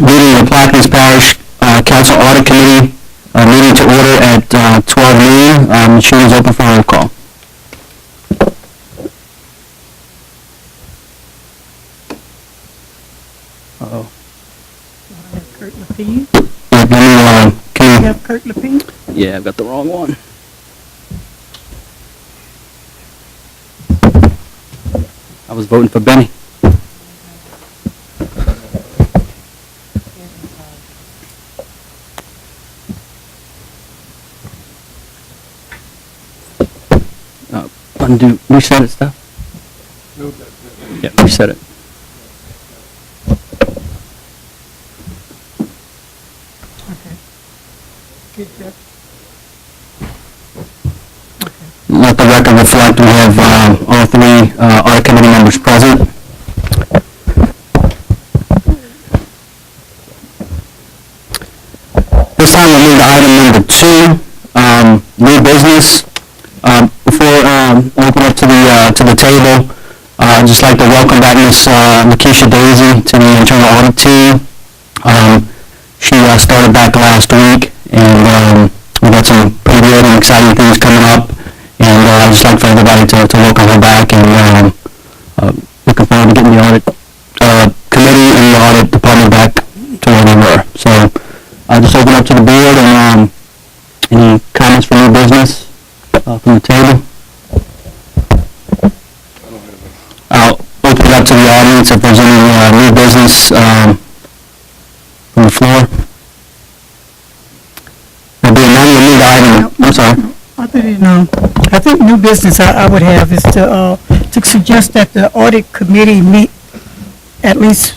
meeting of the Plaquemines Parish Council Audit Committee, meeting to order at 12 noon. Machine is open for roll call. Uh-oh. Kurt Lapine. Can You you, have Kurt Lapine? yeah, I've got the wrong one. I was voting for Benny. Undo, reset it, stuff? Yeah, reset it. Okay. Good, Jeff. Let the record reflect we have all three audit committee members present. This time we'll move to item number 2, new business. Before we open up to the table, I'd just like to welcome back Ms. Lakeisha Daisy to the internal audit team. She started back last week, and we've got some pretty good and exciting things coming up. And I'd just like for everybody to welcome her back, and looking forward to getting the audit committee and the audit department back to where they were. So I'll just open up to the board, and any comments for new business from the table? I'll open it up to the audience if there's any new business from the floor. There'll be another new item. I'm sorry. I think new business I would have is to suggest that the audit committee meet, at least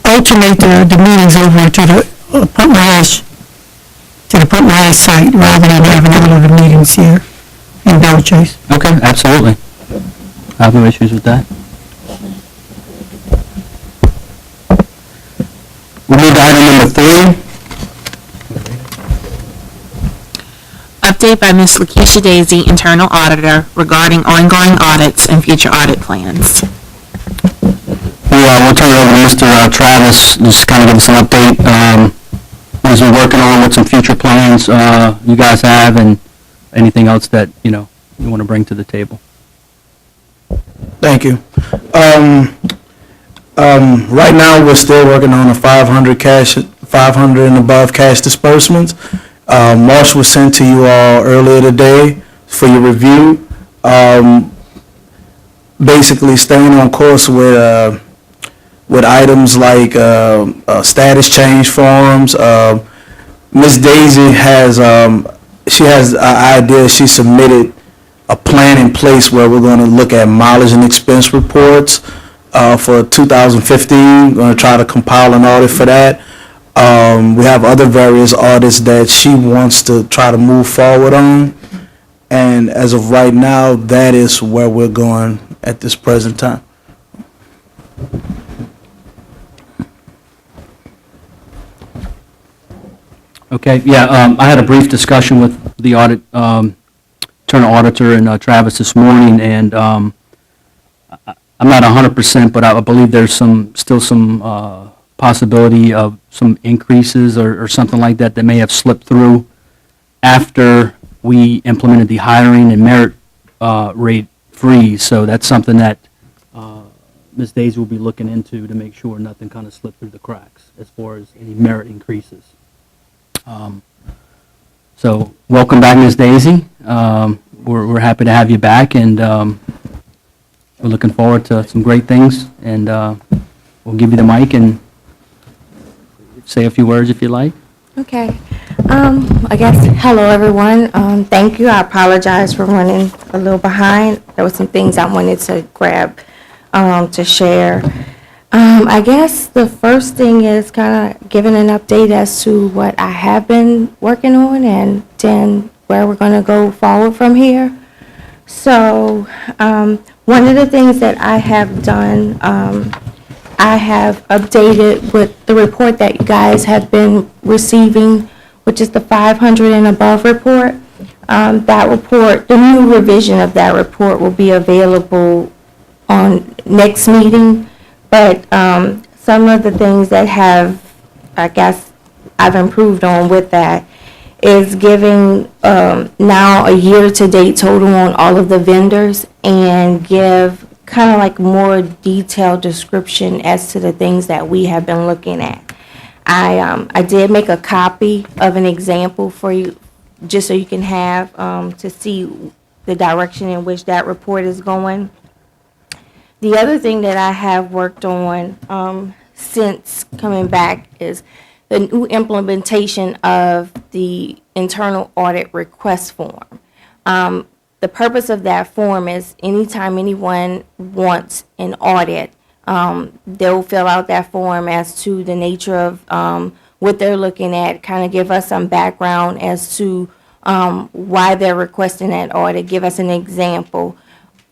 alternate the meetings over to the Putnam High site rather than having all of the meetings here in Belle Chase. Okay, absolutely. I have no issues with that. We'll move to item number 3. Update by Ms. Lakeisha Daisy, Internal Auditor, regarding ongoing audits and future audit plans. We'll turn it over to Mr. Travis, just kind of give us an update. What we're working on, what some future plans you guys have, and anything else that, you want to bring to the table. Thank you. Right now, we're still working on a 500 and above cash disbursements. March was sent to you all earlier today for your review. Basically, staying on course with items like status change forms. Ms. Daisy has an idea. She submitted a plan in place where we're going to look at mileage and expense reports for 2015. We're going to try to compile an audit for that. We have other various audits that she wants to try to move forward on. And as of right now, that is where we're going at this present time. Okay, yeah, I had a brief discussion with the audit, internal auditor and Travis this morning, and I'm not 100%, but I believe there's still some possibility of some increases or something like that may have slipped through after we implemented the hiring and merit rate freeze. So that's something that Ms. Daisy will be looking into to make sure nothing kind of slipped through the cracks as far as any merit increases. So welcome back, Ms. Daisy. We're happy to have you back, and we're looking forward to some great things. And we'll give you the mic and say a few words if you like. Okay. I guess, hello everyone. Thank you. I apologize for running a little behind. There were some things I wanted to grab to share. I guess the first thing is kind of giving an update as to what I have been working on and then where we're going to go forward from here. So one of the things that I have done, I have updated with the report that you guys have been receiving, which is the 500 and above report. That report, the new revision of that report will be available on next meeting, but some some of the things that have, I guess, I've improved on with that is giving now a year-to-date total on all of the vendors and give kind of like more detailed description as to the things that we have been looking at. I did make a copy of an example for you, just so you can have to see the direction in which that report is going. The other thing that I have worked on since coming back is the new implementation of the internal audit request form. The purpose of that form is anytime anyone wants an audit, they'll fill out that form as to the nature of what they're looking at, kind of give us some background as to why they're requesting that audit, give us an example,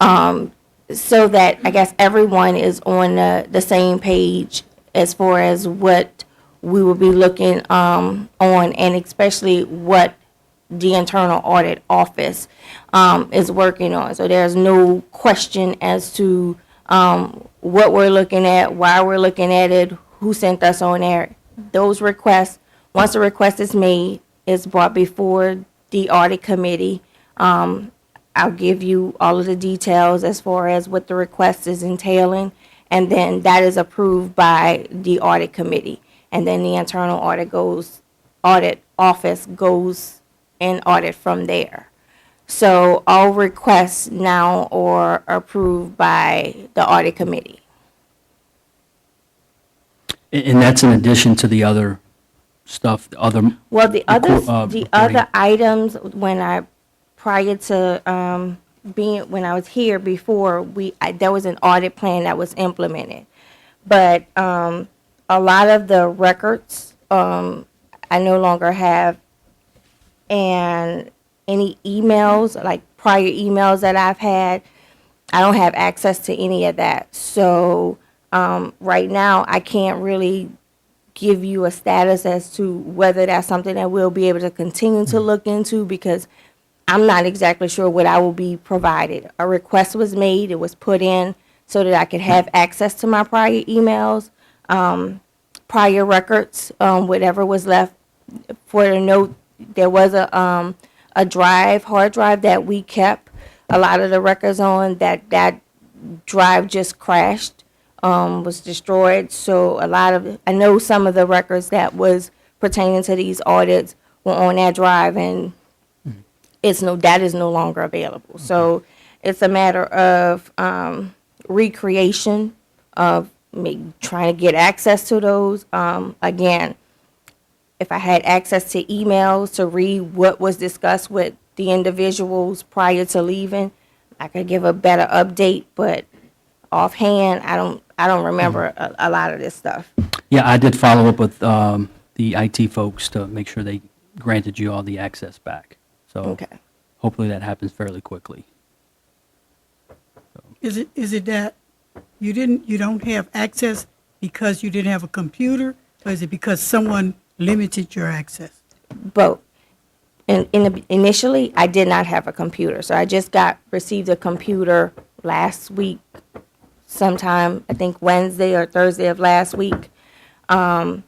so that I guess everyone is on the same page as far as what we will be looking on, and especially what the internal audit office is working on. So there's no question as to what we're looking at, why we're looking at it, who sent us on there. Those requests, once a request is made, is brought before the audit committee. I'll give you all of the details as far as what the request is entailing, and then that is approved by the audit committee. And then the internal audit office goes and audit from there. So all requests now are approved by the audit committee. And that's in addition to the other stuff, the other, Well, the reporting. other items, prior to when I was here before, there was an audit plan that was implemented. But a lot of the records, I no longer have, and any emails, like prior emails that I've had, I don't have access to any of that. So right now, I can't really give you a status as to whether that's something that we'll be able to continue to look into, because I'm not exactly sure what I will be provided. A request was made, it was put in so that I could have access to my prior emails, prior records, whatever was left. For the note, there was a hard drive that we kept a lot of the records on, that drive just crashed, was destroyed. So I know some of the records that was pertaining to these audits were on that drive, and that is no longer available. So it's a matter of recreation of me trying to get access to those. Again, if I had access to emails to read what was discussed with the individuals prior to leaving, I could give a better update, but offhand, I don't remember a lot of this stuff. Yeah, I did follow up with the IT folks to make sure they granted you all the access back. So Okay. hopefully that happens fairly quickly. Is it that you don't have access because you didn't have a computer, or is it because someone limited your access? Both. Initially, I did not have a computer, so I just received a computer last week, sometime, I think Wednesday or Thursday of last week. Now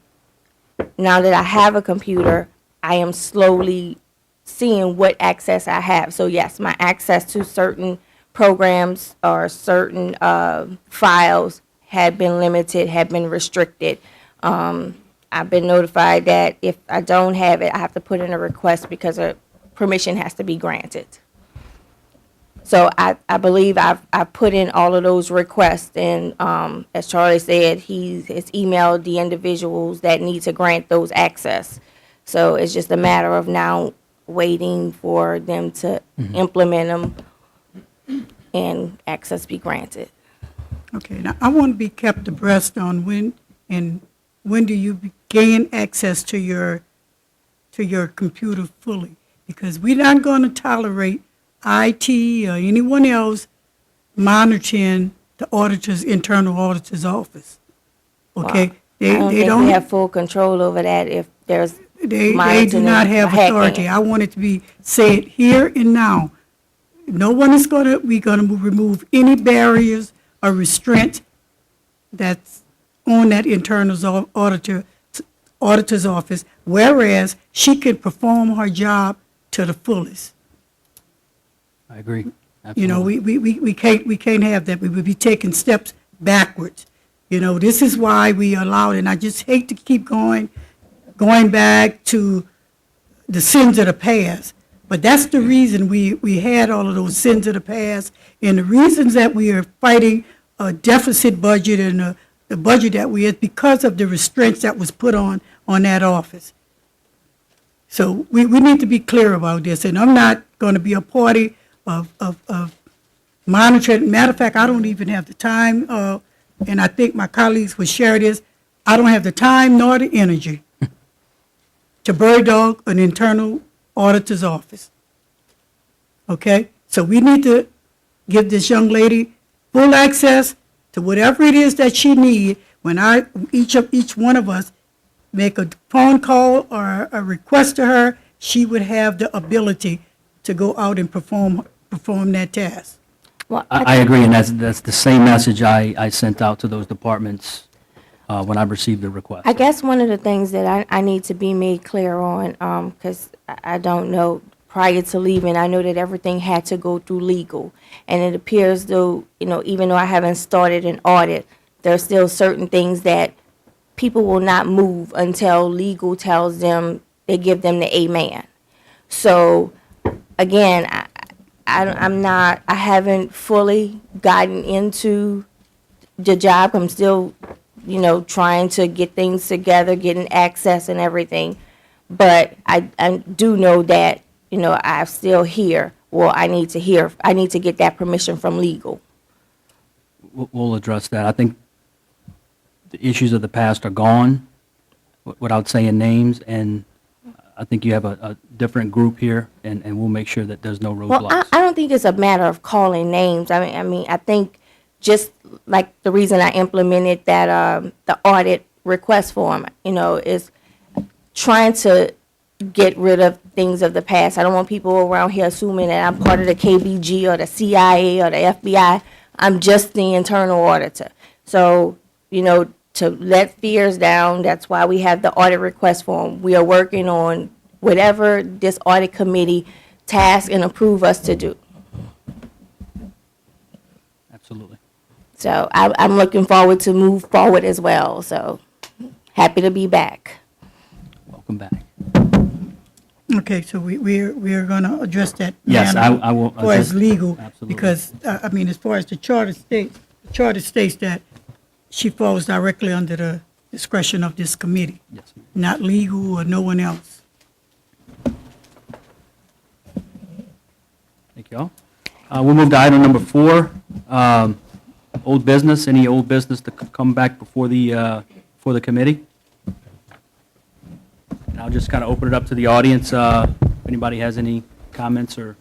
that I have a computer, I am slowly seeing what access I have. So yes, my access to certain programs or certain files had been limited, had been restricted. I've been notified that if I don't have it, I have to put in a request because permission has to be granted. So I believe I've put in all of those requests, and as Charlie said, he has emailed the individuals that need to grant those access. So it's just a matter of now waiting for them to implement them and access be granted. Okay, now I want to be kept abreast on when do you gain access to your computer fully, because we're not going to tolerate IT or anyone else monitoring the internal auditor's office. Okay? I don't think we have full control over that if there's They do monitoring not or have hacking. authority. I want it to be said here and now. No one is we're going to remove any barriers or restraints that's on that auditor's office, whereas she could perform her job to the fullest. I agree. You know, Absolutely. we can't have that. We would be taking steps backwards. You know, this is why we allowed, and I just hate to keep going back to the sins of the past. But that's the reason we had all of those sins of the past, and the reasons that we are fighting a deficit budget and the budget that we is because of the restraints that was put on that office. So we need to be clear about this, and I'm not going to be a party of monitoring. Matter of fact, I don't even have the time, and I think my colleagues will share this. I don't have the time nor the energy to bird dog an internal auditor's office. Okay? So we need to give this young lady full access to whatever it is that she needs. When each one of us make a phone call or a request to her, she would have the ability to go out and perform that task. Well, I agree, and that's the same message I sent out to those departments when I received the request. I guess one of the things that I need to be made clear on, because I don't know, prior to leaving, I know that everything had to go through legal. And it appears though, you know, even though I haven't started an audit, there are still certain things that people will not move until legal tells them, they give them the amen. So, again, I haven't fully gotten into the job. I'm still, you know, trying to get things together, getting access and everything. But I do know that, you know, I'm still here. Well, I need to get that permission from legal. We'll address that. I think the issues of the past are gone, without saying names, and I think you have a different group here, and we'll make sure that there's no Well, roadblocks. I don't think it's a matter of calling names. I mean, I think just like the reason I implemented that, the audit request form, you know, is trying to get rid of things of the past. I don't want people around here assuming that I'm part of the KBG or the CIA or the FBI. I'm just the internal auditor. So, you know, to let fears down, that's why we have the audit request form. We are working on whatever this audit committee task and approve us to do. Absolutely. So I'm looking forward to move forward as well. So happy to be back. Welcome back. Okay, so we're going to address that. Yes, manner I will As far as address- legal, absolutely. because, I mean, as far as the charter states that she falls directly under the discretion of this committee, Yes. not legal or no one else. Thank you all. We'll move to item number 4, old business. Any old business to come back before the committee? And I'll just kind of open it up to the audience. If anybody has any comments or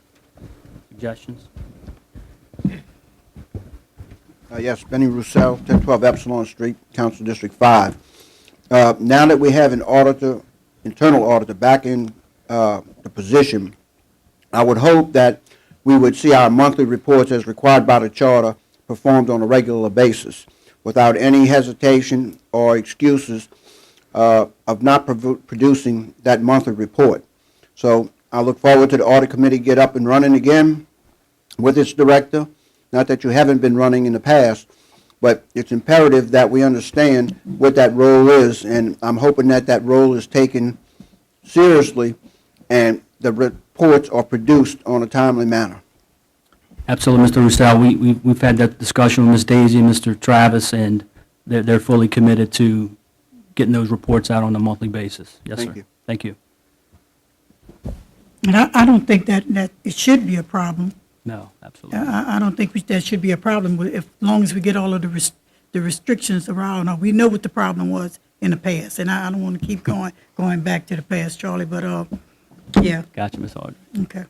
suggestions? Yes, Benny Roussel, 1012 Epsilon Street, Council District 5. Now that we have an auditor, internal auditor back in the position, I would hope that we would see our monthly reports as required by the charter performed on a regular basis without any hesitation or excuses of not producing that monthly report. So I look forward to the audit committee get up and running again with its director. Not that you haven't been running in the past, but it's imperative that we understand what that role is, and I'm hoping that that role is taken seriously and the reports are produced on a timely manner. Absolutely, Mr. Roussel. We've had that discussion with Ms. Daisy and Mr. Travis, and they're fully committed to getting those reports out on a monthly basis. Yes, sir. Thank you. Thank you. And I don't think that it should be a problem. No, absolutely. I don't think that should be a problem as long as we get all of the restrictions around. We know what the problem was in the past, and I don't want to keep going back to the past, Charlie, but, yeah, Gotcha, Ms. Audrey. okay.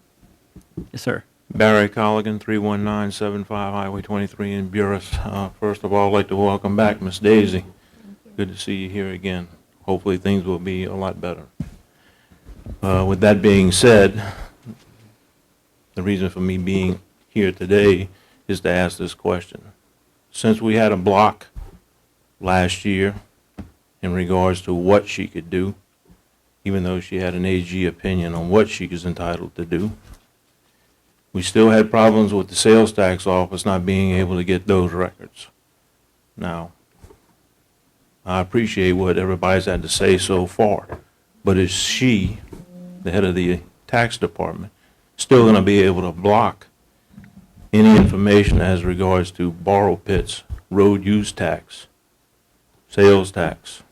Yes, sir. Barry Colligan, 31975 Highway 23 in Buras. First of all, I'd like to welcome back Miss Daisy. Good to see you here again. Hopefully, things will be a lot better. With that being said, the reason for me being here today is to ask this question. Since we had a block last year in regards to what she could do, even though she had an AG opinion on what she was entitled to do. We still had problems with the sales tax office not being able to get those records. Now, I appreciate what everybody's had to say so far, but is she, the head of the tax department, still going to be able to block any information as regards to borrow pits, road use tax, sales tax?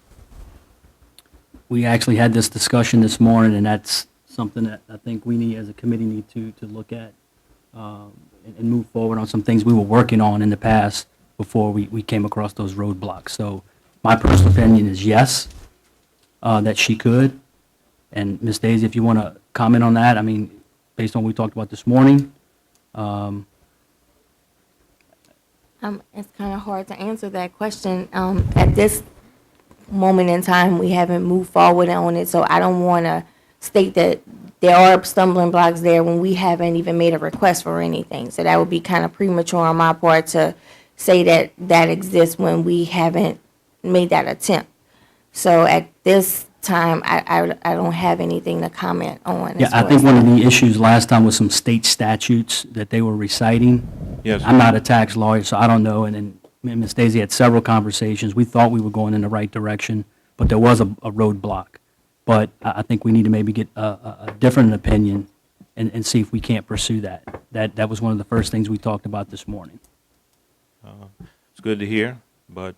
We actually had this discussion this morning, and that's something that I think we need, as a committee, need to look at and move forward on some things we were working on in the past before we came across those roadblocks. So my personal opinion is yes, that she could. And Ms. Daisy, if you want to comment on that, I mean, based on what we talked about this morning, It's kind of hard to answer that question. At this moment in time, we haven't moved forward on it, so I don't want to state that there are stumbling blocks there when we haven't even made a request for anything. So that would be kind of premature on my part to say that that exists when we haven't made that attempt. So at this time, I don't have anything to comment on. yeah, as I far think as one of the issues last time was some state statutes that they were reciting. Yes. I'm not a tax lawyer, so I don't know, and then me and Ms. Daisy had several conversations. We thought we were going in the right direction, but there was a roadblock. But I think we need to maybe get a different opinion and see if we can't pursue that. That was one of the first things we talked about this morning. It's good to hear, but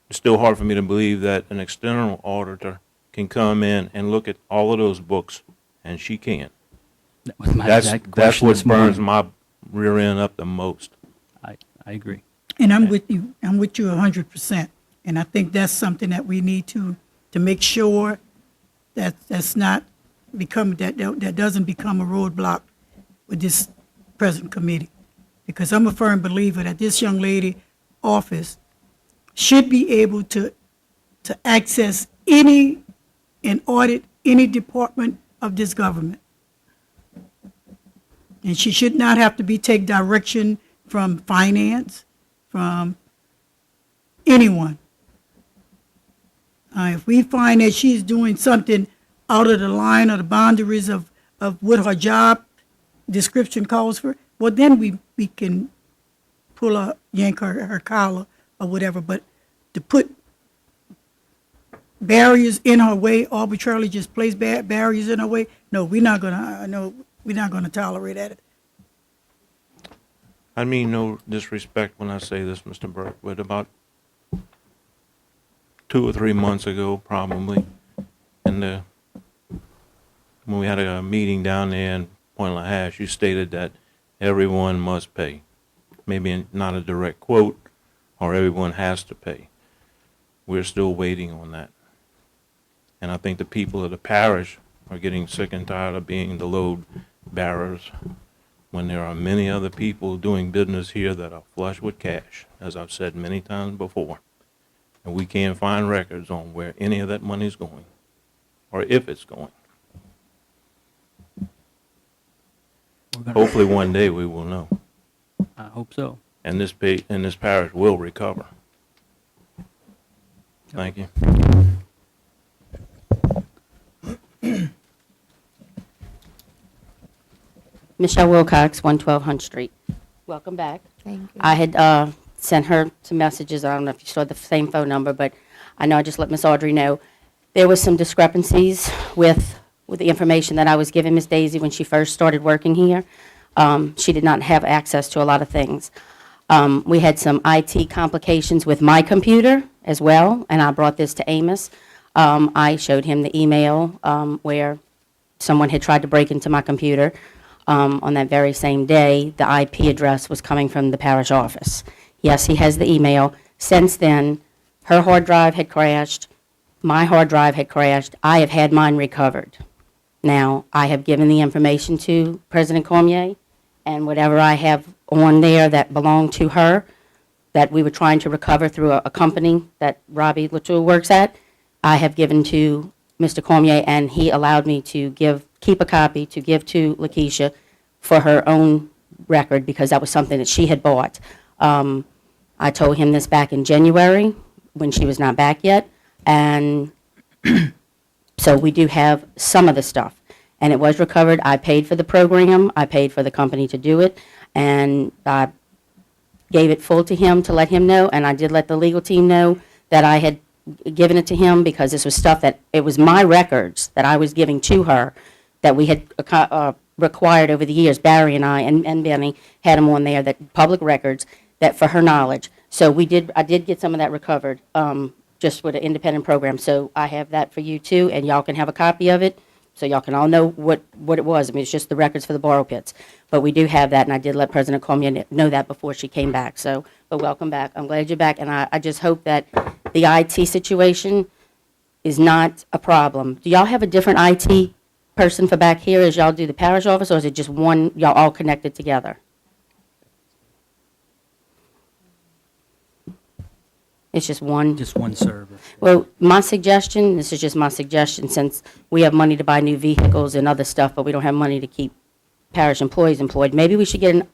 it's still hard for me to believe that an external auditor can come in and look at all of those books, and she can't. That was my That's exact question what this morning. burns my rear end up the most. I agree. And I'm with you 100%. And I think that's something that we need to make sure that that's not become, that doesn't become a roadblock with this present committee. Because I'm a firm believer that this young lady office should be able to access any and audit any department of this government. And she should not have to take direction from finance, from anyone. If we find that she's doing something out of the line or the boundaries of what her job description calls for, well, then we can yank her collar or whatever. But to put barriers in her way, arbitrarily just place barriers in her way, no, we're not gonna tolerate that. I mean no disrespect when I say this, Mr. Burke, but about 2 or 3 months ago, probably, when we had a meeting down there in Point LaHash, you stated that everyone must pay. Maybe not a direct quote, or everyone has to pay. We're still waiting on that. And I think the people of the parish are getting sick and tired of being the load bearers when there are many other people doing business here that are flush with cash, as I've said many times before. And we can't find records on where any of that money is going, or if it's going. Hopefully one day we will know, I hope so. and this parish will recover. Thank you. Michelle Wilcox, 112 Hunt Street. Welcome back. Thank you. I had sent her some messages. I don't know if you saw the same phone number, but I know I just let Miss Audrey know. There was some discrepancies with the information that I was giving Miss Daisy when she first started working here. She did not have access to a lot of things. We had some IT complications with my computer as well, and I brought this to Amos. I showed him the email where someone had tried to break into my computer. On that very same day, the IP address was coming from the parish office. Yes, he has the email. Since then, her hard drive had crashed, my hard drive had crashed. I have had mine recovered. Now, I have given the information to President Cormier, and whatever I have on there that belonged to her, that we were trying to recover through a company that Robbie Latour works at, I have given to Mr. Cormier, and he allowed me to keep a copy to give to Lakeisha for her own record, because that was something that she had bought. I told him this back in January, when she was not back yet. And so we do have some of the stuff. And it was recovered. I paid for the program. I paid for the company to do it. And I gave it full to him to let him know. And I did let the legal team know that I had given it to him because this was stuff that, it was my records that I was giving to her that we had required over the years. Barry and I and Benny had them on there, that public records, that for her knowledge. So I did get some of that recovered, just with an independent program. So I have that for you too, and y'all can have a copy of it, so y'all can all know what it was. I mean, it's just the records for the borrow pits. But we do have that, and I did let President Cormier know that before she came back. So, but welcome back. I'm glad you're back, and I just hope that the IT situation is not a problem. Do y'all have a different IT person for back here as y'all do the parish office, or is it just one, y'all all connected together? It's just one? Just one server. Well, my suggestion, this is just my suggestion, since we have money to buy new vehicles and other stuff, but we don't have money to keep parish employees employed, maybe we should get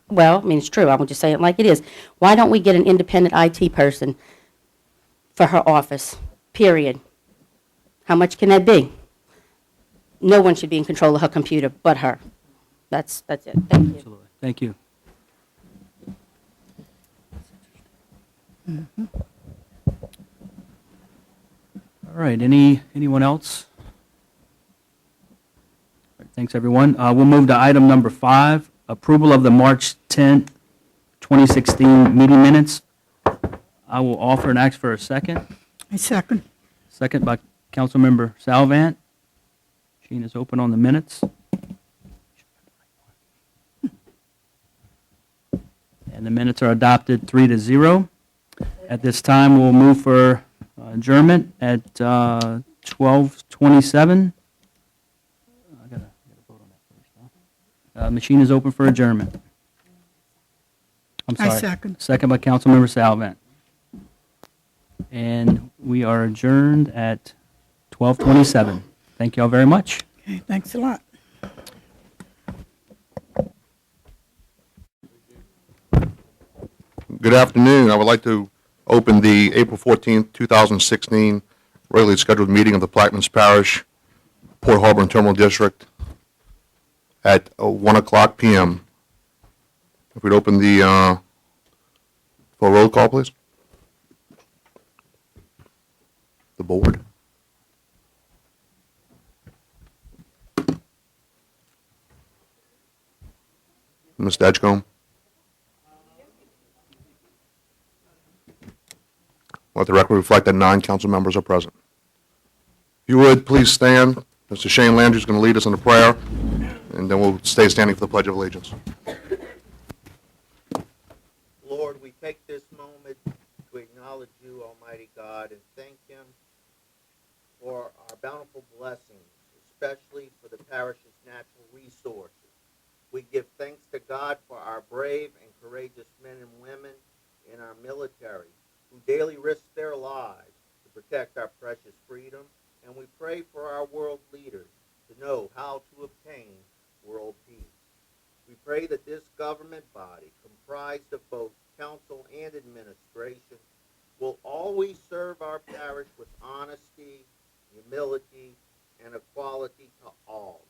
well, I mean, it's true, I won't just say it like it is. Why don't we get an independent IT person for her office, period? How much can that be? No one should be in control of her computer but her. That's it. Thank you. Absolutely. Thank you. All right, anyone else? All right, thanks, everyone. We'll move to item number 5, approval of the March 10th, 2016 meeting minutes. I will offer and ask for a second. I second. Second by Councilmember Salvant. Machine is open on the minutes. And the minutes are adopted 3-0. At this time, we'll move for adjournment at 12:27. I gotta vote on that first, huh? Machine is open for adjournment. I'm I sorry. second. Second by Councilmember Salvant. And we are adjourned at 12:27. Thank you all very much. Okay, thanks a lot. Good afternoon. I would like to open the April 14th, 2016 regularly scheduled meeting of the Plaquemines Parish, Port Harbor and Terminal District at 1 o'clock p.m. If we'd open the, for a roll call, please. The board. Ms. Edgecombe. Let the record reflect that 9 council members are present. If you would, please stand. Mr. Shane Landry is going to lead us in a prayer, and then we'll stay standing for the Pledge of Allegiance. Lord, we take this moment to acknowledge you, Almighty God, and thank Him for our bountiful blessings, especially for the parish's natural resources. We give thanks to God for our brave and courageous men and women in our military who daily risk their lives to protect our precious freedom, and we pray for our world leaders to know how to obtain world peace. We pray that this government body, comprised of both council and administration, will always serve our parish with honesty, humility, and equality to all.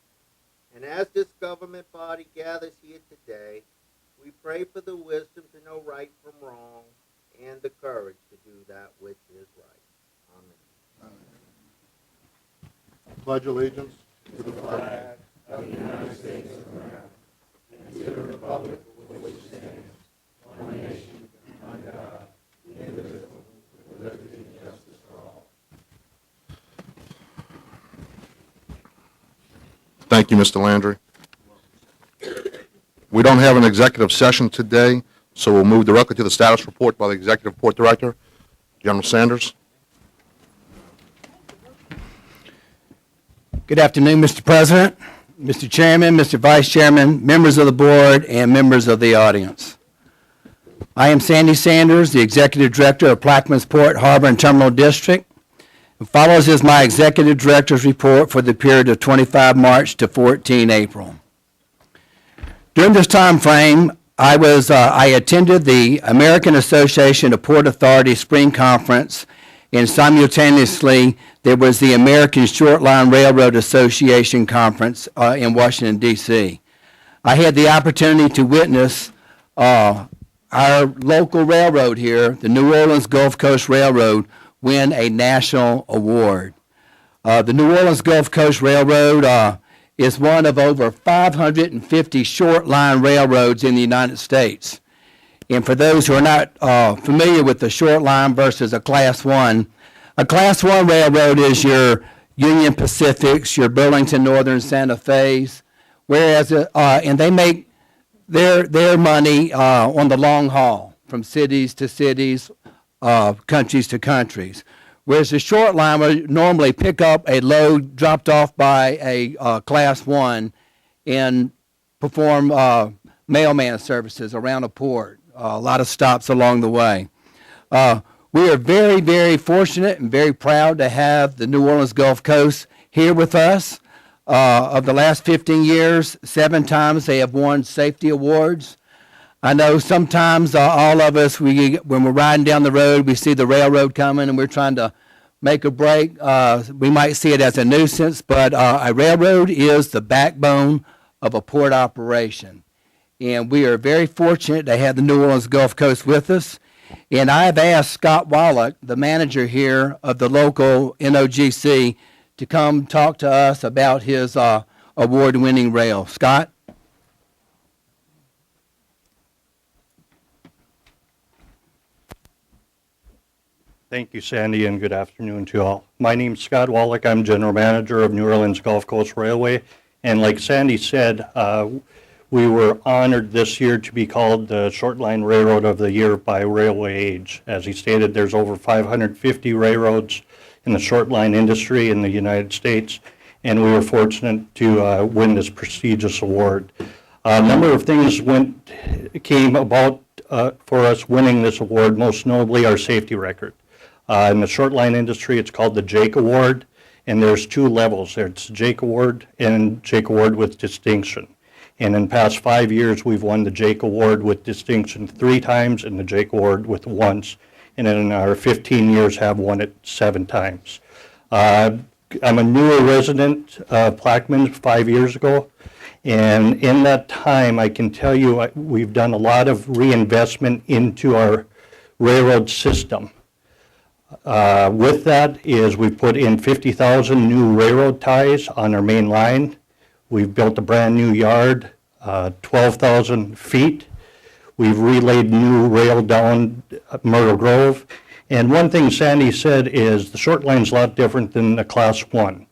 And as this government body gathers here today, we pray for the wisdom to know right from wrong and the courage to do that which is right. Amen. Pledge allegiance to the flag of the United States of America and to the republic for which it stands, one nation, under God, indivisible, with liberty and justice for all. Thank you, Mr. Landry. We don't have an executive session today, so we'll move directly to the status report by the Executive Report Director, General Sanders. Good afternoon, Mr. President, Mr. Chairman, Mr. Vice Chairman, members of the board, and members of the audience. I am Sandy Sanders, the Executive Director of Plaquemines Port Harbor and Terminal District. And follows is my Executive Director's report for the period of 25 March to 14 April. During this time frame, I attended the American Association of Port Authority Spring Conference, and simultaneously, there was the American Short Line Railroad Association Conference in Washington, D.C. I had the opportunity to witness our local railroad here, the New Orleans Gulf Coast Railroad, win a national award. The New Orleans Gulf Coast Railroad is one of over 550 short line railroads in the United States. And for those who are not familiar with the short line versus a Class 1, a Class 1 railroad is your Union Pacifics, your Burlington Northern Santa Fe's, whereas, and they make their money on the long haul, from cities to cities, countries to countries. Whereas the short line would normally pick up a load dropped off by a Class 1 and perform mailman services around a port, a lot of stops along the way. We are very, very fortunate and very proud to have the New Orleans Gulf Coast here with us. Of the last 15 years, 7 times they have won safety awards. I know sometimes all of us, when we're riding down the road, we see the railroad coming and we're trying to make a break. We might see it as a nuisance, but a railroad is the backbone of a port operation. And we are very fortunate to have the New Orleans Gulf Coast with us. And I've asked Scott Wallach, the manager here of the local NOGC, to come talk to us about his award-winning rail. Scott? Thank you, Sandy, and good afternoon to all. My name's Scott Wallach. I'm General Manager of New Orleans Gulf Coast Railway. And like Sandy said, we were honored this year to be called the Short Line Railroad of the Year by Railway Age. As he stated, there's over 550 railroads in the short line industry in the United States, and we were fortunate to win this prestigious award. A number of things came about for us winning this award, most notably our safety record. In the short line industry, it's called the Jake Award, and there's 2 levels. There's Jake Award and Jake Award with distinction. And in the past 5 years, we've won the Jake Award with distinction 3 times and the Jake Award with once. And in our 15 years have won it 7 times. I'm a newer resident of Plaquemines 5 years ago, and in that time, I can tell you we've done a lot of reinvestment into our railroad system. With that is we put in 50,000 new railroad ties on our main line. We've built a brand new yard, 12,000 feet. We've relayed new rail down Myrtle Grove. And one thing Sandy said is the short line's a lot different than the Class 1.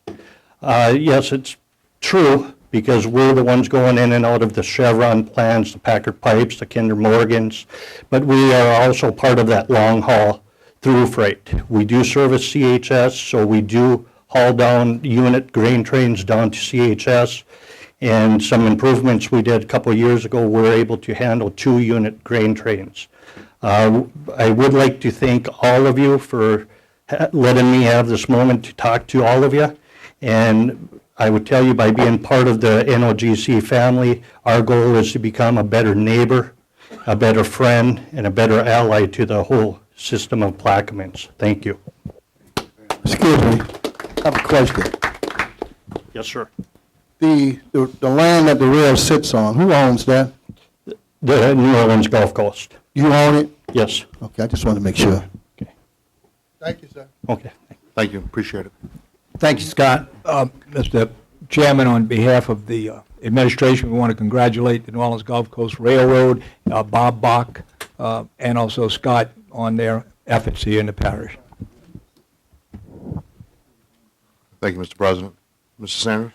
Yes, it's true, because we're the ones going in and out of the Chevron plants, the Packard Pipes, the Kinder Morgans, but we are also part of that long haul through freight. We do service CHS, so we do haul down unit grain trains down to CHS. And some improvements we did a couple of years ago, we're able to handle 2 unit grain trains. I would like to thank all of you for letting me have this moment to talk to all of you. And I would tell you, by being part of the NOGC family, our goal is to become a better neighbor, a better friend, and a better ally to the whole system of Plaquemines. Thank you. Excuse me, I have a question. Yes, sir. The land that the rail sits on, who owns that? The New Orleans Gulf Coast. You own it? Yes. Okay, I just wanted to make sure. Okay. Thank you, sir. Okay. Thank you, appreciate it. Thank you, Scott. Mr. Chairman, on behalf of the administration, we want to congratulate the New Orleans Gulf Coast Railroad, Bob Bach, and also Scott on their efforts here in the parish. Thank you, Mr. President. Mr. Sanders?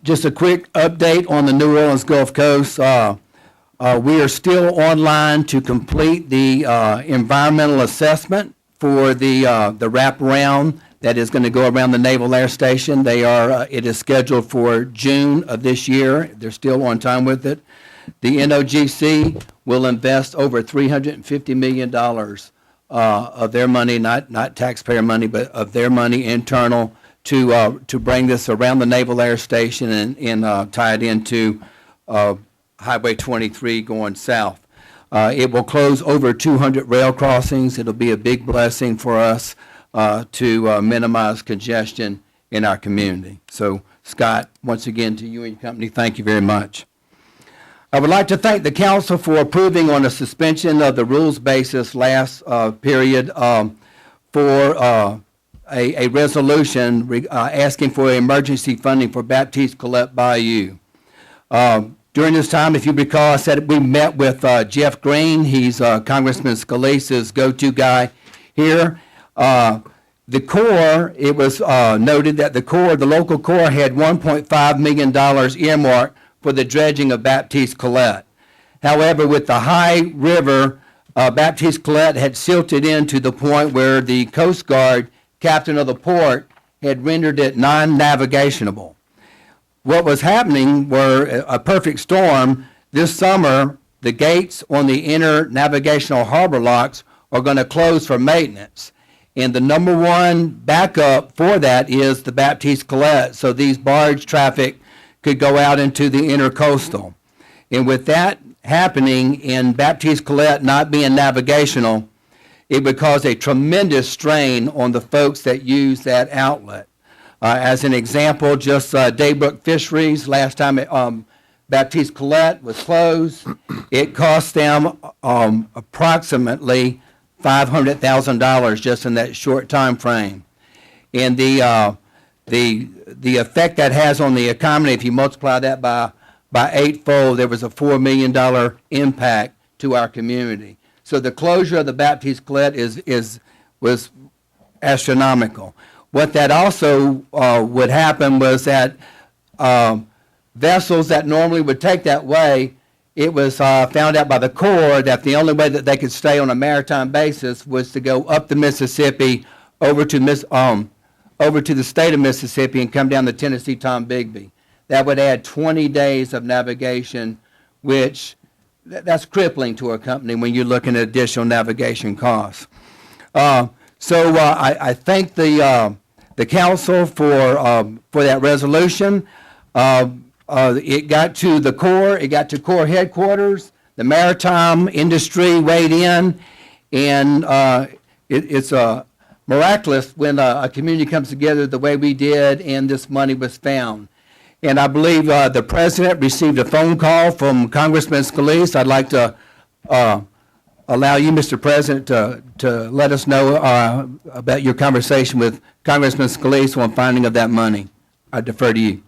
Just a quick update on the New Orleans Gulf Coast. We are still online to complete the environmental assessment for the wraparound that is going to go around the Naval Air Station. It is scheduled for June of this year. They're still on time with it. The NOGC will invest over $350 million of their money, not taxpayer money, but of their money internal, to bring this around the Naval Air Station and tie it into Highway 23 going south. It will close over 200 rail crossings. It'll be a big blessing for us to minimize congestion in our community. So, Scott, once again, to you and your company, thank you very much. I would like to thank the council for approving on a suspension of the rules basis last period for a resolution asking for emergency funding for Baptiste Colette Bayou. During this time, if you recall, I said we met with Jeff Green. He's Congressman Scalise's go-to guy here. The Corps, it was noted that the local Corps had $1.5 million earmarked for the dredging of Baptiste Colette. However, with the high river, Baptiste Colette had silted in to the point where the Coast Guard captain of the port had rendered it non-navigationable. What was happening were a perfect storm. This summer, the gates on the inner navigational harbor locks are going to close for maintenance. And the number one backup for that is the Baptiste Colette, so these barge traffic could go out into the intercoastal. And with that happening and Baptiste Colette not being navigational, it would cause a tremendous strain on the folks that use that outlet. As an example, just Daybrook Fisheries, last time Baptiste Colette was closed, it cost them approximately $500,000 just in that short time frame. And the effect that has on the economy, if you multiply that by eightfold, there was a $4 million impact to our community. So the closure of the Baptiste Colette was astronomical. What that also would happen was that vessels that normally would take that way, it was found out by the Corps that the only way that they could stay on a maritime basis was to go up the Mississippi over to the state of Mississippi and come down the Tennessee Tom Bigby. That would add 20 days of navigation, which that's crippling to a company when you're looking at additional navigation costs. So I thank the council for that resolution. It got to the Corps, it got to Corps headquarters, the maritime industry weighed in, and it's miraculous when a community comes together the way we did and this money was found. And I believe the president received a phone call from Congressman Scalise. I'd like to allow you, Mr. President, to let us know about your conversation with Congressman Scalise on finding of that money. I defer to you.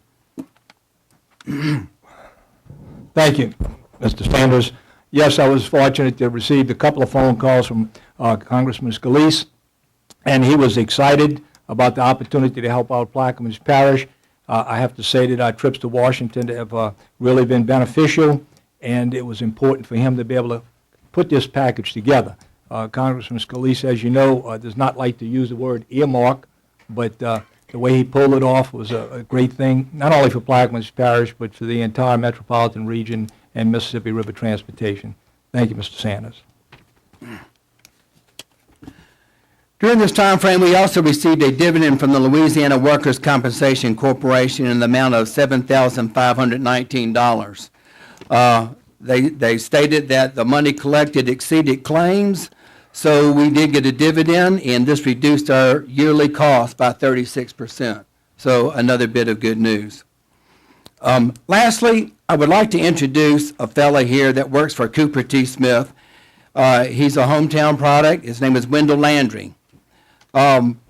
Thank you, Mr. Sanders. Yes, I was fortunate to receive a couple of phone calls from Congressman Scalise, and he was excited about the opportunity to help out Plaquemines Parish. I have to say that our trips to Washington have really been beneficial, and it was important for him to be able to put this package together. Congressman Scalise, as you know, does not like to use the word earmark, but the way he pulled it off was a great thing, not only for Plaquemines Parish, but for the entire metropolitan region and Mississippi River transportation. Thank you, Mr. Sanders. During this time frame, we also received a dividend from the Louisiana Workers' Compensation Corporation in the amount of $7,519. They stated that the money collected exceeded claims, so we did get a dividend, and this reduced our yearly cost by 36%. So another bit of good news. Lastly, I would like to introduce a fella here that works for Cooper T. Smith. He's a hometown product. His name is Wendell Landry.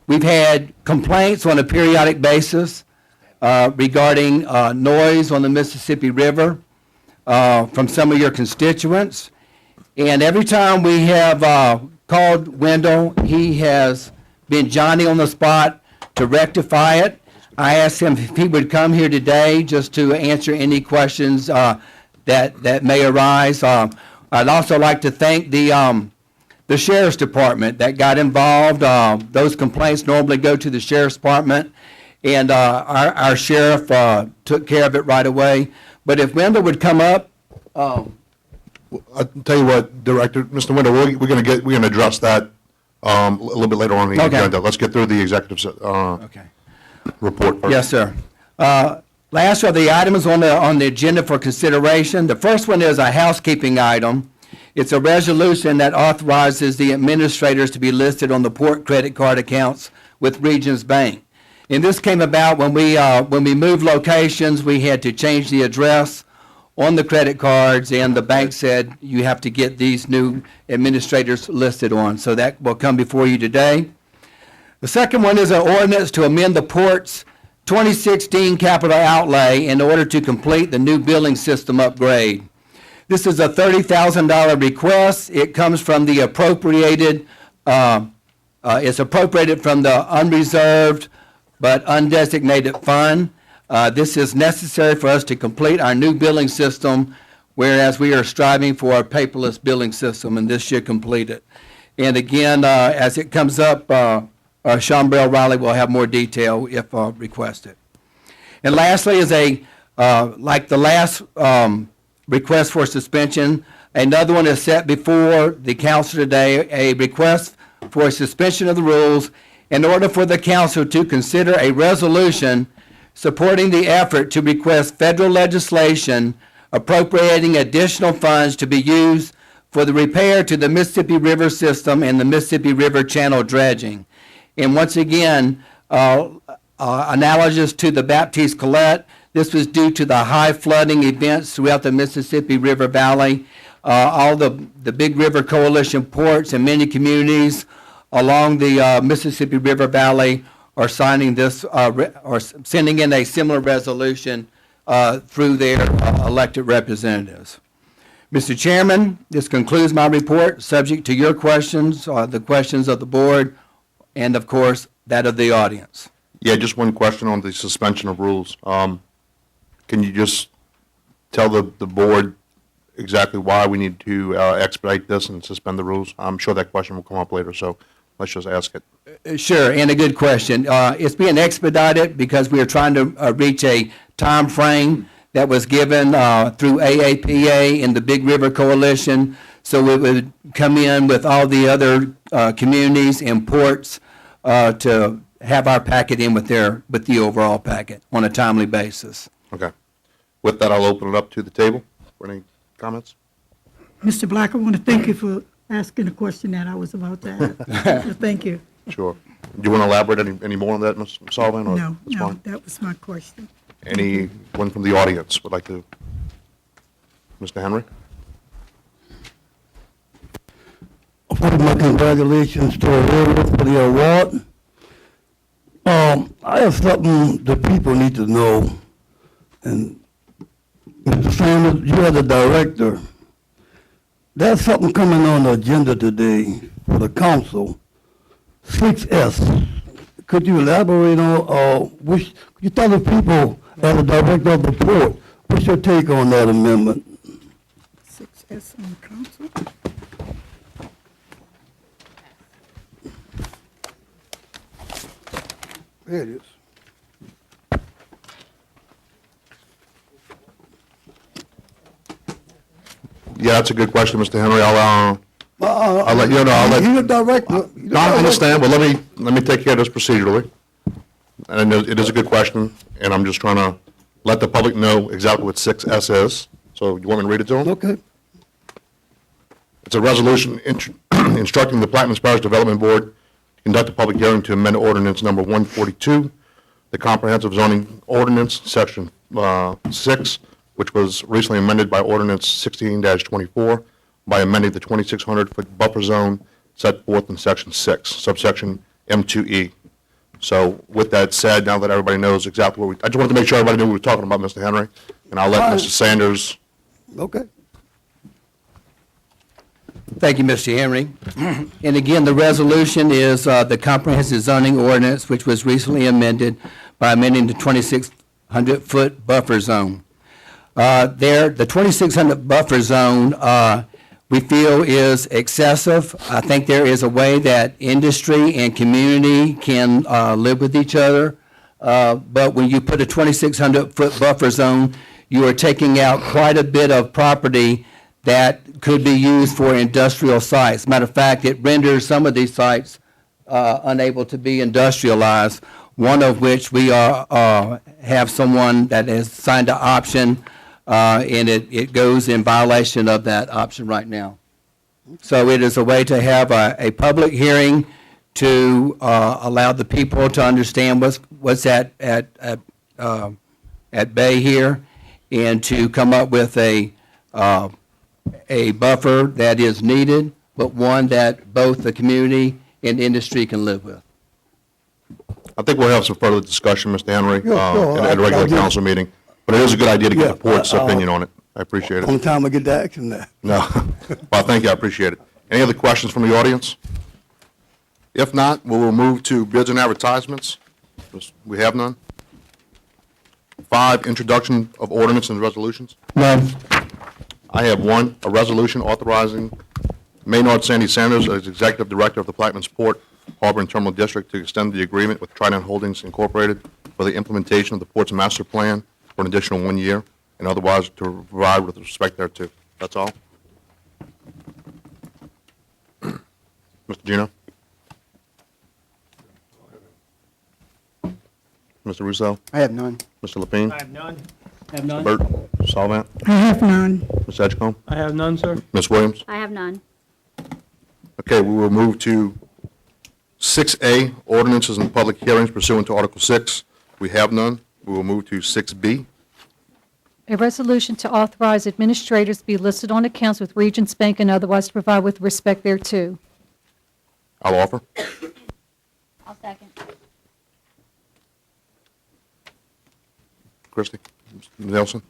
We've had complaints on a periodic basis regarding noise on the Mississippi River from some of your constituents. And every time we have called Wendell, he has been Johnny on the spot to rectify it. I asked him if he would come here today just to answer any questions that may arise. I'd also like to thank the Sheriff's Department that got involved. Those complaints normally go to the Sheriff's Department, and our sheriff took care of it right away. But if Wendell would come up. I'll tell you what, Director, Mr. Wendell, we're going to address that a little bit later on in the agenda. Let's get through the executive report first. Yes, sir. Last are the items on the agenda for consideration. The first one is a housekeeping item. It's a resolution that authorizes the administrators to be listed on the port credit card accounts with Regions Bank. And this came about when we moved locations, we had to change the address on the credit cards, and the bank said you have to get these new administrators listed on. So that will come before you today. The second one is an ordinance to amend the port's 2016 capital outlay in order to complete the new billing system upgrade. This is a $30,000 request. It comes from the appropriated, it's appropriated from the unreserved but undesignated fund. This is necessary for us to complete our new billing system, whereas we are striving for a paperless billing system, and this should complete it. And again, as it comes up, Sean Bell Riley will have more detail if requested. And lastly is like the last request for suspension, another one is set before the council today, a request for a suspension of the rules in order for the council to consider a resolution supporting the effort to request federal legislation appropriating additional funds to be used for the repair to the Mississippi River system and the Mississippi River Channel dredging. And once again, analogous to the Baptiste Colette, this was due to the high flooding events throughout the Mississippi River Valley. All the Big River Coalition ports and many communities along the Mississippi River Valley are signing this, or sending in a similar resolution through their elected representatives. Mr. Chairman, this concludes my report, subject to your questions, the questions of the board, and of course, that of the audience. Yeah, just one question on the suspension of rules. Can you just tell the board exactly why we need to expedite this and suspend the rules? I'm sure that question will come up later, so let's just ask it. Sure, and a good question. It's being expedited because we are trying to reach a time frame that was given through AAPA and the Big River Coalition, so it would come in with all the other communities and ports to have our packet in with the overall packet on a timely basis. Okay. With that, I'll open it up to the table for any comments. Mr. Black, I want to thank you for asking a question that I was about to ask. So thank you. Sure. Do you want to elaborate any more on that, Ms. Sullivan? or No, that's no, fine? that was my question. Anyone from the audience would like to? Mr. Henry? First, my congratulations to Aurora for the award. I have something the people need to know. And Mr. Sanders, you are the director. There's something coming on the agenda today for the council, 6S. Could you elaborate on, could you tell the people, as the director of the port, what's your take on that amendment? 6S on council. There it is. Yeah, that's a good question, Mr. Henry. I'll let you know. You're the director. No, I understand, but let me take care of this procedurally. And it is a good question, and I'm just trying to let the public know exactly what 6S is. So you want me to read it to them? Okay. It's a resolution instructing the Plaquemines Parish Development Board to conduct a public hearing to amend ordinance number 142, the comprehensive zoning ordinance, section 6, which was recently amended by ordinance 16-24 by amending the 2,600-foot buffer zone set forth in section 6, subsection M2E. So with that said, now that everybody knows exactly what I just wanted to make sure everybody knew what we were talking about, Mr. Henry, and I'll let Mr. Sanders. Okay. Thank you, Mr. Henry. And again, the resolution is the comprehensive zoning ordinance, which was recently amended by amending the 2,600-foot buffer zone. The 2,600 buffer zone, we feel is excessive. I think there is a way that industry and community can live with each other. But when you put a 2,600-foot buffer zone, you are taking out quite a bit of property that could be used for industrial sites. Matter of fact, it renders some of these sites unable to be industrialized, one of which we have have someone that has signed an option, and it goes in violation of that option right now. So it is a way to have a public hearing to allow the people to understand what's at bay here, and to come up with a buffer that is needed, but one that both the community and industry can live with. I think we'll have some further discussion, Mr. Henry, Yeah, sure. at a regular I do. council meeting. But it is a good idea to get Yeah, the board's opinion on it. I appreciate On it. time I get the action there. No, well, thank you, I appreciate it. Any other questions from the audience? If not, we will move to bids and advertisements. We have none. 5, introduction of ordinance and resolutions. None. I have 1, a resolution authorizing Maynard Sandy Sanders as Executive Director of the Plaquemines Port Harbor and Terminal District to extend the agreement with Trident Holdings Incorporated for the implementation of the Port's master plan for an additional 1 year, and otherwise to provide with respect thereto. That's all. Mr. Gino? Mr. Russo? I have none. Mr. Lapine? I have none. Have none? Bert? Salvant? I have none. Ms. Edgecombe? I have none, sir. Ms. Williams? I have none. Okay, we will move to 6A, ordinances and public hearings pursuant to Article 6. We have none. We will move to 6B. A resolution to authorize administrators to be listed on accounts with Regions Bank and otherwise to provide with respect thereto. I'll offer. I'll second. Christie? Ms. Nelson?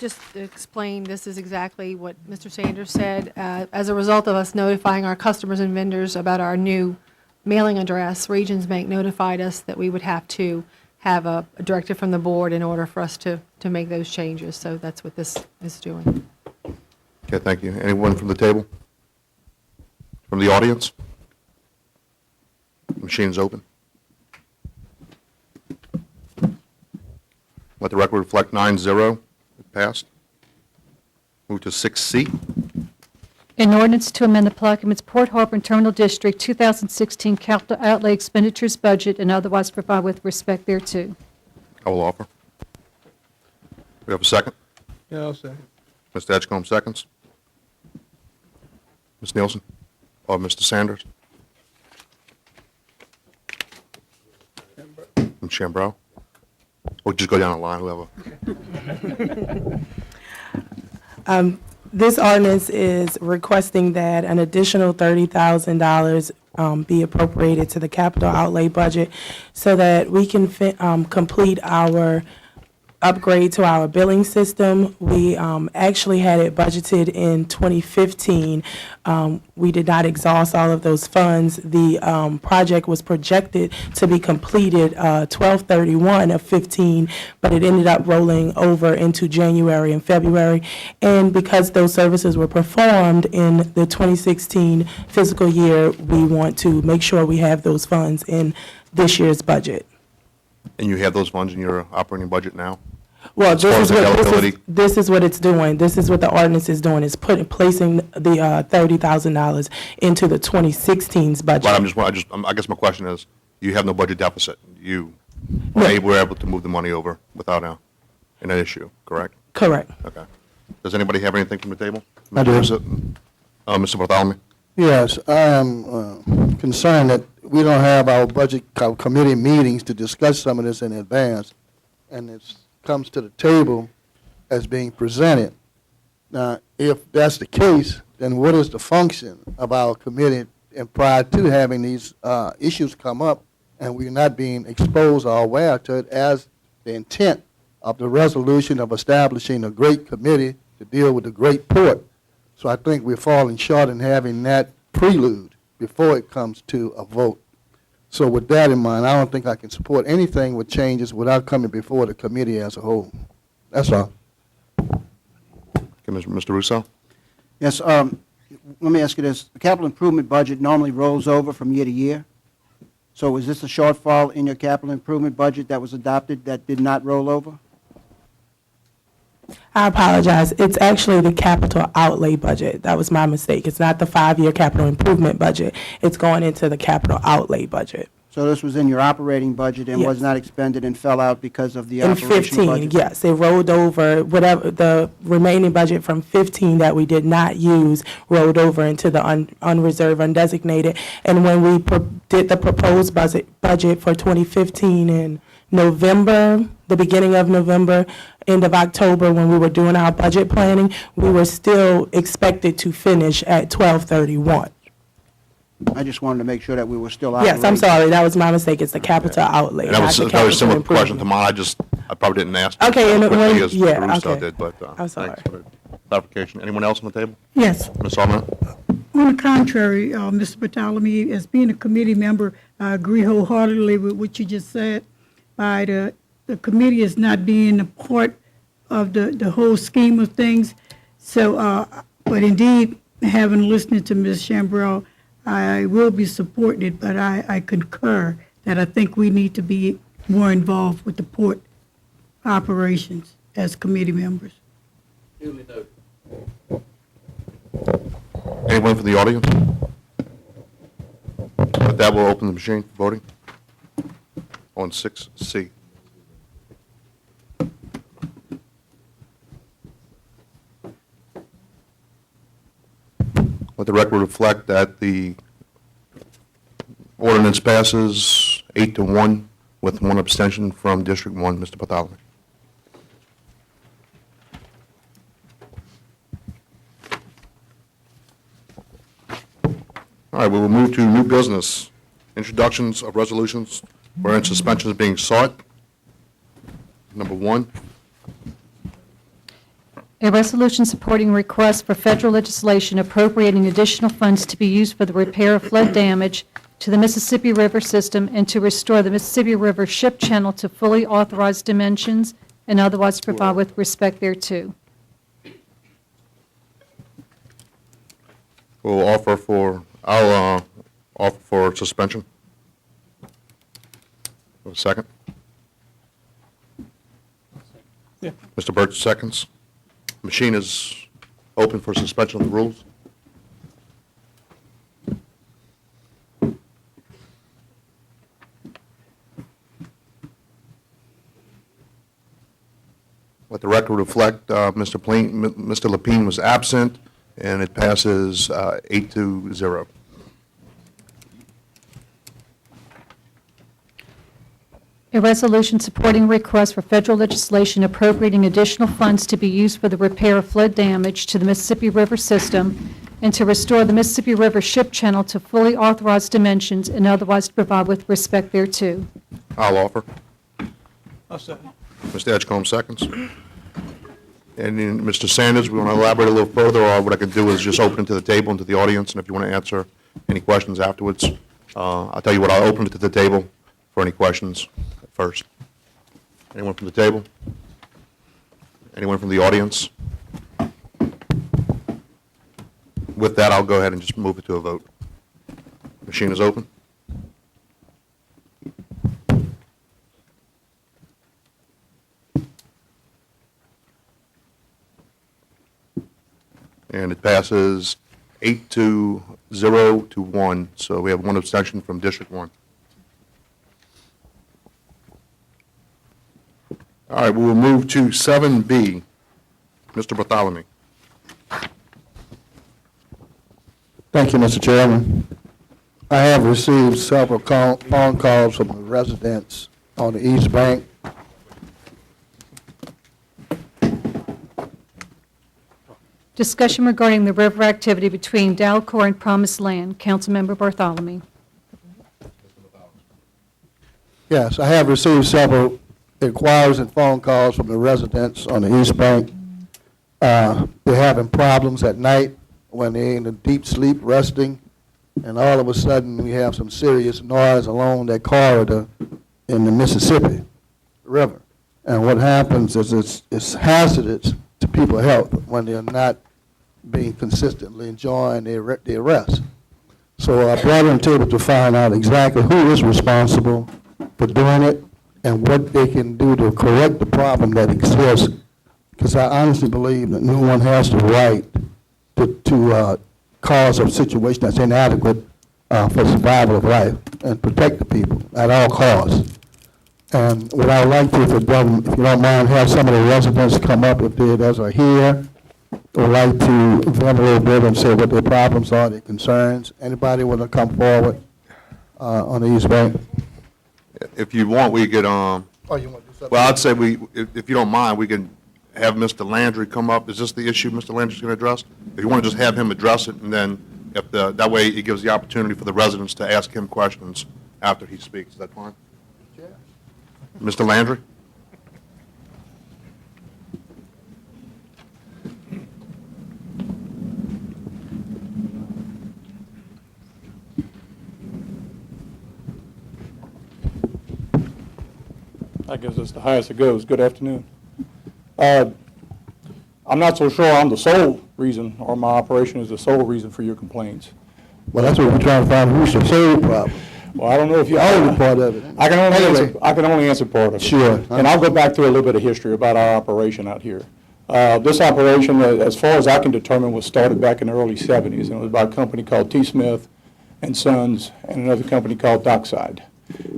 Just to explain, this is exactly what Mr. Sanders said. As a result of us notifying our customers and vendors about our new mailing address, Regions Bank notified us that we would have to have a directive from the board in order for us to make those changes. So that's what this is doing. Okay, thank you. Anyone from the table? From the audience? Machine's open. Let the record reflect 9-0. It passed. Move to 6C. An ordinance to amend the Plaquemines Port Harbor and Terminal District 2016 capital outlay expenditures budget and otherwise provide with respect thereto. I will offer. We have a second. Yeah, I'll second. Mr. Edgecombe seconds. Ms. Nielsen? Or Mr. Sanders? Ms. Shambrow? Or just go down the line, whoever. This ordinance is requesting that an additional $30,000 be appropriated to the capital outlay budget so that we can complete our upgrade to our billing system. We actually had it budgeted in 2015. We did not exhaust all of those funds. The project was projected to be completed 12/31 of 15, but it ended up rolling over into January and February. And because those services were performed in the 2016 fiscal year, we want to make sure we have those funds in this year's budget. And you have those funds in your operating budget now? Well, As far as availability? this is what it's doing. This is what the ordinance is doing, is placing the $30,000 into the 2016's budget. But I guess my question is, you have no budget deficit. You were able to move the money over without an issue, correct? Correct. Okay. Does anybody have anything from the table? I do. Mr. Bartholomew? Yes, I am concerned that we don't have our budget committee meetings to discuss some of this in advance, and it comes to the table as being presented. Now, if that's the case, then what is the function of our committee and prior to having these issues come up, and we're not being exposed or aware to it as the intent of the resolution of establishing a great committee to deal with the great port? So I think we're falling short in having that prelude before it comes to a vote. So with that in mind, I don't think I can support anything with changes without coming before the committee as a whole. That's all. Okay, Mr. Russo? Yes, let me ask you this. The capital improvement budget normally rolls over from year to year. So is this a shortfall in your capital improvement budget that was adopted that did not roll over? I apologize. It's actually the capital outlay budget. That was my mistake. It's not the 5-year capital improvement budget. It's going into the capital outlay budget. So this was in your operating budget and was Yes. not expended and fell out because of the In operational 15, budget? yes, it rolled over, whatever, the remaining budget from 15 that we did not use rolled over into the unreserved, undesignated. And when we did the proposed budget for 2015 in November, the beginning of November, end of October, when we were doing our budget planning, we were still expected to finish at 12/31. I just wanted to make sure that we were still operating. Yes, I'm sorry, that was my mistake, it's the capital outlay. And that was not a the very capital similar question to improvement. mine. I probably didn't ask. Okay, and as when- quickly as yeah, Russo okay. did, but I'm sorry. thanks for the clarification. Anyone else on the table? Yes. Ms. Alman? On the contrary, Mr. Bartholomew, as being a committee member, I agree wholeheartedly with what you just said. By the committee is not being a part of the whole scheme of things. So, but indeed, having listened to Ms. Chambrell, I will be supporting it, but I concur that I think we need to be more involved with the port operations as committee members. Anyone from the audience? With that, we'll open the machine for voting on 6C. Let the record reflect that the ordinance passes 8-1 with one abstention from District 1. Mr. Bartholomew. All right, we will move to new business. Introductions of resolutions wherein suspension is being sought. Number 1. A resolution supporting requests for federal legislation appropriating additional funds to be used for the repair of flood damage to the Mississippi River system and to restore the Mississippi River ship channel to fully authorized dimensions and otherwise provide with respect thereto. I'll offer for suspension. A second? Yeah. Mr. Birch seconds. Machine is open for suspension of the rules. Let the record reflect, Mr. Lapine was absent, and it passes 8-0. A resolution supporting requests for federal legislation appropriating additional funds to be used for the repair of flood damage to the Mississippi River system and to restore the Mississippi River ship channel to fully authorized dimensions and otherwise provide with respect thereto. I'll offer. I'll second. Mr. Edgecombe seconds. And then, Mr. Sanders, we want to elaborate a little further, or what I can do is just open it to the table and to the audience, and if you want to answer any questions afterwards, I'll tell you what, I'll open it to the table for any questions first. Anyone from the table? Anyone from the audience? With that, I'll go ahead and just move it to a vote. Machine is open. And it passes 8-0 to 1, so we have one abstention from District 1. All right, we will move to 7B. Mr. Bartholomew. Thank you, Mr. Chairman. I have received several phone calls from the residents on the East Bank. Discussion regarding the river activity between Dalcor and Promised Land. Councilmember Bartholomew. Yes, I have received several inquiries and phone calls from the residents on the East Bank. They're having problems at night when they're in a deep sleep resting, and all of a sudden we have some serious noise along that corridor in the Mississippi River. And what happens is it's hazardous to people's health when they're not being consistently enjoying their rest. So I brought them to the table to find out exactly who is responsible for doing it and what they can do to correct the problem that exists. Because I honestly believe that no one has the right to cause a situation that's inadequate for survival of life and protect the people at all costs. And what I would like to, if you don't mind, have some of the residents come up if they those are here, would like to vent a little bit and say what their problems are, their concerns. Anybody want to come forward on the East Bank? If you want, we could, Oh, you want to do something? well, I'd say if you don't mind, we can have Mr. Landry come up. Is this the issue Mr. Landry's going to address? If you want to just have him address it, and then that way it gives the opportunity for the residents to ask him questions after he speaks. Is that fine? Mr. Landry? I guess that's the highest it goes. Good afternoon. I'm not so sure I'm the sole reason, or my operation is the sole reason for your complaints. Well, that's what we're trying to find. Who's the sole problem? Well, I don't know if you... All the part of it. I can only answer part of it. Sure. And I'll go back through a little bit of history about our operation out here. This operation, as far as I can determine, was started back in the early 70s, and it was by a company called T. Smith and Sons and another company called Dockside.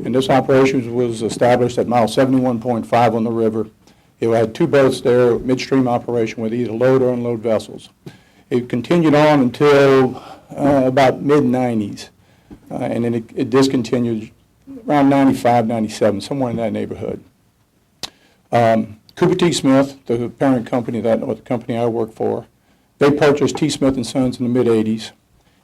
And this operation was established at mile 71.5 on the river. It had two boats there, midstream operation, with either load or unload vessels. It continued on until about mid-90s, and then it discontinued around 95, 97, somewhere in that neighborhood. Cooper T. Smith, the parent company, or the company I work for, they purchased T. Smith and Sons in the mid-80s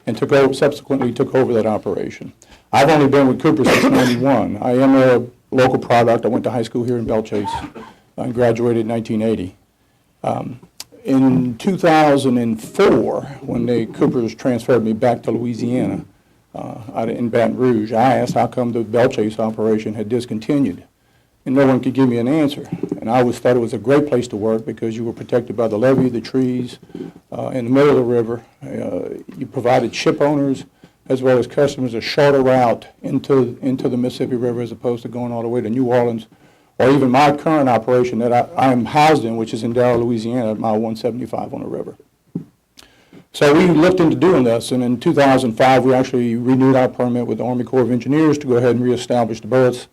and subsequently took over that operation. I've only been with Cooper since 91. I am a local product. I went to high school here in Bellchase. I graduated in 1980. In 2004, when the Coopers transferred me back to Louisiana, out in Baton Rouge, I asked how come the Bellchase operation had discontinued. And no one could give me an answer. And I always thought it was a great place to work because you were protected by the levee, the trees, in the middle of the river. You provided ship owners as well as customers a shorter route into the Mississippi River as opposed to going all the way to New Orleans, or even my current operation that I'm housed in, which is in Darrow, Louisiana, at mile 175 on the river. So we looked into doing this, and in 2005, we actually renewed our permit with the Army Corps of Engineers to go ahead and reestablish the berths.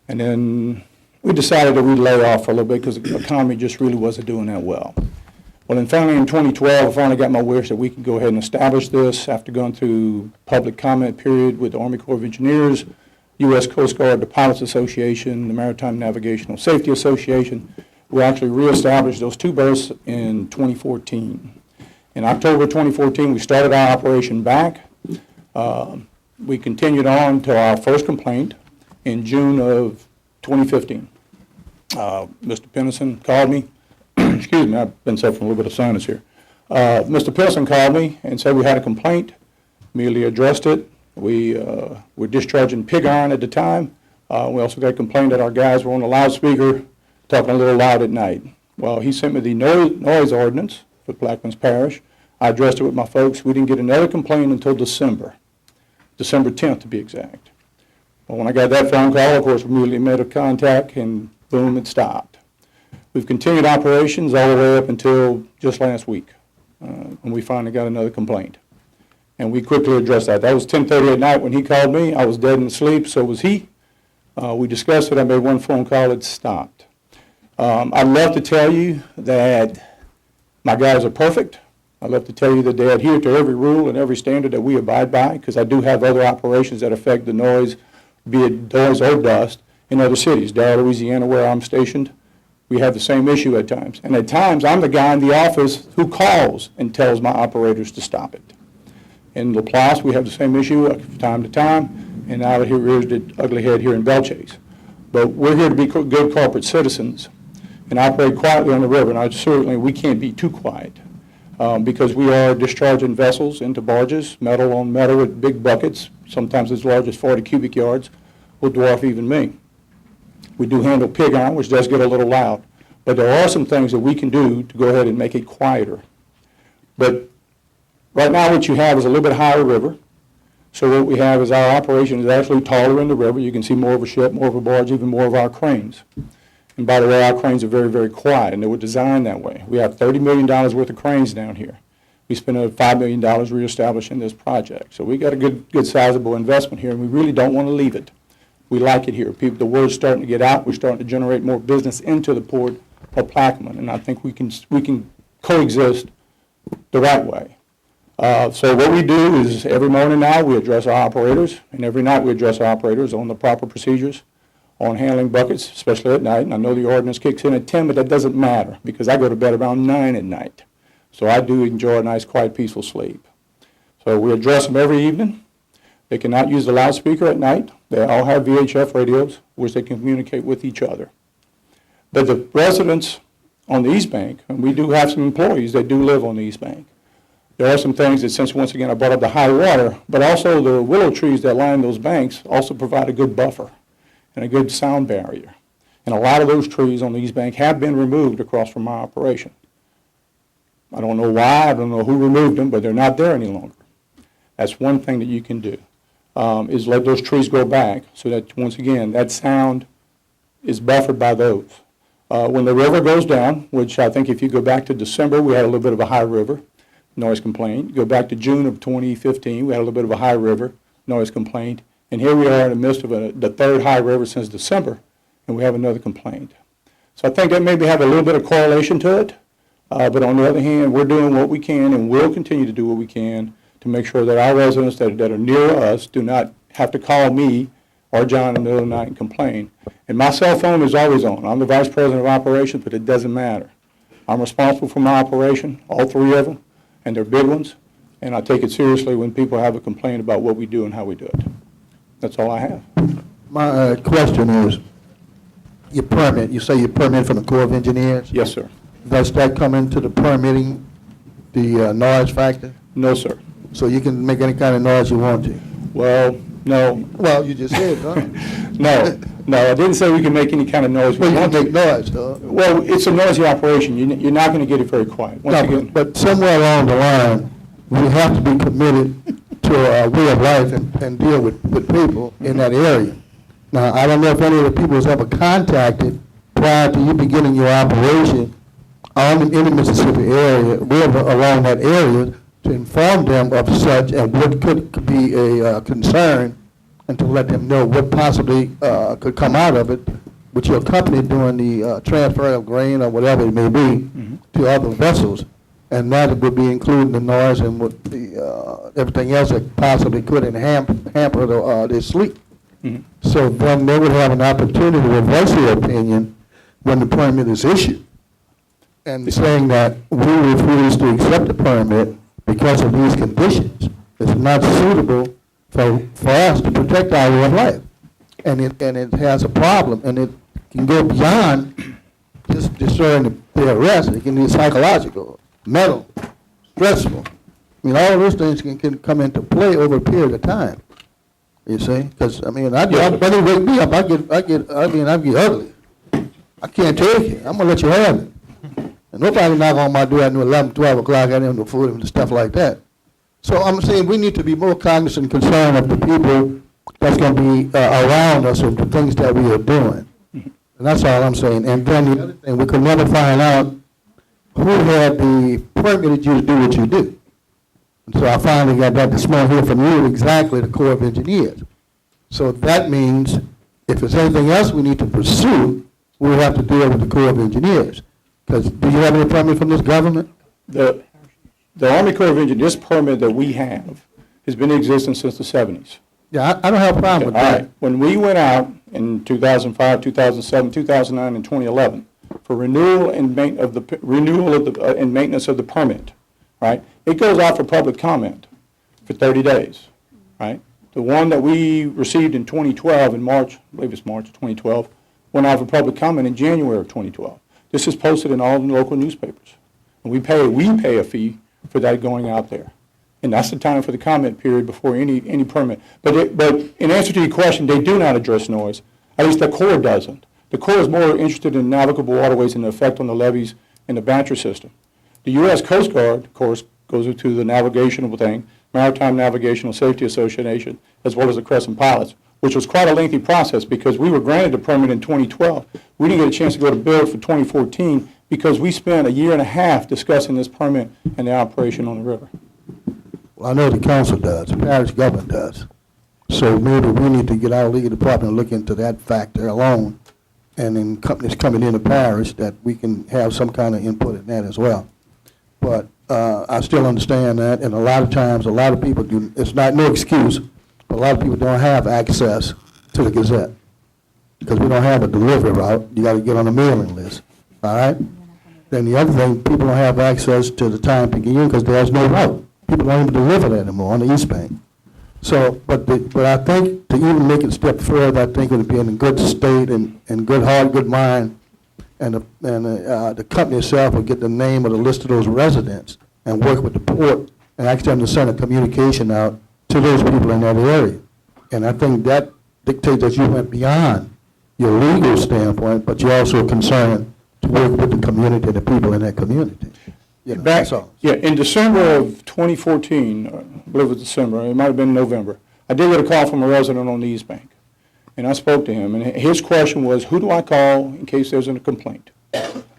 And then we decided that we'd lay off for a little bit because the economy just really wasn't doing that well. Well, then finally in 2012, I finally got my wish that we could go ahead and establish this after going through public comment period with the Army Corps of Engineers, U.S. Coast Guard, the Pilots Association, the Maritime Navigational Safety Association. We actually reestablished those two berths in 2014. In October 2014, we started our operation back. We continued on to our first complaint in June of 2015. Mr. Pennison called me. Excuse me, I've been suffering a little bit of sinus here. Mr. Pennison called me and said we had a complaint. Immediately addressed it. We were discharging pig iron at the time. We also got a complaint that our guys were on the loudspeaker talking a little loud at night. Well, he sent me the noise ordinance for Plaquemines Parish. I addressed it with my folks. We didn't get another complaint until December 10th to be exact. Well, when I got that phone call, of course, we immediately made a contact, and boom, it stopped. We've continued operations all the way up until just last week, when we finally got another complaint. And we quickly addressed that. That was 10:30 at night when he called me. I was dead in sleep, so was he. We discussed it. I made one phone call. It stopped. I'd love to tell you that my guys are perfect. I'd love to tell you that they adhere to every rule and every standard that we abide by, because I do have other operations that affect the noise, be it noise or dust, in other cities. Darrow, Louisiana, where I'm stationed, we have the same issue at times. And at times, I'm the guy in the office who calls and tells my operators to stop it. In Laplace, we have the same issue from time to time, and out here is the ugly head here in Bellchase. But we're here to be good corporate citizens and operate quietly on the river, and we can't be too quiet because we are discharging vessels into barges, metal on metal with big buckets, sometimes as large as 40 cubic yards, will dwarf even me. We do handle pig iron, which does get a little loud, but there are some things that we can do to go ahead and make it quieter. But right now, what you have is a little bit higher river. So what we have is our operation is actually taller in the river. You can see more of a ship, more of a barge, even more of our cranes. And by the way, our cranes are very, very quiet, and they were designed that way. We have $30 million worth of cranes down here. We spent $5 million reestablishing this project. So we got a good sizable investment here, and we really don't want to leave it. We like it here. The word's starting to get out. We're starting to generate more business into the Port of Plaquemine, and I think we can coexist the right way. So what we do is every morning now we address our operators, and every night we address our operators on the proper procedures on handling buckets, especially at night. And I know the ordinance kicks in at 10, but that doesn't matter because I go to bed around 9 at night. So I do enjoy a nice, quiet, peaceful sleep. So we address them every evening. They cannot use the loudspeaker at night. They all have VHF radios, which they can communicate with each other. But the residents on the East Bank, and we do have some employees that do live on the East Bank, there are some things that, since once again I brought up the high water, but also the willow trees that line those banks also provide a good buffer and a good sound barrier. And a lot of those trees on the East Bank have been removed across from my operation. I don't know why, I don't know who removed them, but they're not there any longer. That's one thing that you can do, is let those trees grow back so that, once again, that sound is buffered by those. When the river goes down, which I think if you go back to December, we had a little bit of a high river, noise complaint. Go back to June of 2015, we had a little bit of a high river, noise complaint. And here we are in the midst of the third high river since December, and we have another complaint. So I think that maybe have a little bit of correlation to it. But on the other hand, we're doing what we can and will continue to do what we can to make sure that our residents that are near us do not have to call me or John in the middle of the night and complain. And my cell phone is always on. I'm the vice president of operations, but it doesn't matter. I'm responsible for my operation, all three of them, and they're big ones. And I take it seriously when people have a complaint about what we do and how we do it. That's all I have. My question is, your permit, you say your permit from the Corps of Engineers? Yes, sir. Does that come into the permitting, the noise factor? No, sir. So you can make any kind of noise you want to? Well, no. Well, you just said, huh? No, I didn't say we can make any kind of noise. Well, you can make noise, though. Well, it's a noisy operation. You're not going to get it very quiet. Once again, but somewhere along the line, we have to be committed to a way of life and deal with people in that area. Now, I don't know if any of the people was ever contacted prior to you beginning your operation in the Mississippi area, river along that area, to inform them of such and what could be a concern, and to let them know what possibly could come out of it with your company doing the transfer of grain or whatever it may be to other vessels. And that would be including the noise and what the everything else that possibly could hamper their sleep. So then they would have an opportunity to voice their opinion when the permit is issued, and saying that we refuse to accept the permit because of these conditions. It's not suitable for us to protect our way of life. And it has a problem, and it can go beyond just destroying the arrest. It can be psychological, mental, stressful. I mean, all of those things can come into play over a period of time. You see? Because, I mean, when they wake me up, I get ugly. I can't take it. I'm going to let you have it. And nobody knock on my door at 11, 12 o'clock, I didn't know food and stuff like that. So I'm saying we need to be more cognizant and concerned of the people that's going to be around us and the things that we are doing. And that's all I'm saying. And then the other thing, we could never find out who had the permitted you to do what you do. And so I finally got that this morning here from you, exactly the Corps of Engineers. So that means if there's anything else we need to pursue, we'll have to deal with the Corps of Engineers. Because do you have any permit from this government? The Army Corps of Engineers, this permit that we have has been in existence since the 70s. Yeah, I don't have a problem with that. Right. When we went out in 2005, 2007, 2009, and 2011 for renewal and maintenance of the permit, right? It goes out for public comment for 30 days, right? The one that we received in 2012, in March, I believe it's March of 2012, went out for public comment in January of 2012. This is posted in all the local newspapers. And we pay a fee for that going out there. And that's the time for the comment period before any permit. But in answer to your question, they do not address noise. At least the Corps doesn't. The Corps is more interested in navigable waterways and the effect on the levees and the Bantry system. The U.S. Coast Guard, of course, goes into the navigational thing, Maritime Navigational Safety Association, as well as the Crescent Pilots, which was quite a lengthy process because we were granted a permit in 2012. We didn't get a chance to go to build for 2014 because we spent a year and a half discussing this permit and the operation on the river. Well, I know the council does, the parish government does. So maybe we need to get our legal department to look into that factor alone, and then companies coming in the parish, that we can have some kind of input in that as well. But I still understand that, and a lot of times, a lot of people do, it's not no excuse, but a lot of people don't have access to the Gazette, because we don't have a delivery route. You got to get on a mailing list, all right? Then the other thing, people don't have access to the Time-Picayune because there's no route. People don't even deliver that anymore on the East Bank. So, but I think to even make it a step further, I think it would be in a good state and good heart, good mind, and the company itself will get the name of the list of those residents and work with the port and ask them to send a communication out to those people in that area. And I think that dictates that you went beyond your legal standpoint, but you're also concerned to work with the community, the people in that community. You know, that's all. Yeah, in December of 2014, I believe it was December, it might have been November, I did get a call from a resident on the East Bank. And I spoke to him, and his question was, who do I call in case there's a complaint?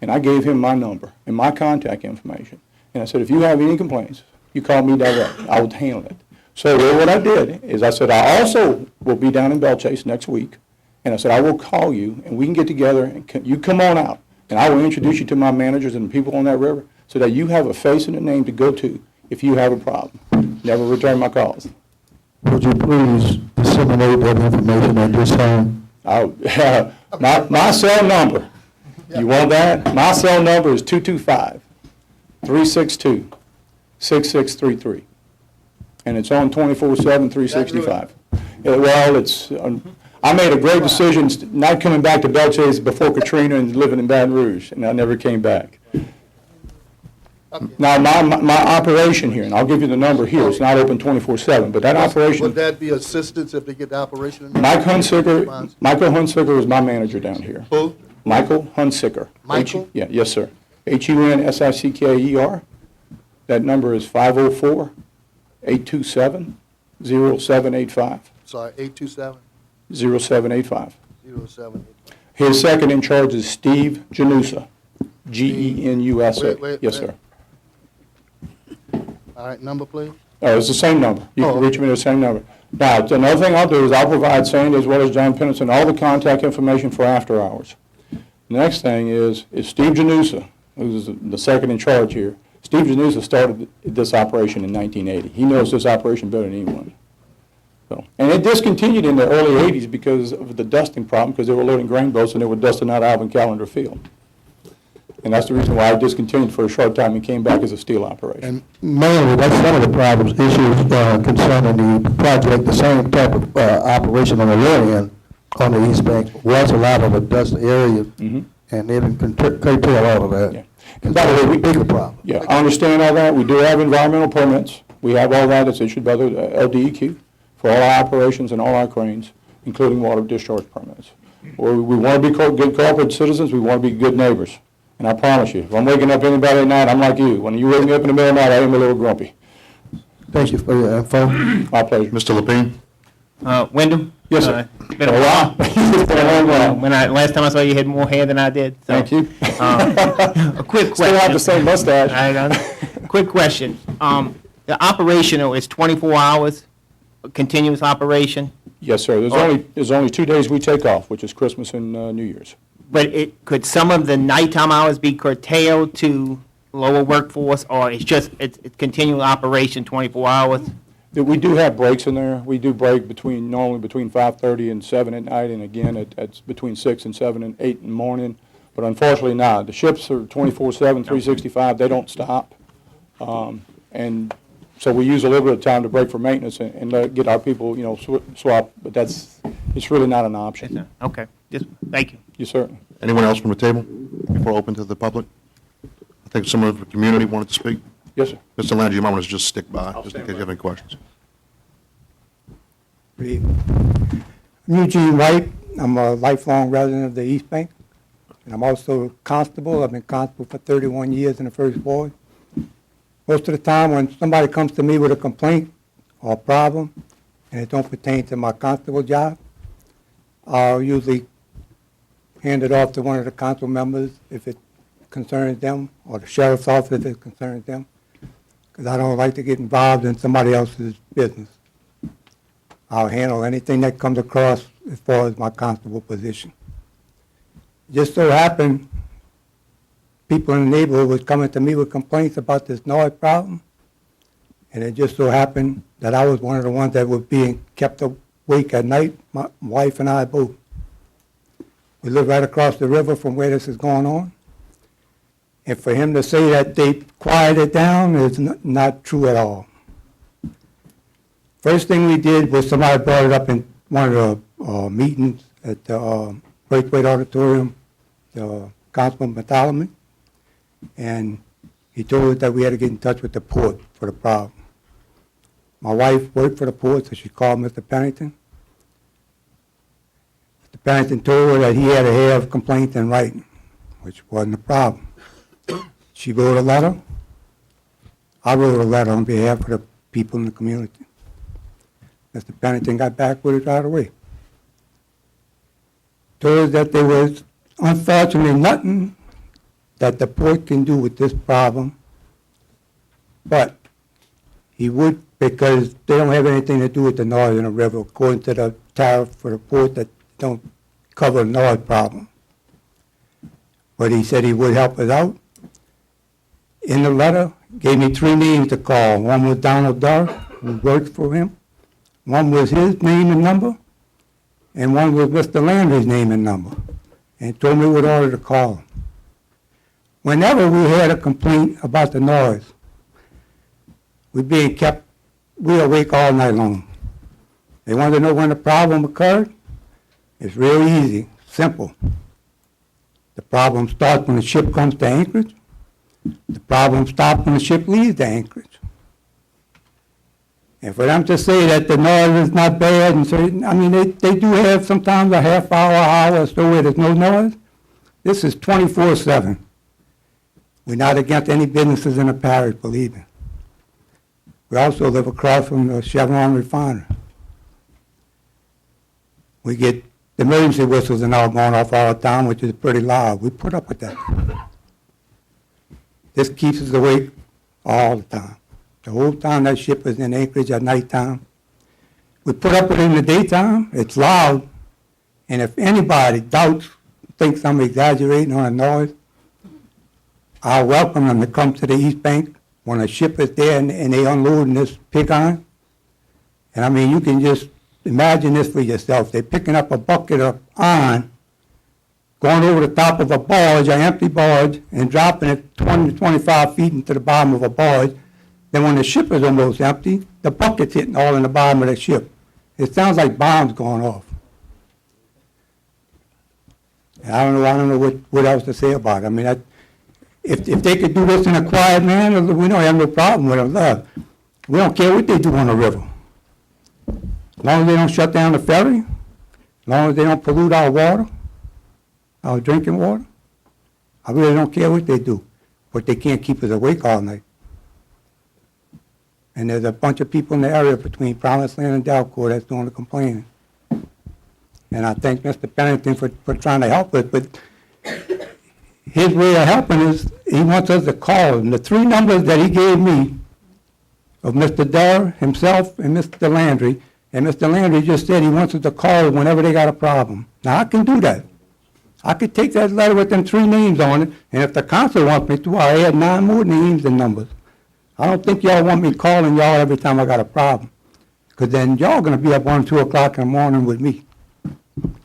And I gave him my number and my contact information. And I said, if you have any complaints, you call me directly. I will handle it. So what I did is I said, I also will be down in Belchase next week. And I said, I will call you, and we can get together, and you come on out, and I will introduce you to my managers and the people on that river, so that you have a face and a name to go to if you have a problem. Never return my calls. Would you please disseminate that information at this time? My cell number, you want that? My cell number is 225-362-6633. And it's on 24/7, 365. Well, it's, I made a great decision not coming back to Belchase before Katrina and living in Baton Rouge, and I never came back. Now, my operation here, and I'll give you the number here, it's not open 24/7, but that operation. Would that be assistance if they get the operation? Michael Hunsicker is my manager down here. Who? Michael Hunsicker. Michael? Yeah, yes, sir. HUNSICKER. That number is 504-827-0785. Sorry, 827? 0785. 07. His second in charge is Steve Janusa. GENUSA. Yes, sir. All right, number, please. It's the same number. You can reach me at the same number. Now, another thing I'll do is I'll provide Sandy as well as John Pennison all the contact information for after hours. The next thing is Steve Janusa, who's the second in charge here. Steve Janusa started this operation in 1980. He knows this operation better than anyone. So, and it discontinued in the early 80s because of the dusting problem, because they were loading grain boats and they were dusting out Alvin Callender Field. And that's the reason why I discontinued for a short time and came back as a steel operation. And mainly, that's some of the problems, issues concerning the project, the same type of operation on the lower end on the East Bank was a lot of a dust area, and they didn't curtail all of that. Yeah. And by the way, bigger problem. Yeah, I understand all that. We do have environmental permits. We have all that that's issued by the LDEQ for all our operations and all our cranes, including water discharge permits. We want to be good corporate citizens. We want to be good neighbors. And I promise you, if I'm waking up anybody at night, I'm like you. When you wake me up in the middle of the night, I am a little grumpy. Thank you for your info. My pleasure. Mr. Lapine? Wyndham? Yes, sir. Been a while. It's been a long while. Last time I saw you had more hair than I did. So. Thank you. A quick question. Still have the same mustache. Quick question. The operational is 24 hours, continuous operation? Yes, sir. There's only 2 days we take off, which is Christmas and New Year's. But could some of the nighttime hours be curtailed to lower workforce, or it's continual operation 24 hours? We do have breaks in there. We do break normally between 5:30 and 7 at night, and again, it's between 6 and 7 and 8 in the morning. But unfortunately, the ships are 24/7, 365. They don't stop. And so we use a little bit of time to break for maintenance and get our people, swap. But it's really not an option. Okay. Thank you. Yes, sir. Anyone else from the table before open to the public? I think some of the community wanted to speak. Yes, sir. Mr. Landry, you might want to just stick by, just in case you have any questions. I'm Eugene White. I'm a lifelong resident of the East Bank, and I'm also a constable. I've been constable for 31 years in the First Ward. Most of the time when somebody comes to me with a complaint or a problem, and it don't pertain to my constable job, I'll usually hand it off to one of the council members. If it concerns them, or the sheriff's office if it concerns them, because I don't like to get involved in somebody else's business. I'll handle anything that comes across as far as my constable position. Just so happened, people in the neighborhood was coming to me with complaints about this noise problem, and it just so happened that I was one of the ones that was being kept awake at night, my wife and I both. We live right across the river from where this is going on, and for him to say that they quieted it down is not true at all. First thing we did was somebody brought it up in one of the meetings at the Braithwaite Auditorium, Councilman Mathalamy, and he told us that we had to get in touch with the port for the problem. My wife worked for the port, so she called Mr. Pennington. Mr. Pennington told her that he had to have complaints in writing, which wasn't a problem. She wrote a letter. I wrote a letter on behalf of the people in the community. Mr. Pennington got back with it right away. Told us that there was unfortunately nothing that the port can do with this problem, but he would, because they don't have anything to do with the noise in the river, according to the tariff for the port that don't cover the noise problem. But he said he would help us out. In the letter, gave me 3 names to call. One was Donald Durr, who worked for him. One was his name and number, and one was Mr. Landry's name and number, and told me what order to call him. Whenever we had a complaint about the noise, we awake all night long. They wanted to know when the problem occurred. It's real easy, simple. The problem starts when the ship comes to Anchorage. The problem stops when the ship leaves the Anchorage. And for them to say that the noise is not bad, and so, I mean, they do have sometimes a half hour or so where there's no noise. This is 24/7. We're not against any businesses in the parish, believe me. We also live across from the Chevron refinery. We get the emergency whistles and all going off all the time, which is pretty loud. We put up with that. This keeps us awake all the time. The whole time that ship is in Anchorage at nighttime. We put up with it in the daytime. It's loud. And if anybody doubts, thinks I'm exaggerating on the noise, I welcome them to come to the East Bank when a ship is there and they unload in this pig iron. And I mean, you can just imagine this for yourself. They're picking up a bucket of iron, going over the top of a barge, an empty barge, and dropping it 20 to 25 feet into the bottom of a barge. Then when the ship is almost empty, the bucket's hitting all in the bottom of the ship. It sounds like bombs going off. And I don't know what else to say about it. I mean, if they could do this in a quiet manner, we don't have no problem with it. We don't care what they do on the river. As long as they don't shut down the ferry, as long as they don't pollute our water, our drinking water, I really don't care what they do. But they can't keep us awake all night. And there's a bunch of people in the area between Promised Land and Delco that's doing the complaining. And I thank Mr. Pennington for trying to help us, but his way of helping is he wants us to call him. The 3 numbers that he gave me of Mr. Durr, himself, and Mr. Landry, and Mr. Landry just said he wants us to call him whenever they got a problem. Now, I can do that. I could take that letter with them 3 names on it, and if the council wants me to, I'll add 9 more names and numbers. I don't think y'all want me calling y'all every time I got a problem, because then y'all going to be up 1, 2 o'clock in the morning with me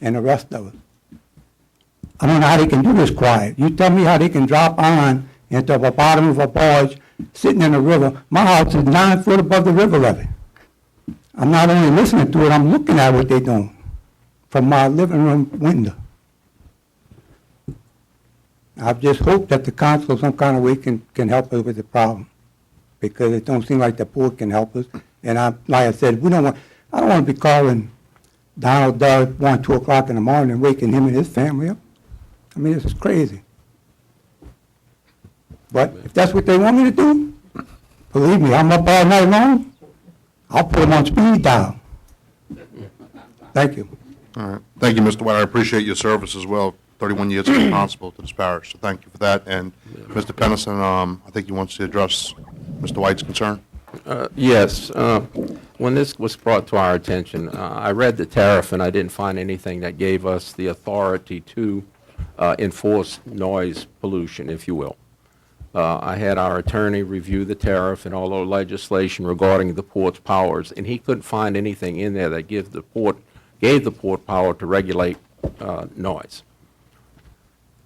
and the rest of us. I don't know how they can do this quiet. You tell me how they can drop iron into the bottom of a barge sitting in the river. My house is 9 foot above the river levee. I'm not only listening to it, I'm looking at what they're doing from my living room window. I just hope that the council some kind of way can help us with the problem, because it don't seem like the port can help us. And like I said, I don't want to be calling Donald Durr 1, 2 o'clock in the morning and waking him and his family up. I mean, this is crazy. But if that's what they want me to do, believe me, I'm up all night long. I'll put them on speed dial. Thank you. All right. Thank you, Mr. White. I appreciate your service as well. 31 years as a constable to this parish, so thank you for that. And Mr. Pennison, I think he wants to address Mr. White's concern. Yes. When this was brought to our attention, I read the tariff and I didn't find anything that gave us the authority to enforce noise pollution, if you will. I had our attorney review the tariff and all the legislation regarding the port's powers, and he couldn't find anything in there that gave the port power to regulate noise.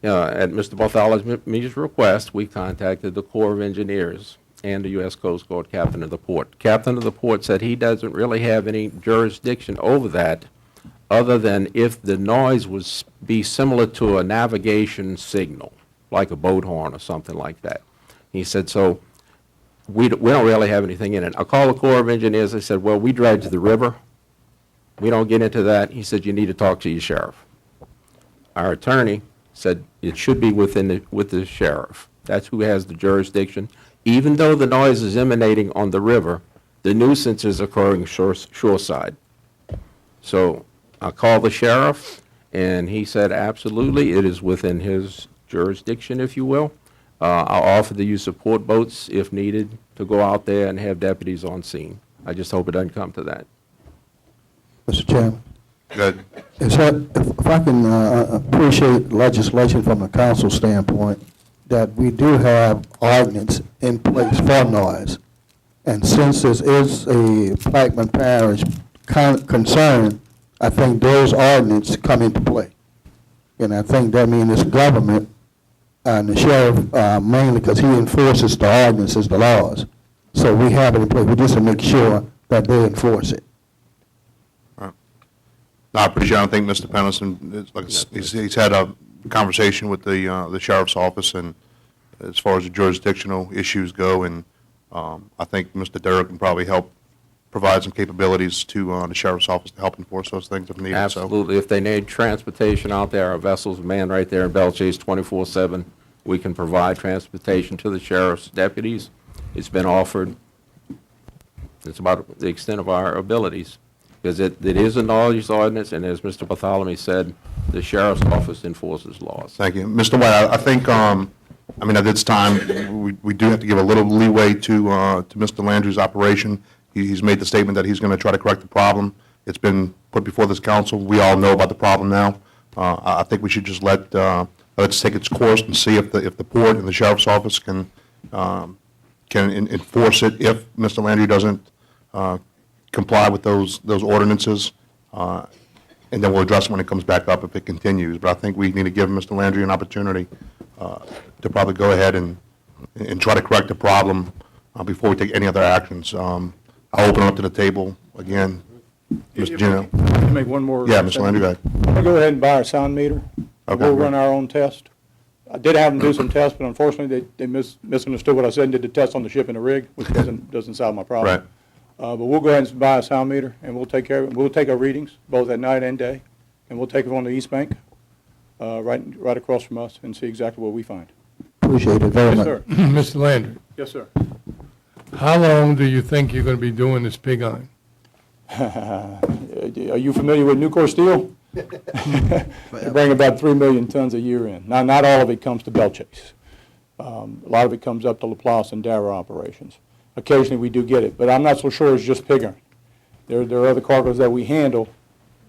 At Mr. Bartholomew's request, we contacted the Corps of Engineers and the U.S. Coast Guard captain of the port. Captain of the port said he doesn't really have any jurisdiction over that, other than if the noise was be similar to a navigation signal, like a boat horn or something like that. He said, so we don't really have anything in it. I called the Corps of Engineers. They said, well, we dredge the river. We don't get into that. He said, you need to talk to your sheriff. Our attorney said it should be with the sheriff. That's who has the jurisdiction. Even though the noise is emanating on the river, the nuisance is occurring shoreside. So I called the sheriff, and he said absolutely it is within his jurisdiction, if you will. I'll offer the use of port boats if needed to go out there and have deputies on scene. I just hope it doesn't come to that. Mr. Chairman. Good. If I can appreciate legislation from a council standpoint, that we do have ordinance in place for noise. And since this is a Plaquemine Parish concern, I think those ordinances come into play. And I think that means it's government and the sheriff mainly because he enforces the ordinances, the laws. So we have it in place. We just to make sure that they enforce it. No, I appreciate it. I think Mr. Pennison, he's had a conversation with the sheriff's office, and as far as the jurisdictional issues go, and I think Mr. Derrick can probably help provide some capabilities to the sheriff's office to help enforce those things if needed. Absolutely. If they need transportation out there, our vessels manned right there in Belchase 24/7. We can provide transportation to the sheriff's deputies. It's been offered. It's about the extent of our abilities. Because it is a noise ordinance, and as Mr. Bartholomew said, the sheriff's office enforces laws. Thank you. Mr. White, I think, I mean, at this time, we do have to give a little leeway to Mr. Landry's operation. He's made the statement that he's going to try to correct the problem. It's been put before this council. We all know about the problem now. I think we should just let it take its course and see if the port and the sheriff's office can enforce it if Mr. Landry doesn't comply with those ordinances, and then we'll address it when it comes back up if it continues. But I think we need to give Mr. Landry an opportunity to probably go ahead and try to correct the problem before we take any other actions. I'll open it up to the table again. Mr. Gino. Can I make one more? Yeah, Mr. Landry, go ahead. I'm going to go ahead and buy a sound meter. Okay. We'll run our own test. I did have them do some tests, but unfortunately, they misunderstood what I said and did the test on the ship and the rig, which doesn't solve my problem. Right. But we'll go ahead and buy a sound meter, and we'll take care of it. We'll take our readings, both at night and day, and we'll take them on the East Bank, right across from us, and see exactly what we find. Appreciate it very much. Yes, sir. Mr. Landry, Yes, sir. how long do you think you're going to be doing this pig iron? Are you familiar with Nucor Steel? They bring about 3 million tons a year in. Now, not all of it comes to Belchase. A lot of it comes up to Laplace and Darrow operations. Occasionally, we do get it, but I'm not so sure it's just pig iron. There are other cargoes that we handle,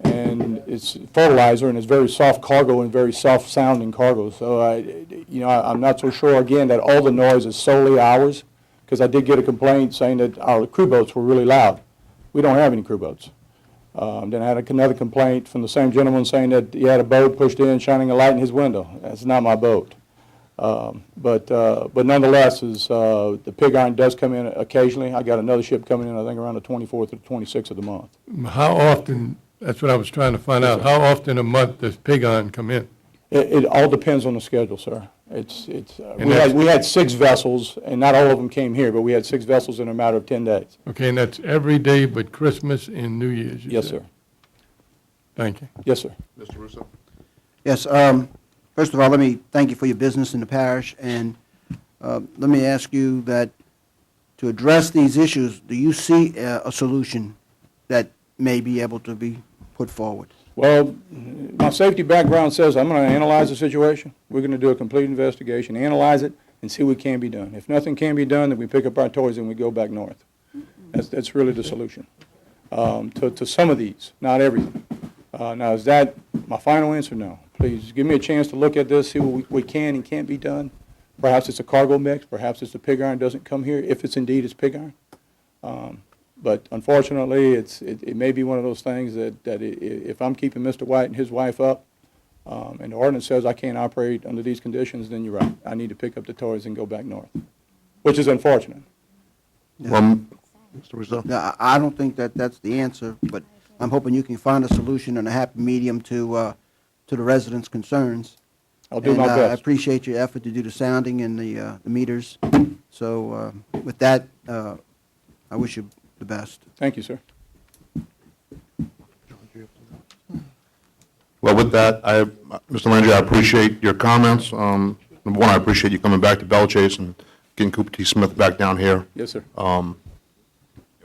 and it's fertilizer, and it's very soft cargo and very soft-sounding cargo. So, I'm not so sure, again, that all the noise is solely ours, because I did get a complaint saying that our crew boats were really loud. We don't have any crew boats. Then I had another complaint from the same gentleman saying that he had a boat pushed in, shining a light in his window. That's not my boat. But nonetheless, the pig iron does come in occasionally. I got another ship coming in, I think, around the 24th or the 26th of the month. How often, that's what I was trying to find out, how often a month does pig iron come in? It all depends on the schedule, sir. We had 6 vessels, and not all of them came here, but we had 6 vessels in a matter of 10 days. Okay, and that's every day but Christmas and New Year's? Yes, sir. Thank you. Yes, sir. Mr. Russo? Yes, first of all, let me thank you for your business in the parish, and let me ask you that to address these issues, do you see a solution that may be able to be put forward? Well, my safety background says I'm going to analyze the situation. We're going to do a complete investigation, analyze it, and see what can be done. If nothing can be done, then we pick up our toys and we go back north. That's really the solution to some of these, not everything. Now, is that my final answer? No. Please give me a chance to look at this, see what we can and can't be done. Perhaps it's a cargo mix, perhaps it's the pig iron doesn't come here, if it's indeed it's pig iron. But unfortunately, it may be one of those things that if I'm keeping Mr. White and his wife up, and the ordinance says I can't operate under these conditions, then you're right. I need to pick up the toys and go back north, which is unfortunate. Mr. Rousseau? No, I don't think that that's the answer, but I'm hoping you can find a solution and a happy medium to the residents' concerns. I'll do my And, I best. appreciate your effort to do the sounding and the meters. So with that, I wish you the best. Thank you, sir. Well, with that, Mr. Landry, I appreciate your comments. Number one, I appreciate you coming back to Bellchase and getting Cooper T. Smith back down here. Yes, sir.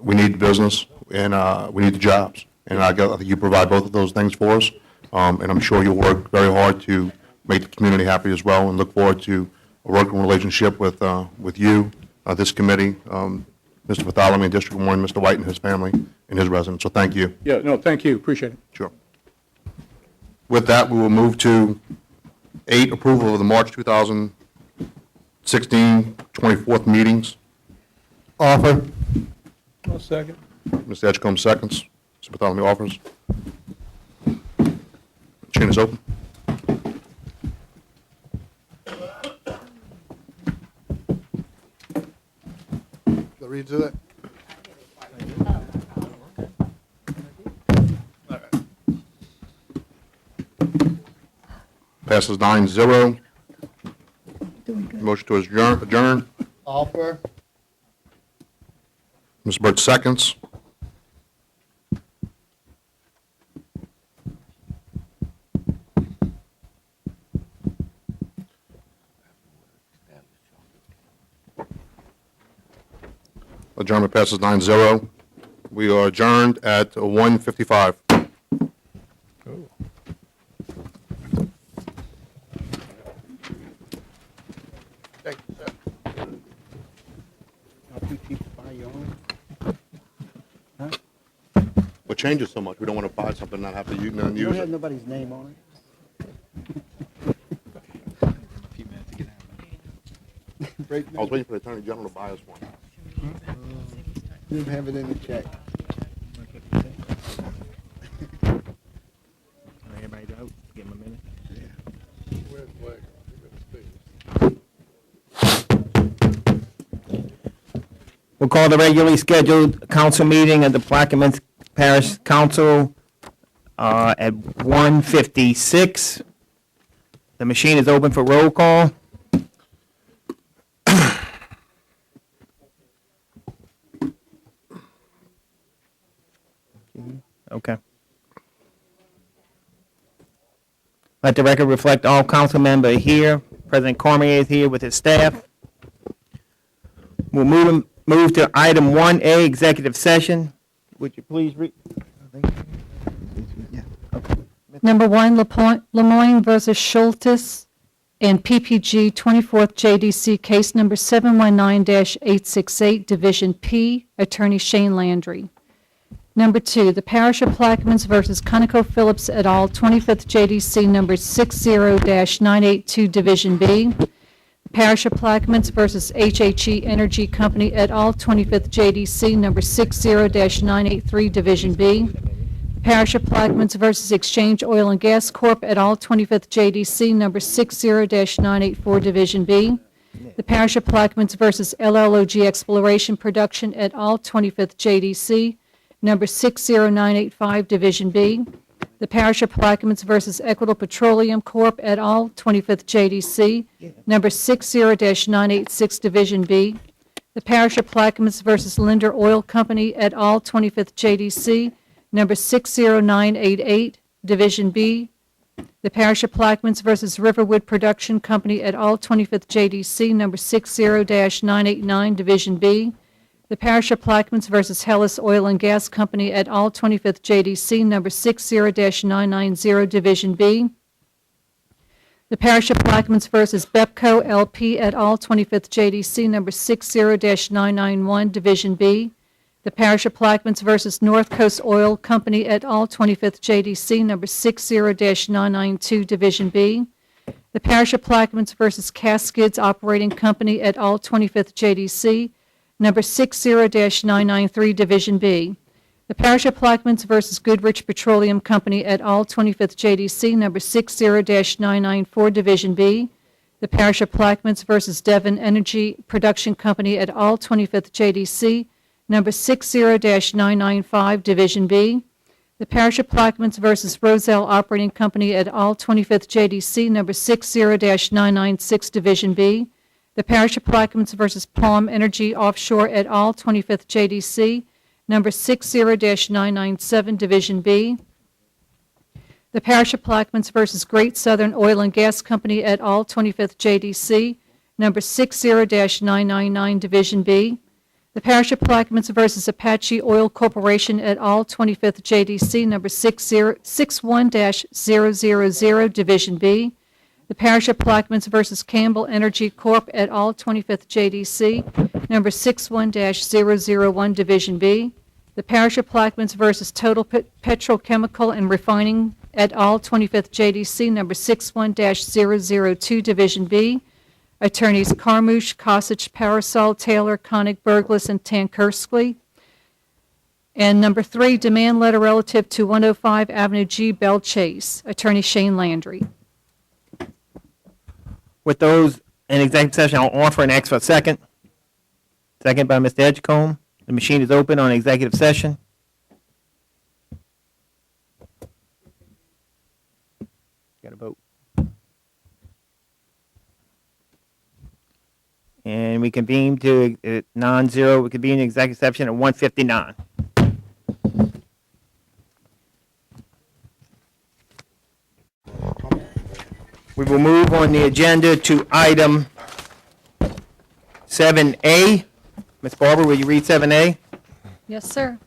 We need the business, and we need the jobs. And I think you provide both of those things for us. And I'm sure you'll work very hard to make the community happy as well, and look forward to a working relationship with you, this committee, Mr. Bartholomew, District 1, Mr. White and his family, and his residents. So thank you. Yeah, no, thank you. Appreciate it. Sure. With that, we will move to 8, approval of the March 2016 24th meetings. Offer. One second. Mr. Edgecombe seconds. Mr. Bartholomew offers. Chain is open. Shall I read to that? Passes 9-0. Motion to adjourn. Offer. Ms. Burt seconds. Adjournment passes 9-0. We are adjourned at 1:55. Thank you, sir. What changes so much? We don't want to buy something and not have to use it. nobody's name on it. I was waiting for the Attorney General to buy us one. Didn't have it in the check. Everybody out, give them a minute. Where's Blake? We'll call the regularly scheduled council meeting of the Plaquemines Parish Council at 1:56. The machine is open for roll call. Okay. Let the record reflect all council members are here. President Cormier is here with his staff. We'll move to item 1A, executive session. Would you please read? Number 1, Lemoyne versus Schultes and PPG 24th JDC case number 719-868, Division P, Attorney Shane Landry. Number 2, the Parish of Plaquemines versus ConocoPhillips et al., 25th JDC number 60-982, Division B. The Parish of Plaquemines versus HHE Energy Company et al., 25th JDC number 60-983, Division B. The Parish of Plaquemines versus Exchange Oil and Gas Corp. et al., 25th JDC number 60-984, Division B. The Parish of Plaquemines versus LLOG Exploration Production et al., 25th JDC number 60985, Division B. The Parish of Plaquemines versus Equitable Petroleum Corp. et al., 25th JDC number 60-986, Division B. The Parish of Plaquemines versus Linder Oil Company et al., 25th JDC number 60988, Division B. The Parish of Plaquemines versus Riverwood Production Company et al., 25th JDC number 60-989, Division B. The Parish of Plaquemines versus Hellas Oil and Gas Company et al., 25th JDC number 60-990, Division B. The Parish of Plaquemines versus Bepco LP et al., 25th JDC number 60-991, Division B. The Parish of Plaquemines versus North Coast Oil Company et al., 25th JDC number 60-992, Division B. The Parish of Plaquemines versus Caskids Operating Company et al., 25th JDC number 60-993, Division B. The Parish of Plaquemines versus Goodrich Petroleum Company et al., 25th JDC number 60-994, Division B. The Parish of Plaquemines versus Devon Energy Production Company et al., 25th JDC number 60-995, Division B. The Parish of Plaquemines versus Roselle Operating Company et al., 25th JDC number 60-996, Division B. The Parish of Plaquemines versus Palm Energy Offshore et al., 25th JDC number 60-997, Division B. The Parish of Plaquemines versus Great Southern Oil and Gas Company et al., 25th JDC, number 60-999, Division B. The Parish of Plaquemines versus Apache Oil Corporation et al., 25th JDC, number 61-000, Division B. The Parish of Plaquemines versus Campbell Energy Corp. et al., 25th JDC, number 61-001, Division B. The Parish of Plaquemines versus Total Petrochemical and Refining et al., 25th JDC, number 61-002, Division B. Attorneys Carmouche, Kosich, Parasol, Taylor, Koenig, Burglas, and Tankersley. And number 3, demand letter relative to 105 Avenue G, Bell Chase. Attorney Shane Landry. With those in executive session, I'll offer and ask for a second. Second by Mr. Edgecombe. The machine is open on executive session. Got to vote. And we convene to non-zero. We convene executive session at 1:59. We will move on the agenda to item 7A. Ms. Barber, will you read 7A? Yes, sir.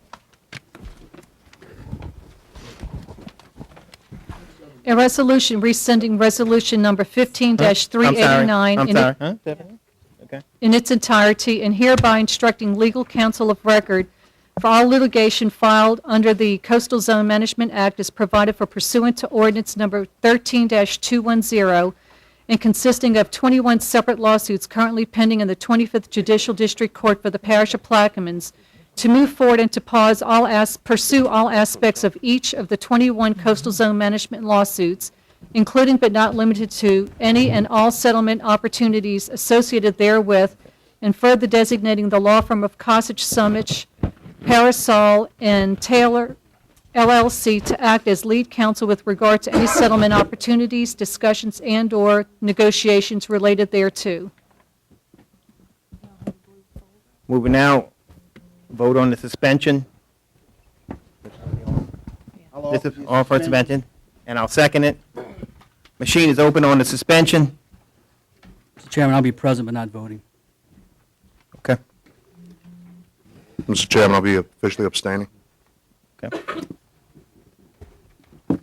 A resolution rescinding resolution number 15-389 I'm sorry. Huh? 7A? Okay. in its entirety, and hereby instructing legal counsel of record for all litigation filed under the Coastal Zone Management Act as provided for pursuant to ordinance number 13-210 and consisting of 21 separate lawsuits currently pending in the 25th Judicial District Court for the Parish of Plaquemines, to move forward and to pursue all aspects of each of the 21 Coastal Zone Management lawsuits, including but not limited to any and all settlement opportunities associated therewith, and further designating the law firm of Kosich, Summich, Parasol, and Taylor LLC to act as lead counsel with regard to any settlement opportunities, discussions, and/or negotiations related thereto. We will now vote on the suspension. This is all for suspension, and I'll second it. Machine is open on the suspension. Mr. Chairman, I'll be present but not voting. Okay. Mr. Chairman, I'll be officially abstaining. Okay. We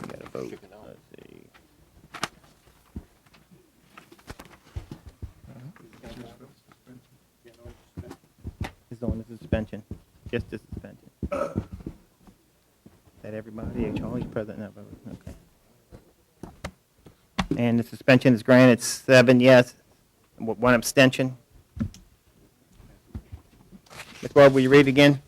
gotta vote. Let's see. It's on the suspension, just the suspension. That everybody, Charlie's present, not voting, okay. And the suspension is granted 7 yes, 1 abstention. Ms. Barber, will you read it again?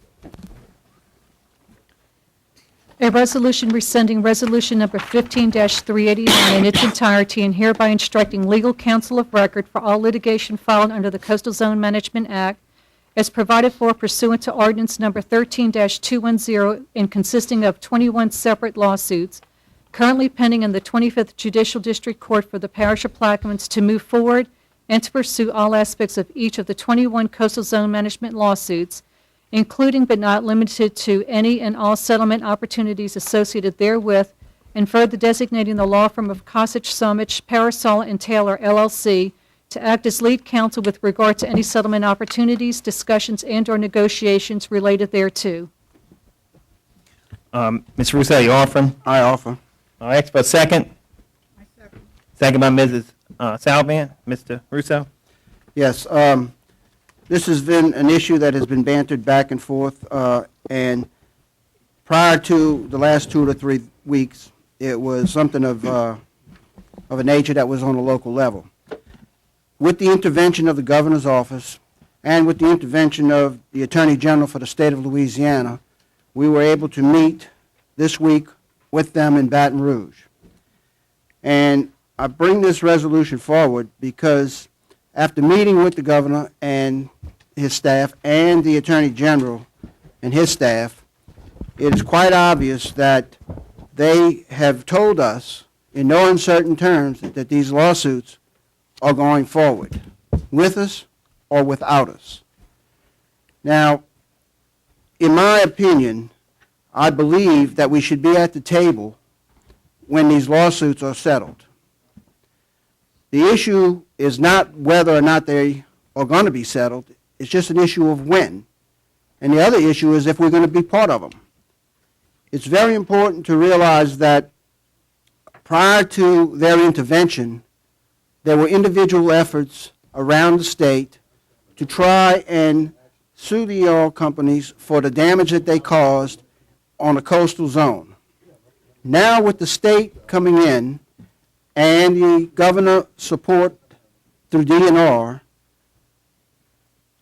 A resolution rescinding resolution number 15-389 in its entirety and hereby instructing legal counsel of record for all litigation filed under the Coastal Zone Management Act as provided for pursuant to ordinance number 13-210 and consisting of 21 separate lawsuits currently pending in the 25th Judicial District Court for the Parish of Plaquemines, to move forward and to pursue all aspects of each of the 21 Coastal Zone Management lawsuits, including but not limited to any and all settlement opportunities associated therewith, and further designating the law firm of Kosich, Summich, Parasol, and Taylor LLC to act as lead counsel with regard to any settlement opportunities, discussions, and/or negotiations related thereto. Ms. Russo, you offering? I offer. I'll ask for a second. Second by Mrs. Salvan. Mr. Russo? Yes, this has been an issue that has been bantered back and forth, and prior to the last 2 to 3 weeks, it was something of a nature that was on a local level. With the intervention of the governor's office and with the intervention of the Attorney General for the state of Louisiana, we were able to meet this week with them in Baton Rouge. And I bring this resolution forward because after meeting with the governor and his staff and the Attorney General and his staff, it is quite obvious that they have told us in no uncertain terms that these lawsuits are going forward, with us or without us. Now, in my opinion, I believe that we should be at the table when these lawsuits are settled. The issue is not whether or not they are going to be settled, it's just an issue of when. And the other issue is if we're going to be part of them. It's very important to realize that prior to their intervention, there were individual efforts around the state to try and sue the oil companies for the damage that they caused on a coastal zone. Now with the state coming in and the governor support through DNR,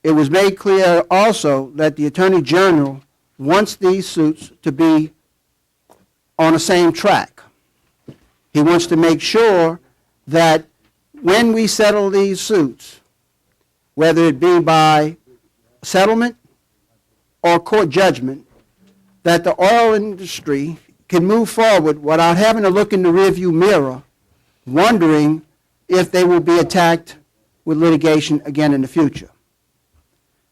it was made clear also that the Attorney General wants these suits to be on the same track. He wants to make sure that when we settle these suits, whether it be by settlement or court judgment, that the oil industry can move forward without having to look in the rearview mirror, wondering if they will be attacked with litigation again in the future.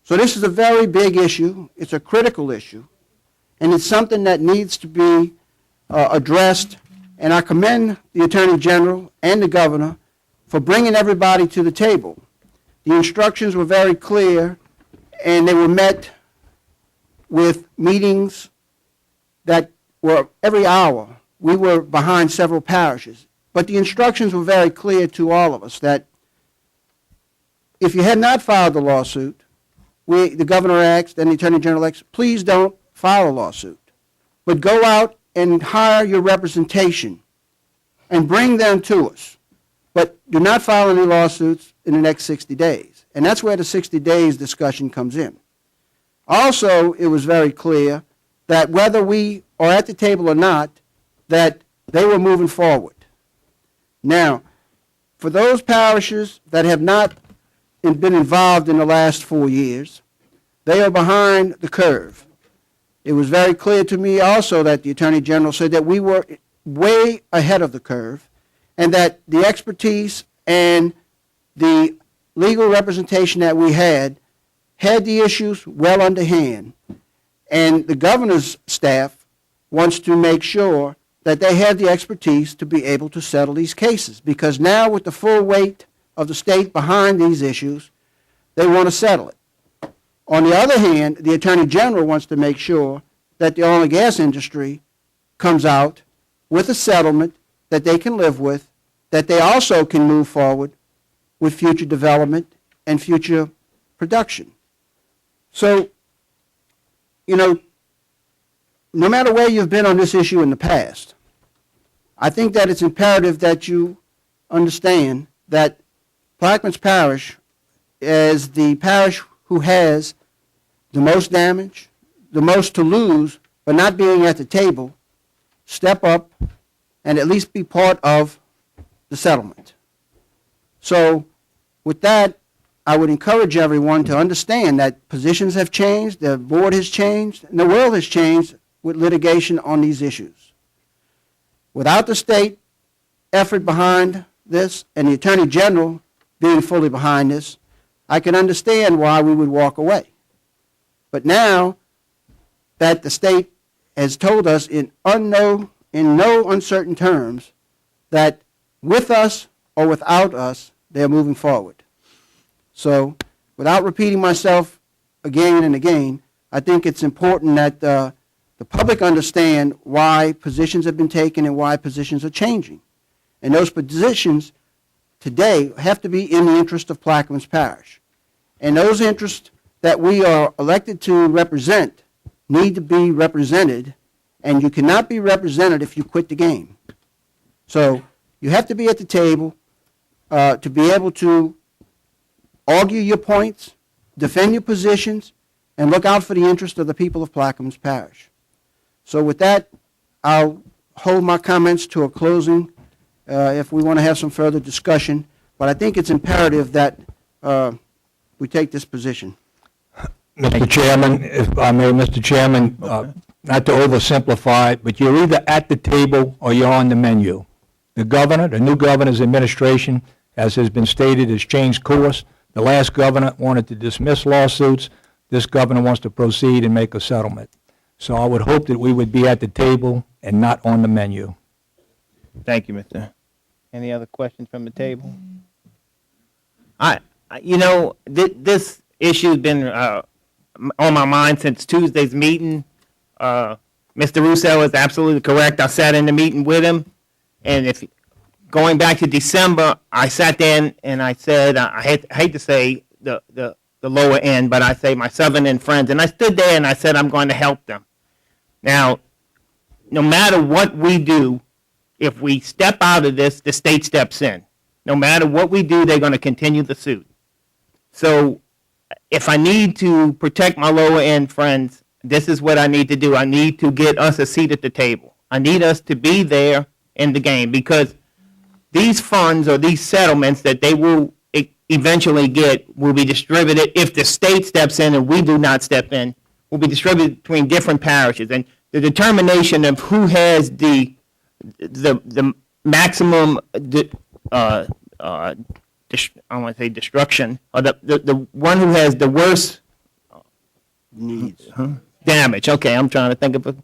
So this is a very big issue. It's a critical issue, and it's something that needs to be addressed. And I commend the Attorney General and the Governor for bringing everybody to the table. The instructions were very clear, and they were met with meetings that were every hour. We were behind several parishes. But the instructions were very clear to all of us that if you had not filed the lawsuit, the Governor asked and the Attorney General asked, please don't file a lawsuit, but go out and hire your representation and bring them to us. But do not file any lawsuits in the next 60 days. And that's where the 60 days discussion comes in. Also, it was very clear that whether we are at the table or not, that they were moving forward. Now, for those parishes that have not been involved in the last 4 years, they are behind the curve. It was very clear to me also that the Attorney General said that we were way ahead of the curve and that the expertise and the legal representation that we had the issues well under hand. And the governor's staff wants to make sure that they have the expertise to be able to settle these cases, because now with the full weight of the state behind these issues, they want to settle it. On the other hand, the Attorney General wants to make sure that the oil and gas industry comes out with a settlement that they can live with, that they also can move forward with future development and future production. So, you know, no matter where you've been on this issue in the past, I think that it's imperative that you understand that Plaquemines Parish is the parish who has the most damage, the most to lose, but not being at the table, step up and at least be part of the settlement. So with that, I would encourage everyone to understand that positions have changed, the board has changed, and the world has changed with litigation on these issues. Without the state effort behind this and the Attorney General being fully behind this, I can understand why we would walk away. But now that the state has told us in no uncertain terms that with us or without us, they're moving forward. So without repeating myself again and again, I think it's important that the public understand why positions have been taken and why positions are changing. And those positions today have to be in the interest of Plaquemines Parish. And those interests that we are elected to represent need to be represented, and you cannot be represented if you quit the game. So you have to be at the table to be able to argue your points, defend your positions, and look out for the interest of the people of Plaquemines Parish. So with that, I'll hold my comments to a closing if we want to have some further discussion, but I think it's imperative that we take this position. Mr. Chairman, if I may, Mr. Chairman, not to oversimplify it, but you're either at the table or you're on the menu. The governor, the new governor's administration, as has been stated, has changed course. The last governor wanted to dismiss lawsuits. This governor wants to proceed and make a settlement. So I would hope that we would be at the table and not on the menu. Thank you, Mr. Any other questions from the table? This issue's been on my mind since Tuesday's meeting. Mr. Russo is absolutely correct. I sat in the meeting with him, and if going back to December, I sat there and I said, I hate to say the lower end, but I say my southern end friends, and I stood there and I said I'm going to help them. Now, no matter what we do, if we step out of this, the state steps in. No matter what we do, they're going to continue the suit. So if I need to protect my lower end friends, this is what I need to do. I need to get us a seat at the table. I need us to be there in the game, because these funds or these settlements that they will eventually get will be distributed, if the state steps in and we do not step in, will be distributed between different parishes. And the determination of who has the maximum, I want to say destruction, or the one who has the worst needs damage. Okay, I'm trying to think of it.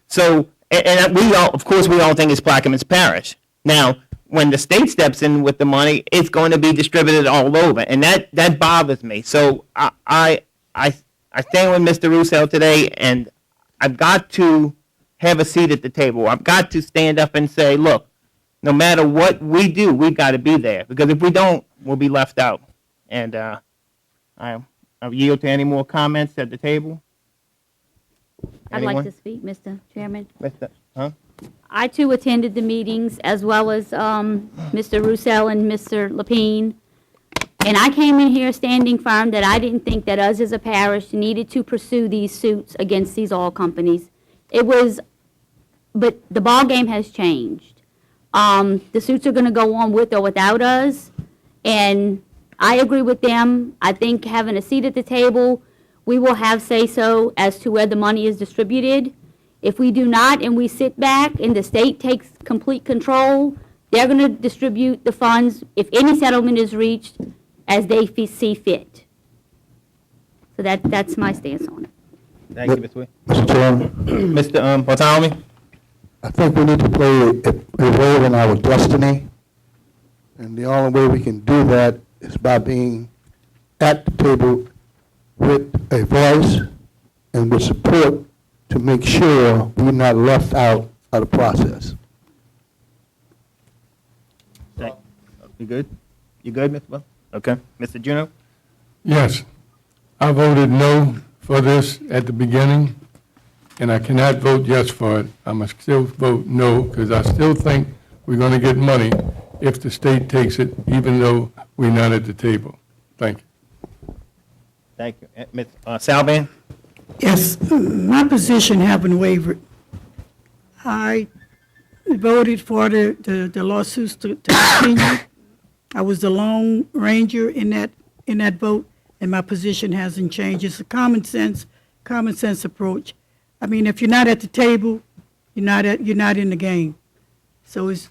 So, and we all, of course, we all think it's Plaquemines Parish. Now, when the state steps in with the money, it's going to be distributed all over, and that bothers me. So I stand with Mr. Russo today, and I've got to have a seat at the table. I've got to stand up and say, look, no matter what we do, we've got to be there, because if we don't, we'll be left out. And I'll yield to any more comments at the table. I'd like to speak, Mr. Chairman. Huh? I too attended the meetings, as well as Mr. Roussel and Mr. Lapine. And I came in here standing firm that I didn't think that us as a parish needed to pursue these suits against these oil companies. But the ballgame has changed. The suits are going to go on with or without us. And I agree with them. I think having a seat at the table, we will have say-so as to where the money is distributed. If we do not, and we sit back and the state takes complete control, they're going to distribute the funds, if any settlement is reached, as they see fit. So that's my stance on it. Thank you, Ms. Wade. Mr. Chairman, Mr. Bartholomew? I think we need to play a role in our destiny, and the only way we can do that is by being at the table with a voice and with support to make sure we're not left out of the process. You good? You good, Mr. Bell? Okay. Mr. Juno? Yes, I voted no for this at the beginning, and I cannot vote yes for it. I must still vote no, because I still think we're going to get money if the state takes it, even though we're not at the table. Thank you. Thank you. Ms. Salvan? Yes, my position haven't wavered. I voted for the lawsuits to continue. I was the lone ranger in that vote, and my position hasn't changed. It's a common sense approach. I mean, if you're not at the table, you're not in the game. So it's,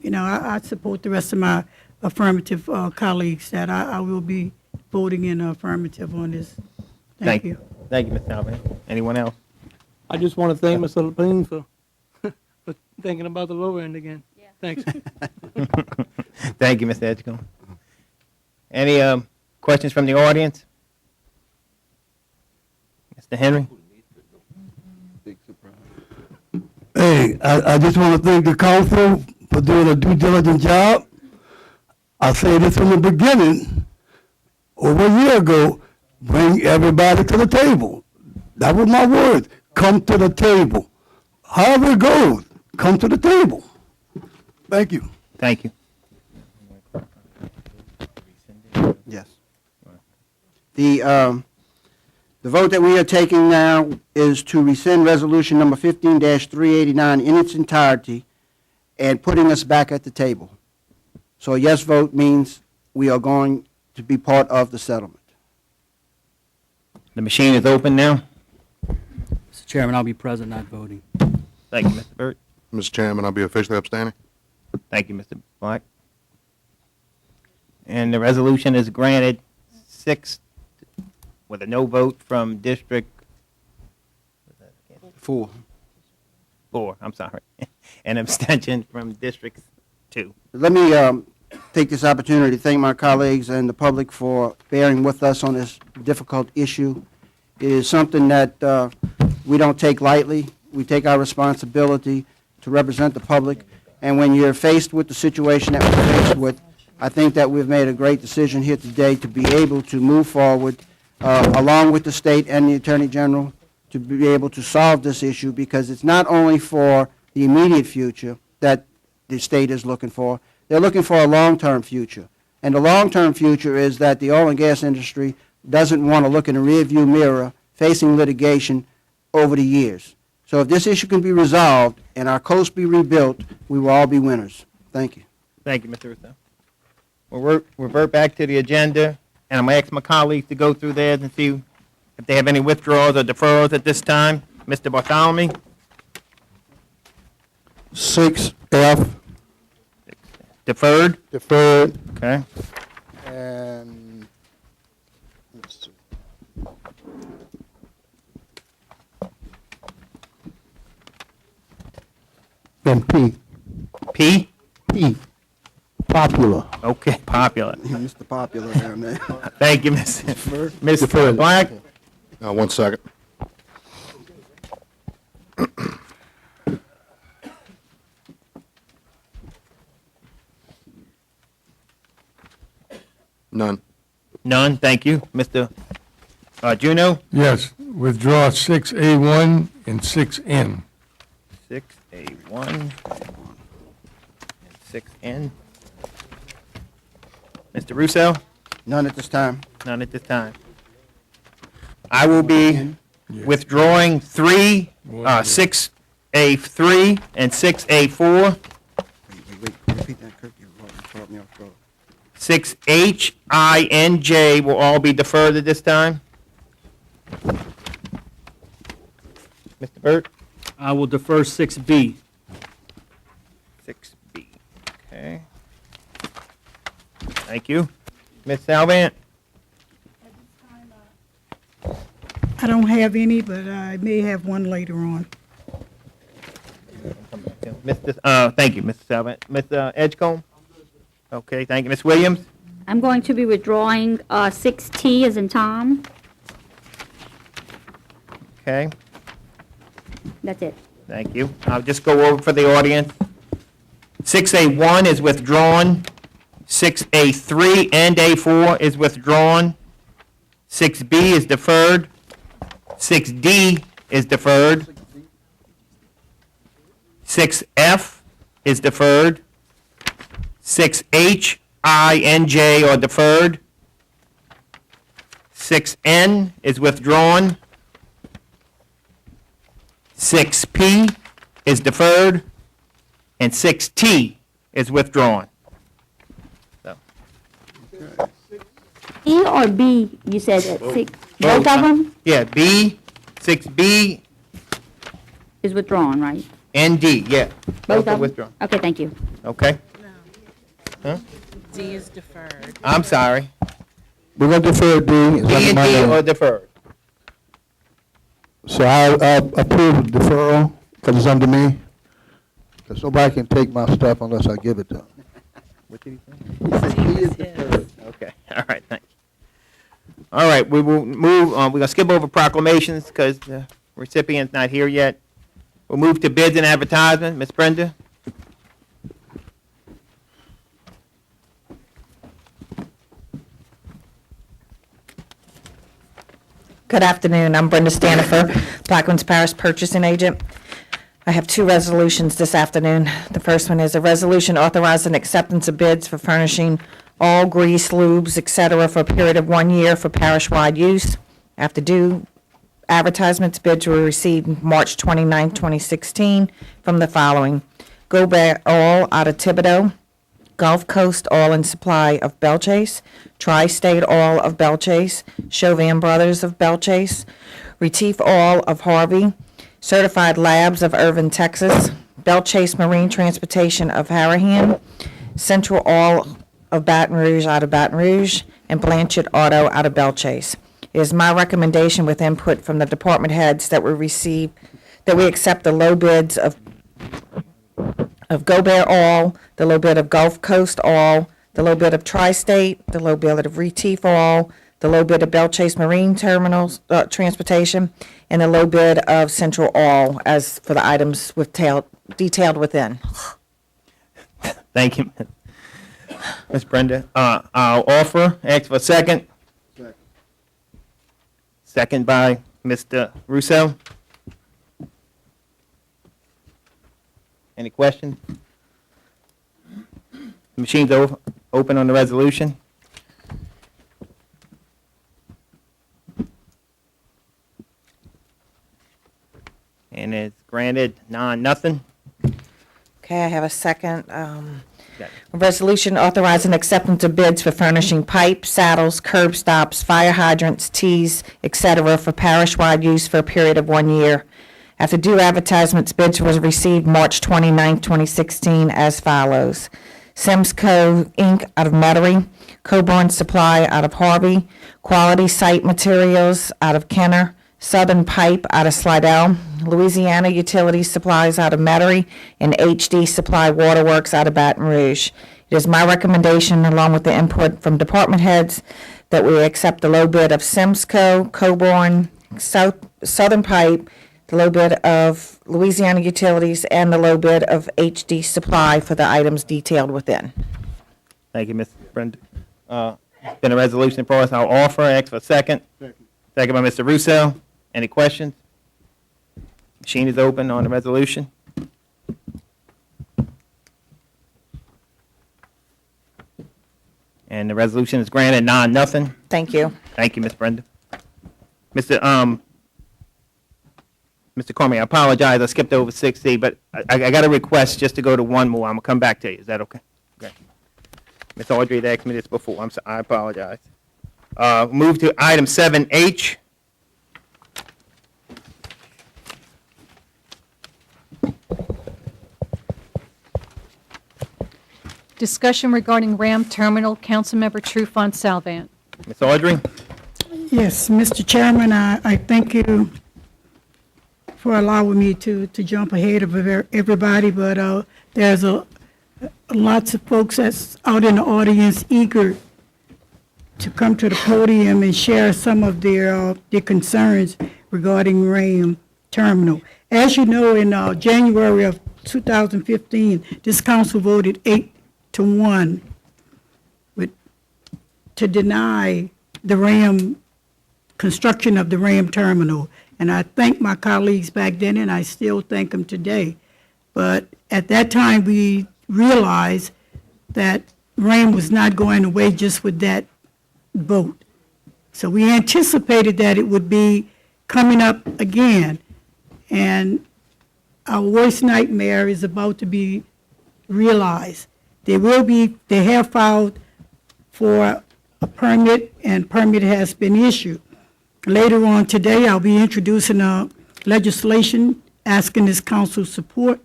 I support the rest of my affirmative colleagues that I will be voting in affirmative on this. Thank you. Thank you, Ms. Salvan. Anyone else? I just want to thank Mr. Lapine for thinking about the lower end again. Yeah. Thanks. Thank you, Mr. Edgecombe. Any questions from the audience? Mr. Henry? thing. I just want to thank the council for doing a due diligent job. I say this from the beginning, over a year ago, bring everybody to the table. That was my word. Come to the table. However it goes, come to the table. Thank you. Thank you. Yes. The vote that we are taking now is to rescind resolution number 15-389 in its entirety and putting us back at the table. So a yes vote means we are going to be part of the settlement. The machine is open now. Mr. Chairman, I'll be present, not voting. Thank you, Mr. Burt. Mr. Chairman, I'll be officially abstaining. Thank you, Mr. Black. And the resolution is granted 6 with a no vote from District 4. 4, I'm sorry, and abstention from District 2. Let me take this opportunity to thank my colleagues and the public for bearing with us on this difficult issue. It is something that we don't take lightly. We take our responsibility to represent the public, and when you're faced with the situation that we're faced with, I think that we've made a great decision here today to be able to move forward along with the state and the Attorney General to be able to solve this issue, because it's not only for the immediate future that the state is looking for, they're looking for a long-term future. And the long-term future is that the oil and gas industry doesn't want to look in a rearview mirror facing litigation over the years. So if this issue can be resolved and our coast be rebuilt, we will all be winners. Thank you. Thank you, Mr. Russo. We'll revert back to the agenda, and I'm going to ask my colleagues to go through theirs and see if they have any withdrawals or deferrals at this time. Mr. Bartholomew? 6F. Deferred? Deferred. Okay. And, let's see. And P. P? P. Popular. Okay, popular. Mr. Popular down there. Thank you, Mr. Black. 1 second. None. None, thank you. Mr. Juno? Yes, withdraw 6A1 and 6N. 6A1 and 6N. Mr. Russo? None at this time. None at this time. I will be withdrawing 6A3 and 6A4. Wait, repeat that, Kirk. You caught me off guard. 6H, I, and J will all be deferred at this time. Mr. Burt? I will defer 6B. 6B, okay. Thank you. Ms. Salvant? I don't have any, but I may have one later on. Thank you, Mr. Salvant. Ms. Edgecombe? Okay, thank you. Ms. Williams? I'm going to be withdrawing 6T as in Tom. Okay, That's it. thank you. I'll just go over for the audience. 6A1 is withdrawn. 6A3 and A4 is withdrawn. 6B is deferred. 6D is deferred. 6F is deferred. 6H, I, and J are deferred. 6N is withdrawn. 6P is deferred. And 6T is withdrawn. So, E or B, you said that both of them yeah, B, 6B, is withdrawn, right? and D, yeah. Both of are them? withdrawn. Okay, thank you. Okay? Huh? D is deferred. I'm sorry. We're going to defer D. Is D that and my D name? are deferred. So I approve deferral because it's under me. Because nobody can take my stuff unless I give it to them. What did he say? Okay, all right, thank you. All right, we will move, we're going to skip over proclamations because the recipient's not here yet. We'll move to bids and advertisement. Ms. Brenda? Good afternoon. I'm Brenda Stanifer, Plaquemines Parish Purchasing Agent. I have two resolutions this afternoon. The first one is a resolution authorizing acceptance of bids for furnishing all grease, lubes, et cetera, for a period of 1 year for parish-wide use. After due advertisements, bids were received March 29, 2016, from the following: Go Bear Oil out of Thibodeau, Gulf Coast Oil and Supply of Belchase, Tri-State Oil of Belchase, Chauvin Brothers of Belchase, Retief Oil of Harvey, Certified Labs of Irving, Texas, Belchase Marine Transportation of Harahan, Central Oil of Baton Rouge out of Baton Rouge, and Blanchard Auto out of Belchase. It is my recommendation, with input from the department heads, that we accept the low bids of Go Bear Oil, the low bid of Gulf Coast Oil, the low bid of Tri-State, the low bid of Retief Oil, the low bid of Belchase Marine Terminals Transportation, and the low bid of Central Oil, as for the items detailed within. Thank you, Ms. Brenda. I'll offer, ask for a second. Second by Mr. Russo. Any questions? Machine's open on the resolution. And it's granted 9-0. Okay, I have a second. A resolution authorizing acceptance of bids for furnishing pipe, saddles, curb stops, fire hydrants, tees, et cetera, for parish-wide use for a period of 1 year. After due advertisements, bids was received March 29, 2016, as follows: Simsco Inc. out of Metairie, Coburn Supply out of Harvey, Quality Site Materials out of Kenner, Southern Pipe out of Slidell, Louisiana Utility Supplies out of Metairie, and HD Supply Waterworks out of Baton Rouge. It is my recommendation, along with the input from department heads, that we accept the low bid of Simsco, Coburn, Southern Pipe, the low bid of Louisiana Utilities, and the low bid of HD Supply for the items detailed within. Thank you, Ms. Brenda. It's been a resolution for us. I'll offer, ask for a second. Second by Mr. Russo. Any questions? Machine is open on the resolution. And the resolution is granted 9-0. Thank you. Thank you, Ms. Brenda. Mr. Cormier, I apologize, I skipped over 6C, but I got a request just to go to one more. I'm gonna come back to you. Is that okay? Okay. Ms. Audrey had asked me this before. I apologize. Move to item 7H. Discussion regarding Ram Terminal, Councilmember Trufant Salvant. Ms. Audrey? Yes, Mr. Chairman, I thank you for allowing me to jump ahead of everybody, but there's lots of folks that's out in the audience eager to come to the podium and share some of their concerns regarding Ram Terminal. As you know, in January of 2015, this council voted 8-1 to deny the construction of the Ram Terminal. And I thank my colleagues back then, and I still thank them today. But at that time, we realized that Ram was not going away just with that vote. So we anticipated that it would be coming up again. And our worst nightmare is about to be realized. They have filed for a permit, and permit has been issued. Later on today, I'll be introducing a legislation asking this council support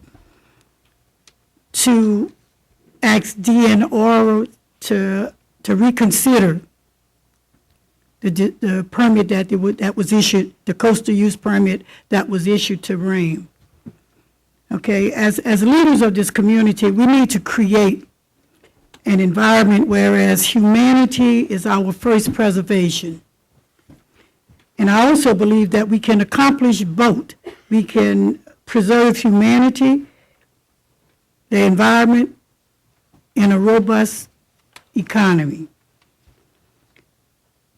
to ask DNR to reconsider the permit that was issued, the coastal use permit that was issued to Ram. Okay, as leaders of this community, we need to create an environment whereas humanity is our first preservation. And I also believe that we can accomplish both. We can preserve humanity, the environment, and a robust economy.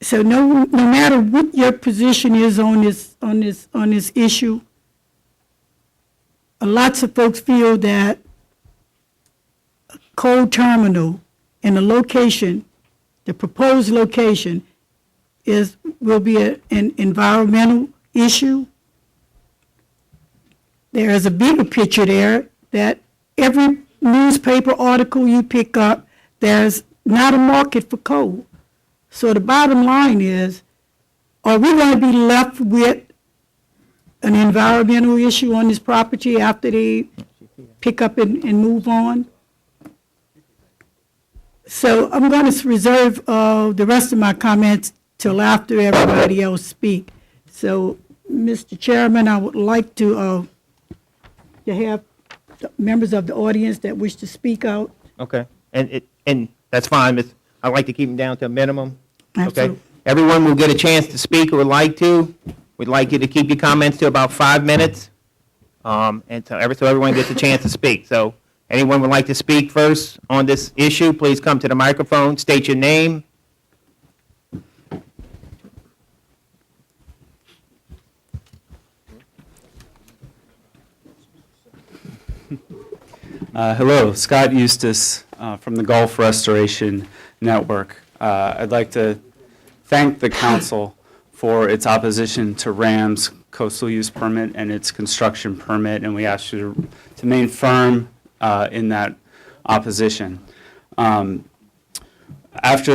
So no matter what your position is on this issue, lots of folks feel that a coal terminal and the location, the proposed location, will be an environmental issue. There is a bigger picture there that every newspaper article you pick up, there's not a market for coal. So the bottom line is, are we going to be left with an environmental issue on this property after they pick up and move on? So I'm going to reserve the rest of my comments till after everybody else speak. So, Mr. Chairman, I would like to have members of the audience that wish to speak out. Okay, and that's fine, Miss. I'd like to keep them down to a minimum. Absolutely. Okay, everyone will get a chance to speak or would like to. We'd like you to keep your comments to about 5 minutes, and so everyone gets a chance to speak. So, anyone would like to speak first on this issue, please come to the microphone, state your name. Hello, Scott Eustace from the Gulf Restoration Network. I'd like to thank the council for its opposition to RAM's coastal use permit and its construction permit, and we ask you to remain firm in that opposition. After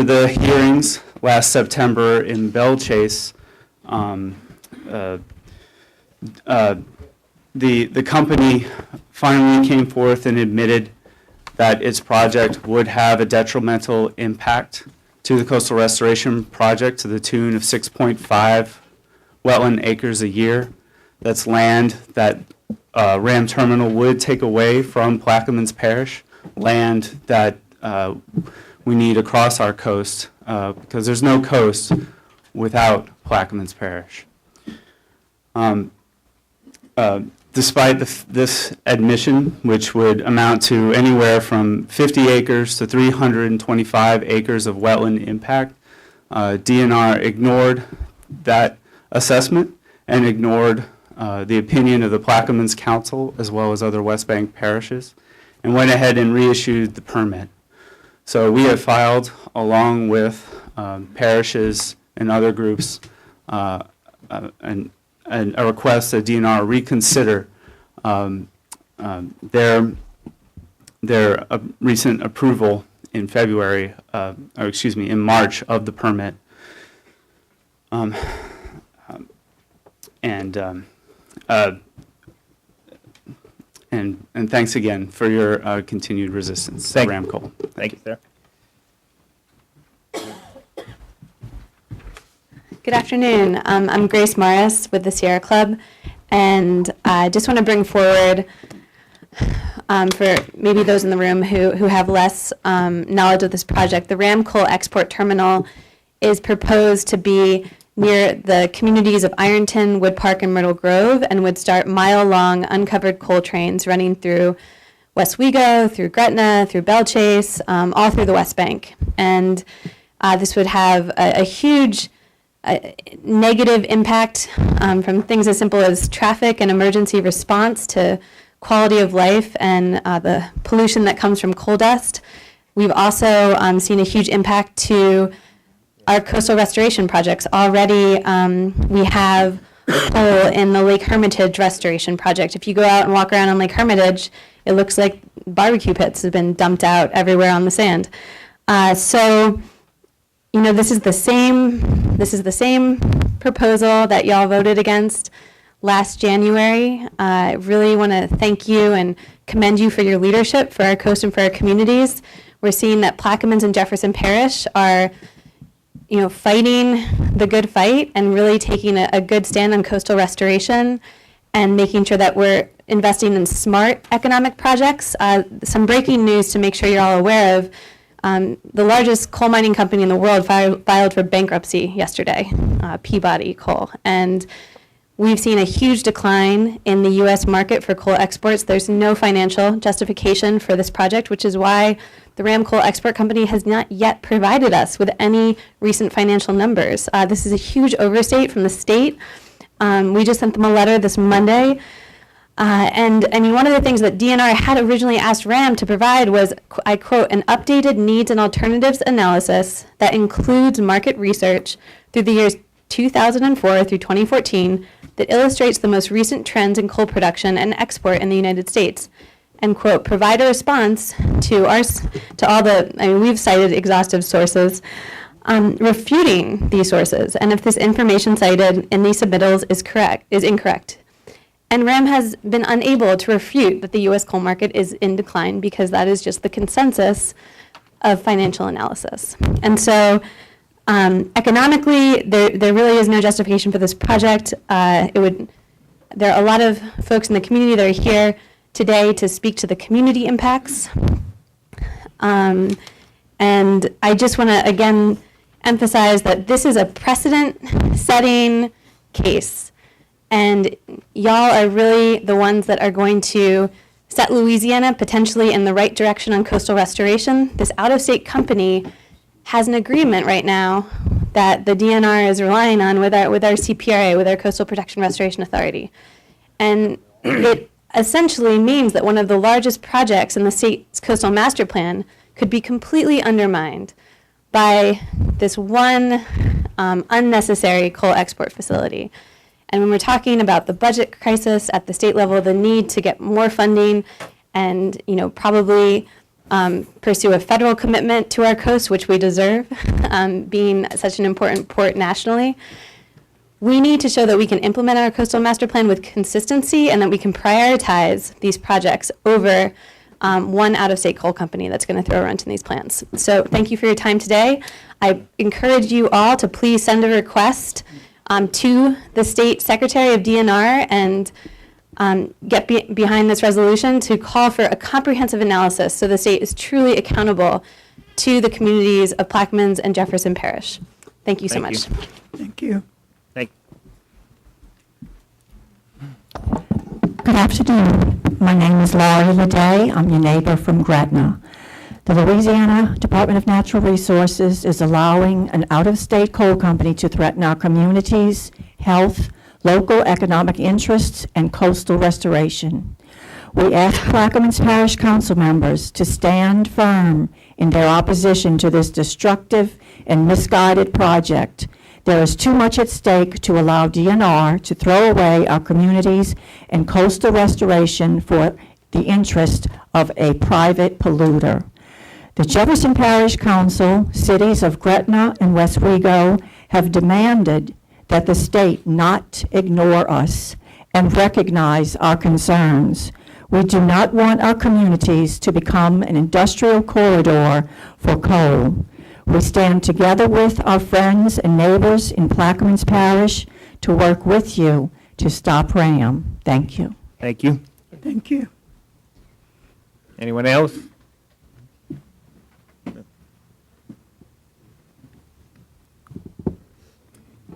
the hearings last September in Belle Chase, the company finally came forth and admitted that its project would have a detrimental impact to the coastal restoration project to the tune of 6.5 wetland acres a year. That's land that Ram Terminal would take away from Plaquemines Parish, land that we need across our coast because there's no coast without Plaquemines Parish. Despite this admission, which would amount to anywhere from 50 acres to 325 acres of wetland impact, DNR ignored that assessment and ignored the opinion of the Plaquemines Council as well as other West Bank parishes and went ahead and reissued the permit. So we have filed, along with parishes and other groups, a request that DNR reconsider their recent approval in February, in March of the permit. And thanks again for your continued resistance to Ram Coal. Thank you, sir. Good afternoon. I'm Grace Morris with the Sierra Club, and I just want to bring forward, for maybe those in the room who have less knowledge of this project, the Ram Coal Export Terminal is proposed to be near the communities of Ironton, Wood Park, and Myrtle Grove, and would start mile-long uncovered coal trains running through West Wego, through Gretna, through Belle Chase, all through the West Bank. And this would have a huge negative impact from things as simple as traffic and emergency response to quality of life and the pollution that comes from coal dust. We've also seen a huge impact to our coastal restoration projects. Already we have coal in the Lake Hermitage restoration project. If you go out and walk around on Lake Hermitage, it looks like barbecue pits have been dumped out everywhere on the sand. So, you know, this is the same proposal that y'all voted against last January. I really want to thank you and commend you for your leadership for our coast and for our communities. We're seeing that Plaquemines and Jefferson Parish are, you know, fighting the good fight and really taking a good stand on coastal restoration and making sure that we're investing in smart economic projects. Some breaking news to make sure you're all aware of. The largest coal mining company in the world filed for bankruptcy yesterday, Peabody Coal. And We've seen a huge decline in the U.S. market for coal exports. There's no financial justification for this project, which is why the Ram Coal Export Company has not yet provided us with any recent financial numbers. This is a huge oversight from the state. We just sent them a letter this Monday. And I mean, one of the things that DNR had originally asked RAM to provide was, I quote, an updated needs and alternatives analysis that includes market research through the years 2004 through 2014 that illustrates the most recent trends in coal production and export in the United States. And quote, provide a response to all the, I mean, we've cited exhaustive sources, refuting these sources, and if this information cited in these submittals is incorrect. And RAM has been unable to refute that the U.S. coal market is in decline because that is just the consensus of financial analysis. And so economically, there really is no justification for this project. There are a lot of folks in the community that are here today to speak to the community impacts. And I just want to, again, emphasize that this is a precedent-setting case. And y'all are really the ones that are going to set Louisiana potentially in the right direction on coastal restoration. This out-of-state company has an agreement right now that the DNR is relying on with our CPRA, with our Coastal Protection Restoration Authority. And it essentially means that one of the largest projects in the state's coastal master plan could be completely undermined by this one unnecessary coal export facility. And when we're talking about the budget crisis at the state level, the need to get more funding and, probably pursue a federal commitment to our coast, which we deserve, being such an important port nationally, we need to show that we can implement our coastal master plan with consistency and that we can prioritize these projects over one out-of-state coal company that's going to throw a wrench in these plans. So thank you for your time today. I encourage you all to please send a request to the State Secretary of DNR and get behind this resolution to call for a comprehensive analysis so the state is truly accountable to the communities of Plaquemines and Jefferson Parish. Thank you so much. Thank you. Good afternoon. My name is Laurie Leday. I'm your neighbor from Gretna. The Louisiana Department of Natural Resources is allowing an out-of-state coal company to threaten our communities, health, local economic interests, and coastal restoration. We ask Plaquemines Parish Council members to stand firm in their opposition to this destructive and misguided project. There is too much at stake to allow DNR to throw away our communities and coastal restoration for the interest of a private polluter. The Jefferson Parish Council, cities of Gretna and Westwego have demanded that the state not ignore us and recognize our concerns. We do not want our communities to become an industrial corridor for coal. We stand together with our friends and neighbors in Plaquemines Parish to work with you to stop RAM. Thank you. Thank you. Thank you. Anyone else?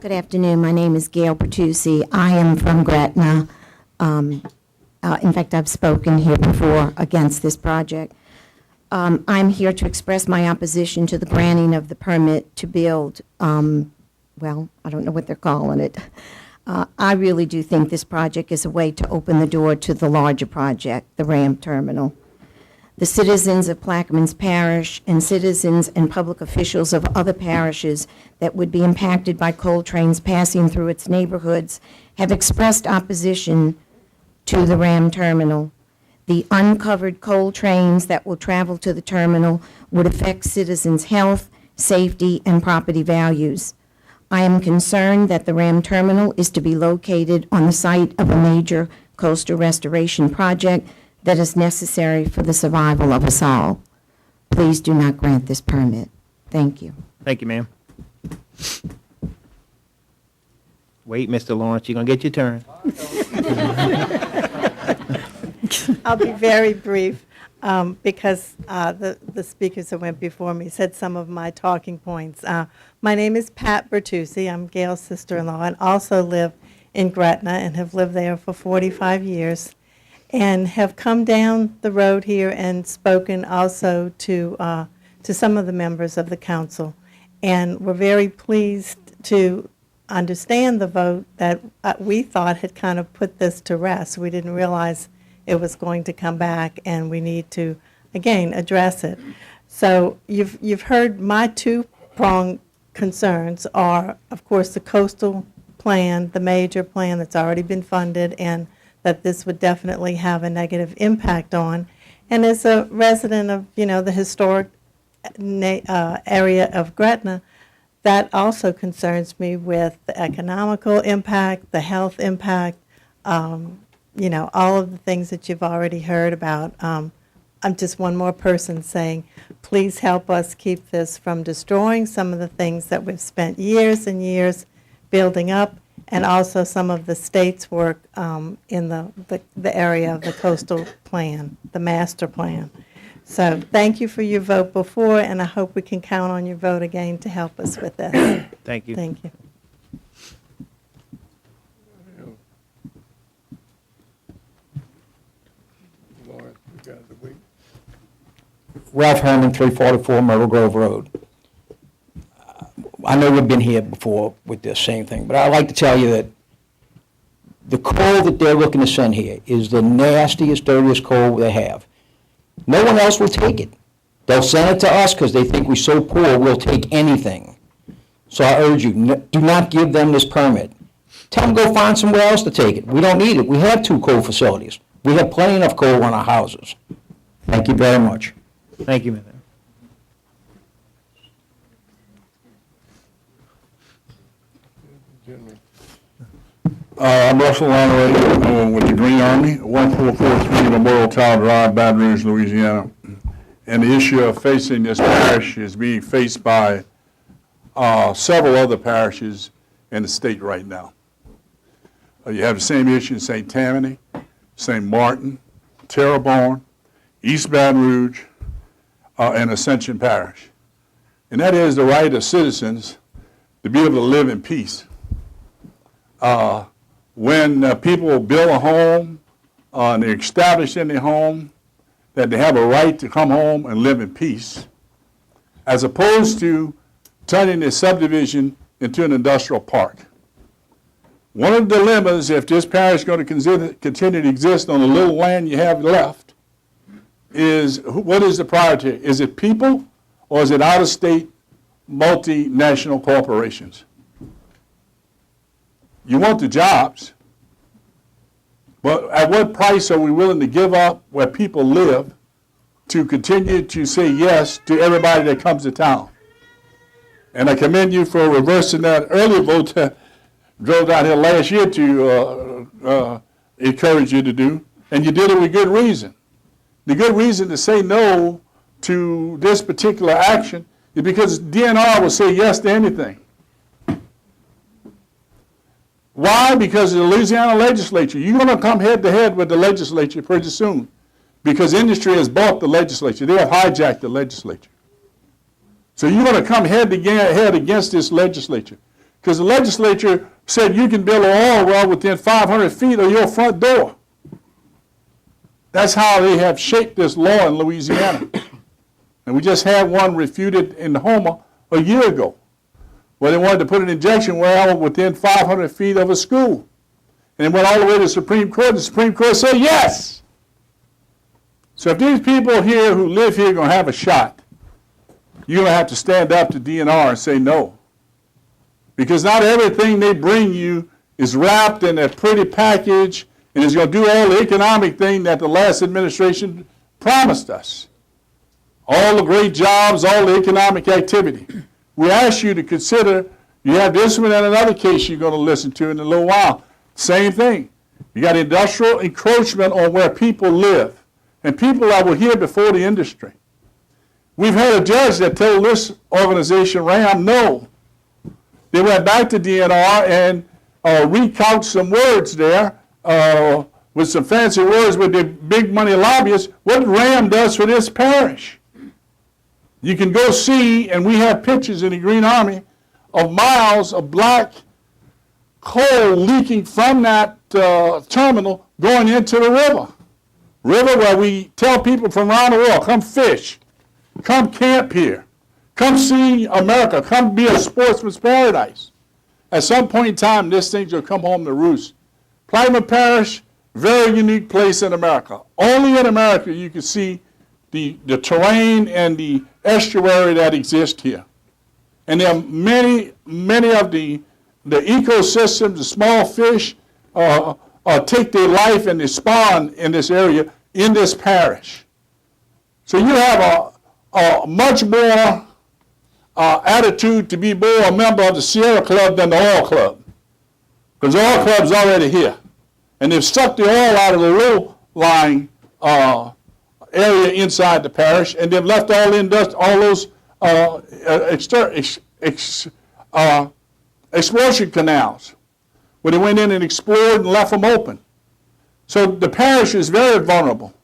Good afternoon. My name is Gail Bertuzzi. I am from Gretna. In fact, I've spoken here before against this project. I'm here to express my opposition to the granting of the permit to build, well, I don't know what they're calling it. I really do think this project is a way to open the door to the larger project, the RAM terminal. The citizens of Plaquemines Parish and citizens and public officials of other parishes that would be impacted by coal trains passing through its neighborhoods have expressed opposition to the RAM terminal. The uncovered coal trains that will travel to the terminal would affect citizens' health, safety, and property values. I am concerned that the RAM terminal is to be located on the site of a major coastal restoration project that is necessary for the survival of us all. Please do not grant this permit. Thank you. Thank you, ma'am. Wait, Mr. Lawrence, you're going to get your turn. I'll be very brief because the speakers that went before me said some of my talking points. My name is Pat Bertuzzi. I'm Gail's sister-in-law and also live in Gretna and have lived there for 45 years, and have come down the road here and spoken also to some of the members of the council. And we're very pleased to understand the vote that we thought had kind of put this to rest. We didn't realize it was going to come back, and we need to, again, address it. So you've heard my two-pronged concerns are, of course, the coastal plan, the major plan that's already been funded, and that this would definitely have a negative impact on. And as a resident of, the historic area of Gretna, that also concerns me with the economical impact, the health impact, all of the things that you've already heard about. I'm just one more person saying, please help us keep this from destroying some of the things that we've spent years and years building up, and also some of the state's work in the area of the coastal plan, the master plan. So thank you for your vote before, and I hope we can count on your vote again to help us with this. Thank you. Thank you. Ralph Herman, 344 Myrtle Grove Road. I know we've been here before with this same thing, but I'd like to tell you that the coal that they're looking to send here is the nastiest, dirtiest coal they have. No one else will take it. They'll send it to us because they think we're so poor, we'll take anything. So I urge you, do not give them this permit. Tell them go find somewhere else to take it. We don't need it. We have 2 coal facilities. We have plenty enough coal on our houses. Thank you very much. Thank you, Mr. I'm Russell Lonnery with the Green Army, 1443 Memorial Tower Drive, Baton Rouge, Louisiana. And the issue facing this parish is being faced by several other parishes in the state right now. You have the same issue in St. Tammany, St. Martin, Terrebonne, East Baton Rouge, and Ascension Parish. And that is the right of citizens to be able to live in peace. When people build a home and they're established in their home, that they have a right to come home and live in peace, as opposed to turning the subdivision into an industrial park. One of the dilemmas, if this parish is going to continue to exist on the little land you have left, is what is the priority? Is it people, or is it out-of-state multinational corporations? You want the jobs, but at what price are we willing to give up where people live to continue to say yes to everybody that comes to town? And I commend you for reversing that earlier vote that drove down here last year to encourage you to do, and you did it with good reason. The good reason to say no to this particular action is because DNR will say yes to anything. Why? Because of the Louisiana legislature. You're going to come head to head with the legislature pretty soon, because industry has bought the legislature. They have hijacked the legislature. So you're going to come head to head against this legislature, because the legislature said you can build an oil well within 500 feet of your front door. That's how they have shaped this law in Louisiana. And we just had one refuted in Houma a year ago, where they wanted to put an injection well within 500 feet of a school. And it went all the way to the Supreme Court. The Supreme Court said yes. So if these people here who live here are going to have a shot, you're going to have to stand up to DNR and say no. Because not everything they bring you is wrapped in a pretty package and is going to do all the economic thing that the last administration promised us. All the great jobs, all the economic activity. We ask you to consider, you have this one and another case you're going to listen to in a little while. Same thing. You got industrial encroachment on where people live, and people that were here before the industry. We've had a judge that told this organization, RAM, no. They went back to DNR and recouched some words there with some fancy words with the big money lobbyists, what RAM does for this parish. You can go see, and we have pictures in the Green Army of miles of black coal leaking from that terminal going into the river. River where we tell people from around the world, come fish, come camp here, come see America, come be a sportsman's paradise. At some point in time, this thing will come home to roost. Plaquemine Parish, very unique place in America. Only in America you can see the terrain and the estuary that exist here. And there are many of the ecosystems, the small fish, take their life and they spawn in this area, in this parish. So you have a much more attitude to be more a member of the Sierra Club than the Oil Club. Because the Oil Club's already here. And they've sucked the oil out of the low-lying area inside the parish, and they've left all those exploration canals where they went in and explored and left them open. So the parish is very vulnerable.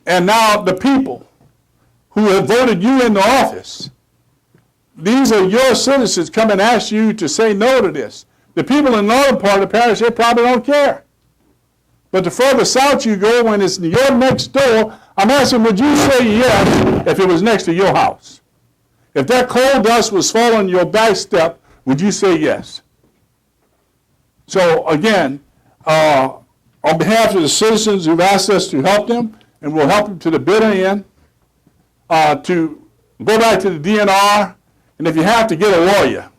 And now the people who have voted you into office, these are your citizens come and ask you to say no to this. The people in the northern part of the parish, they probably don't care. But the further south you go, when it's your next door, I'm asking, would you say yes if it was next to your house? If that coal dust was falling your back step, would you say yes? So again, on behalf of the citizens who've asked us to help them, and we'll help them to the bitter end, to go back to the DNR, and if you have to, get a lawyer.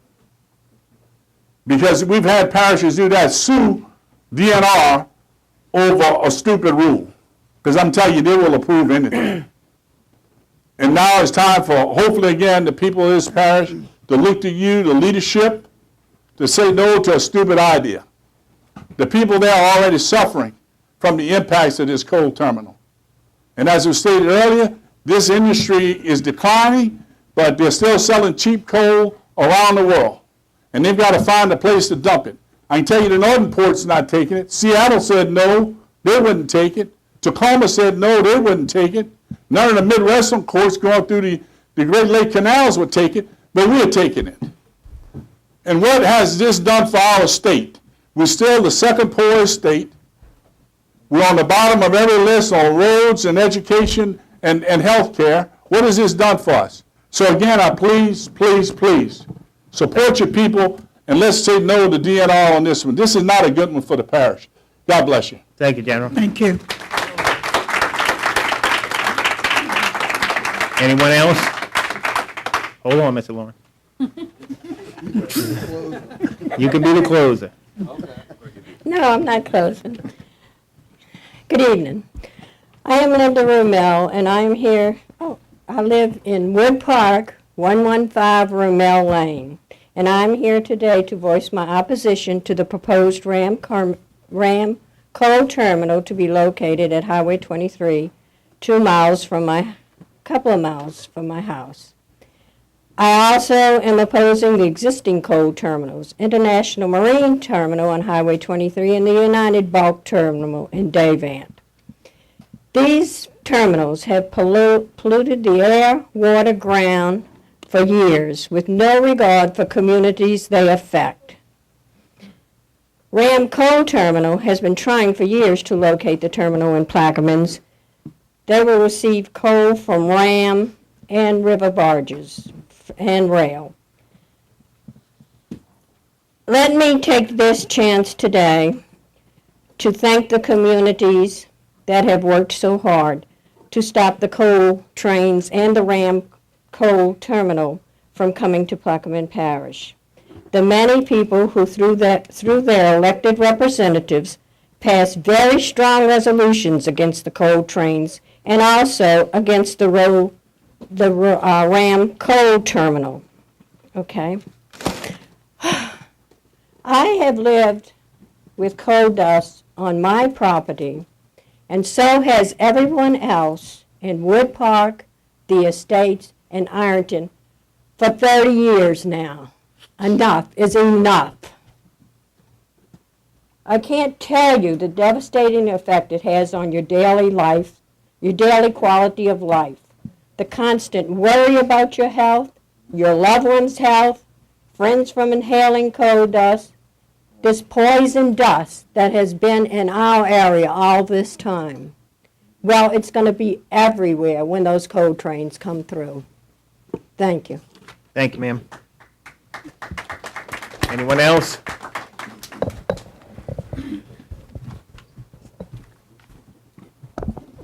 Because we've had parishes do that, sue DNR over a stupid rule. Because I'm telling you, they will approve anything. And now it's time for, hopefully again, the people of this parish to look to you, the leadership, to say no to a stupid idea. The people there are already suffering from the impacts of this coal terminal. And as was stated earlier, this industry is declining, but they're still selling cheap coal around the world. And they've got to find a place to dump it. I can tell you the northern port's not taking it. Seattle said no, they wouldn't take it. Tacoma said no, they wouldn't take it. None of the Midwestern courts going through the Great Lake canals would take it, but we're taking it. And what has this done for our state? We're still the second poorest state. We're on the bottom of every list on roads and education and health care. What has this done for us? So again, I please support your people, and let's say no to DNR on this one. This is not a good one for the parish. God bless you. Thank you, General. Thank you. Anyone else? Hold on, Mr. Lawrence. You can be the closer. No, I'm not closing. Good evening. I am Linda Rumel, and I am here. I live in Wood Park, 115 Rumel Lane, and I'm here today to voice my opposition to the proposed Ram coal terminal to be located at Highway 23, 2 miles from couple of miles from my house. I also am opposing the existing coal terminals, International Marine Terminal on Highway 23 and the United Bulk Terminal in Davant. These terminals have polluted the air, water, ground for years with no regard for communities they affect. Ram Coal Terminal has been trying for years to locate the terminal in Plaquemines. They will receive coal from Ram and river barges and rail. Let me take this chance today to thank the communities that have worked so hard to stop the coal trains and the Ram Coal Terminal from coming to Plaquemine Parish. The many people who, through their elected representatives, passed very strong resolutions against the coal trains and also against the Ram Coal Terminal. Okay. I have lived with coal dust on my property, and so has everyone else in Wood Park, the Estates, and Ironton for 30 years now. Enough is enough. I can't tell you the devastating effect it has on your daily life, your daily quality of life. The constant worry about your health, your loved one's health, friends from inhaling coal dust, this poison dust that has been in our area all this time, well, it's going to be everywhere when those coal trains come through. Thank you. Thank you, ma'am. Anyone else?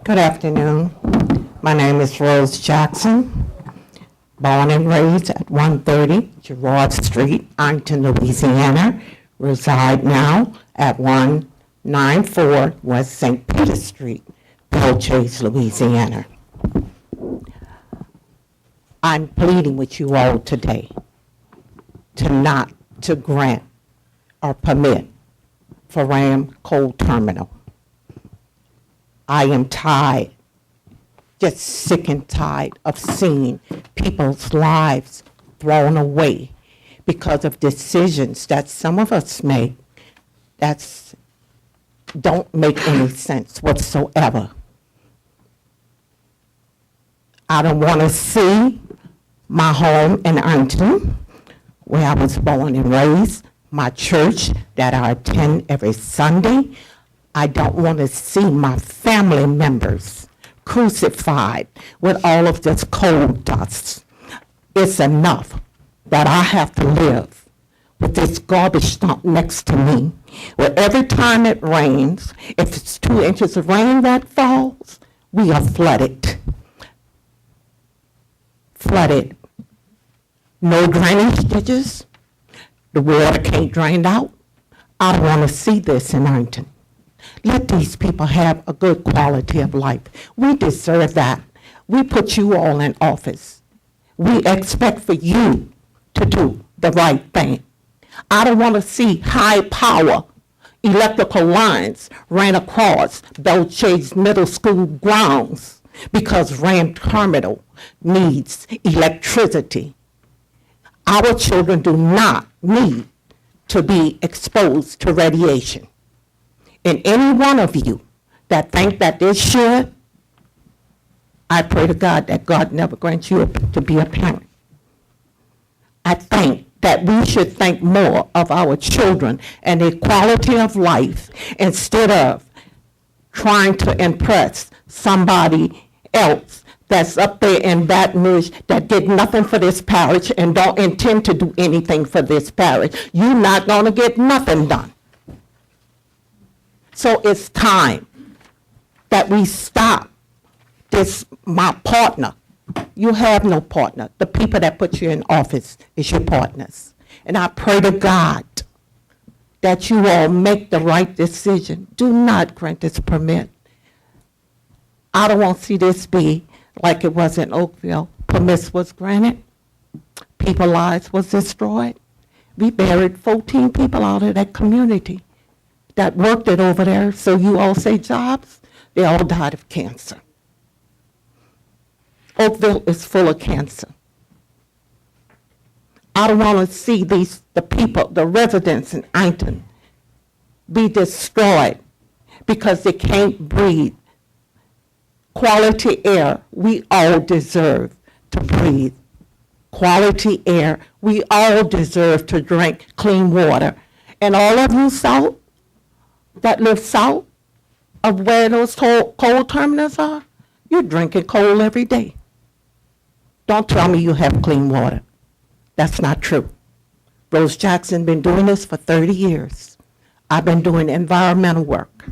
Good afternoon. My name is Rose Jackson, born and raised at 130 Girard Street, Ironton, Louisiana. Reside now at 194 West St. Peter Street, Belle Chase, Louisiana. I'm pleading with you all today to grant or permit for Ram Coal Terminal. I am tired, just sick and tired of seeing people's lives thrown away because of decisions that some of us make that don't make any sense whatsoever. I don't want to see my home in Ironton, where I was born and raised, my church that I attend every Sunday. I don't want to see my family members crucified with all of this coal dust. It's enough that I have to live with this garbage dump next to me, where every time it rains, if it's 2 inches of rain that falls, we are flooded. Flooded. No drainage ditches. The water can't drain out. I don't want to see this in Ironton. Let these people have a good quality of life. We deserve that. We put you all in office. We expect for you to do the right thing. I don't want to see high power electrical lines ran across Belle Chase Middle School grounds because Ram Terminal needs electricity. Our children do not need to be exposed to radiation. And any one of you that think that they should, I pray to God that God never grants you to be a parent. I think that we should think more of our children and their quality of life instead of trying to impress somebody else that's up there in Baton Rouge that did nothing for this parish and don't intend to do anything for this parish. You're not going to get nothing done. So it's time that we stop this, my partner. You have no partner. The people that put you in office is your partners. And I pray to God that you all make the right decision. Do not grant this permit. I don't want to see this be like it was in Oakville. Permits was granted. People's lives was destroyed. We buried 14 people out of that community that worked it over there. So you all say jobs, they all died of cancer. Oakville is full of cancer. I don't want to see the people, the residents in Ironton be destroyed because they can't breathe quality air. We all deserve to breathe quality air. We all deserve to drink clean water. And all of you south that live south of where those coal terminals are, you're drinking coal every day. Don't tell me you have clean water. That's not true. Rose Jackson been doing this for 30 years. I've been doing environmental work.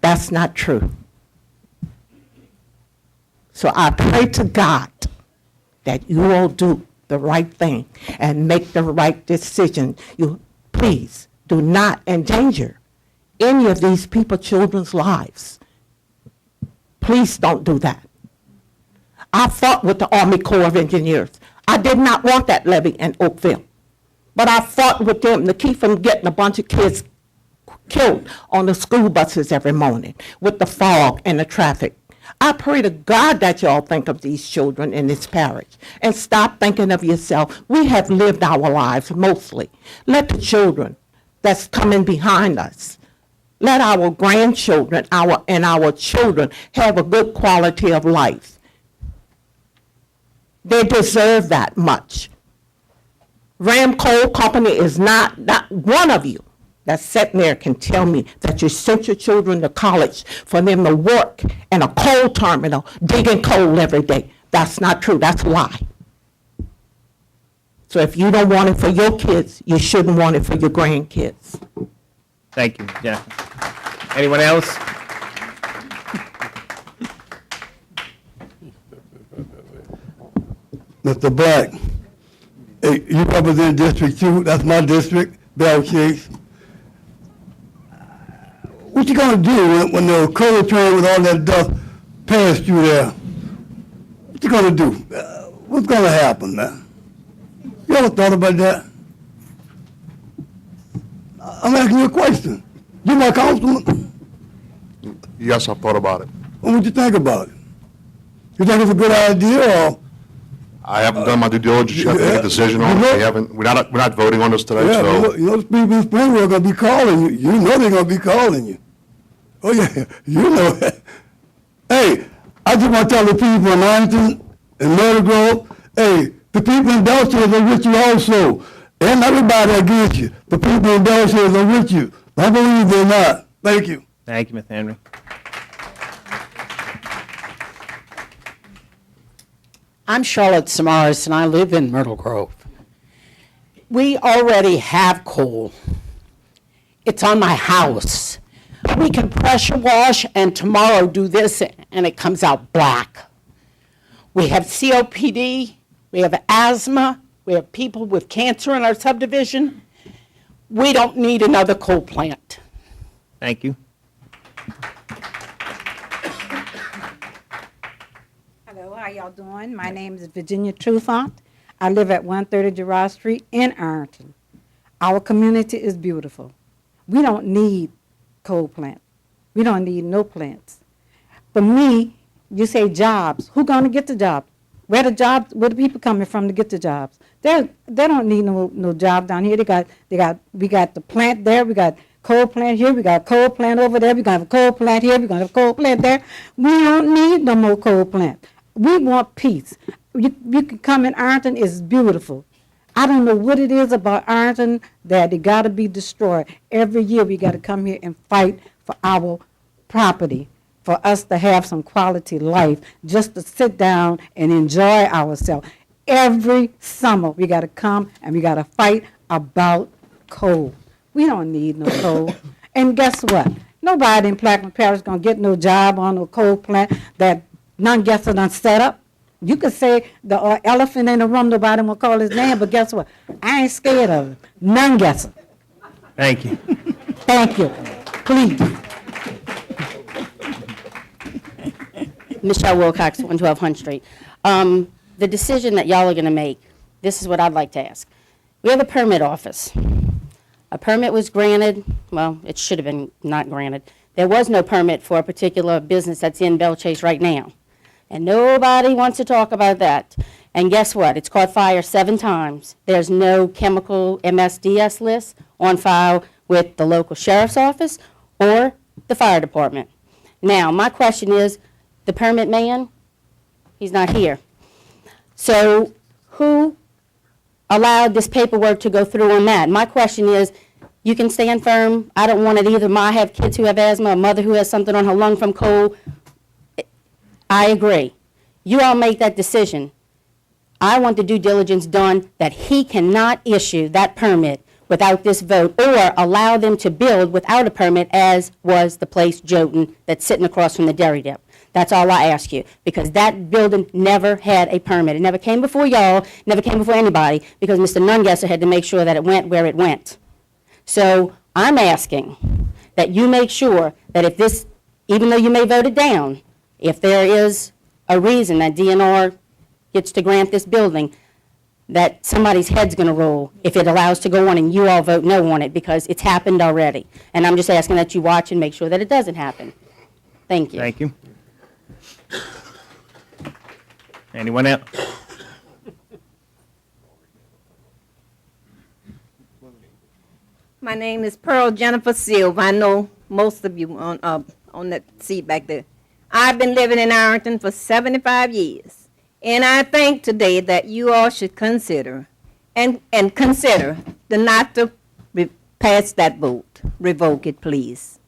That's not true. So I pray to God that you all do the right thing and make the right decision. You please do not endanger any of these people, children's lives. Please don't do that. I fought with the Army Corps of Engineers. I did not want that levee in Oakville. But I fought with them to keep from getting a bunch of kids killed on the school buses every morning with the fog and the traffic. I pray to God that y'all think of these children in this parish and stop thinking of yourself. We have lived our lives mostly. Let the children that's coming behind us, let our grandchildren and our children have a good quality of life. They deserve that much. Ram Coal Company is not one of you that's sitting there can tell me that you sent your children to college for them to work in a coal terminal digging coal every day. That's not true. That's a lie. So if you don't want it for your kids, you shouldn't want it for your grandkids. Thank you, Jackson. Anyone else? Mr. Black, hey, you represent District 2, that's my district, Bell Chase. What you gonna do when the coal train with all that dust passed through there? What you gonna do? What's gonna happen, man? You ever thought about that? I'm asking you a question. You my councilman? Yes, I've thought about it. What you think about it? You think it's a good idea, or? I haven't done my due diligence yet to make a decision on it. We're not voting on this today, Yeah, so. you know the people in Springville are gonna be calling you. You know they're gonna be calling you. Oh, yeah, you know that. Hey, I just want to tell the people in Arlington and Myrtle Grove, hey, the people in Belchers are with you also. And everybody against you. The people in Belchers are with you. I believe they're not. Thank you. Thank you, Ms. Henry. I'm Charlotte Samaras, and I live in Myrtle Grove. We already have coal. It's on my house. We can pressure wash and tomorrow do this, and it comes out black. We have COPD, we have asthma, we have people with cancer in our subdivision. We don't need another coal plant. Thank you. Hello, how y'all doing? My name is Virginia Trufant. I live at 130 Girard Street in Ironton. Our community is beautiful. We don't need coal plant. We don't need no plants. For me, you say jobs. Who gonna get the jobs? Where the people coming from to get the jobs? They don't need no job down here. We got the plant there. We got coal plant here. We got coal plant over there. We gonna have a coal plant here. We gonna have a coal plant there. We don't need no more coal plant. We want peace. You can come in Ironton. It's beautiful. I don't know what it is about Ironton that it got to be destroyed. Every year we got to come here and fight for our property, for us to have some quality life, just to sit down and enjoy ourselves. Every summer we got to come and we got to fight about coal. We don't need no coal. And guess what? Nobody in Plaquemine Parish going to get no job on no coal plant that none gets it done set up. You could say the elephant in the room, nobody will call his name, but guess what? I ain't scared of it. None gets it. Thank you. Thank you. Please. Michelle Wilcox, 112 Hunt Street. The decision that y'all are going to make, this is what I'd like to ask. We have a permit office. A permit was granted, well, it should have been not granted. There was no permit for a particular business that's in Bell Chase right now. And nobody wants to talk about that. And guess what? It's caught fire 7 times. There's no chemical MSDS list on file with the local sheriff's office or the fire department. Now, my question is, the permit man, he's not here. So who allowed this paperwork to go through on that? My question is, you can stand firm. I don't want it either. I have kids who have asthma, a mother who has something on her lung from coal. I agree. You all make that decision. I want the due diligence done that he cannot issue that permit without this vote or allow them to build without a permit, as was the place Jotun that's sitting across from the dairy dip. That's all I ask you, because that building never had a permit. It never came before y'all, never came before anybody, because Mr. Nungesser had to make sure that it went where it went. So I'm asking that you make sure that if this, even though you may vote it down, if there is a reason that DNR gets to grant this building, that somebody's head's going to roll if it allows to go on and you all vote no on it, because it's happened already. And I'm just asking that you watch and make sure that it doesn't happen. Thank you. Thank you. Anyone else? My name is Pearl Jennifer Silva. I know most of you on that seat back there. I've been living in Ironton for 75 years, and I think today that you all should consider and consider not to pass that vote. revoke it, please.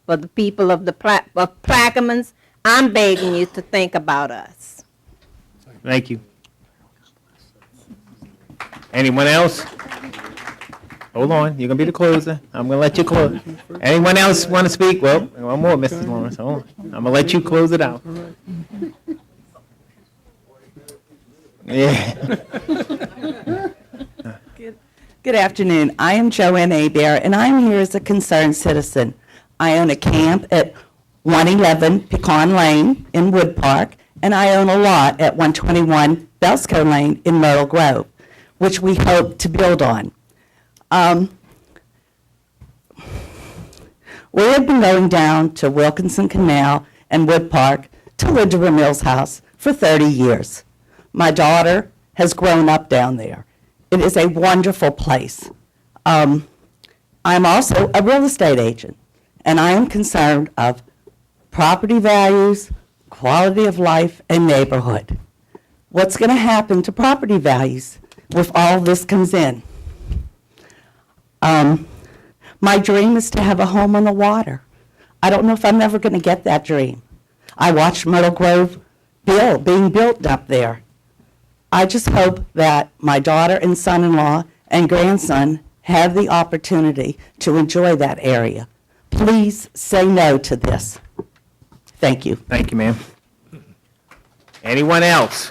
For the people of the Plaquemines, I'm begging you to think about us. Thank you. Anyone else? Hold on, you're gonna be the closer. I'm gonna let you close. Anyone else want to speak? Well, one more, Mrs. Lawrence. Hold on. I'm gonna let you close it out. Yeah. Good afternoon. I am Joanne Abear, and I'm here as a concerned citizen. I own a camp at 111 Pecan Lane in Wood Park, and I own a lot at 121 Belsco Lane in Myrtle Grove, which we hope to build on. We have been going down to Wilkinson Canal and Wood Park to Linda Ramil's house for 30 years. My daughter has grown up down there. It is a wonderful place. I'm also a real estate agent, and I am concerned of property values, quality of life, and neighborhood. What's going to happen to property values if all this comes in? My dream is to have a home on the water. I don't know if I'm ever going to get that dream. I watched Myrtle Grove being built up there. I just hope that my daughter and son-in-law and grandson have the opportunity to enjoy that area. Please say no to this. Thank you. Thank you, ma'am. Anyone else?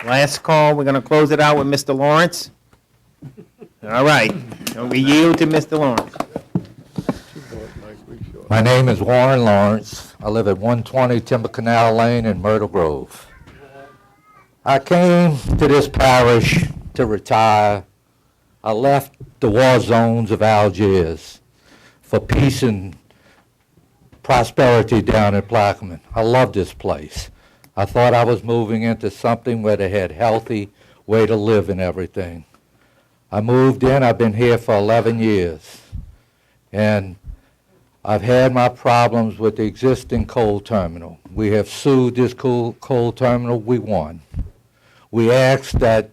Last call, we're gonna close it out with Mr. Lawrence. All right, so we yield to Mr. Lawrence. My name is Warren Lawrence. I live at 120 Timber Canal Lane in Myrtle Grove. I came to this parish to retire. I left the war zones of Algiers for peace and prosperity down in Plaquemine. I love this place. I thought I was moving into something where they had healthy way to live and everything. I moved in, I've been here for 11 years. And I've had my problems with the existing coal terminal. We have sued this coal terminal, we won. We asked that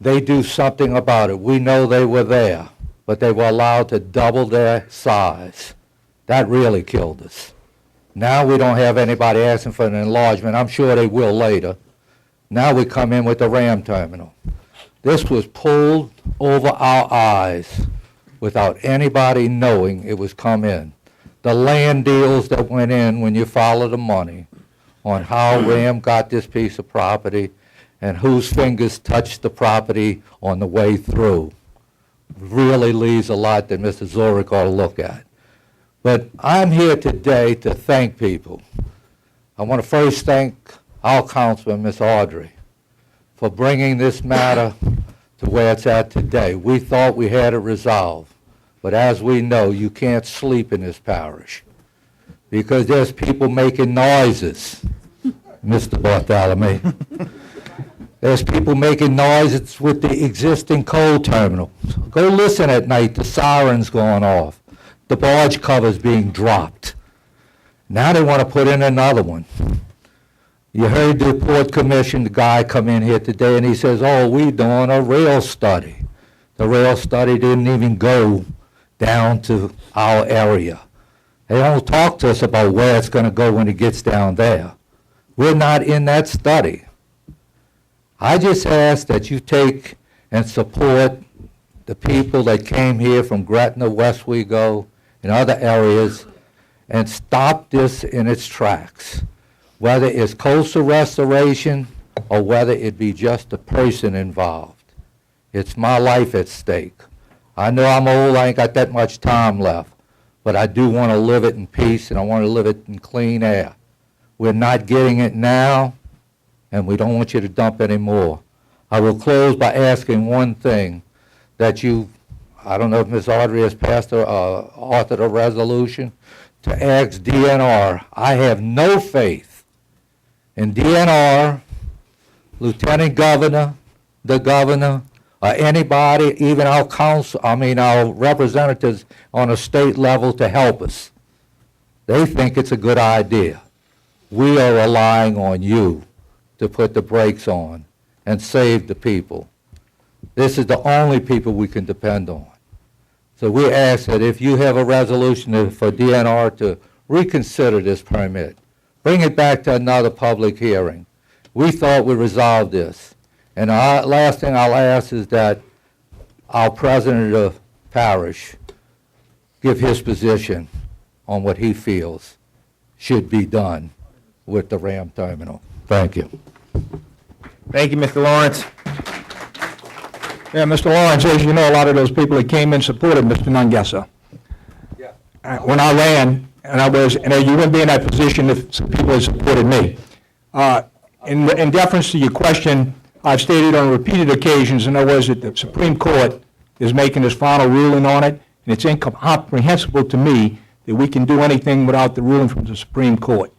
they do something about it. We know they were there, but they were allowed to double their size. That really killed us. Now we don't have anybody asking for an enlargement. I'm sure they will later. Now we come in with the Ram terminal. This was pulled over our eyes without anybody knowing it was come in. The land deals that went in when you follow the money on how Ram got this piece of property and whose fingers touched the property on the way through really leaves a lot that Mr. Zurich ought to look at. But I'm here today to thank people. I want to first thank our councilman, Ms. Audrey, for bringing this matter to where it's at today. We thought we had it resolved, but as we know, you can't sleep in this parish because there's people making noises, Mr. Bartholomew. There's people making noises with the existing coal terminal. Go listen at night, the sirens going off, the barge covers being dropped. Now they want to put in another one. You heard the Port Commission, the guy come in here today and he says, oh, we're doing a rail study. The rail study didn't even go down to our area. They don't talk to us about where it's going to go when it gets down there. We're not in that study. I just ask that you take and support the people that came here from Gretna, West Wego, and other areas, and stop this in its tracks. Whether it's coastal restoration or whether it be just a person involved. It's my life at stake. I know I'm old, I ain't got that much time left, but I do want to live it in peace and I want to live it in clean air. We're not getting it now, and we don't want you to dump any more. I will close by asking one thing, that you, I don't know if Ms. Audrey has passed or authored a resolution, to ask DNR. I have no faith in DNR, Lieutenant Governor, the Governor, or anybody, even our our representatives on a state level to help us. They think it's a good idea. We are relying on you to put the brakes on and save the people. This is the only people we can depend on. So we ask that if you have a resolution for DNR to reconsider this permit, bring it back to another public hearing. We thought we resolved this. And the last thing I'll ask is that our president of parish give his position on what he feels should be done with the Ram terminal. Thank you. Thank you, Mr. Lawrence. Yeah, Mr. Lawrence, as you know, a lot of those people that came in supported Mr. Nungesser. When I ran, and you wouldn't be in that position if some people had supported me. In deference to your question, I've stated on repeated occasions, and that was that the Supreme Court is making its final ruling on it, and it's incomprehensible to me that we can do anything without the ruling from the Supreme Court.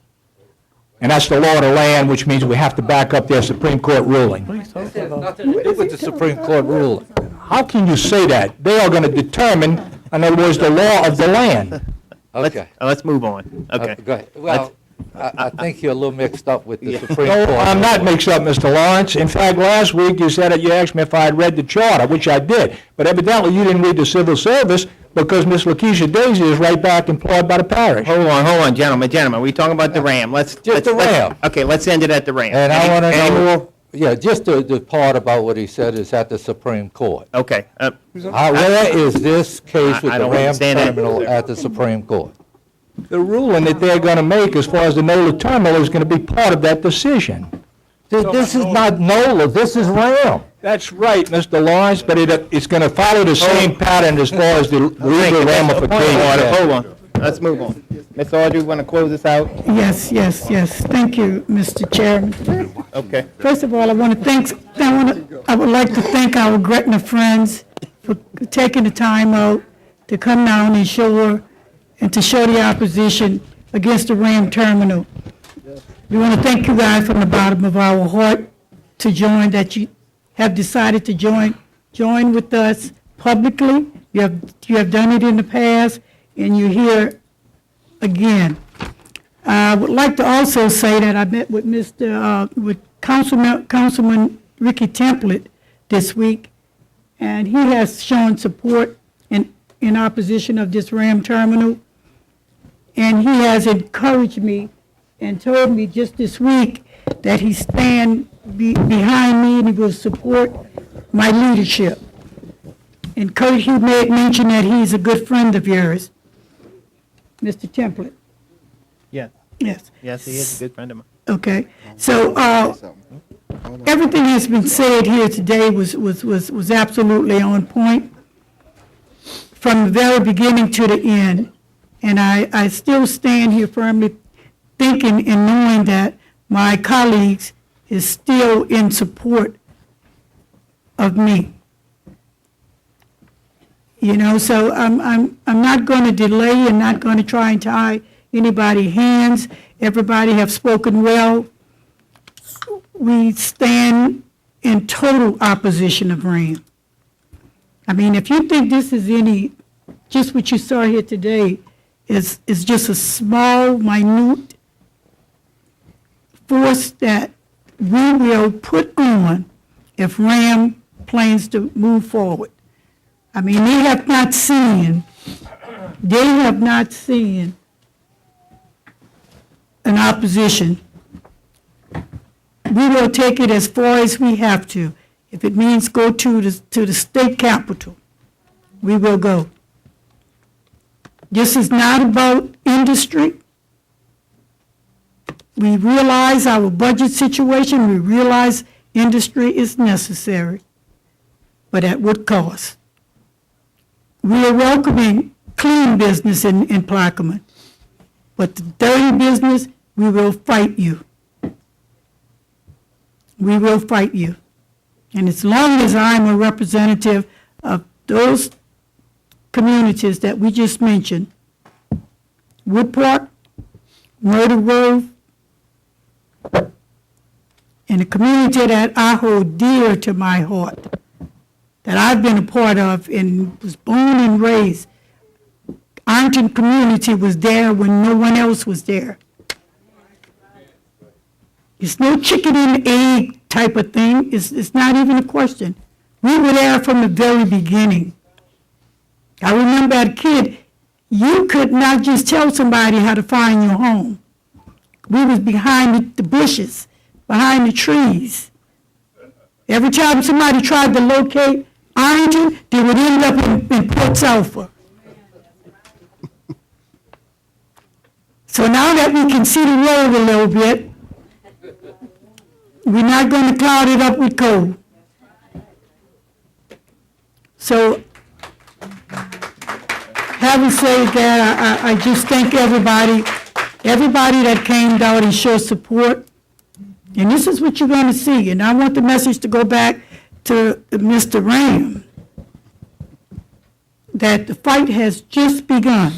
And that's the law of the land, which means we have to back up their Supreme Court ruling. This has nothing to do with the Supreme Court ruling. How can you say that? They are going to determine, in other words, the law of the land. Okay. Let's move on. Okay. Go ahead. Well, I think you're a little mixed up with the Supreme No, Court. I'm not mixed up, Mr. Lawrence. In fact, last week you said that you asked me if I had read the charter, which I did. But evidently you didn't read the civil service because Miss Lakeisha Daisy is right back employed by the parish. Hold on, gentlemen. We talking about the Ram. Let's the Ram. Okay, let's end it at the Ram. And I want to Any know, more? yeah, just the part about what he said is at the Supreme Court. Okay. Where is this case with I the don't Ram understand that. terminal at the Supreme Court? The ruling that they're going to make as far as the NOLA terminal is going to be part of that decision. This is not NOLA, this is Ram. That's right, Mr. Lawrence, but it's going to follow the same pattern as far as the legal ramifications. Hold on. Let's move on. Ms. Audrey, want to close this out? Yes. Thank you, Mr. Chairman. Okay. First of all, I would like to thank our Gretna friends for taking the time out to come down and show the opposition against the Ram terminal. We want to thank you guys from the bottom of our heart to join, that you have decided to join with us publicly. You have done it in the past, and you're here again. I would like to also say that I met with Councilman Ricky Templet this week, and he has shown support in opposition of this Ram terminal. And he has encouraged me and told me just this week that he stand behind me and he will support my leadership. And Kurt, he made mention that he's a good friend of yours, Mr. Templet. Yes. Yes. Yes, he is a good friend of mine. Okay. So everything that's been said here today was absolutely on point from the very beginning to the end. And I still stand here firmly thinking and knowing that my colleagues is still in support of me. You know, so I'm not going to delay and not going to try and tie anybody's hands. Everybody have spoken well. We stand in total opposition of Ram. I mean, if you think this is just what you saw here today, is just a small, minute force that we will put on if Ram plans to move forward. I mean, they have not seen an opposition. We will take it as far as we have to. If it means go to the state capitol, we will go. This is not about industry. We realize our budget situation. We realize industry is necessary, but at what cost? We are welcoming clean business in Plaquemine, but the dirty business, we will fight you. We will fight you. And as long as I'm a representative of those communities that we just mentioned, Wood Park, Myrtle Grove, and a community that I hold dear to my heart, that I've been a part of and was born and raised. Ironton community was there when no one else was there. It's no chicken and egg type of thing. It's not even a question. We were there from the very beginning. I remember about a kid, you could not just tell somebody how to find your home. We was behind the bushes, behind the trees. Every time somebody tried to locate Ironton, they would end up in Port Sulphur. So now that we can see the road a little bit, we're not going to cloud it up with cold. So, having said that, I just thank everybody that came out and showed support. And this is what you're going to see. And I want the message to go back to Mr. Ram, that the fight has just begun.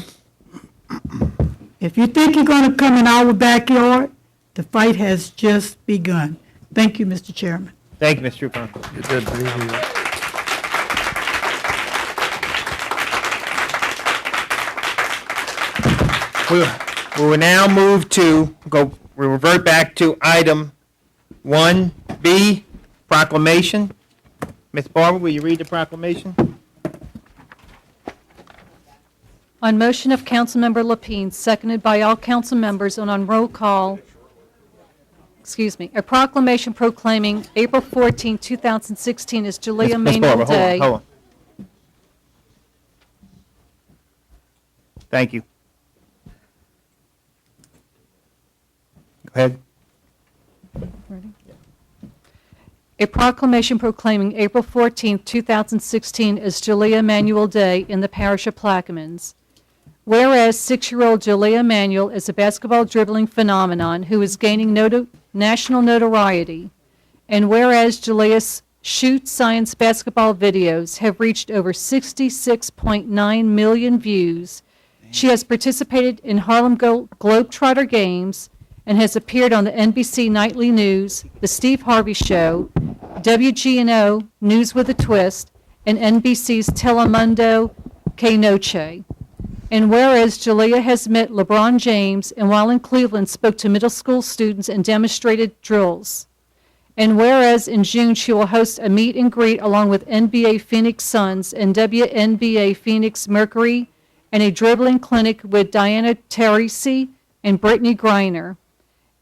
If you think you're going to come in our backyard, the fight has just begun. Thank you, Mr. Chairman. Thank you, Mr. Trufant. We will now move to, we revert back to item 1B, proclamation. Ms. Barber, will you read the proclamation? On motion of Councilmember Lapine, seconded by all council members, and on roll call, a proclamation proclaiming April 14, 2016 as Jalea Ms. Manuel Barber, Day. hold on. Thank you. Go ahead. Ready? A proclamation proclaiming April 14, 2016 as Jalea Manuel Day in the parish of Plaquemines. Whereas 6-year-old Jalea Manuel is a basketball dribbling phenomenon who is gaining national notoriety, and whereas Jalea's Shoot Science basketball videos have reached over 66.9 million views, she has participated in Harlem Globetrotter games and has appeared on the NBC Nightly News, The Steve Harvey Show, WGNO News with a Twist, and NBC's Telemundo Que Noche. And whereas Jalea has met LeBron James and while in Cleveland spoke to middle school students and demonstrated drills. And whereas in June she will host a meet and greet along with NBA Phoenix Suns and WNBA Phoenix Mercury and a dribbling clinic with Diana Taurasi and Brittany Griner.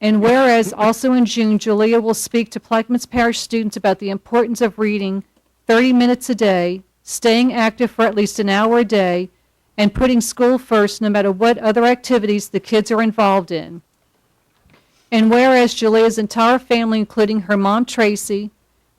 And whereas also in June, Jalea will speak to Plaquemines Parish students about the importance of reading 30 minutes a day, staying active for at least an hour a day, and putting school first no matter what other activities the kids are involved in. And whereas Jalea's entire family, including her mom Tracy,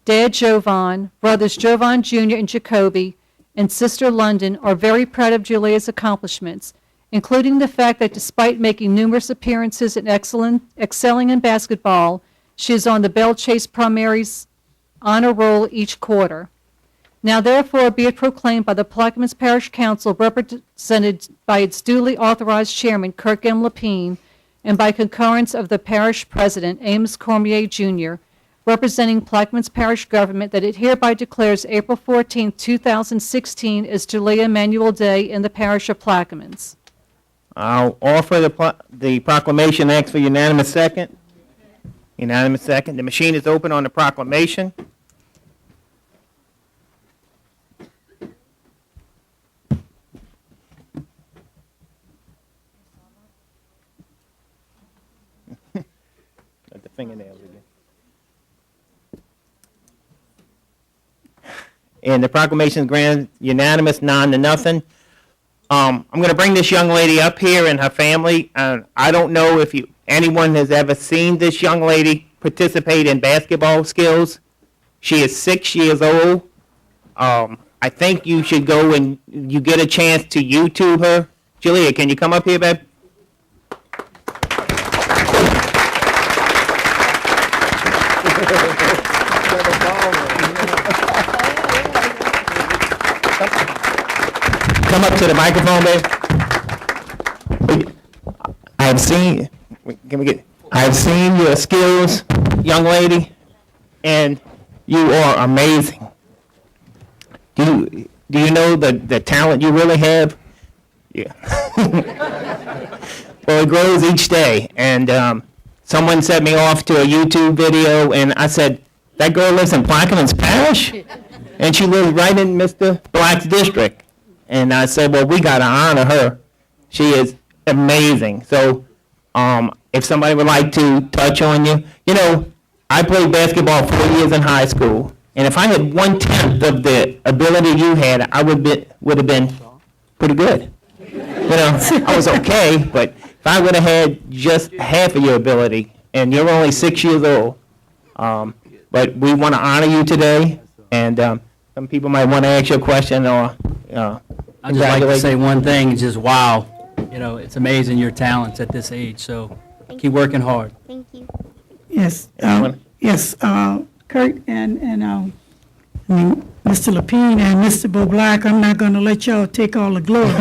dad Jovan, brothers Jovan Jr. and Jacoby, and sister London are very proud of Jalea's accomplishments, including the fact that despite making numerous appearances and excelling in basketball, she is on the Bell Chase Primaries honor roll each quarter. Now therefore be it proclaimed by the Plaquemines Parish Council, represented by its duly authorized chairman, Kirk M. Lapine, and by concurrence of the parish president, Amos Cormier, Jr., representing Plaquemines Parish government, that it hereby declares April 14, 2016 as Jalea Manuel Day in the parish of Plaquemines. I'll offer the proclamation and ask for unanimous second. Unanimous second. The machine is open on the proclamation. Let the fingernails again. And the proclamation is granted unanimous, 9-0. I'm going to bring this young lady up here and her family. I don't know if anyone has ever seen this young lady participate in basketball skills. She is 6 years old. I think you should go and you get a chance to YouTube her. Jalea, can you come up here, babe? Come up to the microphone, babe. I've seen your skills, young lady, and you are amazing. Do you know the talent you really have? Yeah. Well, it grows each day, and someone sent me off to a YouTube video, and I said, that girl lives in Plaquemines Parish? And she lives right in Mr. Black's district. And I said, well, we got to honor her. She is amazing. So if somebody would like to touch on you, you know, I played basketball 4 years in high school. And if I had 1/10 of the ability you had, I would have been pretty good. You know, I was okay, but if I would have had just half of your ability, and you're only 6 years old, but we want to honor you today, and some people might want to ask you a question or I'd just like to say one thing, it's just wow. You know, it's amazing your talents at this age, so keep working hard. Thank you. Yes, yes, Kurt and I mean, Mr. Lapine and Mr. Bo Black, I'm not going to let y'all take all the glory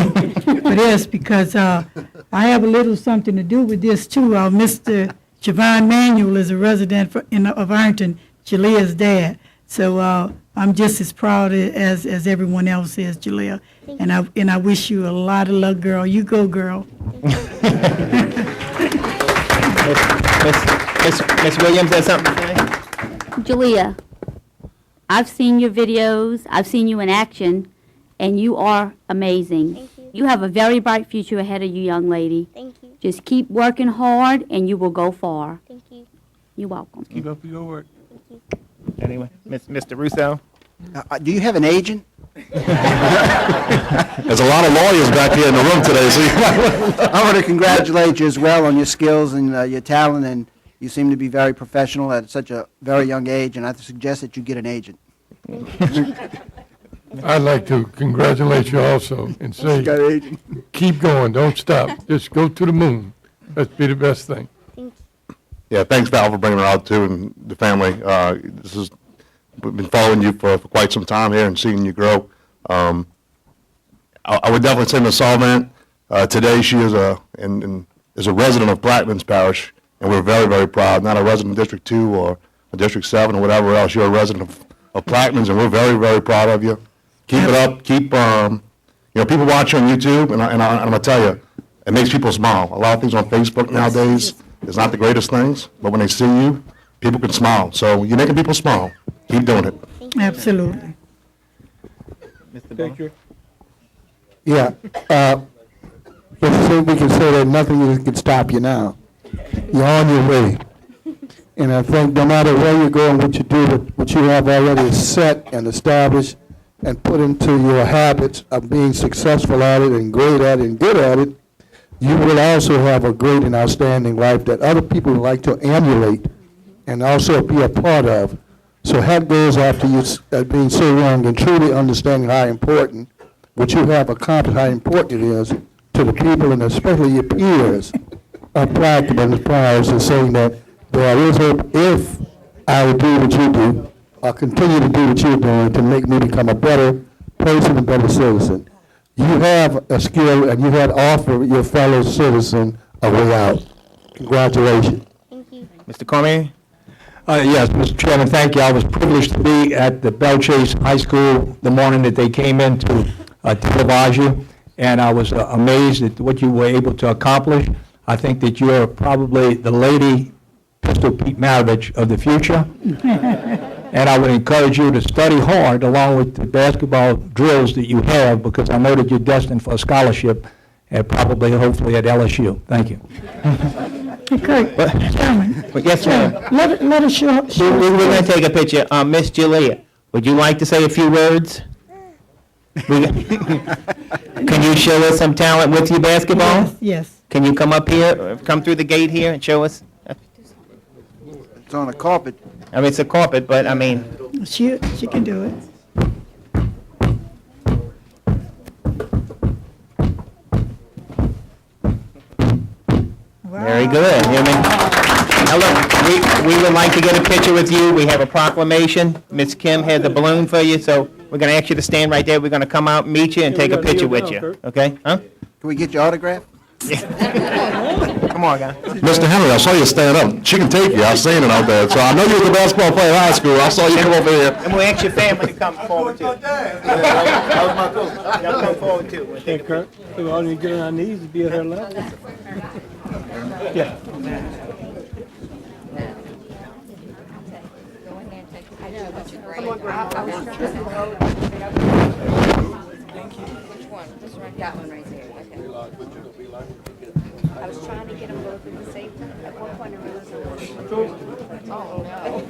for this because I have a little something to do with this too. Mr. Javon Manuel is a resident of Ironton, Jalea's dad. So I'm just as proud as everyone else is, Jalea. And I wish you a lot of luck, girl. You go, girl. Miss Williams has something to say? Jalea, I've seen your videos, I've seen you in action, and you are amazing. Thank you. You have a very bright future ahead of you, young lady. Thank you. Just keep working hard, and you will go far. Thank you. You're welcome. Keep up your work. Anyway, Mr. Russo? Do you have an agent? There's a lot of lawyers back here in the room today, so I want to congratulate you as well on your skills and your talent, and you seem to be very professional at such a very young age, and I suggest that you get an agent. I'd like to congratulate you also and say, keep going, don't stop, just go to the moon. That'd be the best thing. Yeah, thanks, Val, for bringing her out too, and the family. We've been following you for quite some time here and seeing you grow. I would definitely say Ms. Sullivan, today she is is a resident of Plaquemines Parish, and we're very, very proud. Not a resident of District 2 or District 7 or whatever else. You're a resident of Plaquemines, and we're very, very proud of you. Keep it up. Keep, people watch you on YouTube, and I'm going to tell you, it makes people smile. A lot of things on Facebook nowadays is not the greatest things, but when they see you, people can smile. So you're making people smile. Keep doing it. Absolutely. Mr. Yeah. So we can say that nothing can stop you now. You're on your way. And I think no matter where you go and what you do, what you have already set and established and put into your habits of being successful at it and great at it and good at it, you will also have a great and outstanding life that other people would like to emulate and also be a part of. So hat goes after you being so young and truly understanding how important what you have accomplished, how important it is to the people and especially your peers of Plaquemines Parish, and saying that there is hope if I would do what you do or continue to do what you're doing to make me become a better person, a better citizen. You have a skill and you had offered your fellow citizen a way out. Congratulations. Mr. Cormier? Yes, Mr. Chairman, thank you. I was privileged to be at the Belle Chase High School the morning that they came in to televise you, and I was amazed at what you were able to accomplish. I think that you are probably the Lady Pistol Pete Maravich of the future, and I would encourage you to study hard along with the basketball drills that you have, because I know that you're destined for a scholarship and probably, hopefully, at LSU. Thank you. Kurt, Chairman. Yes, ma'am. Let us show. We're going to take a picture. Miss Jalea, would you like to say a few words? Can you show us some talent with your basketball? Yes. Can you come up here, come through the gate here and show us? It's on a carpet. I mean, it's a carpet, but I mean. She can do it. Very good. You know what I mean? Now look, we would like to get a picture with you. We have a proclamation. Miss Kim has a balloon for you, so we're going to ask you to stand right there. We're going to come out, meet you, and take a picture with you. Okay? Huh? Can we get your autograph? Come on, guys. Mr. Henry, I saw you stand up. She can take you. I've seen it out there. So I know you was a basketball player in high school. I saw you come over here. And we'll ask your family to come forward too. That was my coach. Y'all come forward too. We'll take a Kurt, we all need to get on our knees to be at her level. Yeah. Which one? This one, that one right there, okay. I was trying to get them both in the same, at one point I realized I wanted to. Oh, no.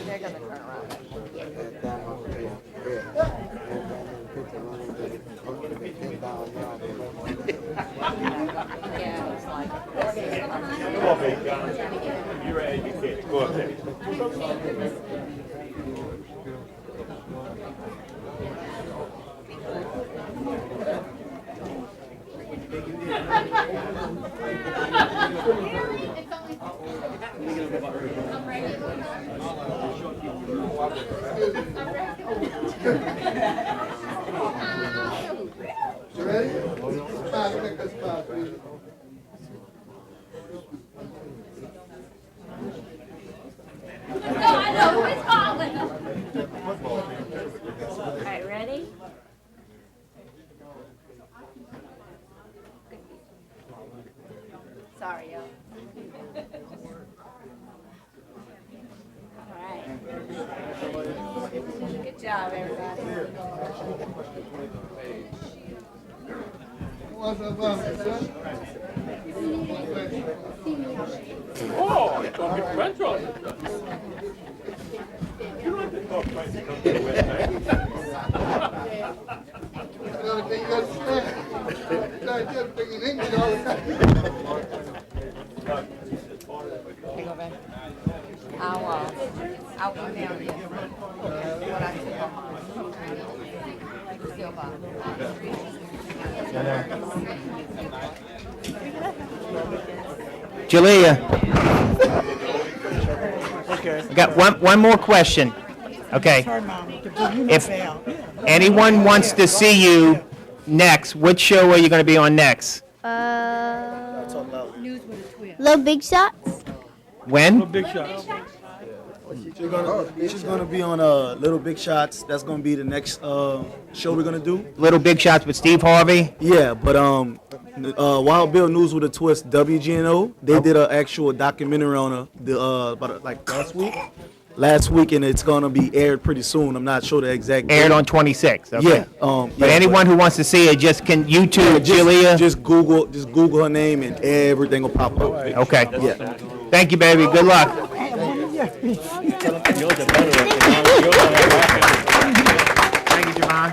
They're gonna turn around. Yeah, it's like. Come on, baby. You're educated. Go up there. All right, ready? Sorry, y'all. All right. Good job, everybody. Oh, it's going to be French on it. You don't have to talk French to come to the website. I'll go down there. What I took on mine. Still Jalea, Okay. I got one more question. Okay. If anyone wants to see you next, which show are you going to be on next? Little Big Shots? When? Big Shots. She's gonna be on Little Big Shots. That's gonna be the next show we're gonna do. Little Big Shots with Steve Harvey? Yeah, but Wild Bill News with a Twist, WGNO, they did an actual documentary on her about like last week, and it's gonna be aired pretty soon. I'm not sure the exact Aired date. on 26th. Okay. Yeah. But anyone who wants to see it, just can YouTube Jalea. Just Google her name and everything will pop up. Okay. Yeah. Thank you, baby. Good luck. Thank you, Javon.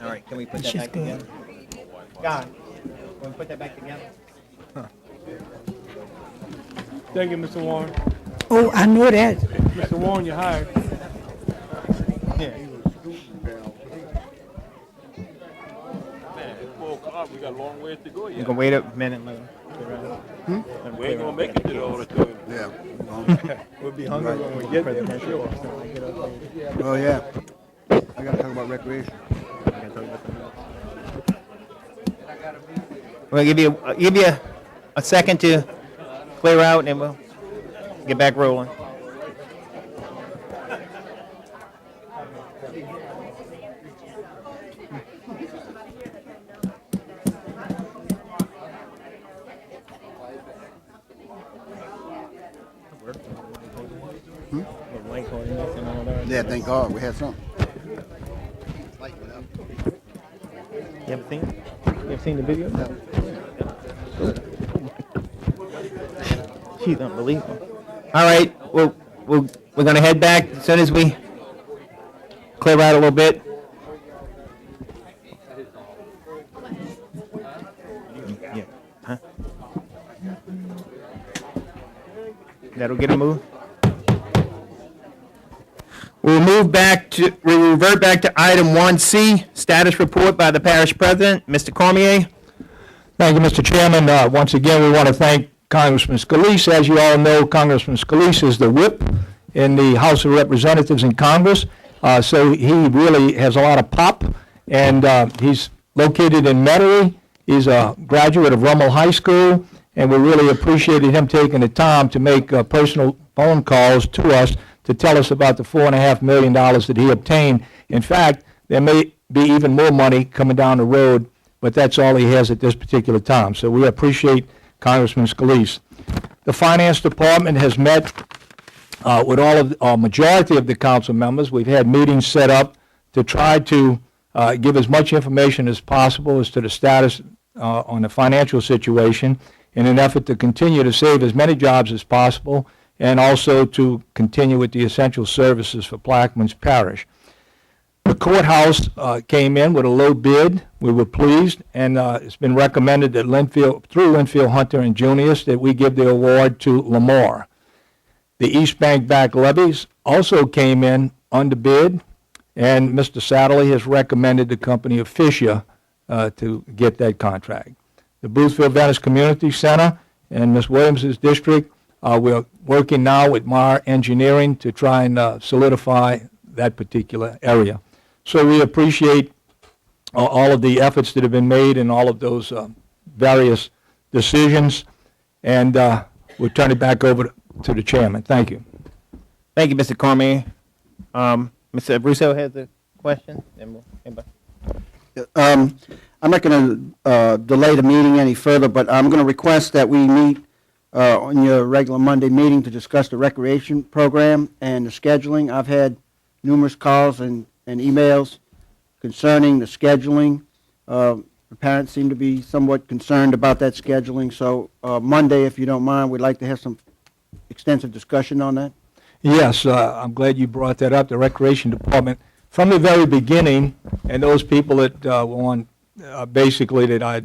All right, can we put that back together? God, can we put that back together? Thank you, Mr. Warren. Oh, I know that. Mr. Warren, you're hired. We got a long ways to go You yet. can wait a minute. Let We ain't gonna make it to the auditorium. Yeah. We'll be hungry when we get there, for sure. Oh, yeah. I gotta talk about recreation. We'll give you a second to clear out, and then we'll get back rolling. Yeah, thank God, we had something. You ever seen the video? No. She's unbelievable. All right, we're going to head back as soon as we clear out a little bit. Yeah. Huh? That'll get a move. We revert back to item 1C, status report by the parish president. Mr. Cormier. Thank you, Mr. Chairman. Once again, we want to thank Congressman Scalise. As you all know, Congressman Scalise is the whip in the House of Representatives in Congress. So he really has a lot of pop, and he's located in Metairie. He's a graduate of Rummel High School, and we really appreciated him taking the time to make personal phone calls to us to tell us about the $4.5 million that he obtained. In fact, there may be even more money coming down the road but that's all he has at this particular time. So we appreciate Congressman Scalise. The Finance Department has met with all of, or majority of the council members. We've had meetings set up to try to give as much information as possible as to the status on the financial situation in an effort to continue to save as many jobs as possible and also to continue with the essential services for Plaquemines Parish. The courthouse came in with a low bid. We were pleased, and it's been recommended that through Linfield Hunter and Junius, that we give the award to Lamar. The East Bank back levies also came in under bid, and Mr. Satterley has recommended the company of Fisher to get that contract. The Boothville Venice Community Center and Ms. Williams' district, we're working now with Mar Engineering to try and solidify that particular area. So we appreciate all of the efforts that have been made and all of those various decisions, and we'll turn it back over to the chairman. Thank you. Thank you, Mr. Cormier. Mr. Russo has a question. I'm not going to delay the meeting any further, but I'm going to request that we meet on your regular Monday meeting to discuss the recreation program and the scheduling. I've had numerous calls and emails concerning the scheduling. The parents seem to be somewhat concerned about that scheduling. So Monday, if you don't mind, we'd like to have some extensive discussion on that. Yes, I'm glad you brought that up. The Recreation Department, from the very beginning, and those people that were on, basically that I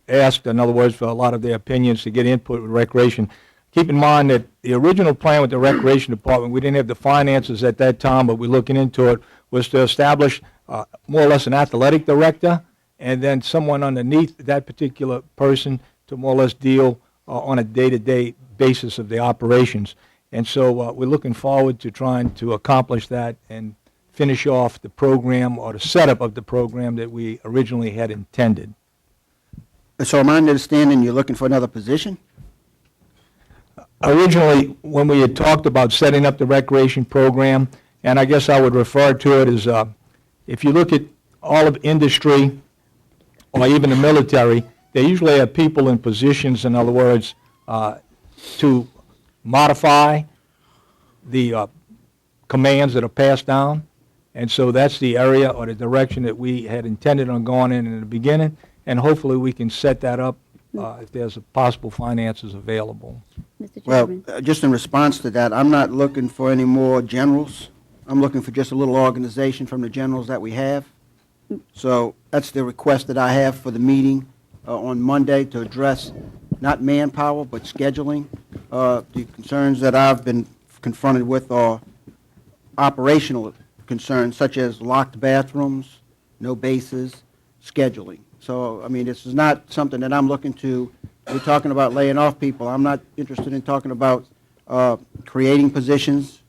asked, in other words, for a lot of their opinions to get input with Recreation. Keep in mind that the original plan with the Recreation Department, we didn't have the finances at that time, but we're looking into it, was to establish more or less an athletic director, and then someone underneath that particular person to more or less deal on a day-to-day basis of the operations. And so we're looking forward to trying to accomplish that and finish off the program or the setup of the program that we originally had intended. So am I understanding you're looking for another position? Originally, when we had talked about setting up the recreation program, and I guess I would refer to it as, if you look at all of industry or even the military, they usually have people in positions, in other words, to modify the commands that are passed down. And so that's the area or the direction that we had intended on going in the beginning, and hopefully we can set that up if there's possible finances available. Well, just in response to that, I'm not looking for any more generals. I'm looking for just a little organization from the generals that we have. So that's the request that I have for the meeting on Monday, to address not manpower, but scheduling. The concerns that I've been confronted with are operational concerns, such as locked bathrooms, no bases, scheduling. So, I mean, this is not something that I'm looking to, we're talking about laying off people. I'm not interested in talking about creating positions.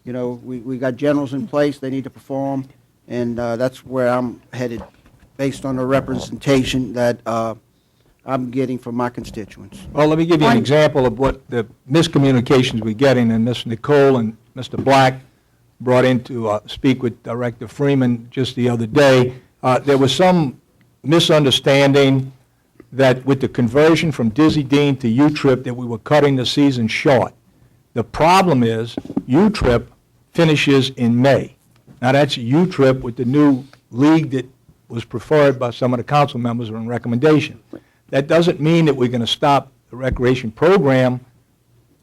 You know, we got generals in place, they need to perform, and that's where I'm headed, based on the representation that I'm getting from my constituents. Well, let me give you an example of what the miscommunications we're getting, and Ms. Nicole and Mr. Black brought in to speak with Director Freeman just the other day. There was some misunderstanding that with the conversion from Dizzy Dean to U-Trip that we were cutting the season short. The problem is U-Trip finishes in May. Now that's U-Trip with the new league that was preferred by some of the council members or in recommendation. That doesn't mean that we're going to stop the recreation program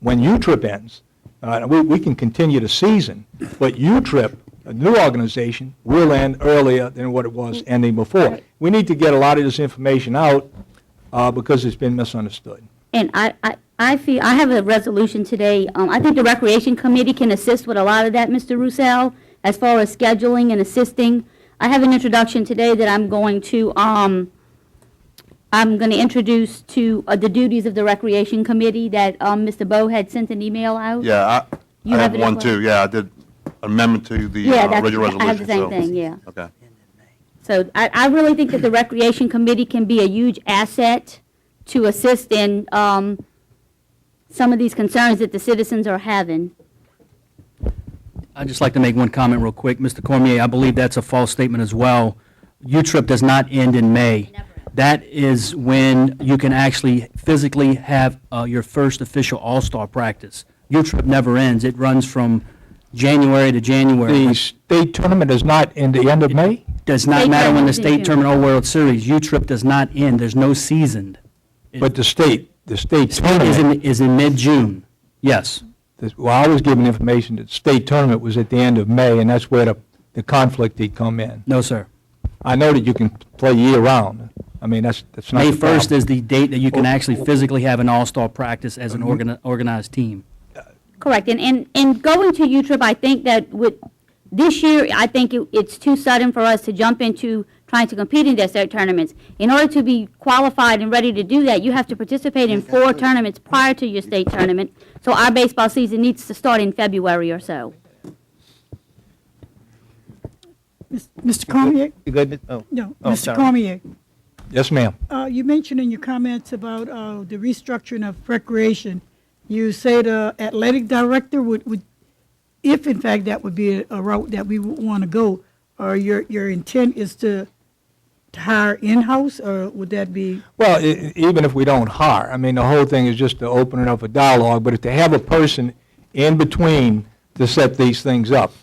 when U-Trip ends. We can continue the season, but U-Trip, a new organization, will end earlier than what it was ending before. We need to get a lot of this information out because it's been misunderstood. And I feel, I have a resolution today. I think the Recreation Committee can assist with a lot of that, Mr. Roussel, as far as scheduling and assisting. I have an introduction today that I'm going to introduce to the duties of the Recreation Committee that Mr. Bowe had sent an email out. Yeah, I have it as one well? too. Yeah, I did amendment to the original resolution. I have the same so- thing, yeah. Okay. So I really think that the Recreation Committee can be a huge asset to assist in some of these concerns that the citizens are having. I'd just like to make one comment real quick. Mr. Cormier, I believe that's a false statement as well. U-Trip does not end in May. That is when you can actually physically have your first official all-star practice. U-Trip never ends. It runs from January to January. The state tournament is not in the end of May? Does not State matter when the tournament state is tournament or World Series. U-Trip does not end. There's no season. But the state State tournament. is in mid-June. Yes. Well, I was given information that the state tournament was at the end of May, and that's where the conflict had come in. No, sir. I know that you can play year-round. I mean, that's not May the 1st problem. is the date that you can actually physically have an all-star practice as an organized team. Correct, and going to U-Trip, I think that with, this year, I think it's too sudden for us to jump into trying to compete in their state tournaments. In order to be qualified and ready to do that, you have to participate in 4 tournaments prior to your state tournament, so our baseball season needs to start in February or so. Mr. Cormier? You good? Oh. No, Oh, Mr. sorry. Cormier, Yes, ma'am. you mentioned in your comments about the restructuring of recreation. You say the athletic director would, if in fact that would be a route that we would want to go, or your intent is to hire in-house, or would that be? Well, even if we don't hire, I mean, the whole thing is just to open it up for dialogue, but if to have a person in between to set these things up.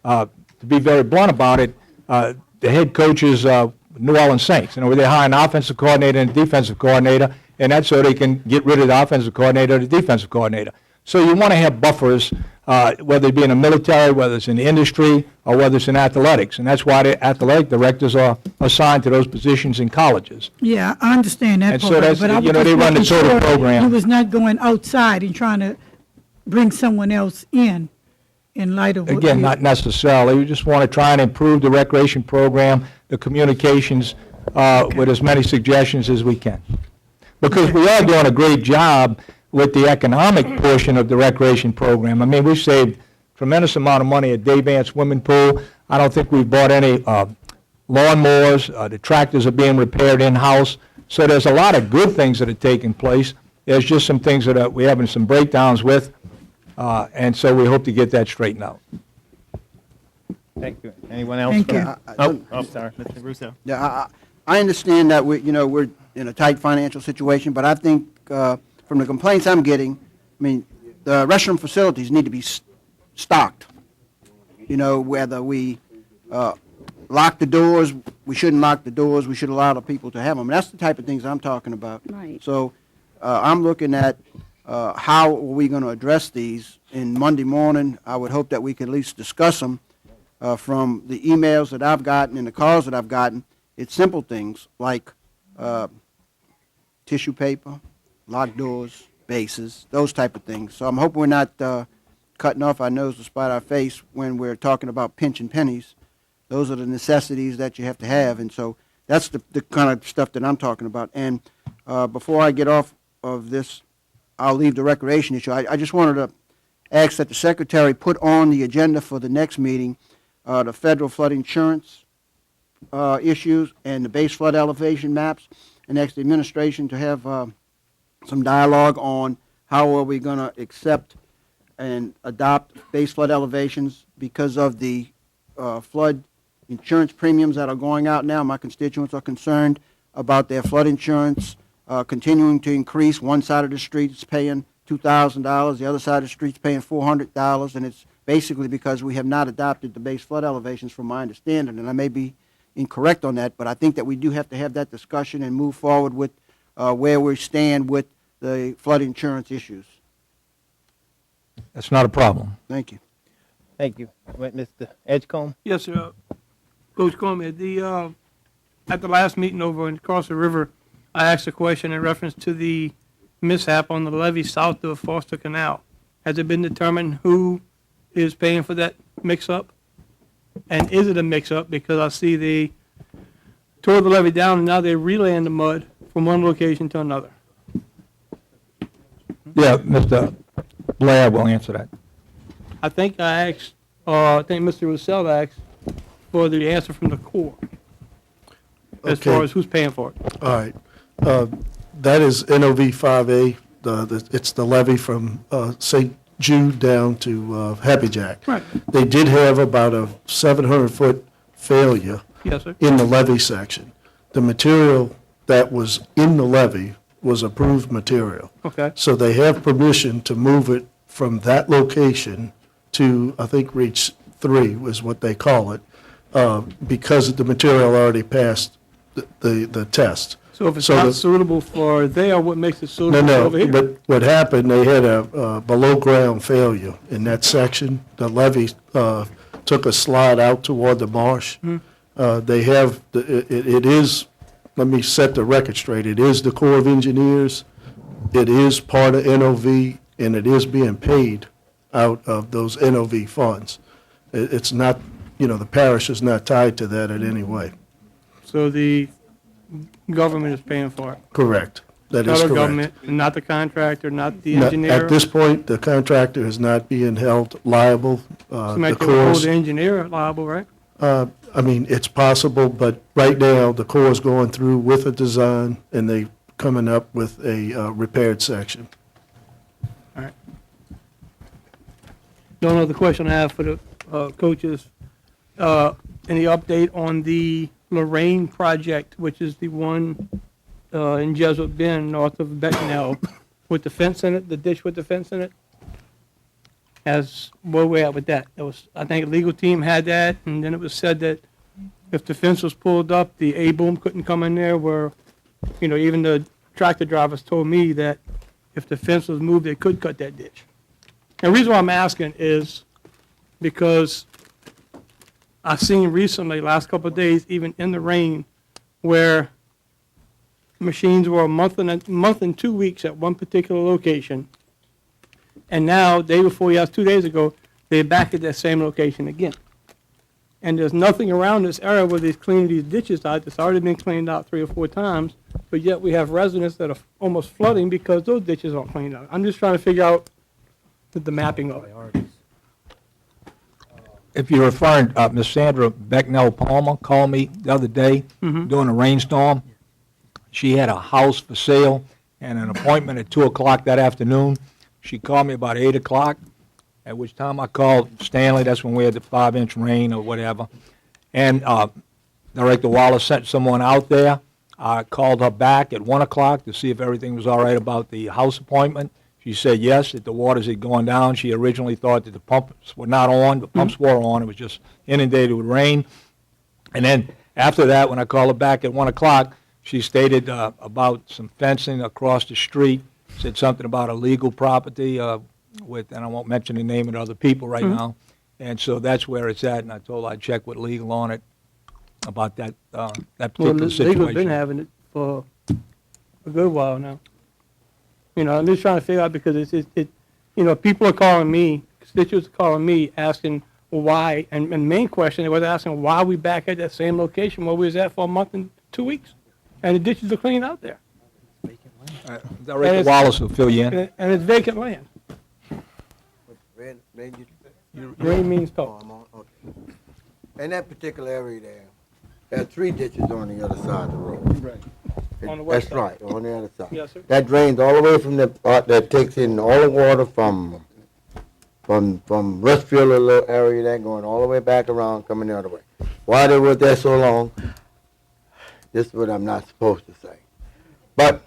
To be very blunt about it, the head coach is New Orleans Saints, where they hire an offensive coordinator and a defensive coordinator, and that's so they can get rid of the offensive coordinator or the defensive coordinator. So you want to have buffers, whether it be in the military, whether it's in the industry, or whether it's in athletics, and that's why the athletic directors are assigned to those positions in colleges. Yeah, I understand that And so part, that's- but I was you know, they just run the making total sure program. you was not going outside and trying to bring someone else in light of what Again, we- not necessarily. We just want to try and improve the recreation program, the communications, with as many suggestions as we can. Because we are doing a great job with the economic portion of the recreation program. I mean, we've saved tremendous amount of money at Dave Vance Swimming Pool. I don't think we've bought any lawnmowers. The tractors are being repaired in-house. So there's a lot of good things that are taking place. There's just some things that we're having some breakdowns with. And so we hope to get that straightened out. Thank you. Anyone else? Thank you. Oh, sorry, Mr. Russo. Yeah, I understand that we're in a tight financial situation, but I think from the complaints I'm getting, I mean, the restroom facilities need to be stocked. Whether we lock the doors, we shouldn't lock the doors, we should allow the people to have them. That's the type of things I'm talking about. Right. So I'm looking at how are we going to address these. In Monday morning, I would hope that we could at least discuss them. From the emails that I've gotten and the calls that I've gotten, it's simple things like tissue paper, locked doors, bases, those type of things. So I'm hoping we're not cutting off our nose to spite our face when we're talking about pinching pennies. Those are the necessities that you have to have, and so that's the kind of stuff that I'm talking about. And before I get off of this, I'll leave the recreation issue. I just wanted to ask that the secretary put on the agenda for the next meeting the federal flood insurance issues and the base flood elevation maps, and ask the administration to have some dialogue on how are we going to accept and adopt base flood elevations because of the flood insurance premiums that are going out now. My constituents are concerned about their flood insurance continuing to increase. One side of the street is paying $2,000, the other side of the street's paying $400, and it's basically because we have not adopted the base flood elevations from my understanding, and I may be incorrect on that, but I think that we do have to have that discussion and move forward with where we stand with the flood insurance issues. That's not a problem. Thank you. Thank you. Wait, Mr. Edgecombe? Yes, sir. Coach Cormier, at the last meeting over across the river, I asked a question in reference to the mishap on the levee south of Foster Canal. Has it been determined who is paying for that mix-up? And is it a mix-up? Because I see they tore the levee down and now they're relaying the mud from one location to another. Yeah, Mr. Blair will answer that. I think I asked, I think Mr. Russell asked for the answer from the Corps as Okay. far as who's paying for it. All right. That is NOV 5A. It's the levee from St. Jude down to Happy Jack. Right. They did have about a 700-foot failure Yes, sir. in the levee section. The material that was in the levee was approved material. Okay. So they have permission to move it from that location to, I think, Reach 3 is what they call it, because the material already passed the test. So if it's So not the- suitable for there, what makes it No, suitable for no, over here? but what happened, they had a below-ground failure in that section. The levee took a slide out toward the marsh. They have, it is, let me set the record straight, it is the Corps of Engineers, it is part of NOV, and it is being paid out of those NOV funds. It's not, the parish is not tied to that in any way. So the government is paying for it? Correct. That is Federal correct. government, and not the contractor, not the No, engineer? At this point, the contractor is not being held liable. Somebody The could hold Corps, the engineer liable, right? I mean, it's possible, but right now, the Corps is going through with a design, and they coming up with a repaired section. All right. The only other question I have for the coaches, any update on the Lorraine project, which is the one in Jesuit Bend, north of Becknell, with the fence in it, the ditch with the fence in it? Where we at with that? It was, I think, a legal team had that, and then it was said that if the fence was pulled up, the A-boom couldn't come in there, where, even the tractor drivers told me that if the fence was moved, they could cut that ditch. And the reason why I'm asking is because I've seen recently, last couple of days, even in the rain, where machines were a month and 2 weeks at one particular location, and now, day before yesterday, 2 days ago, they're back at that same location again. And there's nothing around this area where they've cleaned these ditches out. It's already been cleaned out 3 or 4 times, but yet we have residents that are almost flooding because those ditches aren't cleaned out. I'm just trying to figure out the mapping of it. If you're referring, Ms. Sandra Becknell Palmer called me the other day during a rainstorm. She had a house for sale and an appointment at 2 o'clock that afternoon. She called me about 8 o'clock, at which time I called Stanley. That's when we had the 5-inch rain or whatever. And Director Wallace sent someone out there. I called her back at 1 o'clock to see if everything was all right about the house appointment. She said yes, that the waters had gone down. She originally thought that the pumps were not on. The pumps were on. It was just inundated with rain. And then after that, when I called her back at 1 o'clock, she stated about some fencing across the street, said something about illegal property with, and I won't mention the name of the other people right now. And so that's where it's at, and I told her I'd check with legal on it about that Well, particular legal's situation. been having it for a good while now. I'm just trying to figure out because people are calling me, constituents are calling me, asking why, and the main question, they were asking why we back at that same location where we was at for a month and 2 weeks, and the ditches are clean out there. Director Wallace will fill you in. And it's vacant land. Green means tall. In that particular area there are 3 ditches on the other side of the road. Right. On the west That's right, on the other side. Yes, sir. That drains all the way from the part that takes in all the water from Westfield, a little area there, going all the way back around, coming the other way. Why they were there so long, this is what I'm not supposed to say. But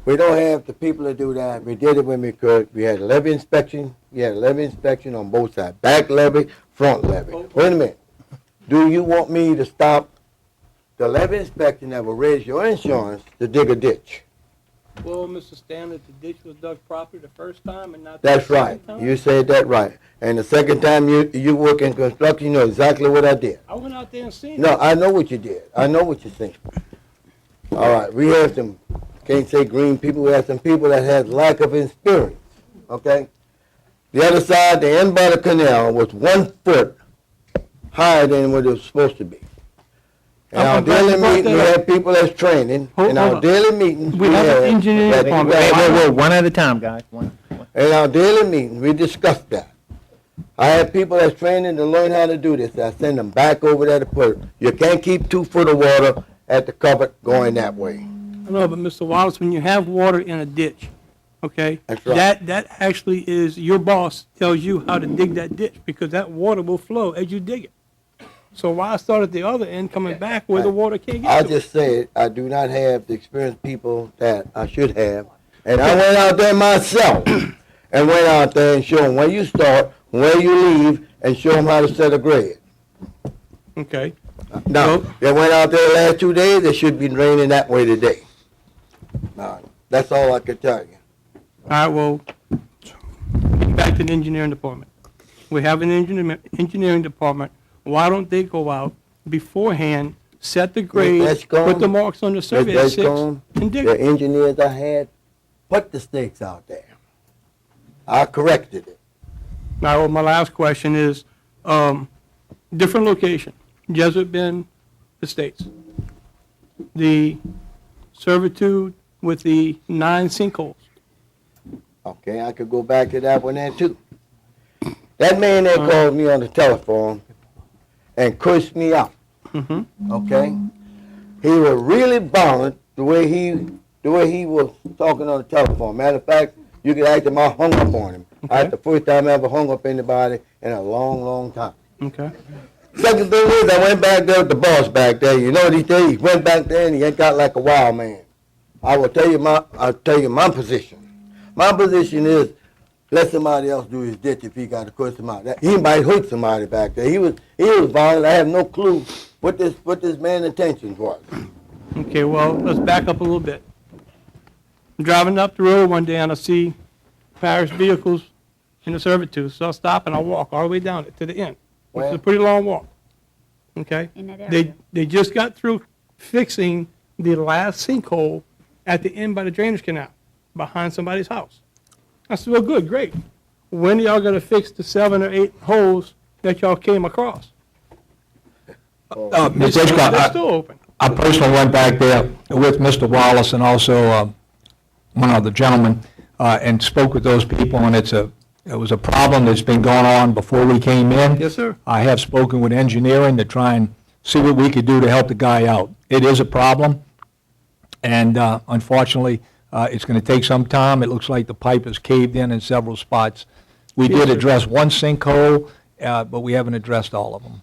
we don't have the people to do that. We did it when we could. We had a levee inspection. We had a levee inspection on both sides, back levee, front levee. Wait a minute. Do you want me to stop the levee inspection that will raise your insurance to dig a ditch? Well, Mr. Stanley, the ditch was dug properly the first time and not the That's right. second time? You said that right. And the second time you work in construction, you know exactly what I did. I went out there and seen No, it. I know what you did. I know what you think. All right, we have some, can't say green people, we have some people that had lack of experience, okay? The other side, the end by the canal was 1 foot higher than what it was supposed to be. In our I'm glad you daily brought meeting, we that up. have people that's training. Hold In our on. daily meetings, We have an engineer that- department. Whoa, one at a time, guys. In our daily meeting, we discussed that. I have people that's training to learn how to do this. I send them back over there to put, you can't keep 2 foot of water at the cupboard going that way. I know, but Mr. Wallace, when you have water in a ditch, okay? That's right. That actually is, your boss tells you how to dig that ditch, because that water will flow as you dig it. So why start at the other end, coming back where the water can't get I to it? just said, I do not have the experienced people that I should have. And I went out there myself and went out there and showed them where you start, where you leave, and show them how to set a grade. Okay. Now, they went out there the last 2 days, they should be draining that way today. That's all I can tell you. All right, well, getting back to the engineering department. We have an engineering department. Why don't they go out beforehand, set the grade, put the marks on the survey at 6, and dig The it? engineers I had put the stakes out there. I corrected it. Now, well, my last question is, different location, Jesuit Bend Estates. The servitude with the 9 sinkholes. Okay, I could go back to that one there too. That man that called me on the telephone and cursed me out. Okay? He was really bothered the way he was talking on the telephone. Matter of fact, you could ask him I hung up on him. That's the first time I ever hung up anybody in a long, long time. Okay. Second thing is, I went back there with the boss back there. You know what he did? He went back there and he got like a wild man. I'll tell you my position. My position is, let somebody else do his ditch if he got to curse him out. He might hurt somebody back there. He was violent. I have no clue what this man's intentions was. Okay, well, let's back up a little bit. Driving up the road one day and I see parish vehicles in the servitude, so I stop and I walk all the way down it to the end, which is a pretty long walk. Okay? In that area. They just got through fixing the last sinkhole at the end by the drainage canal, behind somebody's house. I said, well, good, great. When are y'all gonna fix the 7 or 8 holes that y'all came across? Ms. Hitchcock, They're still open. I personally went back there with Mr. Wallace and also one of the gentlemen and spoke with those people, and it was a problem that's been going on before we came in. Yes, sir. I have spoken with engineering to try and see what we could do to help the guy out. It is a problem, and unfortunately, it's going to take some time. It looks like the pipe is caved in several spots. We Yes, did sir. address one sinkhole, but we haven't addressed all of them.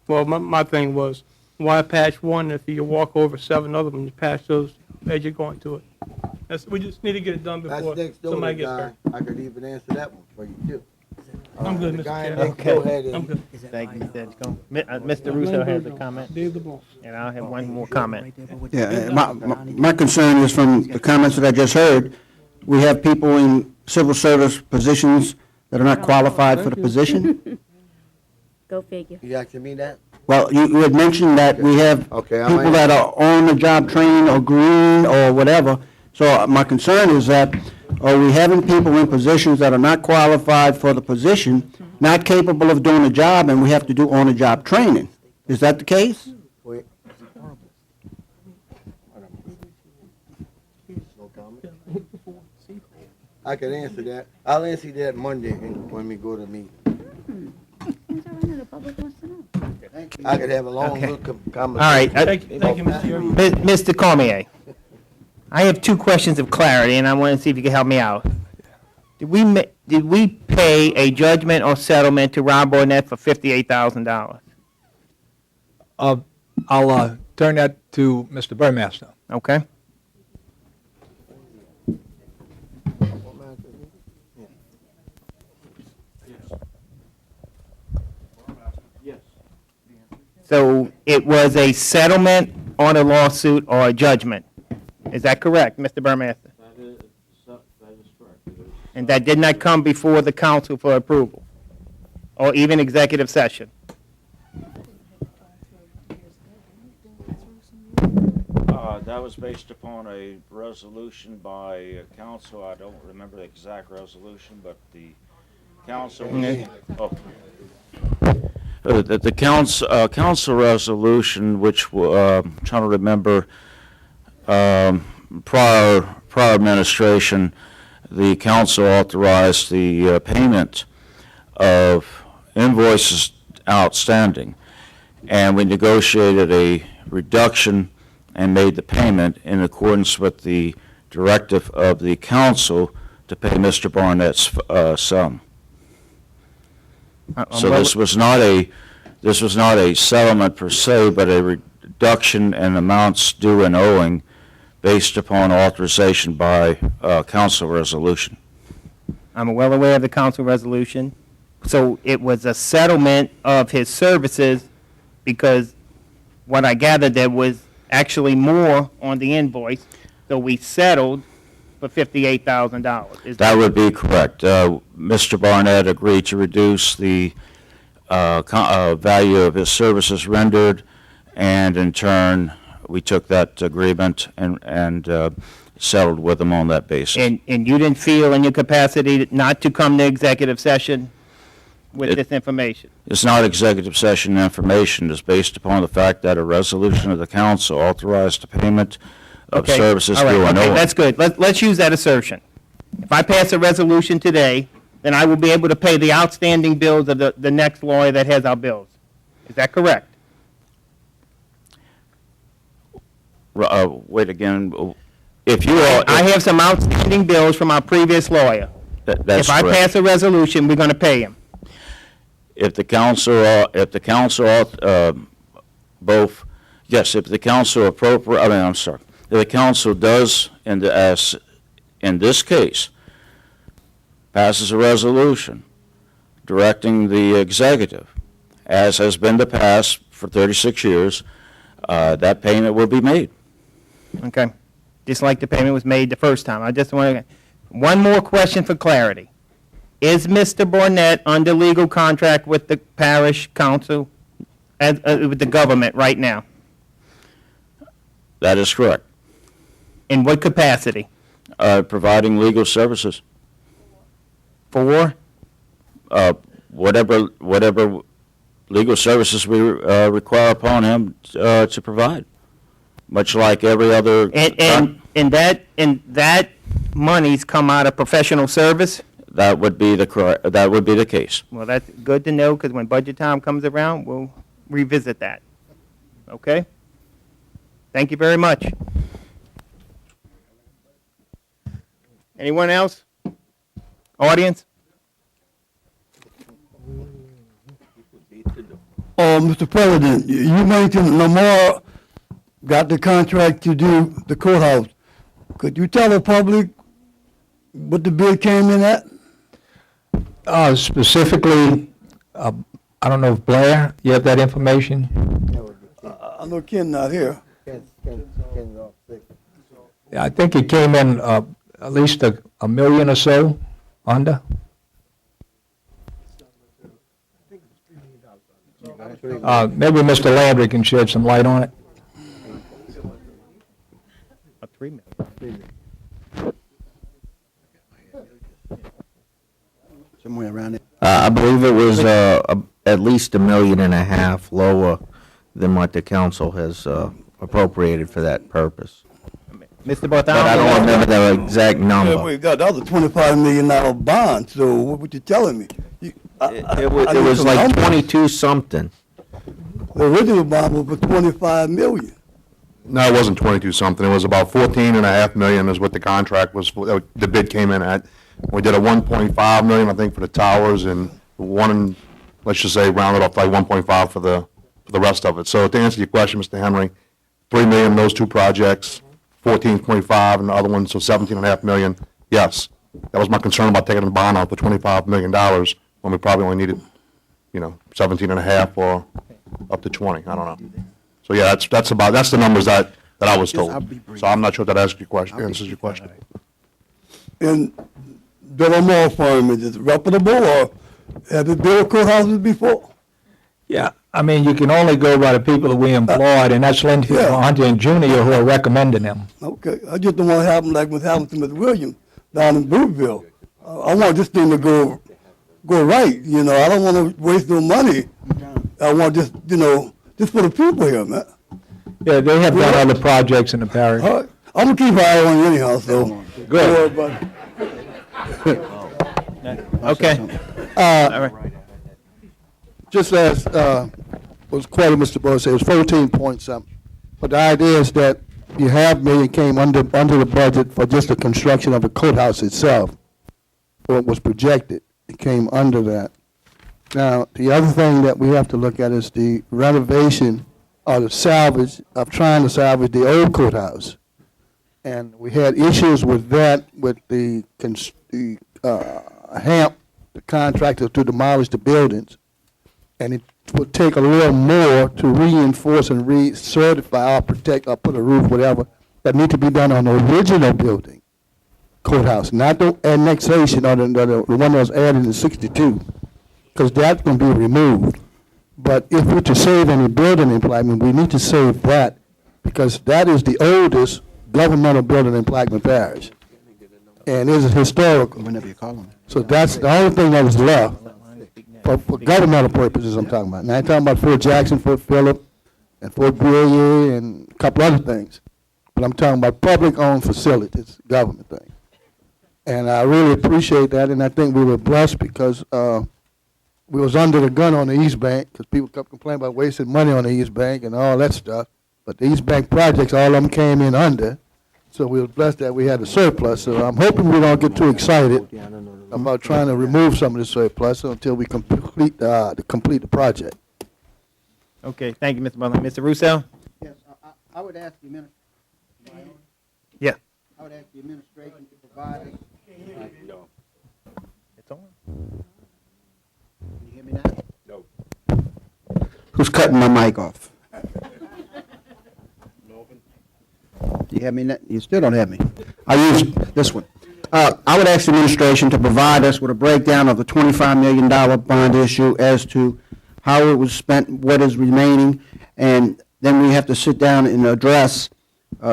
Well, my thing was, why patch one if you walk over 7 other them, you patch those as you're going to it? We just need to get it done before That's next door somebody to gets guy. hurt. I could even answer that one for you too. I'm good, The Mr. guy Chairman. next door had I'm good. Thank you, Mr. Edgecombe. Mr. Russo has a comment, Dave LeBlanc. and I'll have one more comment. Yeah, my concern is from the comments that I just heard, we have people in civil service positions that are not qualified for the position. Go figure. You asking me that? Well, you had mentioned that we have Okay, I people might- that are on the job training or green or whatever. So my concern is that, are we having people in positions that are not qualified for the position, not capable of doing the job, and we have to do on-the-job training? Is that the case? Wait. No comment? I can answer that. I'll answer that Monday when we go to meet. I could have a long Okay. look of All right. Thank you, Mr. Chairman. Mr. Cormier, I have 2 questions of clarity, and I want to see if you can help me out. Did we pay a judgment or settlement to Ron Barnett for $58,000? I'll turn that to Mr. Burmaster. Okay. So it was a settlement on a lawsuit or a judgment? Is that correct, Mr. Burmaster? That is correct. And that did not come before the council for approval, or even executive session? That was based upon a resolution by council. I don't remember the exact resolution, but the council. Okay. The council resolution, which, trying to remember, prior administration, the council authorized the payment of invoices outstanding, and we negotiated a reduction and made the payment in accordance with the directive of the council to pay Mr. Barnett's sum. So this was not This was not a settlement per se, but a reduction in amounts due and owing based upon authorization by council resolution. I'm well aware of the council resolution. So it was a settlement of his services because what I gathered, there was actually more on the invoice, so we settled for $58,000. That would be correct. Mr. Barnett agreed to reduce the value of his services rendered, and in turn, we took that agreement and settled with him on that basis. And you didn't feel in your capacity not to come to executive session with this information? It's not executive session information. It's based upon the fact that a resolution of the council authorized the payment of Okay, services all right, due and okay, owing. that's good. Let's use that assertion. If I pass a resolution today, then I will be able to pay the outstanding bills of the next lawyer that has our bills. Is that correct? Wait again, if you are... I have some outstanding bills from our previous lawyer. That's If I correct. pass a resolution, we're going to pay him. If the council, if the council, if the council if the council does, in this case, passes a resolution directing the executive, as has been the past for 36 years, that payment will be made. Okay. Just like the payment was made the first time. I just want to, one more question for clarity. Is Mr. Barnett under legal contract with the parish council, with the government right now? That is correct. In what capacity? Providing legal services. For? Whatever legal services we require upon him to provide, much like every other. And that monies come out of professional service? That would be the case. Well, that's good to know, because when budget time comes around, we'll revisit that. Okay? Thank you very much. Anyone else? Audience? Mr. President, you mentioned Lamar got the contract to do the courthouse. Could you tell the public what the bid came in at? Specifically, I don't know if Blair, you have that information? I know Ken not here. Yeah, I think it came in at least a million or so under. Maybe Mr. Landry can shed some light on it. $3 million. Somewhere around it. I believe it was at least $1.5 million lower than what the council has appropriated for that purpose. Mr. But I don't remember the exact number. We got the other $25 million bond, so what you telling me? It was like 22 something. The original bond was for $25 million. No, it wasn't 22 something. It was about 14.5 million is what the contract was, the bid came in at. We did a 1.5 million, I think, for the towers, and let's just say rounded off like 1.5 for the rest of it. So to answer your question, Mr. Henry, 3 million in those two projects, 14.5 and the other one, so 17.5 million. Yes, that was my concern about taking the bond out for $25 million when we probably only needed, 17.5 or up to 20. I don't know. So yeah, that's the numbers that I was told. So I'm not sure if that answers your question. And the Lamar firm, is it reputable, or have it built courthouses before? Yeah, I mean, you can only go by the people that we employed, and that's Lindsey Hunter and Junior who are recommending them. Okay, I just don't want to happen like what happened to Mr. Williams down in Brookville. I want this thing to go right, I don't want to waste no money. I want just for the people here, man. Yeah, they have done other projects in the parish. All right. I'm gonna keep an eye on you anyhow, so. Good. Okay. All right. Just as was quoted, Mr. Bush said, it was 14 point something. But the idea is that you have million came under the budget for just the construction of the courthouse itself. What was projected, it came under that. Now, the other thing that we have to look at is the renovation or the salvage of trying to salvage the old courthouse. And we had issues with that, with the HAMP, the contractor to demolish the buildings. And it would take a little more to reinforce and recertify or protect or put a roof, whatever, that need to be done on the original building, courthouse, not the annexation or the one that was added in 62, because that's going to be removed. But if we're to save any building emplacement, we need to save that, because that is the oldest governmental building in Plaquemine Parish. And it's historical. Whenever you call them. So that's the only thing that was left for governmental purposes I'm talking about. Now, I'm talking about Fort Jackson, Fort Phillip, and Fort Brillier, and a couple other things. But I'm talking about public-owned facilities, government thing. And I really appreciate that, and I think we were blessed because we was under the gun on the East Bank, because people kept complaining about wasting money on the East Bank and all that stuff. But the East Bank projects, all of them came in under, so we were blessed that we had a surplus. So I'm hoping we don't get too excited about trying to remove some of the surplus until we complete the project. Okay, thank you, Mr. Butler. Mr. Russo? Yes, I would ask the administration. Yeah. I would ask the administration to provide us. It's on. Can you hear me now? No. Who's cutting my mic off? You have me? You still don't have me. I use this one. I would ask the administration to provide us with a breakdown of the $25 million bond issue as to how it was spent, what is remaining, and then we have to sit down and address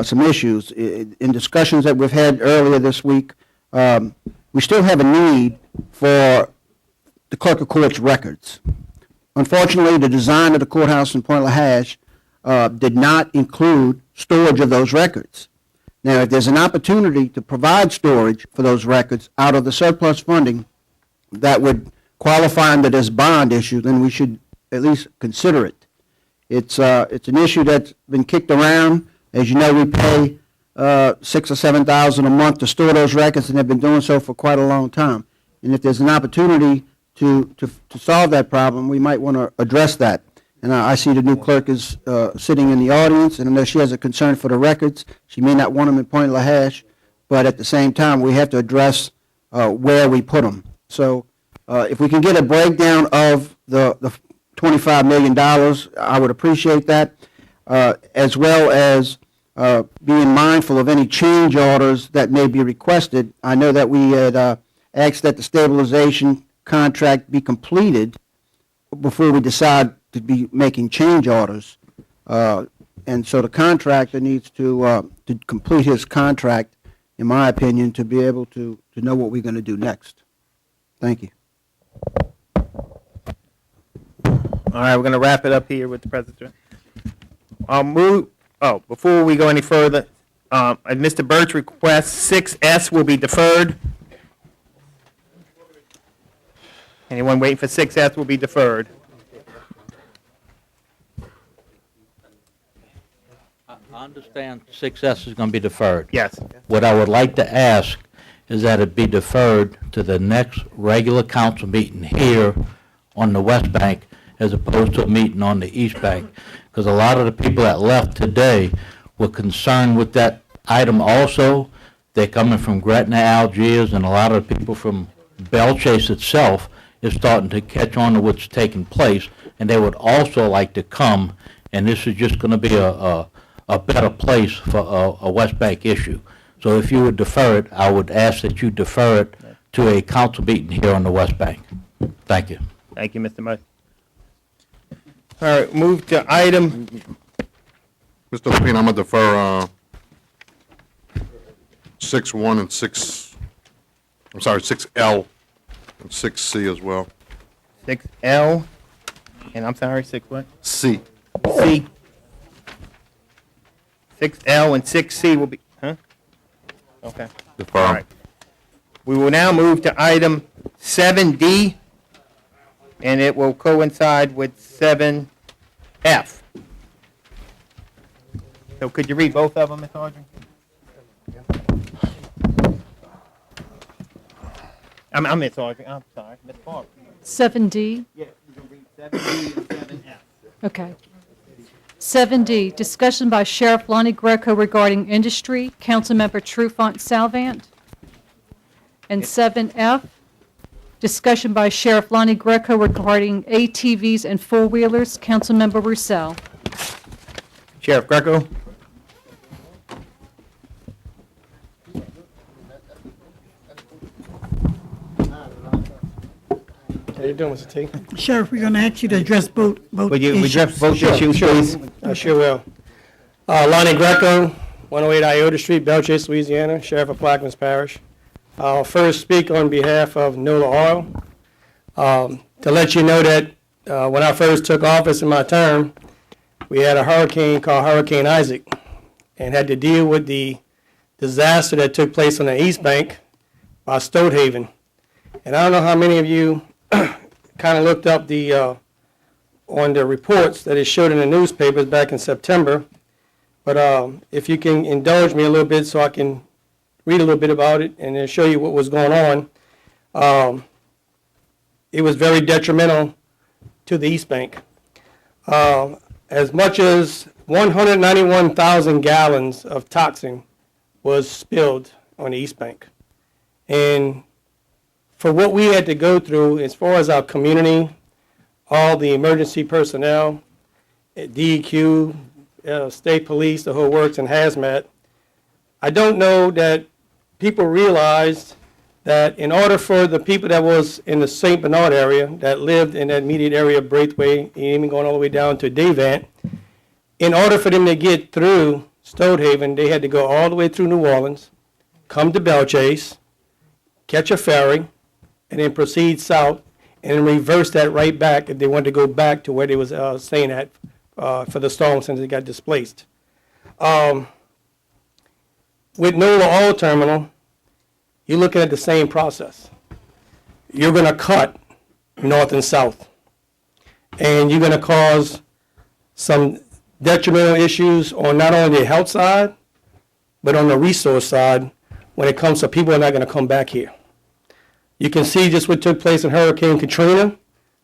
some issues. In discussions that we've had earlier this week, we still have a need for the clerk of court's records. Unfortunately, the design of the courthouse in Point LaHash did not include storage of those records. Now, if there's an opportunity to provide storage for those records out of the surplus funding that would qualify under this bond issue, then we should at least consider it. It's an issue that's been kicked around. As you know, we pay $6,000 or $7,000 a month to store those records, and they've been doing so for quite a long time. And if there's an opportunity to solve that problem, we might want to address that. And I see the new clerk is sitting in the audience, and unless she has a concern for the records, she may not want them in Point LaHash, but at the same time, we have to address where we put them. So if we can get a breakdown of the $25 million, I would appreciate that, as well as being mindful of any change orders that may be requested. I know that we had asked that the stabilization contract be completed before we decide to be making change orders. And so the contractor needs to complete his contract, in my opinion, to be able to know what we're going to do next. Thank you. All right, we're going to wrap it up here with the president. Before we go any further, at Mr. Burt's request, 6S will be deferred. Anyone waiting for 6S will be deferred. I understand 6S is going to be deferred. Yes. What I would like to ask is that it be deferred to the next regular council meeting here on the West Bank as opposed to a meeting on the East Bank. Because a lot of the people that left today were concerned with that item also. They're coming from Gretna, Algiers, and a lot of the people from Bellchase itself is starting to catch on to what's taking place. And they would also like to come, and this is just going to be a better place for a West Bank issue. So if you would defer it, I would ask that you defer it to a council meeting here on the West Bank. Thank you. Thank you, Mr. Murphy. All right, move to item. Mr. Lapine, I'm going to defer 6-1 and 6L and 6C as well. 6L, and I'm sorry, 6 what? C. C. 6L and 6C will be, Okay. Defer. All right. We will now move to item 7D, and it will coincide with 7F. So could you read both of them, Ms. Audrey? I'm Ms. Audrey, I'm sorry, Ms. Barber. 7D? Yeah, you can read 7D and 7F. Okay. 7D, discussion by Sheriff Lonnie Greco regarding industry, Councilmember Trufant Salvant. And 7F, discussion by Sheriff Lonnie Greco regarding ATVs and four-wheelers, Councilmember Roussel. Sheriff Greco. How you doing, Mr. T? Sheriff, we're going to ask you to address both Would you issues. address both issues, please? I sure will. Lonnie Greco, 108 Iota Street, Belchase, Louisiana, Sheriff of Plaquemines Parish. I'll first speak on behalf of NOLA Oil. To let you know that when I first took office in my term, we had a hurricane called Hurricane Isaac and had to deal with the disaster that took place on the East Bank by Stoutehaven. And I don't know how many of you kind of looked up on the reports that it showed in the newspapers back in September. But if you can indulge me a little bit so I can read a little bit about it and then show you what was going on. It was very detrimental to the East Bank. As much as 191,000 gallons of toxin was spilled on the East Bank. And for what we had to go through as far as our community, all the emergency personnel, DEQ, state police, the whole works, and hazmat, I don't know that people realized that in order for the people that was in the St. Bernard area, that lived in that immediate area of Braithwaite, even going all the way down to Davant, in order for them to get through Stoutehaven, they had to go all the way through New Orleans, come to Belchase, catch a ferry, and then proceed south, and then reverse that right back if they wanted to go back to where they was staying at for the storm since they got displaced. With NOLA Oil Terminal, you're looking at the same process. You're going to cut north and south, and you're going to cause some detrimental issues on not only the health side, but on the resource side when it comes to people are not going to come back here. You can see just what took place in Hurricane Katrina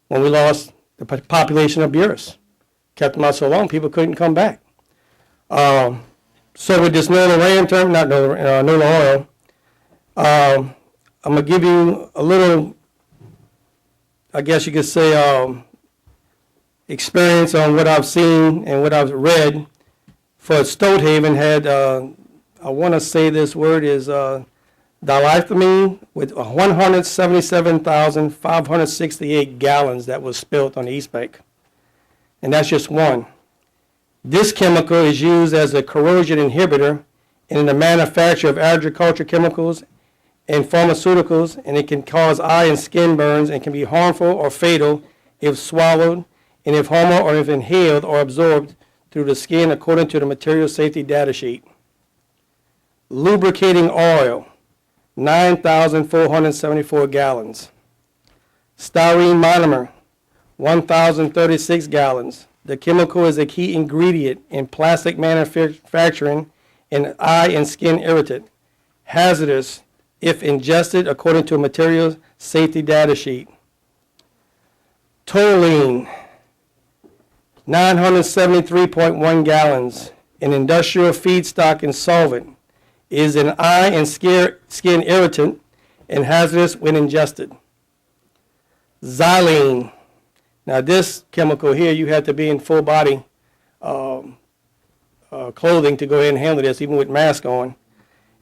when we lost the population of Buras. Kept them out so long, people couldn't come back. So with this NOLA RAM term, not NOLA Oil, I'm going to give you a little, I guess you could say, experience on what I've seen and what I've read. For Stoutehaven had, I want to say this word is dilithiamine with 177,568 gallons that was spilled on the East Bank. And that's just one. This chemical is used as a corrosion inhibitor in the manufacture of agriculture chemicals and pharmaceuticals, and it can cause eye and skin burns and can be harmful or fatal if swallowed, and if homo or if inhaled or absorbed through the skin according to the material safety data sheet. Lubricating oil, 9,474 gallons. Styrene monomer, 1,036 gallons. The chemical is a key ingredient in plastic manufacturing and eye and skin irritant. Hazardous if ingested according to a material safety data sheet. Toluene, 973.1 gallons. An industrial feedstock and solvent, is an eye and skin irritant and hazardous when ingested. Xylene. Now this chemical here, you have to be in full body clothing to go ahead and handle this, even with mask on.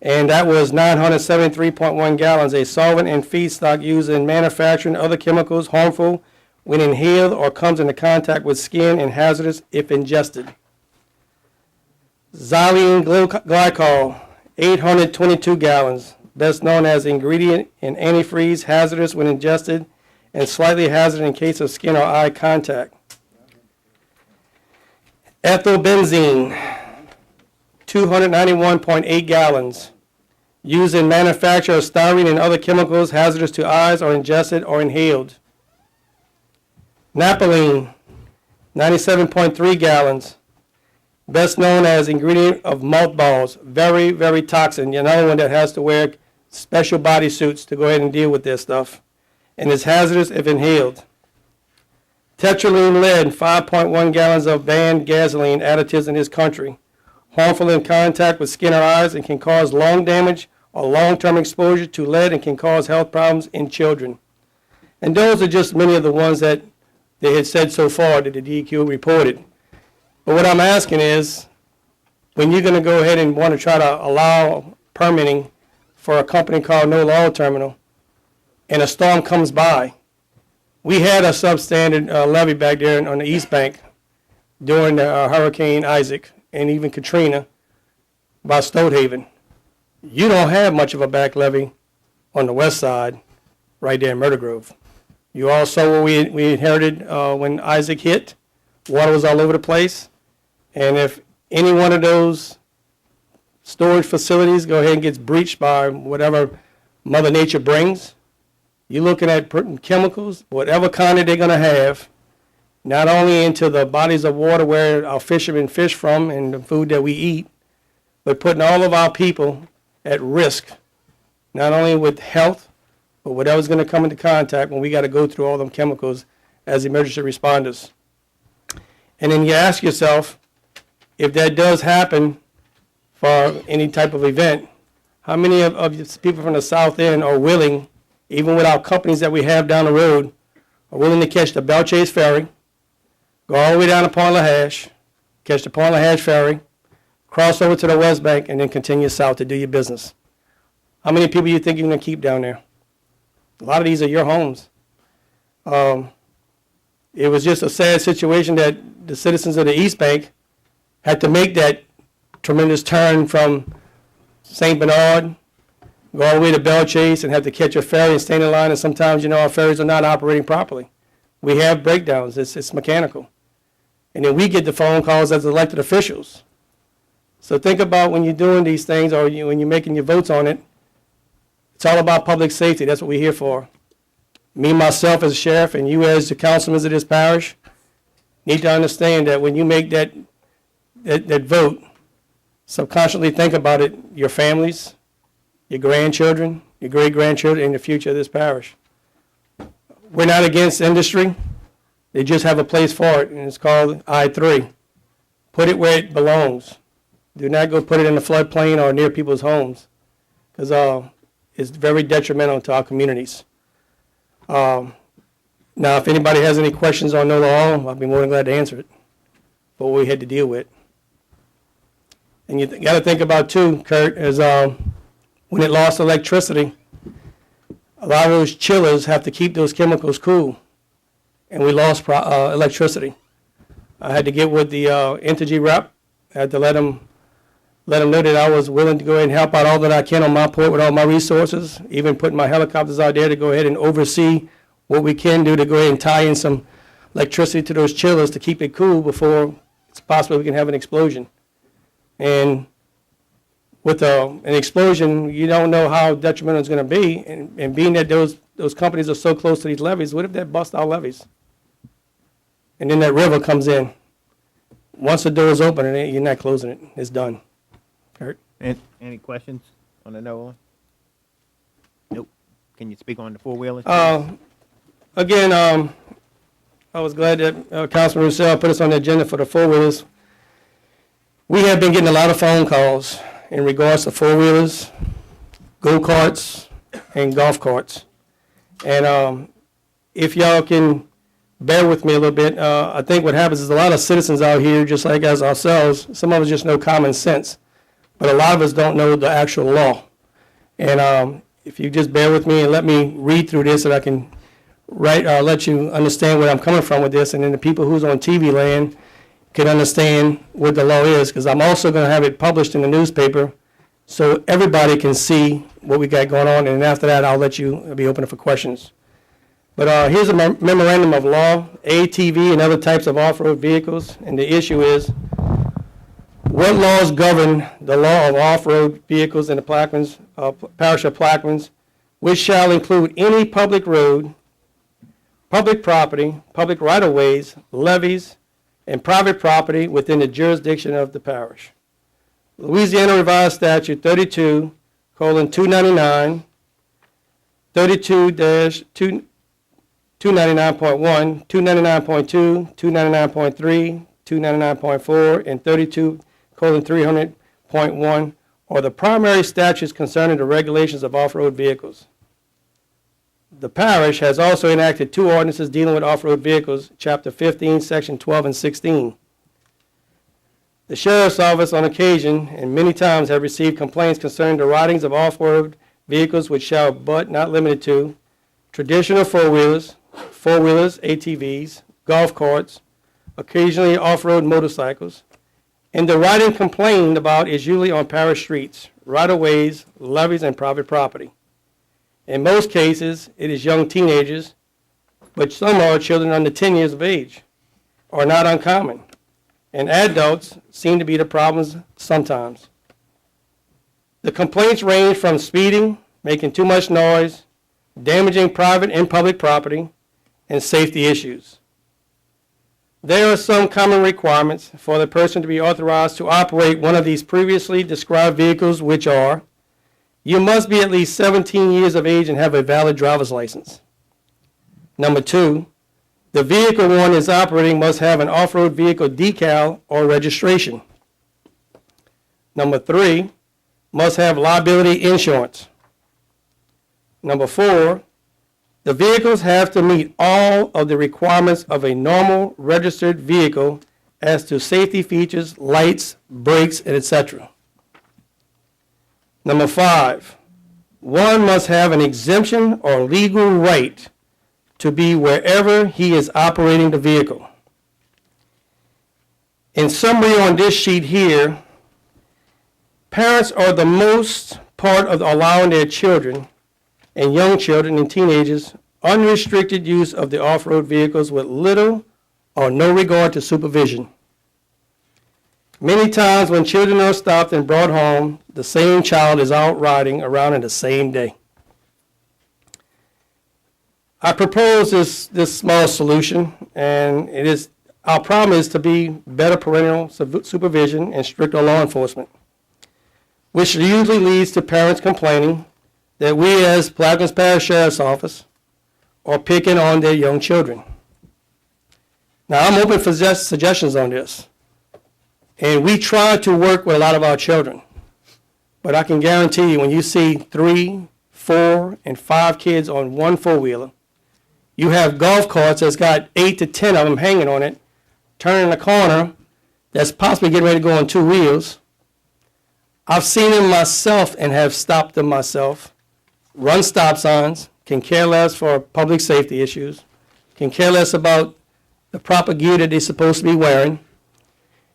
And that was 973.1 gallons, a solvent and feedstock used in manufacturing other chemicals, harmful when inhaled or comes into contact with skin and hazardous if ingested. Xylene glycol, 822 gallons, best known as ingredient in antifreeze, hazardous when ingested, and slightly hazardous in case of skin or eye contact. Ethylbenzene, 291.8 gallons, used in manufacture of styrene and other chemicals hazardous to eyes or ingested or inhaled. Naphthalene, 97.3 gallons, best known as ingredient of mothballs, very, very toxic. Another one that has to wear special bodysuits to go ahead and deal with this stuff. and is hazardous if inhaled. Tetraline lead, 5.1 gallons of banned gasoline additives in this country, harmful in contact with skin or eyes and can cause lung damage or long-term exposure to lead and can cause health problems in children. And those are just many of the ones that they had said so far that the DEQ reported. But what I'm asking is, when you're going to go ahead and want to try to allow permitting for a company called NOLA Oil Terminal, and a storm comes by, we had a substandard levee back there on the East Bank during the Hurricane Isaac and even Katrina by Stonehaven. You don't have much of a back levee on the west side, right there in Myrtle Grove. You all saw what we inherited when Isaac hit. Water was all over the place. And if any one of those storage facilities go ahead and gets breached by whatever Mother Nature brings, you're looking at putting chemicals, whatever kind they're going to have, not only into the bodies of water where our fishermen fish from and the food that we eat, but putting all of our people at risk, not only with health, but whatever's going to come into contact when we got to go through all them chemicals as emergency responders. And then you ask yourself, if that does happen for any type of event, how many of the people from the South End are willing, even with our companies that we have down the road, are willing to catch the Belle Chase Ferry, go all the way down to Pont LaHash, catch the Pont LaHash Ferry, cross over to the West Bank, and then continue south to do your business? How many people you think you're going to keep down there? A lot of these are your homes. It was just a sad situation that the citizens of the East Bank had to make that tremendous turn from St. Bernard, go all the way to Belle Chase, and have to catch a ferry and stand in line, and sometimes, our ferries are not operating properly. We have breakdowns. It's mechanical. And then we get the phone calls as elected officials. So think about when you're doing these things or when you're making your votes on it, it's all about public safety. That's what we're here for. Me, myself as a sheriff, and you as the councilmen of this parish need to understand that when you make that vote, subconsciously think about it, your families, your grandchildren, your great-grandchildren, and the future of this parish. We're not against industry. They just have a place for it, and it's called I-3. Put it where it belongs. Do not go put it in the floodplain or near people's homes, because it's very detrimental to our communities. Now, if anybody has any questions on NOLA Oil, I'd be more than glad to answer it, for what we had to deal with. And you got to think about, too, Kurt, is when it lost electricity, a lot of those chillers have to keep those chemicals cool, and we lost electricity. I had to get with the Entergy rep. I had to let them know that I was willing to go ahead and help out all that I can on my port with all my resources, even putting my helicopters out there to go ahead and oversee what we can do to go ahead and tie in some electricity to those chillers to keep it cool before it's possible we can have an explosion. And with an explosion, you don't know how detrimental it's going to be. And being that those companies are so close to these levees, what if that busts our levees? And then that river comes in. Once the door is open, you're not closing it. It's done. Kurt? Any questions on the NOLA? Nope. Can you speak on the four-wheelers? Again, I was glad that Councilman Roussel put us on the agenda for the four-wheelers. We have been getting a lot of phone calls in regards to four-wheelers, go-karts, and golf carts. And if y'all can bear with me a little bit, I think what happens is a lot of citizens out here, just like as ourselves, some of us just know common sense, but a lot of us don't know the actual law. And if you just bear with me and let me read through this, so I can let you understand where I'm coming from with this, and then the people who's on TV land can understand what the law is, because I'm also going to have it published in the newspaper so everybody can see what we got going on, and after that I'll let you be open for questions. But here's a memorandum of law, ATV and other types of off-road vehicles, and the issue is, what laws govern the law of off-road vehicles in the Plaquemines, Parish of Plaquemines, which shall include any public road, public property, public right-of-ways, levees, and private property within the jurisdiction of the parish. Louisiana Revised Statute 32:299, 32-2 299.1, 299.2, 299.3, 299.4, and 32:300.1 are the primary statutes concerning the regulations of off-road vehicles. The parish has also enacted 2 ordinances dealing with off-road vehicles, Chapter 15, Section 12 and 16. The sheriff's office on occasion and many times have received complaints concerning the ridings of off-road vehicles which shall but not limited to traditional four-wheelers, ATVs, golf carts, occasionally off-road motorcycles, and the riding complained about is usually on parish streets, right-of-ways, levees, and private property. In most cases, it is young teenagers, but some are children under 10 years of age, are not uncommon, and adults seem to be the problems sometimes. The complaints range from speeding, making too much noise, damaging private and public property, and safety issues. There are some common requirements for the person to be authorized to operate one of these previously described vehicles, which are: you must be at least 17 years of age and have a valid driver's license. Number 2, the vehicle one is operating must have an off-road vehicle decal or registration. Number 3, must have liability insurance. Number 4, the vehicles have to meet all of the requirements of a normal registered vehicle as to safety features, lights, brakes, and etc. Number 5, one must have an exemption or legal right to be wherever he is operating the vehicle. In summary on this sheet here, parents are the most part of allowing their children and young children and teenagers unrestricted use of the off-road vehicles with little or no regard to supervision. Many times when children are stopped and brought home, the same child is out riding around in the same day. I propose this small solution, and our problem is to be better parental supervision and stricter law enforcement, which usually leads to parents complaining that we as Plaquemines Parish Sheriff's Office are picking on their young children. Now, I'm open for suggestions on this, and we try to work with a lot of our children, but I can guarantee you when you see 3, 4, and 5 kids on one four-wheeler, you have golf carts that's got 8 to 10 of them hanging on it, turning a corner that's possibly getting ready to go on 2 wheels. I've seen them myself and have stopped them myself, run stop signs, can care less for public safety issues, can care less about the proper gear that they're supposed to be wearing.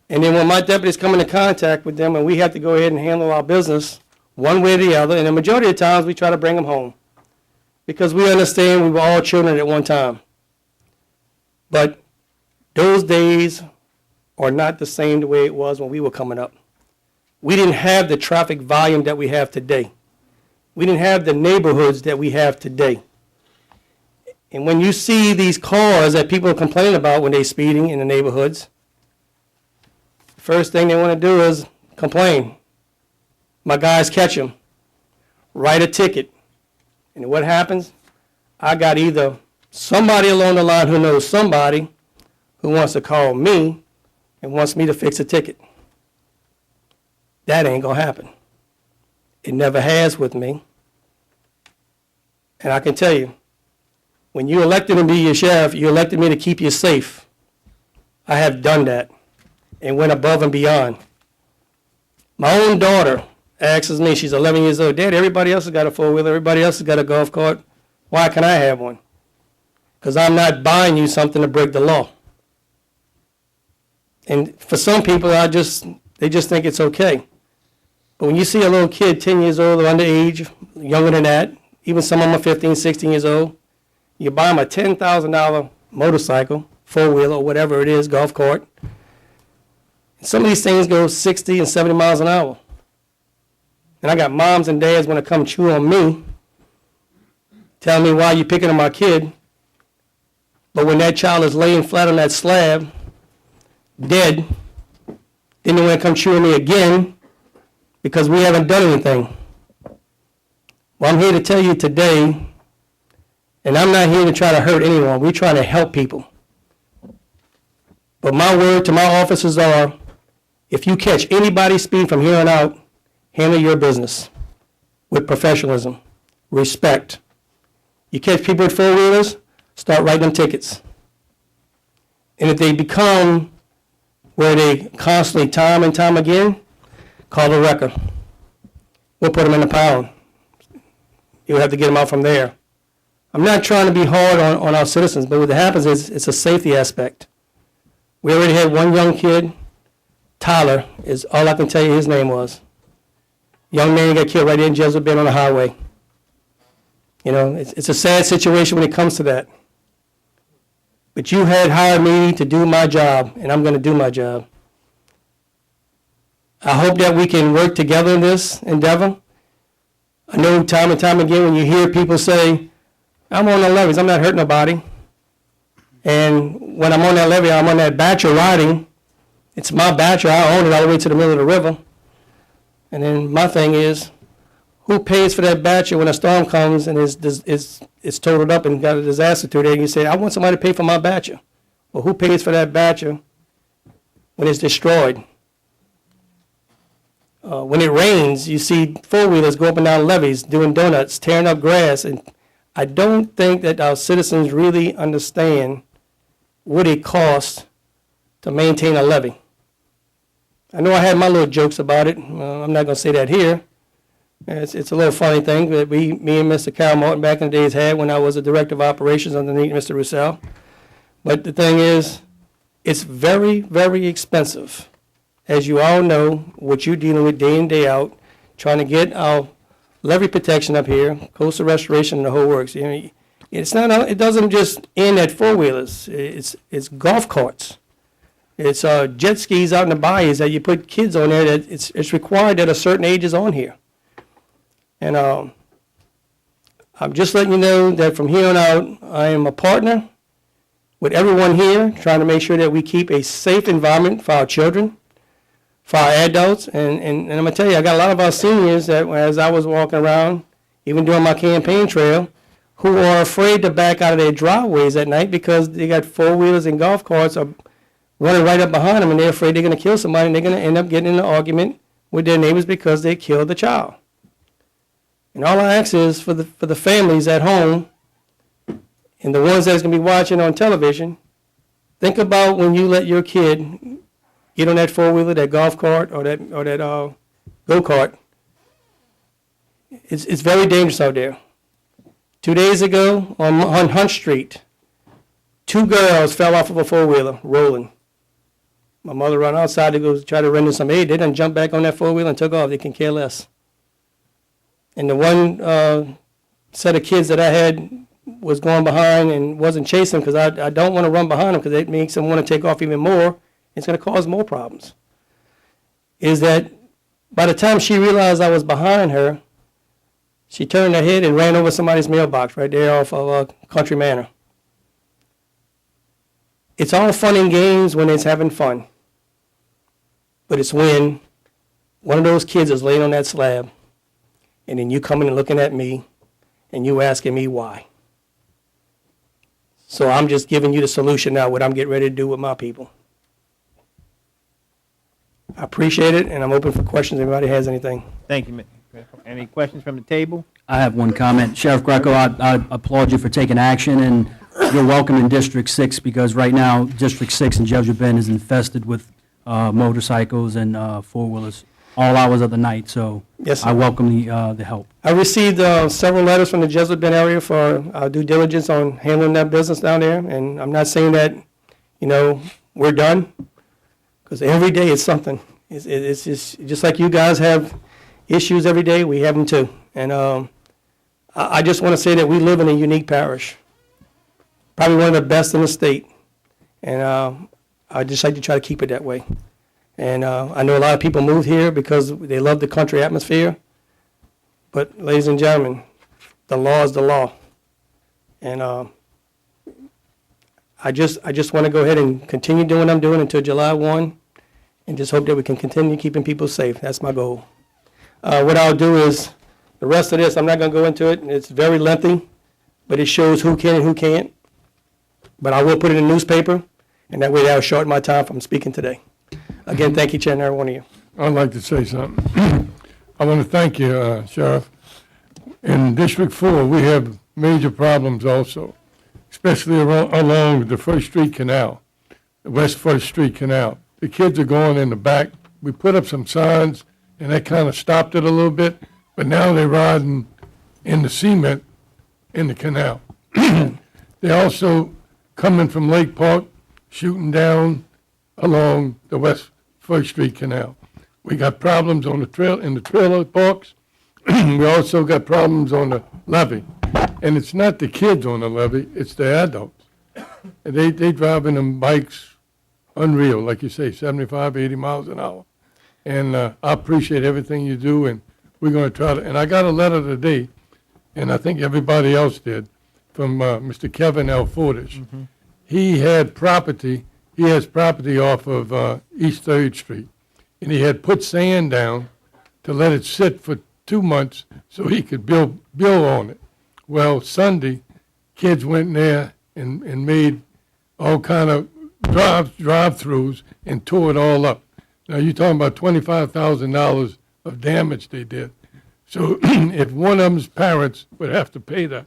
And then when my deputies come into contact with them and we have to go ahead and handle our business one way or the other, and the majority of the times we try to bring them home because we understand we were all children at one time. But those days are not the same the way it was when we were coming up. We didn't have the traffic volume that we have today. We didn't have the neighborhoods that we have today. And when you see these cars that people are complaining about when they're speeding in the neighborhoods, the first thing they want to do is complain. My guys catch them, write a ticket. And what happens? I got either somebody along the line who knows somebody who wants to call me and wants me to fix a ticket. That ain't going to happen. It never has with me. And I can tell you, when you elected me to be your sheriff, you elected me to keep you safe. I have done that and went above and beyond. My own daughter asks me, she's 11 years old, Dad, everybody else has got a four-wheeler, everybody else has got a golf cart. Why can't I have one? Because I'm not buying you something to break the law. And for some people, they just think it's okay. But when you see a little kid, 10 years old or underage, younger than that, even some of them are 15, 16 years old, you buy them a $10,000 motorcycle, four-wheeler, or whatever it is, golf cart. And some of these things go 60 and 70 miles an hour. And I got moms and dads want to come chew on me, telling me why you picking on my kid. But when that child is laying flat on that slab, dead, then they want to come chew on me again because we haven't done anything. Well, I'm here to tell you today And I'm not here to try to hurt anyone. We're trying to help people. But my word to my officers are, if you catch anybody speeding from here on out, handle your business with professionalism, respect. You catch people with four-wheelers, start writing them tickets. And if they become where they constantly, time and time again, call the wrecker. We'll put them in the pound. You'll have to get them out from there. I'm not trying to be hard on our citizens, but what happens is it's a safety aspect. We already had one young kid, Tyler, is all I can tell you his name was. Young man got killed right there in Jesuit Bend on the highway. You know, it's a sad situation when it comes to that. But you had hired me to do my job, and I'm going to do my job. I hope that we can work together in this endeavor. I know time and time again when you hear people say, I'm on the levees, I'm not hurting nobody. And when I'm on that levee, I'm on that batcher riding. It's my batcher, I own it all the way to the middle of the river. And then my thing is, who pays for that batcher when a storm comes and it's totaled up and got a disaster to it? And you say, I want somebody to pay for my batcher. Well, who pays for that batcher when it's destroyed? When it rains, you see four-wheelers go up and down levees doing donuts, tearing up grass. And I don't think that our citizens really understand what it costs to maintain a levee. I know I had my little jokes about it. I'm not going to say that here. It's a little funny thing that me and Mr. Carl Martin back in the days had when I was a director of operations underneath Mr. Roussel. But the thing is, it's very, very expensive. As you all know, what you're dealing with day in, day out, trying to get our levee protection up here, coastal restoration, and the whole works. You know, it doesn't just end at four-wheelers. It's golf carts. It's jet skis out in the bayous that you put kids on there. That it's required that a certain age is on here. And I'm just letting you know that from here on out, I am a partner with everyone here, trying to make sure that we keep a safe environment for our children, for our adults. And I'm going to tell you, I got a lot of our seniors that, as I was walking around, even during my campaign trail, who are afraid to back out of their driveways at night because they got four-wheelers and golf carts are running right up behind them, and they're afraid they're going to kill somebody, and they're going to end up getting in an argument with their neighbors because they killed the child. And all I ask is for the families at home and the ones that's going to be watching on television, think about when you let your kid get on that four-wheeler, that golf cart, or that go-kart. It's very dangerous out there. 2 days ago on Hunt Street, 2 girls fell off of a four-wheeler rolling. My mother ran outside to go try to render some aid. They done jumped back on that four-wheeler and took off. They can care less. And the one set of kids that I had was going behind and wasn't chasing because I don't want to run behind them because it makes them want to take off even more. It's going to cause more problems. Is that by the time she realized I was behind her, she turned her head and ran over somebody's mailbox right there off of Country Manor. It's all fun and games when it's having fun. But it's when one of those kids is laying on that slab, and then you coming and looking at me, and you asking me why. So I'm just giving you the solution now, what I'm getting ready to do with my people. I appreciate it, and I'm open for questions if anybody has anything. Thank you, Mr. Greco. Any questions from the table? I have one comment. Sheriff Greco, I applaud you for taking action, and you're welcome in District 6 because right now, District 6 in Jesuit Bend is infested with motorcycles and four-wheelers all hours of the night, so Yes, sir. I welcome the help. I received several letters from the Jesuit Bend area for due diligence on handling that business down there, and I'm not saying that, we're done, because every day it's something. It's just like you guys have issues every day, we have them too. And I just want to say that we live in a unique parish, probably one of the best in the state, and I just like to try to keep it that way. And I know a lot of people moved here because they love the country atmosphere. But ladies and gentlemen, the law is the law. And I just want to go ahead and continue doing what I'm doing until July 1 and just hope that we can continue keeping people safe. That's my goal. What I'll do is, the rest of this, I'm not going to go into it. It's very lengthy. but it shows who can and who can't. But I will put it in the newspaper, and that way that'll shorten my time from speaking today. Again, thank you, Chair, and every one of you. I'd like to say something. I want to thank you, Sheriff. In District 4, we have major problems also, especially along the First Street Canal, the West First Street Canal. The kids are going in the back. We put up some signs, and that kind of stopped it a little bit, but now they're riding in the cement in the canal. They're also coming from Lake Park, shooting down along the West First Street Canal. We got problems on the trail, in the trailer parks. We also got problems on the levee. And it's not the kids on the levee, it's the adults. And they driving them bikes unreal, like you say, 75, 80 miles an hour. And I appreciate everything you do, and we're going to try to, and I got a letter today, and I think everybody else did, from Mr. Kevin L. Fordish. He had property, he has property off of East 3rd Street, and he had put sand down to let it sit for 2 months so he could build on it. Well, Sunday, kids went in there and made all kind of drive-throughs and tore it all up. Now, you're talking about $25,000 of damage they did. So if one of them's parents would have to pay that,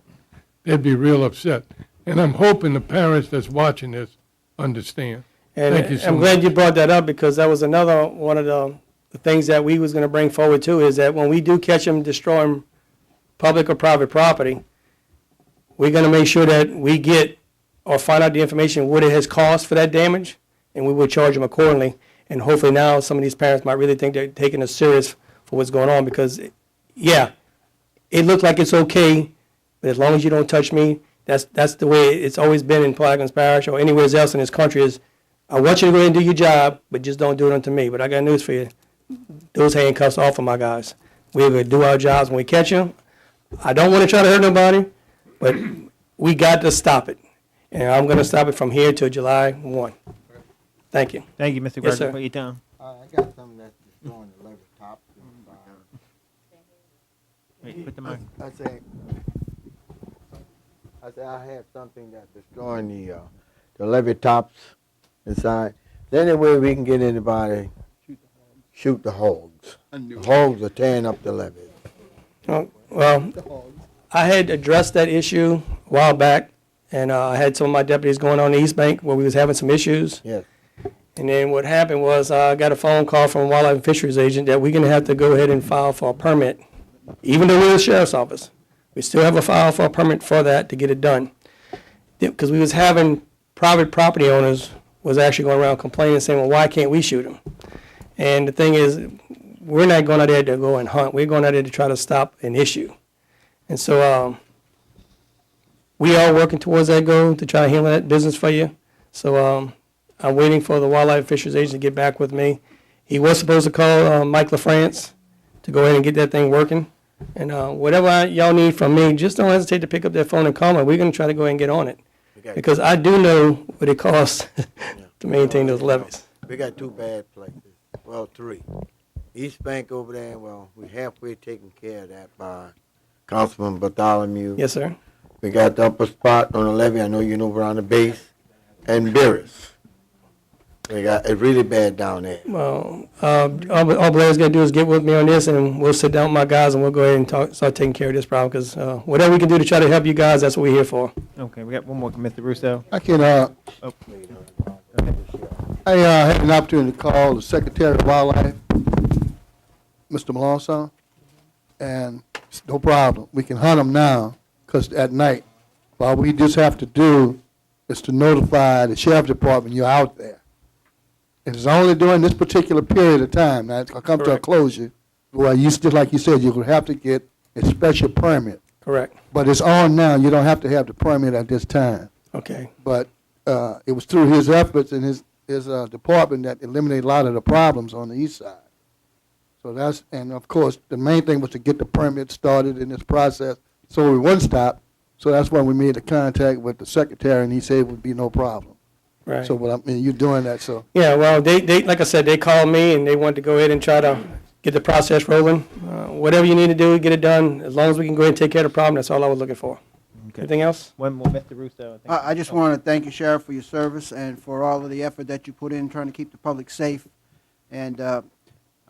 they'd be real upset. And I'm hoping the parents that's watching this understand. And Thank you so I'm much. glad you brought that up, because that was another one of the things that we was going to bring forward too, is that when we do catch them destroying public or private property, we're going to make sure that we get or find out the information, what it has cost for that damage, and we will charge them accordingly. And hopefully now some of these parents might really think they're taking us serious for what's going on, because, yeah, it looked like it's okay, but as long as you don't touch me, that's the way it's always been in Plaquemines Parish or anywhere else in this country is, I want you to go ahead and do your job, but just don't do it unto me. But I got news for you. Those handcuffs off of my guys. We're going to do our jobs when we catch them. I don't want to try to hurt nobody, but we got to stop it. And I'm going to stop it from here till July 1. Thank you. Thank you, Mr. Yes, Greco, sir. for your time. I got something that's destroying the levee top. Wait, put the mic. I say I have something that's destroying the levee tops inside. The only way we can get anybody, shoot the hogs. The hogs are tearing up the levee. Well, I had addressed that issue a while back, and I had some of my deputies going on the East Bank where we was having some issues. Yes. And then what happened was I got a phone call from a wildlife and fisheries agent that we're going to have to go ahead and file for a permit, even though we're the sheriff's office. We still have a file for a permit for that to get it done. Because we was having private property owners was actually going around complaining, saying, well, why can't we shoot them? And the thing is, we're not going out there to go and hunt. We're going out there to try to stop an issue. And so we are working towards that goal to try to handle that business for you. So I'm waiting for the wildlife and fisheries agent to get back with me. He was supposed to call Mike LaFrance to go ahead and get that thing working. And whatever y'all need from me, just don't hesitate to pick up that phone and call me. We're going to try to go ahead and get on it. Because I do know what it costs to maintain those levees. We got two bad places. Well, three. East Bank over there, well, we halfway taken care of that by Councilman Bartholomew. Yes, sir. We got the upper spot on the levee, I know you know around the base, and Beerus. We got it really bad down there. Well, all Blair's got to do is get with me on this, and we'll sit down with my guys, and we'll go ahead and start taking care of this problem, because whatever we can do to try to help you guys, that's what we're here for. Okay, we got one more, Mr. Russo. I can, I had an opportunity to call the Secretary of Wildlife, Mr. Melanson, and it's no problem. We can hunt them now, because at night, all we just have to do is to notify the sheriff department you're out there. And it's only during this particular period of time. Now, it's going to come to a closure. Well, just like you said, you're going to have to get a special permit. Correct. But it's on now. You don't have to have the permit at this time. Okay. But it was through his efforts and his department that eliminated a lot of the problems on the east side. So that's, and of course, the main thing was to get the permit started in this process so we wouldn't stop. So that's why we made the contact with the secretary, and he said it would be no problem. Right. So, but I mean, you're doing that, so. Yeah, well, they like I said, they called me, and they wanted to go ahead and try to get the process rolling. Whatever you need to do, get it done. As long as we can go ahead and take care of the problem, that's all I was looking for. Anything else? One more, Mr. Russo. I think. I just want to thank you, Sheriff, for your service and for all of the effort that you put in trying to keep the public safe. And I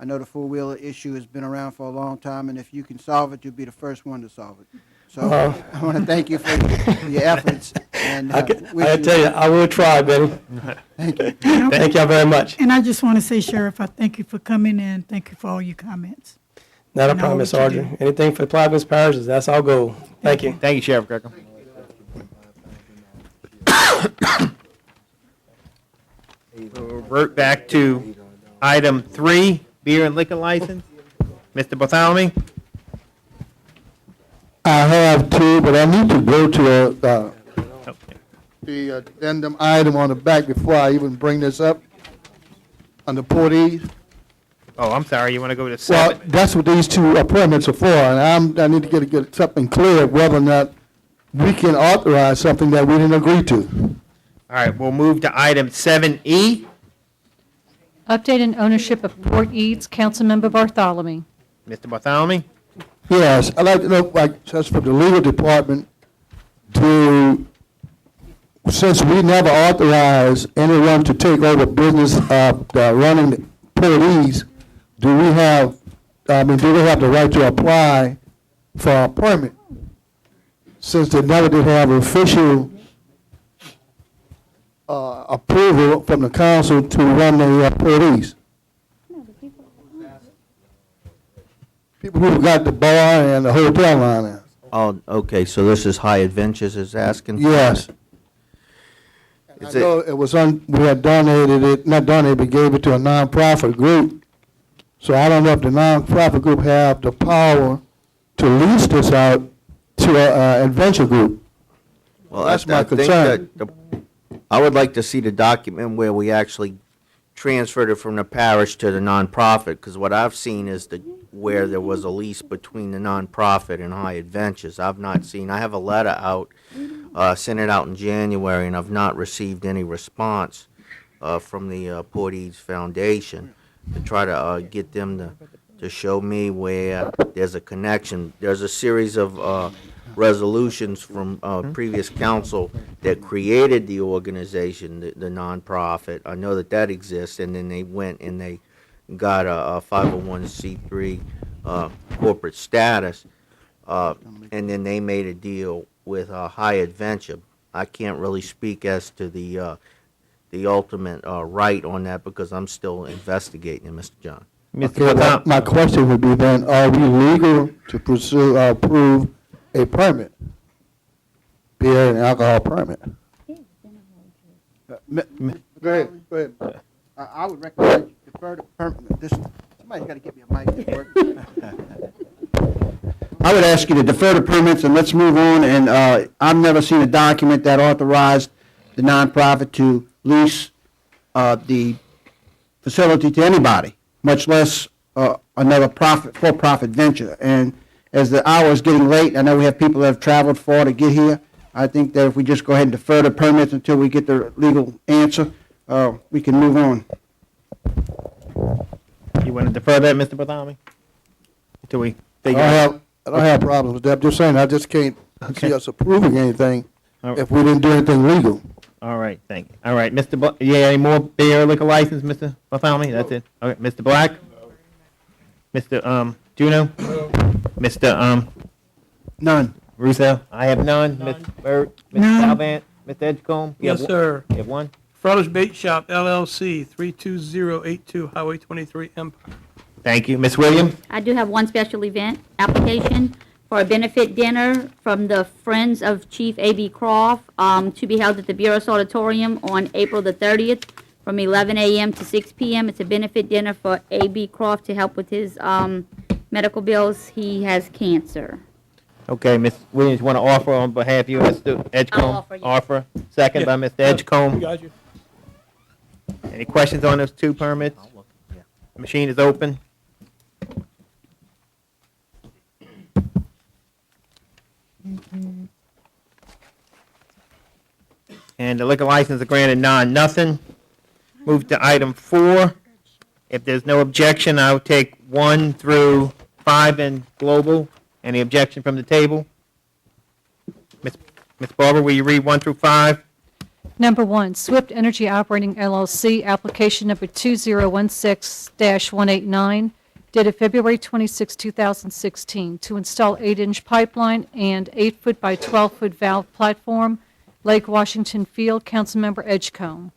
know the four-wheeler issue has been around for a long time, and if you can solve it, you'll be the first one to solve it. So I want to thank you for your efforts. And I tell you, I will try, Benny. Thank you. Thank y'all very much. And I just want to say, Sheriff, I thank you for coming in. Thank you for all your comments. Not a And all problem, Ms. that you Sergeant. Anything for the Plaquemines Parish, that's our goal. Thank you. Thank you, Sheriff Greco. We'll revert back to item 3, beer and liquor license. Mr. Bartholomew? I have two, but I need to go to the addendum item on the back before I even bring this up on the Port East. Oh, I'm sorry, you want to go to Well, 7? that's what these two appointments are for, and I need to get something clear whether or not we can authorize something that we didn't agree to. All right, we'll move to item 7E. Update and ownership of Port Eads, Councilmember Bartholomew. Mr. Bartholomew? Yes, I'd like to know, like, just for the legal department, since we never authorized anyone to take over business running Port East, do we have the right to apply for a permit? Since they never did have official approval from the council to run the Port East. People who got the bar and the hotel line there. Oh, okay, so this is High Adventures is asking? Yes. I know it was we had donated it, not donated, but gave it to a nonprofit group. So I don't know if the nonprofit group have the power to lease this out to an adventure group. Well, That's my I think concern. that I would like to see the document where we actually transferred it from the parish to the nonprofit, because what I've seen is where there was a lease between the nonprofit and High Adventures. I've not seen, I have a letter out, sent it out in January, and I've not received any response from the Port Eads Foundation to try to get them to show me where there's a connection. There's a series of resolutions from previous council that created the organization, the nonprofit. I know that exists, and then they went and they got a 501c3 corporate status, and then they made a deal with High Adventure. I can't really speak as to the ultimate right on that because I'm still investigating it, Mr. John. Okay, my question would be then, are we legal to pursue, approve a permit? Beer and alcohol permit? Go ahead. I would recommend you defer the permit. Somebody's got to get me a mic to work. I would ask you to defer the permits and let's move on. And I've never seen a document that authorized the nonprofit to lease the facility to anybody, much less another for-profit venture. And as the hour is getting late, I know we have people that have traveled far to get here. I think that if we just go ahead and defer the permits until we get the legal answer, we can move on. You want to defer that, Mr. Bartholomew? Until we I don't have problems with that. I'm just saying, I just can't see us approving anything if we didn't do anything legal. All right, thank you. All right, Mr. Any more beer liquor license, Mr. Bartholomew? That's it. Okay, Mr. Black? Mr. Juno? Mr. None. Russo? I have none. Ms. Byrd? Mr. Salvant? Mr. Edgecombe? You Yes, have sir. You have one? Frothers Bait Shop LLC, 32082 Highway 23, Empire. Thank you. Ms. Williams? I do have one special event application for a benefit dinner from the Friends of Chief A.B. Croft to be held at the Bureau Auditorium on April the 30th from 11 a.m. to 6 p.m. It's a benefit dinner for A.B. Croft to help with his medical bills. He has cancer. Okay, Ms. Williams, want to offer on behalf of you, Mr. Edgecombe? offer, yes. Offer. Second by Mr. Edgecombe. Got you. Any questions on those two permits? Machine is open. And the liquor license is granted nothing. Move to item 4. If there's no objection, I will take 1 through 5 in global. Any objection from the table? Ms. Barber, will you read 1 through 5? Number one, Swift Energy Operating LLC, application number 2016-189, dated February 26, 2016, to install 8-inch pipeline and 8-foot by 12-foot valve platform, Lake Washington Field, Councilmember Edgecombe.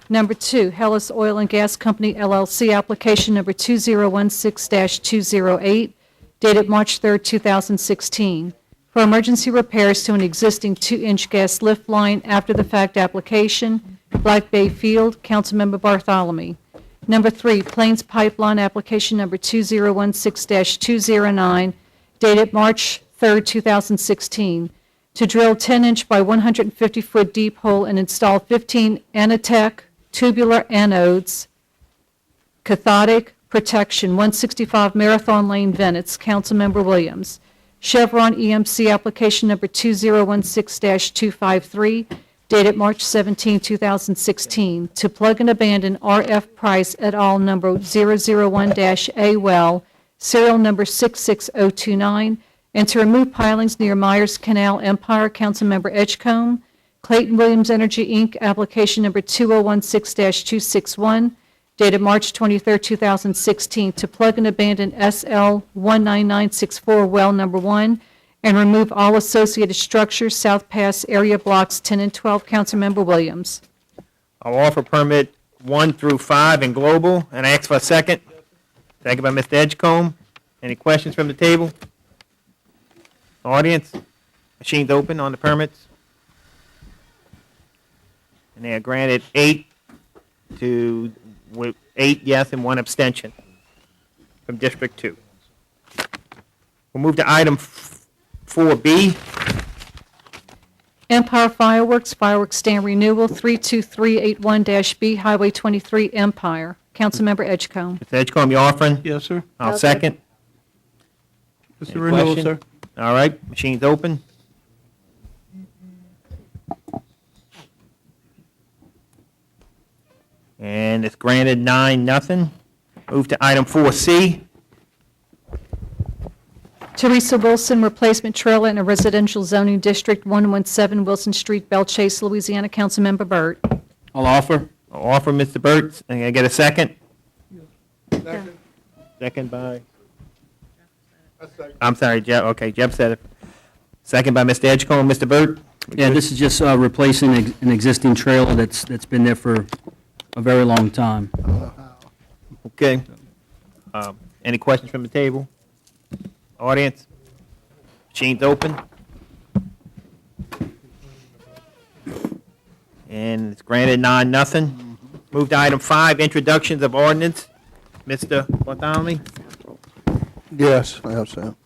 Number two, Hellas Oil and Gas Company LLC, application number 2016-208, dated March 3, 2016, for emergency repairs to an existing 2-inch gas lift line after the fact application, Black Bay Field, Councilmember Bartholomew. Number three, Plains Pipeline, application number 2016-209, dated March 3, 2016, to drill 10-inch by 150-foot deep hole and install 15 Anatech tubular anodes, cathodic protection, 165 Marathon Lane, Venice, Councilmember Williams. Chevron EMC, application number 2016-253, dated March 17, 2016, to plug and abandon R.F. Price et al. number 001-A well, serial number 66029, and to remove pilings near Myers Canal, Empire, Councilmember Edgecombe. Clayton Williams Energy, Inc., application number 2016-261, dated March 23, 2016, to plug and abandon SL 19964 well number 1 and remove all associated structures, South Pass area blocks 10 and 12. Councilmember Williams. I'll offer permit 1 through 5 in global and ask for a second. Second by Mr. Edgecombe. Any questions from the table? Audience? Machines open on the permits. And they are granted 8 with 8 yes and 1 abstention from District 2. We'll move to item 4B. Empire Fireworks, fireworks stand renewal, 32381-B, Highway 23, Empire. Councilmember Edgecombe. Mr. Edgecombe, you offering? Yes, sir. I'll second. It's Any a renewal, question? sir. All right, machines open. And it's granted 9-0. Move to item 4C. Teresa Wilson, replacement trailer in a residential zoning district, 117 Wilson Street, Belchase, Louisiana. Councilmember Burt. I'll offer. I'll offer Mr. Burt. Can I get a second? Second by? I'm sorry, Jeff. Okay, Jeff said it. Second by Mr. Edgecombe. Mr. Burt? Yeah, this is just replacing an existing trailer that's been there for a very long time. Okay. Any questions from the table? Audience? Machines open. And it's granted 9-0. Move to item 5, introductions of ordinance. Mr. Bartholomew? Yes, I have so.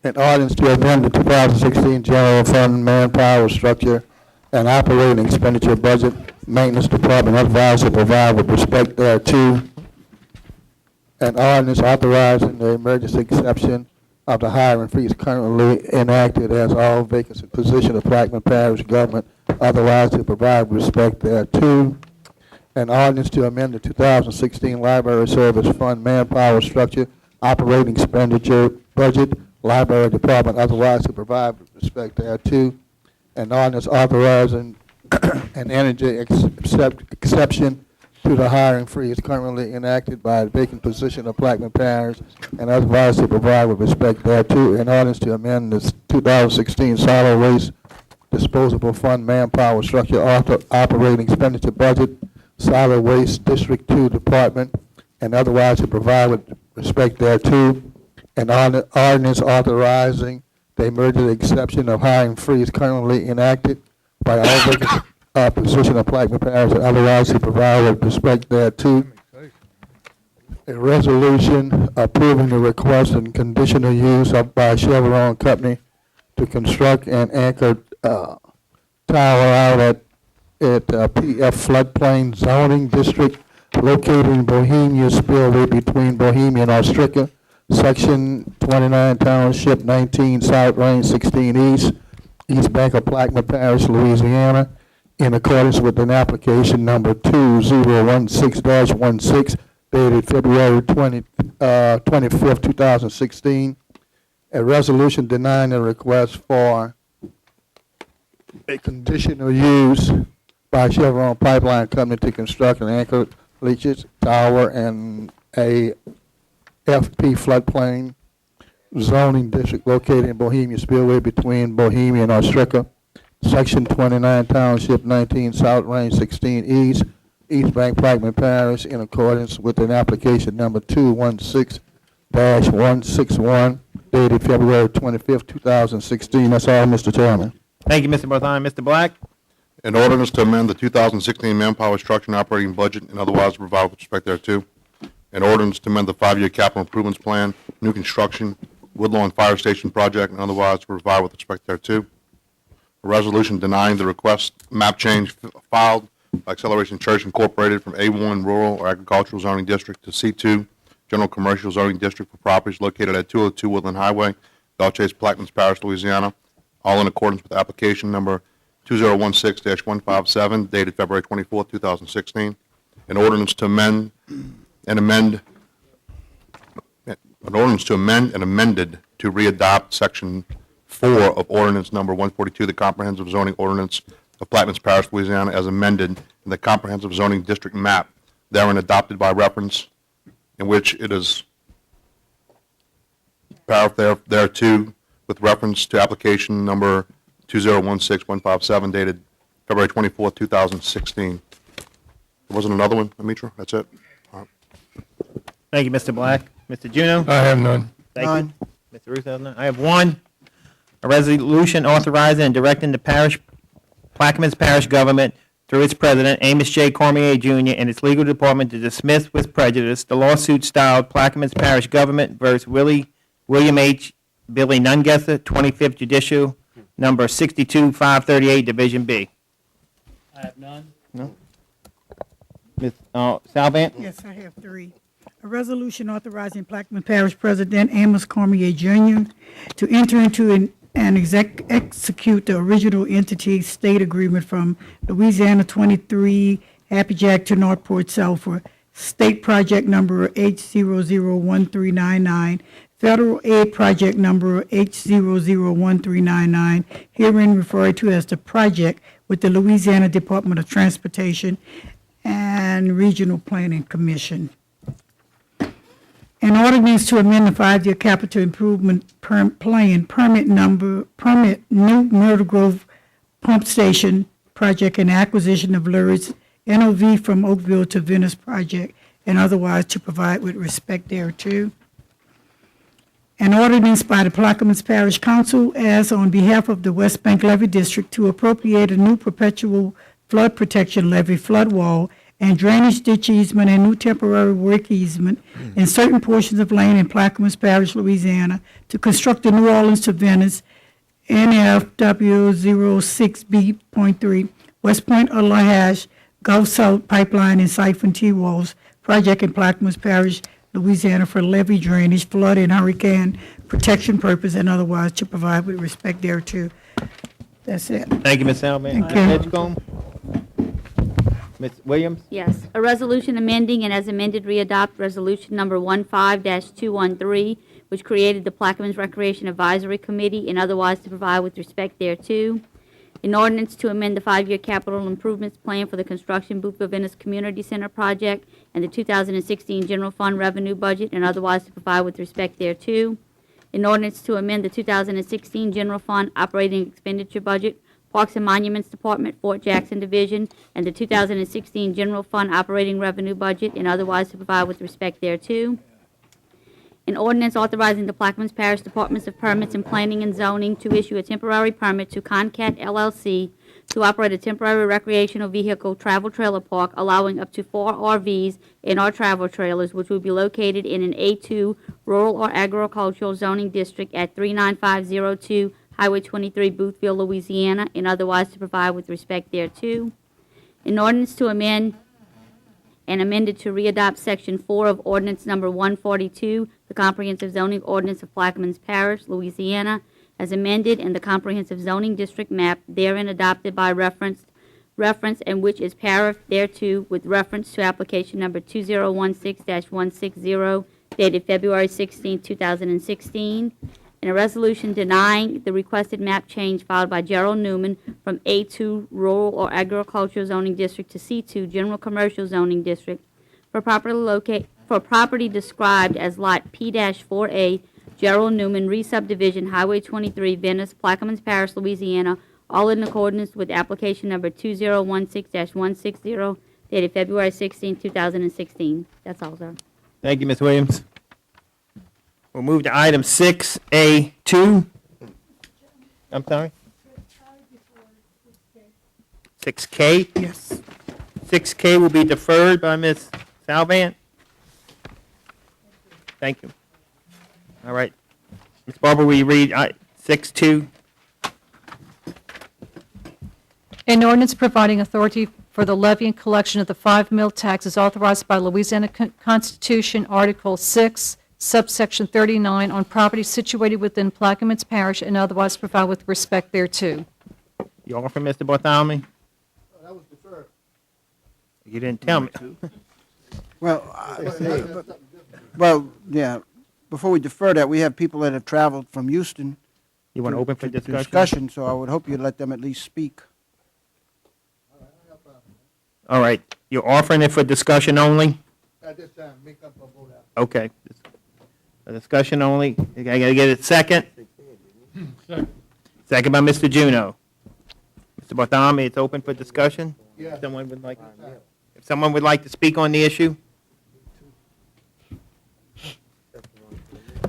An ordinance to amend the 2016 general fund manpower structure and operating expenditure budget, maintenance department advisor to provide with respect thereto. An ordinance authorizing the emergency exception of the hiring freeze currently enacted as all vacancy position of Plaquemine Parish government otherwise to provide with respect thereto. An ordinance to amend the 2016 library service fund manpower structure, operating expenditure budget, library department otherwise to provide with respect thereto. An ordinance authorizing an energy exception to the hiring freeze currently enacted by the vacant position of Plaquemine Parish and otherwise to provide with respect thereto. An ordinance to amend the 2016 solid waste disposable fund manpower structure operating expenditure budget, solid waste District 2 department, and otherwise to provide with respect thereto. An ordinance authorizing the emergency exception of hiring freeze currently enacted by all vacant position of Plaquemine Parish and otherwise to provide with respect thereto. A resolution approving the request and conditional use by Chevron Company to construct an anchor tower out at PF floodplain zoning district located in Bohemia Spillway between Bohemia and Ostrika, Section 29 Township 19 South Range 16 East, East Bank of Plaquemine Parish, Louisiana, in accordance with an application number 2016-16 dated February 25th, 2016. A resolution denying the request for a conditional use by Chevron Pipeline Company to construct an anchor leachage tower and a FP floodplain zoning district located in Bohemia Spillway between Bohemia and Ostrika, Section 29, Township 19, South Range 16 East, East Bank, Plaquemine Parish, in accordance with an application number 216-161 dated February 25th, 2016. That's all, Mr. Chairman. Thank you, Mr. Barthon. Mr. Black? An ordinance to amend the 2016 manpower structure and operating budget and otherwise provide with respect thereto. An ordinance to amend the 5-year capital improvements plan, new construction, Woodlawn Fire Station project, and otherwise provide with respect thereto. A resolution denying the request map change filed by Acceleration Church Incorporated from A1 Rural or Agricultural Zoning District to C2 General Commercial Zoning District for properties located at 202 Woodland Highway, Belchase, Plaquemines Parish, Louisiana, all in accordance with application number 2016-157 dated February 24, 2016. An ordinance to amend and amended to readopt Section 4 of Ordinance Number 142, the Comprehensive Zoning Ordinance of Plaquemines Parish, Louisiana, as amended in the Comprehensive Zoning District map, therein adopted by reference, in which it is thereto with reference to application number 2016-157 dated February 24, 2016. There wasn't another one, Amitra? That's it? All right. Thank you, Mr. Black. Mr. Juneau? I have none. Thank you. Mr. Russo has none. I have one. A resolution authorizing and directing the Plaquemines Parish government through its president, Amos J. Cormier, Jr., and its legal department to dismiss with prejudice the lawsuit styled Plaquemines Parish Government versus William H. Billy Nungesser, 25th Judicial, number 62538, Division B. I have none. No? Ms. Salvant? Yes, I have three. A resolution authorizing Plaquemine Parish President Amos Cormier Jr. to enter into and execute the original entity state agreement from Louisiana 23 Happy Jack to Northport South for state project number H001399, federal aid project number H001399, herein referred to as the project with the Louisiana Department of Transportation and Regional Planning Commission. An ordinance to amend the 5-year capital improvement plan, permit new Myrtle Grove Pump Station project and acquisition of Lurid's NOV from Oakville to Venice project, and otherwise to provide with respect thereto. An ordinance by the Plaquemines Parish Council as on behalf of the West Bank Levy District to appropriate a new perpetual flood protection levee, flood wall, and drainage ditch easement and new temporary work easement in certain portions of land in Plaquemines Parish, Louisiana, to construct the New Orleans to Venice NFW 06B.3 West Point or Lahash Gulf South Pipeline and Siphon T-Walls project in Plaquemines Parish, Louisiana for levee drainage, flood, and hurricane protection purpose and otherwise to provide with respect thereto. That's it. Thank you, Ms. Salvant. Thank you. Edgecombe? Ms. Williams? Yes, a resolution amending and as amended readopt resolution number 15-213, which created the Plaquemines Recreation Advisory Committee and otherwise to provide with respect thereto. An ordinance to amend the 5-year capital improvements plan for the construction Boothville Venice Community Center project and the 2016 general fund revenue budget and otherwise to provide with respect thereto. An ordinance to amend the 2016 general fund operating expenditure budget, Parks and Monuments Department, Fort Jackson Division, and the 2016 general fund operating revenue budget and otherwise to provide with respect thereto. An ordinance authorizing the Plaquemines Parish Departments of Permits and Planning and Zoning to issue a temporary permit to Concat LLC to operate a temporary recreational vehicle travel trailer park allowing up to 4 RVs in our travel trailers, which will be located in an A2 rural or agricultural zoning district at 39502 Highway 23, Boothville, Louisiana, and otherwise to provide with respect thereto. An ordinance to amend and amended to readopt Section 4 of Ordinance Number 142, the Comprehensive Zoning Ordinance of Plaquemines Parish, Louisiana, as amended, and the Comprehensive Zoning District map therein adopted by reference reference and which is paraphrased thereto with reference to application number 2016-160 dated February 16, 2016, and a resolution denying the requested map change filed by Gerald Newman from A2 Rural or Agricultural Zoning District to C2 General Commercial Zoning District for property described as Lot P-4A, Gerald Newman, Re-Subdivision, Highway 23, Venice, Plaquemines Parish, Louisiana, all in accordance with application number 2016-160 dated February 16, 2016. That's all, sir. Thank you, Ms. Williams. We'll move to item 6A2. I'm sorry? 6K? Yes. 6K will be deferred by Ms. Salvant. Thank you. All right. Ms. Barber, will you read 6.2? An ordinance providing authority for the levy and collection of the 5 mil tax is authorized by Louisiana Constitution, Article 6, subsection 39, on property situated within Plaquemines Parish and otherwise provide with respect thereto. You offer, Mr. Bartholomew? That was deferred. You didn't tell me. Well, yeah, before we defer that, we have people that have traveled from Houston. You want to open for discussion? Discussion, so I would hope you'd let them at least speak. All right. You're offering it for discussion only? At this time, make up a vote out. Okay. For discussion only. I gotta get it second. Second by Mr. Juno. Mr. Bartholomew, it's open for discussion? Yeah. If someone would like to speak on the issue?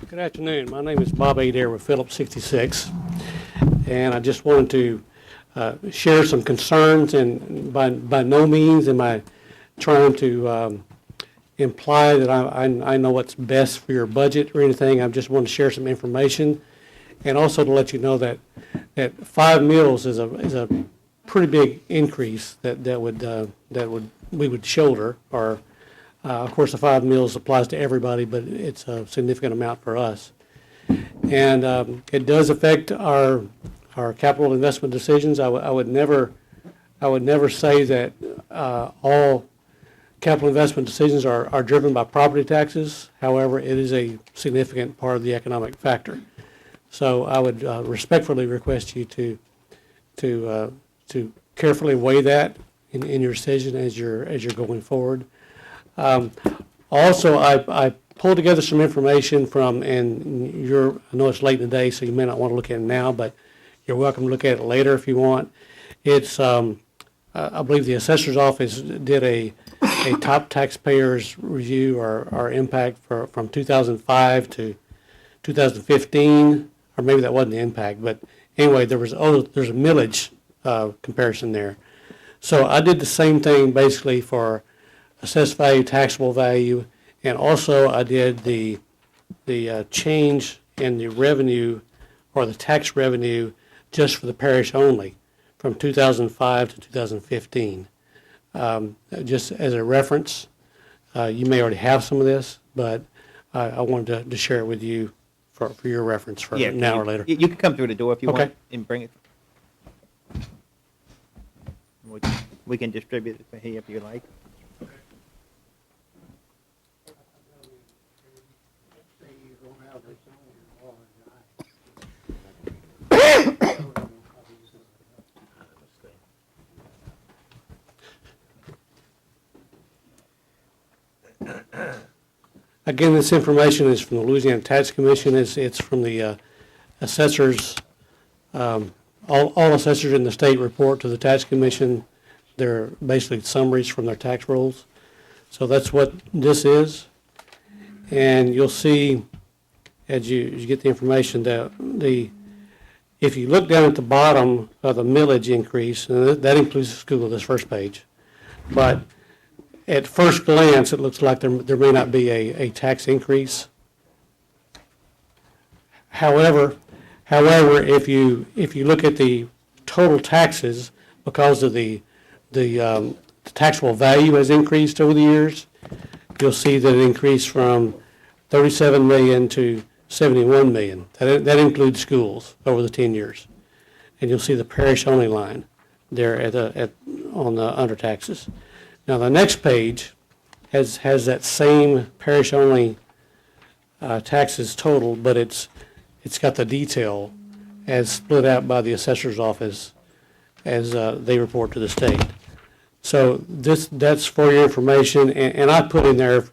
Good afternoon. My name is Bob Adair with Phillips 66, and I just wanted to share some concerns, and by no means am I trying to imply that I know what's best for your budget or anything. I just want to share some information, and also to let you know that 5 mills is a pretty big increase that we would shoulder. Or of course, the 5 mills applies to everybody, but it's a significant amount for us, and it does affect our capital investment decisions. I would never say that all capital investment decisions are driven by property taxes. However, it is a significant part of the economic factor. So I would respectfully request you to carefully weigh that in your decision as you're going forward. Also, I pulled together some information from, and I know it's late in the day, so you may not want to look at it now, but you're welcome to look at it later if you want. It's, I believe the assessor's office did a top taxpayers review or impact from 2005 to 2015, or maybe that wasn't the impact, but anyway, there's a millage comparison there. So I did the same thing basically for assessed value, taxable value, and also I did the change in the revenue or the tax revenue just for the parish only from 2005 to 2015. Just as a reference, you may already have some of this, but I wanted to share it with you for your reference for now or later. You can come through the door if you Okay. want and bring it. We can distribute it here if you like. Again, this information is from the Louisiana Tax Commission. It's from the assessors. All assessors in the state report to the Tax Commission. They're basically summaries from their tax rolls. So that's what this is. And you'll see as you get the information that if you look down at the bottom of the millage increase, and that includes the school, this first page, but at first glance, it looks like there may not be a tax increase. However, if you look at the total taxes, because of the taxable value has increased over the years, you'll see that it increased from 37 million to 71 million. That includes schools over the 10 years. And you'll see the parish only line there on the under taxes. Now, the next page has that same parish-only taxes total, but it's got the detail as split out by the assessor's office as they report to the state. So that's for your information, and I put in there,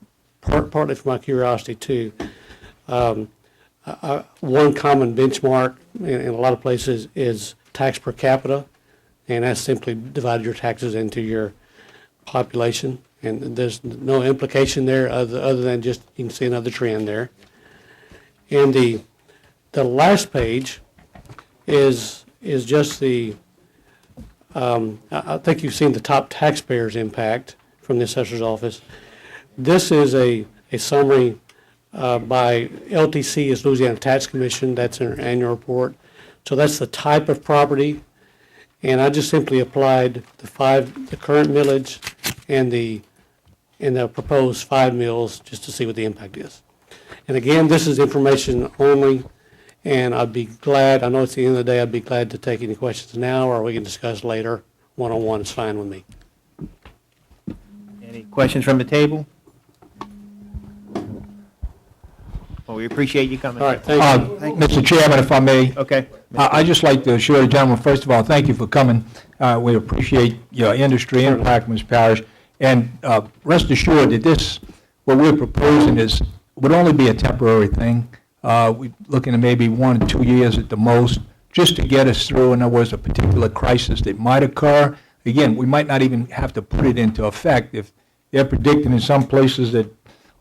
partly for my curiosity too, one common benchmark in a lot of places is tax per capita, and that's simply divide your taxes into your population, and there's no implication there other than just you can see another trend there. And the last page is just the I think you've seen the top taxpayers impact from the assessor's office. This is a summary by LTC, is Louisiana Tax Commission. That's in our annual report. So that's the type of property, and I just simply applied the current millage and the proposed 5 mills just to see what the impact is. And again, this is information only, and I'd be glad, I know it's the end of the day, I'd be glad to take any questions now, or we can discuss later. One-on-one is fine with me. Any questions from the table? Well, we appreciate you coming. All right, thank you. Mr. Chairman, if I may. Okay. I'd just like to assure the gentleman, first of all, thank you for coming. We appreciate your industry in Plaquemines Parish. And rest assured that this, what we're proposing would only be a temporary thing. We're looking at maybe 1 or 2 years at the most, just to get us through. In other words, a particular crisis that might occur. Again, we might not even have to put it into effect. If they're predicting in some places that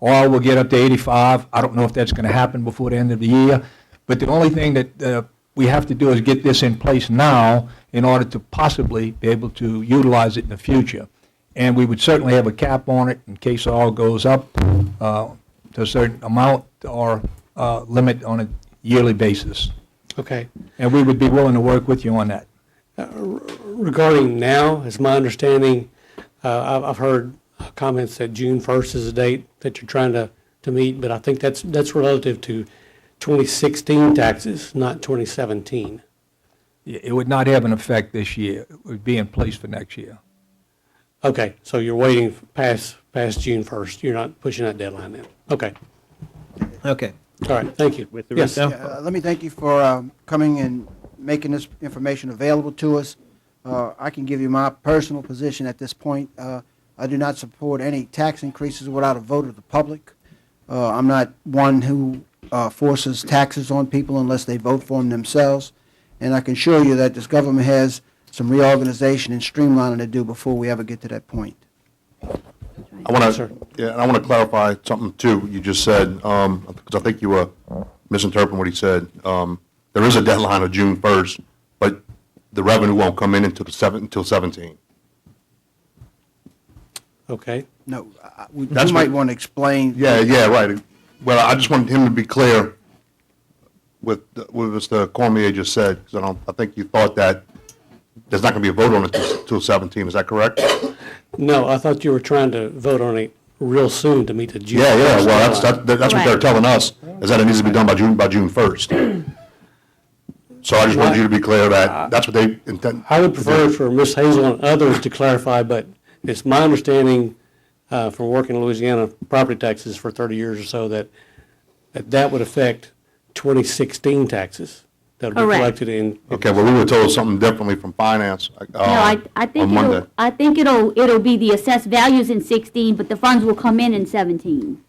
oil will get up to 85, I don't know if that's going to happen before the end of the year. But the only thing that we have to do is get this in place now in order to possibly be able to utilize it in the future. And we would certainly have a cap on it in case oil goes up to a certain amount or limit on a yearly basis. Okay. And we would be willing to work with you on that. Regarding now, it's my understanding, I've heard comments that June 1st is the date that you're trying to meet, but I think that's relative to 2016 taxes, not 2017. It would not have an effect this year. It would be in place for next year. Okay, so you're waiting past June 1st. You're not pushing that deadline then. Okay. Okay. All right, thank you. With the Yes. Let me thank you for coming and making this information available to us. I can give you my personal position at this point. I do not support any tax increases without a vote of the public. I'm not one who forces taxes on people unless they vote for them themselves. And I can assure you that this government has some reorganization and streamlining to do before we ever get to that point. I want to clarify something too. You just said, because I think you were misinterpreting what he said. There is a deadline of June 1st, but the revenue won't come in until 17. Okay. No, you might want to explain. Yeah, right. Well, I just wanted him to be clear with what Mr. Cormier just said, because I think you thought that there's not going to be a vote on it until 17. Is that correct? No, I thought you were trying to vote on it real soon to meet the June. Yeah. 1st Well, deadline. that's what they're telling us, is that it needs to be done by June 1st. So I just wanted you to be clear that that's what they intend. I would prefer for Ms. Hazel and others to clarify, but it's my understanding from working in Louisiana property taxes for 30 years or so that would affect 2016 taxes that would be Correct. collected in. Okay, well, we were told something differently from finance No, I think on Monday. I think it'll be the assessed values in 16, but the funds will come in 17,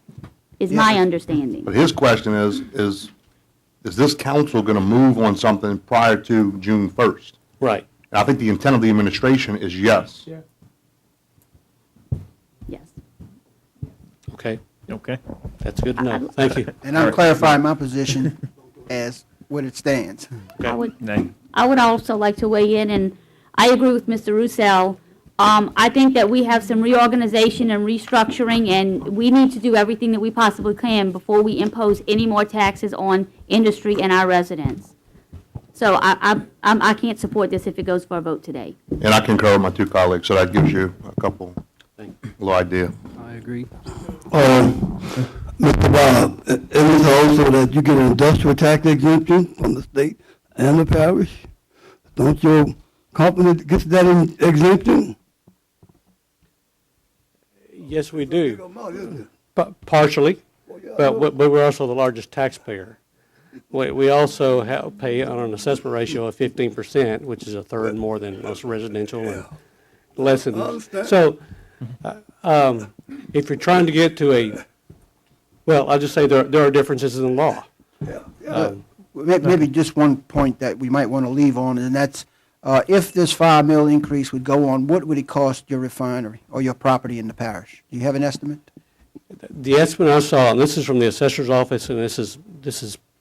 is my understanding. But his question is this council going to move on something prior to June 1st? Right. And I think the intent of the administration is yes. Yeah. Yes. Okay. Okay. That's good to know. Thank you. And I'm clarifying my position as what it stands. I would also like to weigh in, and I agree with Mr. Roussel. I think that we have some reorganization and restructuring, and we need to do everything that we possibly can before we impose any more taxes on industry and our residents. So I can't support this if it goes for a vote today. And I concur with my two colleagues, so that gives you a little idea. I agree. Mr. Bob, isn't it also that you get an industrial tax exemption from the state and the parish? Don't your company get that exemption? Yes, we do. Partially, but we're also the largest taxpayer. We also pay on an assessment ratio of 15%, which is a third more than most residential and less than. So, if you're trying to get to well, I'll just say there are differences in the law. Maybe just one point that we might want to leave on, and that's, if this 5 mil increase would go on, what would it cost your refinery or your property in the parish? Do you have an estimate? The estimate I saw, and this is from the assessor's office, and this is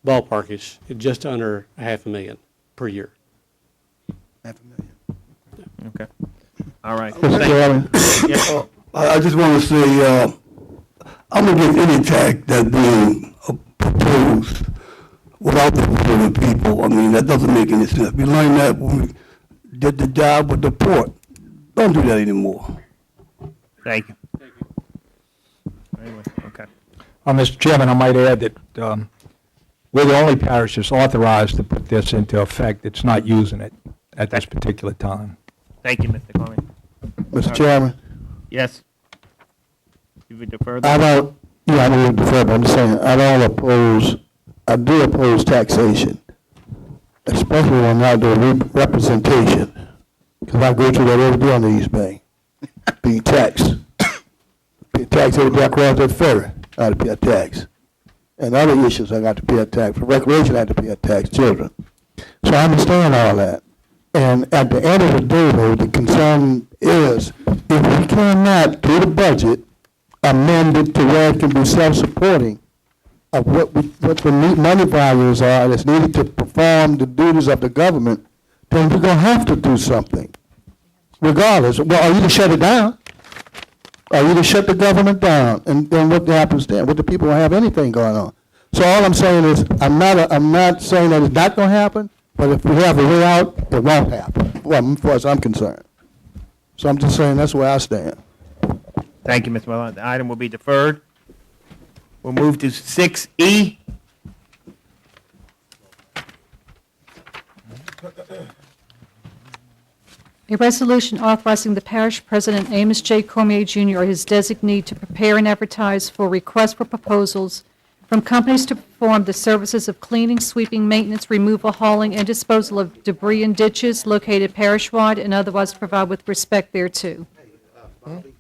ballparkish, just under $500,000 per year. $500,000. Okay. All right. Mr. Chairman, Yes. I just want to say, I'm against any tax that's being proposed without the people. I mean, that doesn't make any sense. We learned that when we did the job with the port. Don't do that anymore. Thank you. Anyway, okay. Mr. Chairman, I might add that we're the only parish that's authorized to put this into effect. It's not using it at this particular time. Thank you, Mr. Cormier. Mr. Chairman, Yes. You would defer I that? don't, yeah, I don't defer, but I'm just saying, I do oppose taxation, especially when I do representation, because I go through that every day on the East Bank, being taxed. Pay tax every day I cross that ferry, I have to pay a tax. And other issues, I got to pay a tax. For recreation, I have to pay a tax, children. So I understand all that. And at the end of the day, though, the concern is, if we cannot, through the budget, amend it to where it can be self-supporting of what the money values are that's needed to perform the duties of the government, then we're going to have to do something, regardless. Well, or either shut it down, or either shut the government down, and then what happens then? What the people won't have anything going on. So all I'm saying is, I'm not saying that it's not going to happen, but if we have a way out, it won't happen, well, as far as I'm concerned. So I'm just saying that's where I stand. Thank you, Mr. Malone. The item will be deferred. We'll move to 6E. A resolution authorizing the parish president Amos J. Cormier Jr. or his designee to prepare and advertise for requests for proposals from companies to perform the services of cleaning, sweeping, maintenance, removal, hauling, and disposal of debris in ditches located parish-wide and otherwise provide with respect thereto.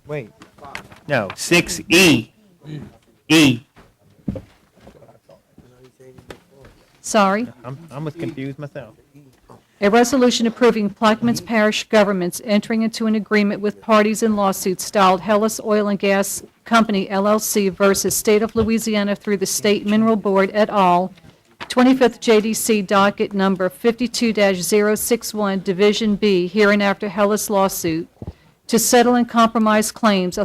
Wait. No, 6E. E. Sorry. I was confused myself. A resolution approving Plaquemines Parish governments entering into an agreement with parties in lawsuits styled Hellas Oil and Gas Company LLC versus State of Louisiana through the State Mineral Board et al., 25th JDC docket number 52-061, Division B, hereinafter Hellas lawsuit, to settle and compromise claims,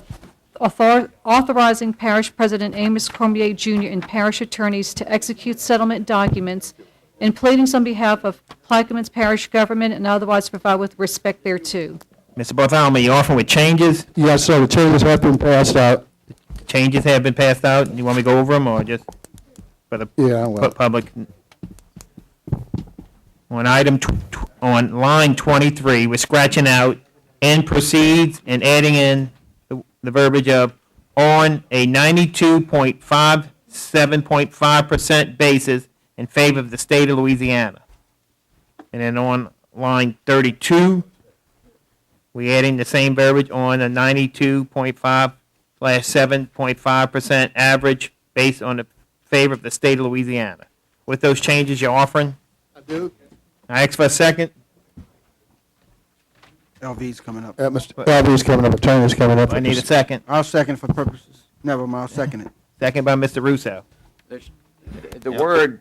authorizing Parish President Amos Cormier Jr. and parish attorneys to execute settlement documents and pleadings on behalf of Plaquemines Parish government and otherwise provide with respect thereto. Mr. Bartholomew, you offering with changes? Yes, sir, the changes have been passed out. Changes have been passed out. You want me to go over them or just for the public? On on line 23, we're scratching out and proceeds and adding in the verbiage of on a 92.57.5% basis in favor of the state of Louisiana. And then on line 32, we're adding the same verbiage on a 92.5/7.5% average based on the favor of the state of Louisiana. With those changes you're offering? I do. I ask for a second. LV's coming up. Mr. LV's coming up, attorney's coming up. I need a second. I'll second for purposes. Never mind, I'll second it. Second by Mr. Russo. The word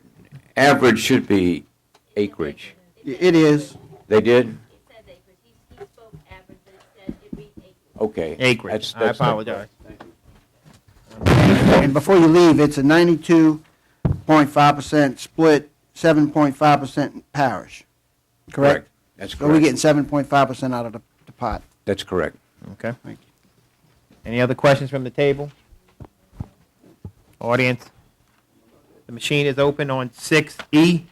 average should be acreage. It is. They did? Okay. Acreage. I apologize. And before you leave, it's a 92.5% split, 7.5% parish. Correct? That's So correct. we're getting 7.5% out of the pot. That's correct. Okay. Thank you. Any other questions from the table? Audience? The machine is open on 6E.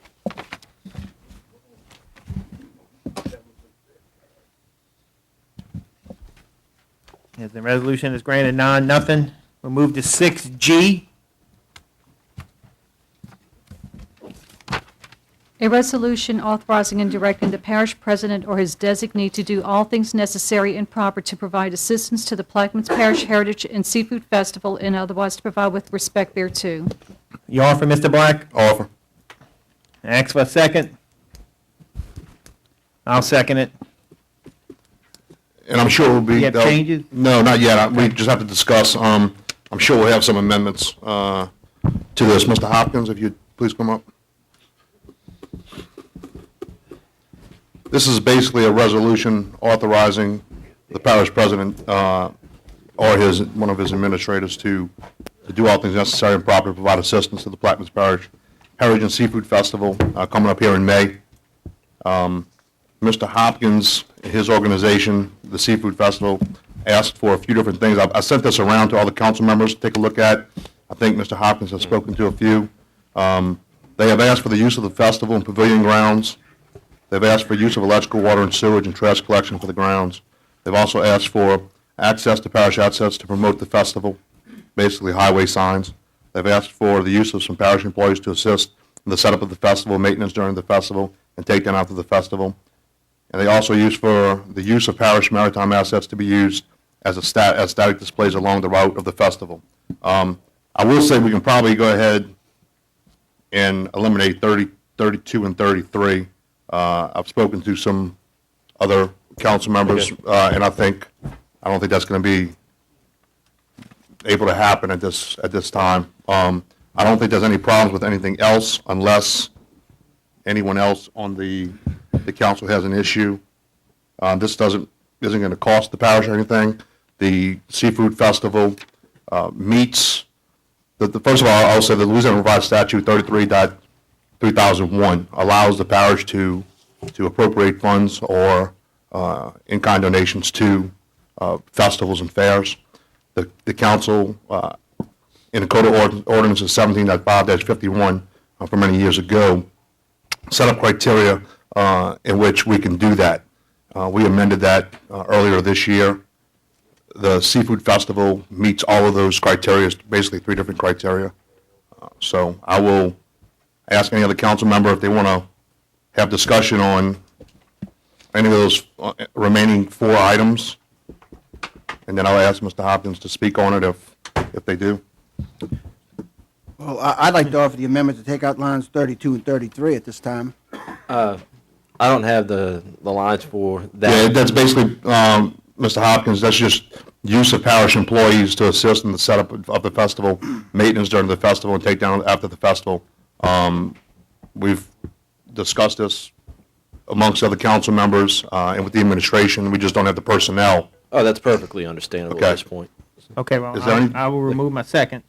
As the resolution is granted nothing. We'll move to 6G. A resolution authorizing and directing the parish president or his designee to do all things necessary and proper to provide assistance to the Plaquemines Parish Heritage and Seafood Festival and otherwise to provide with respect thereto. You offer, Mr. Black? Offer. Ask for a second. I'll second it. And I'm sure we'll be. You have changes? No, not yet. We just have to discuss. I'm sure we'll have some amendments to this. Mr. Hopkins, if you'd please come up. This is basically a resolution authorizing the parish president or one of his administrators to do all things necessary and proper to provide assistance to the Plaquemines Parish Heritage and Seafood Festival coming up here in May. Mr. Hopkins, his organization, the Seafood Festival, asked for a few different things. I sent this around to all the council members to take a look at. I think Mr. Hopkins has spoken to a few. They have asked for the use of the festival and pavilion grounds. They've asked for use of electrical, water, and sewage and trash collection for the grounds. They've also asked for access to parish assets to promote the festival, basically highway signs. They've asked for the use of some parish employees to assist in the setup of the festival, maintenance during the festival, and takedown after the festival. And they also use for the use of parish maritime assets to be used as static displays along the route of the festival. I will say we can probably go ahead and eliminate 30, 32, and 33. I've spoken to some other council members, and I don't think that's going to be able to happen at this time. I don't think there's any problems with anything else unless anyone else on the council has an issue. This isn't going to cost the parish or anything. The Seafood Festival meets, first of all, I'll say the Louisiana Revised Statute 33.3001 allows the parish to appropriate funds or in-kind donations to festivals and fairs. The council, in the Code of Ordinances 17.5-51 from many years ago, set up criteria in which we can do that. We amended that earlier this year. The Seafood Festival meets all of those criteria, basically 3 different criteria. So I will ask any other council member if they want to have discussion on any of those remaining 4 items. And then I'll ask Mr. Hopkins to speak on it if they do. Well, I'd like to offer the amendment to take out lines 32 and 33 at this time. I don't have the lines for that. Yeah, that's basically, Mr. Hopkins, that's just use of parish employees to assist in the setup of the festival, maintenance during the festival, and takedown after the festival. We've discussed this amongst other council members and with the administration. We just don't have the personnel. Oh, that's perfectly understandable at this point. Okay, well, Is there any- I will remove my second.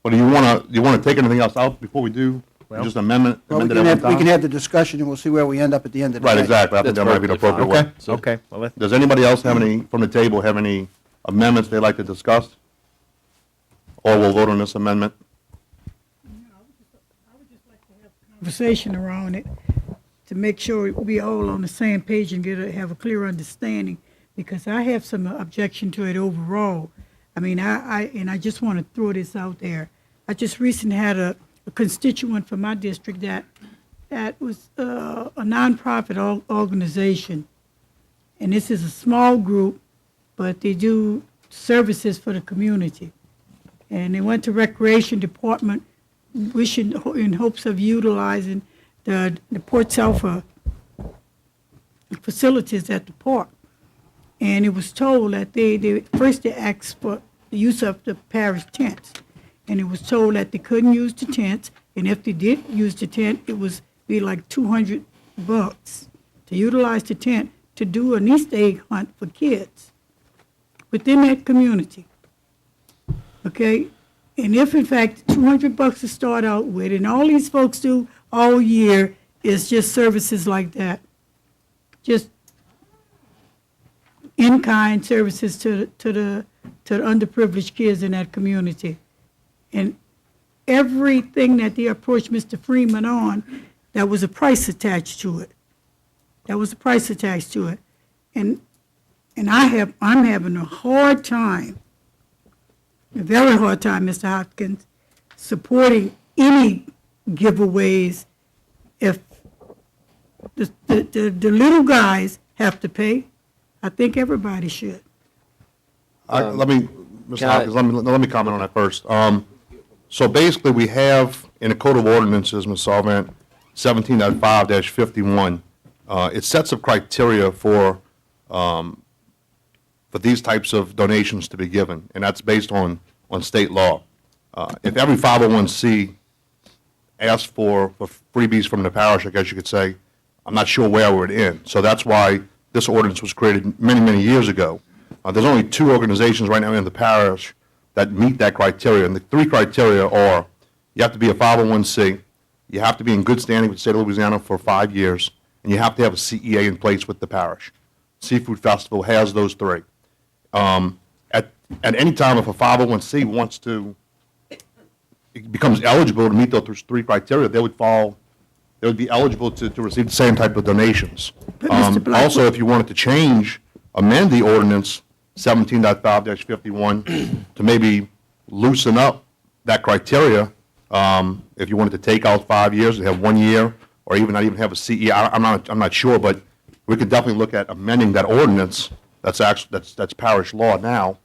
Well, do you want to take anything else out before we do? Well- Just amend Well, we it can at have, one we can time? have the discussion, and we'll see where we end up at the end of the day. Right, exactly. I think that might be the appropriate way. Okay, well, let's, Does anybody else have any, from the table, have any amendments they'd like to discuss? Or we'll vote on this amendment? Conversation around it to make sure we all on the same page and have a clear understanding, because I have some objection to it overall. I mean, I just want to throw this out there. I just recently had a constituent from my district that was a nonprofit organization, and this is a small group, but they do services for the community. And they went to Recreation Department wishing, in hopes of utilizing the Port Sulphur facilities at the park. And it was told that they first they asked for the use of the parish tents. And it was told that they couldn't use the tents, and if they did use the tent, it was be like $200 to utilize the tent to do an Easter egg hunt for kids within that community. Okay? And if in fact $200 to start out with, and all these folks do all year is just services like that, just in-kind services to the underprivileged kids in that community. And everything that they approached Mr. Freeman on, there was a price attached to it. There was a price attached to it. And And I'm having a hard time, a very hard time, Mr. Hopkins, supporting any giveaways if the little guys have to pay. I think everybody should. Let me, Mr. can I- Hopkins, let me comment on that first. So basically, we have in the Code of Ordinances, Ms. Salvant, 17.5-51, it sets up criteria for these types of donations to be given, and that's based on state law. If every 501c asks for freebies from the parish, I guess you could say, I'm not sure where we're in. So that's why this ordinance was created many, many years ago. There's only 2 organizations right now in the parish that meet that criteria, and the 3 criteria are, you have to be a 501c, you have to be in good standing with the state of Louisiana for 5 years, and you have to have a CEA in place with the parish. Seafood Festival has those 3. At any time, if a 501c wants to, it becomes eligible to meet those 3 criteria, they would be eligible to receive the same type of donations. Also, if you wanted to amend the ordinance 17.5-51 to maybe loosen up that criteria, if you wanted to take out 5 years and have 1 year, or even not even have a CE, I'm not sure, but we could definitely look at amending that ordinance. That's parish law now.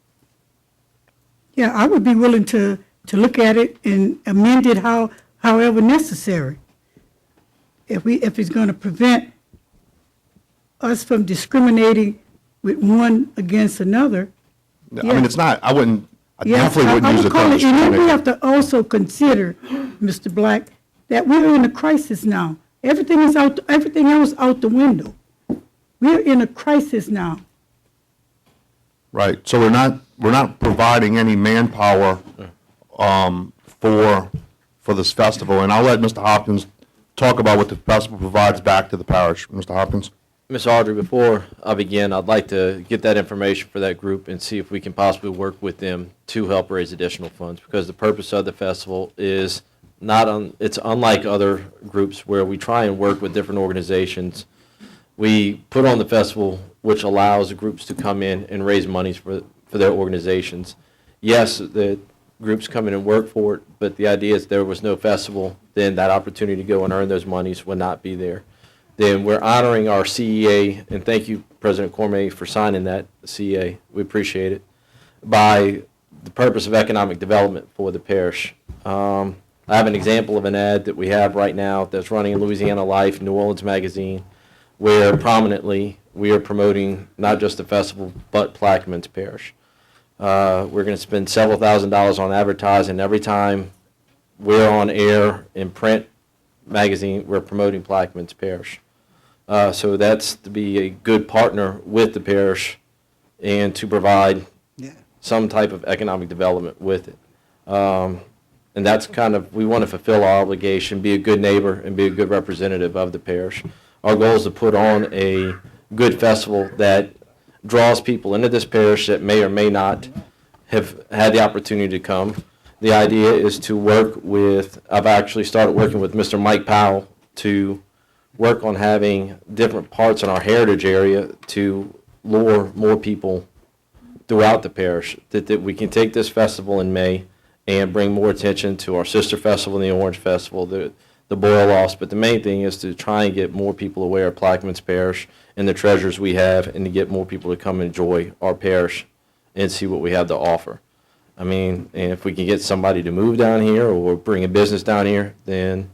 Yeah, I would be willing to look at it and amend it however necessary. If it's going to prevent us from discriminating with one against another. I mean, it's not, I Yes, definitely wouldn't use it to And then we discriminate. have to also consider, Mr. Black, that we're in a crisis now. Everything else out the window. We're in a crisis now. Right, so we're not providing any manpower for this festival, and I'll let Mr. Hopkins talk about what the festival provides back to the parish. Mr. Hopkins? Ms. Audrey, before I begin, I'd like to get that information for that group and see if we can possibly work with them to help raise additional funds, because the purpose of the festival is it's unlike other groups where we try and work with different organizations. We put on the festival, which allows the groups to come in and raise monies for their organizations. Yes, the groups come in and work for it, but the idea is there was no festival, then that opportunity to go and earn those monies would not be there. Then we're honoring our CEA, and thank you, President Cormier, for signing that CEA. We appreciate it, by the purpose of economic development for the parish. I have an example of an ad that we have right now that's running in Louisiana Life, New Orleans Magazine, where prominently we are promoting not just the festival, but Plaquemines Parish. We're going to spend several $1,000s on advertising. Every time we're on air in print magazine, we're promoting Plaquemines Parish. So that's to be a good partner with the parish and to provide some type of economic development with it. And that's we want to fulfill our obligation, be a good neighbor, and be a good representative of the parish. Our goal is to put on a good festival that draws people into this parish that may or may not have had the opportunity to come. The idea is to I've actually started working with Mr. Mike Powell to work on having different parts in our heritage area to lure more people throughout the parish, that we can take this festival in May and bring more attention to our sister festival, the Orange Festival, the Boil Loss. But the main thing is to try and get more people aware of Plaquemines Parish and the treasures we have, and to get more people to come enjoy our parish and see what we have to offer. I mean, and if we can get somebody to move down here or bring a business down here, then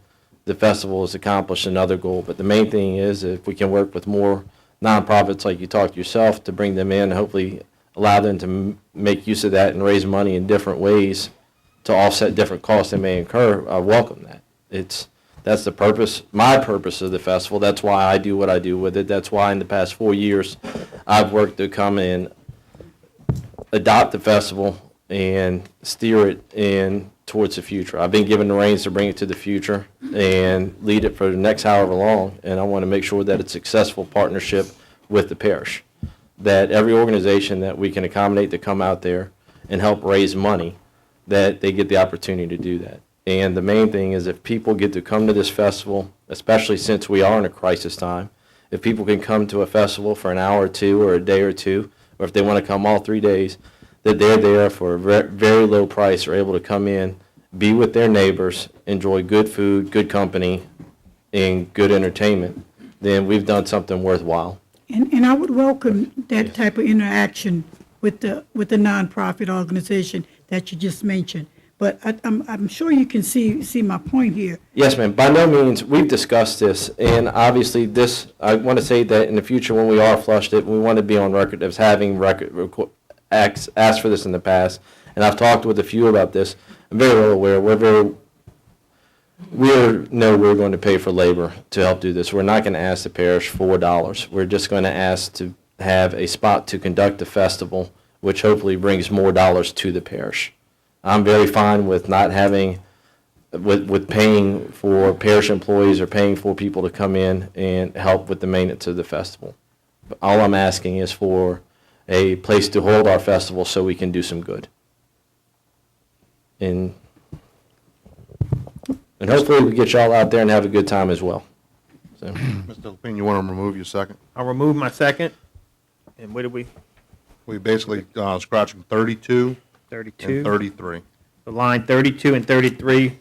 the festival has accomplished another goal. But the main thing is, if we can work with more nonprofits like you talked yourself to bring them in, hopefully allow them to make use of that and raise money in different ways to offset different costs they may incur, I welcome that. That's the purpose, my purpose of the festival. That's why I do what I do with it. That's why in the past 4 years, I've worked to come and adopt the festival and steer it in towards the future. I've been given the reins to bring it to the future and lead it for the next however long, and I want to make sure that it's a successful partnership with the parish, that every organization that we can accommodate to come out there and help raise money, that they get the opportunity to do that. And the main thing is, if people get to come to this festival, especially since we are in a crisis time, if people can come to a festival for an hour or two or a day or two, or if they want to come all 3 days, that they're there for a very low price, are able to come in, be with their neighbors, enjoy good food, good company, and good entertainment, then we've done something worthwhile. And I would welcome that type of interaction with the nonprofit organization that you just mentioned. But I'm sure you can see my point here. Yes, ma'am. By no means, we've discussed this, and obviously this, I want to say that in the future, when we are flushed it, we want to be on record as having asked for this in the past, and I've talked with a few about this. I'm very well aware, we're going to pay for labor to help do this. We're not going to ask the parish $4. We're just going to ask to have a spot to conduct the festival, which hopefully brings more dollars to the parish. I'm very fine with not having, with paying for parish employees or paying for people to come in and help with the maintenance of the festival. But all I'm asking is for a place to hold our festival so we can do some good. And hopefully we get y'all out there and have a good time as well. So. Mr. Lepine, you want to remove your second? I'll remove my second. And what did we, We basically scratching 32 32? and 33, So line 32 and 33,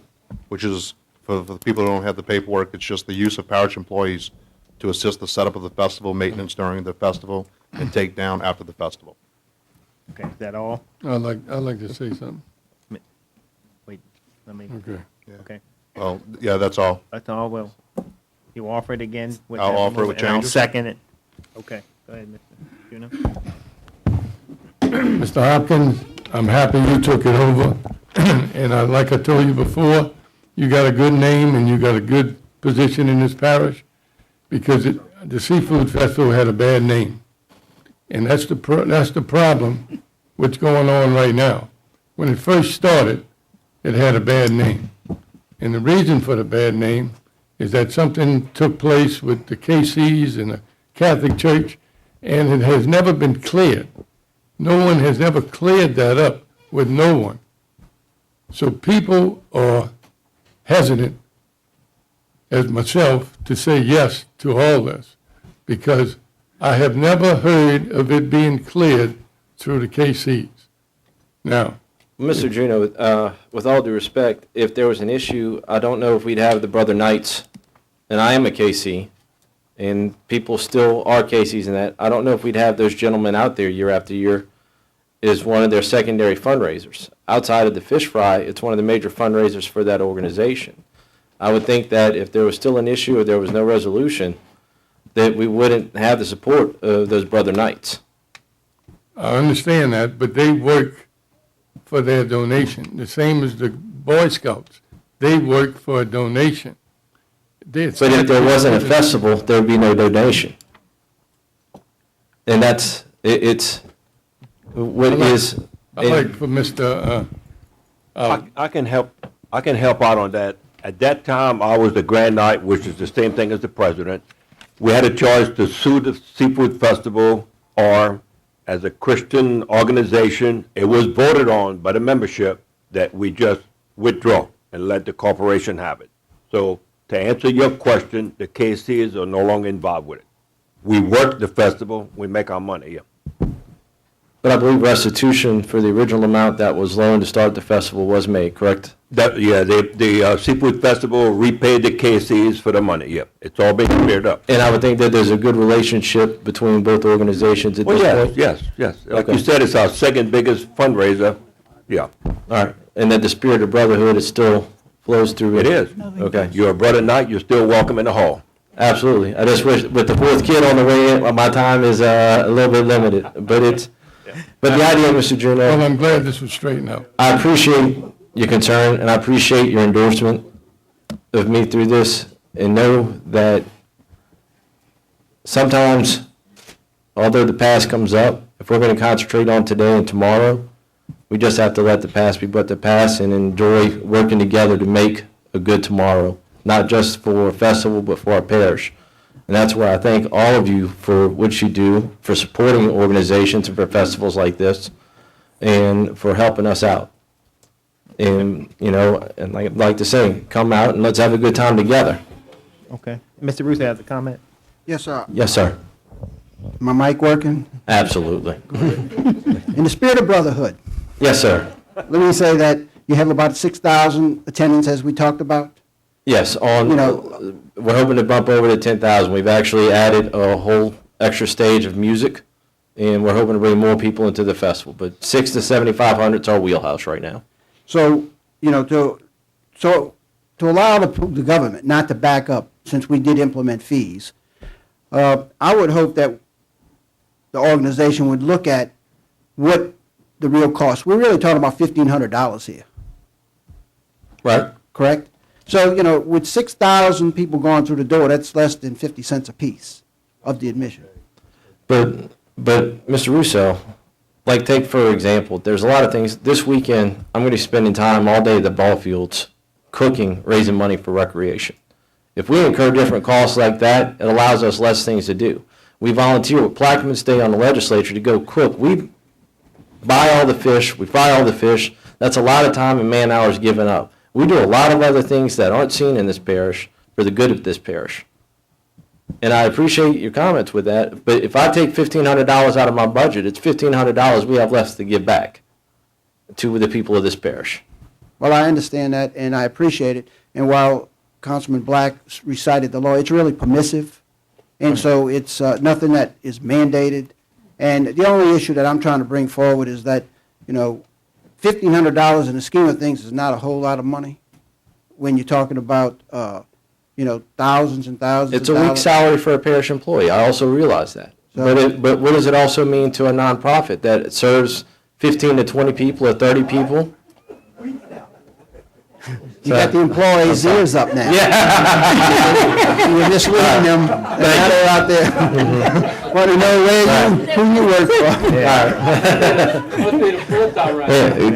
which is, for the people who don't have the paperwork, it's just the use of parish employees to assist the setup of the festival, maintenance during the festival, and take down after the festival. okay, is that all? I'd like to say something. Wait, let me, Okay. okay. Well, yeah, that's all. That's all, well, you offer it again? with I'll that offer it with removal, and I'll changes. second it. Okay, go ahead, Mr. Juno. Mr. Hopkins, I'm happy you took it over. And like I told you before, you got a good name and you got a good position in this parish because the Seafood Festival had a bad name. And that's the problem what's going on right now. When it first started, it had a bad name. And the reason for the bad name is that something took place with the KCs and the Catholic Church, and it has never been cleared. No one has ever cleared that up with no one. So people are hesitant, as myself, to say yes to all this, because I have never heard of it being cleared through the KCs. Now, Mr. Juno, with all due respect, if there was an issue, I don't know if we'd have the Brother Knights, and I am a KC, and people still are KCs in that. I don't know if we'd have those gentlemen out there year after year as one of their secondary fundraisers. Outside of the fish fry, it's one of the major fundraisers for that organization. I would think that if there was still an issue or there was no resolution, that we wouldn't have the support of those Brother Knights. I understand that, but they work for their donation, the same as the Boy Scouts. They work for a donation. But if there wasn't a festival, there would be no donation. And that's, it's, what is. I'd like for Mr. I can help out on that. At that time, I was the Grand Knight, which is the same thing as the president. We had a choice to sue the Seafood Festival or as a Christian organization. It was voted on by the membership that we just withdraw and let the corporation have it. So to answer your question, the KCs are no longer involved with it. We work the festival, we make our money, yeah. But I believe restitution for the original amount that was loaned to start the festival was made, correct? The Seafood Festival repaid the KCs for the money, yeah. It's all been cleared up. And I would think that there's a good relationship between both organizations at this point? Yes. Like Okay. you said, it's our second biggest fundraiser, yeah. All right, and that the spirit of brotherhood is still flows through it? It is. Okay. You're a brother knight, you're still welcome in the hall. Absolutely. I just wish, with the fourth kid on the way in, my time is a little bit limited, but it's, but the idea, Mr. Juno. Well, I'm glad this was straightened out. I appreciate your concern, and I appreciate your endorsement of me through this, and know that sometimes, although the past comes up, if we're going to concentrate on today and tomorrow, we just have to let the past be but the past and enjoy working together to make a good tomorrow, not just for a festival, but for our parish. And that's where I thank all of you for what you do, for supporting organizations and for festivals like this, and for helping us out. And, you know, and like I'd like to say, come out and let's have a good time together. Okay. Mr. Ruth has a comment? Yes, sir. Yes, sir. My mic working? Absolutely. In the spirit of brotherhood, Yes, sir. let me say that you have about 6,000 attendants, as we talked about. Yes, on, You know- we're hoping to bump over to 10,000. We've actually added a whole extra stage of music, and we're hoping to bring more people into the festival. But 6 to 7,500 is our wheelhouse right now. So, you know, to allow the government not to back up, since we did implement fees, I would hope that the organization would look at what the real cost. We're really talking about $1,500 here, Right. correct? So, you know, with 6,000 people going through the door, that's less than 50 cents apiece of the admission. But Mr. Russo, like take for example, there's a lot of things. This weekend, I'm going to be spending time all day at the ball fields, cooking, raising money for recreation. If we incur different costs like that, it allows us less things to do. We volunteer with Plaquemines Day on the legislature to go cook. We buy all the fish, we fry all the fish. That's a lot of time and man hours given up. We do a lot of other things that aren't seen in this parish for the good of this parish. And I appreciate your comments with that, but if I take $1,500 out of my budget, it's $1,500 we have less to give back to the people of this parish. Well, I understand that, and I appreciate it. And while Councilman Black recited the law, it's really permissive, and so it's nothing that is mandated. And the only issue that I'm trying to bring forward is that, you know, $1,500 in the scheme of things is not a whole lot of money when you're talking about, you know, thousands and thousands It's of a dollars. week's salary for a parish employee. I also realize that. But what does it also mean to a nonprofit that serves 15 to 20 people or 30 people? You got the employees' ears up now. Yeah. You were misleading them, and now they're out there. Want to know who you work for.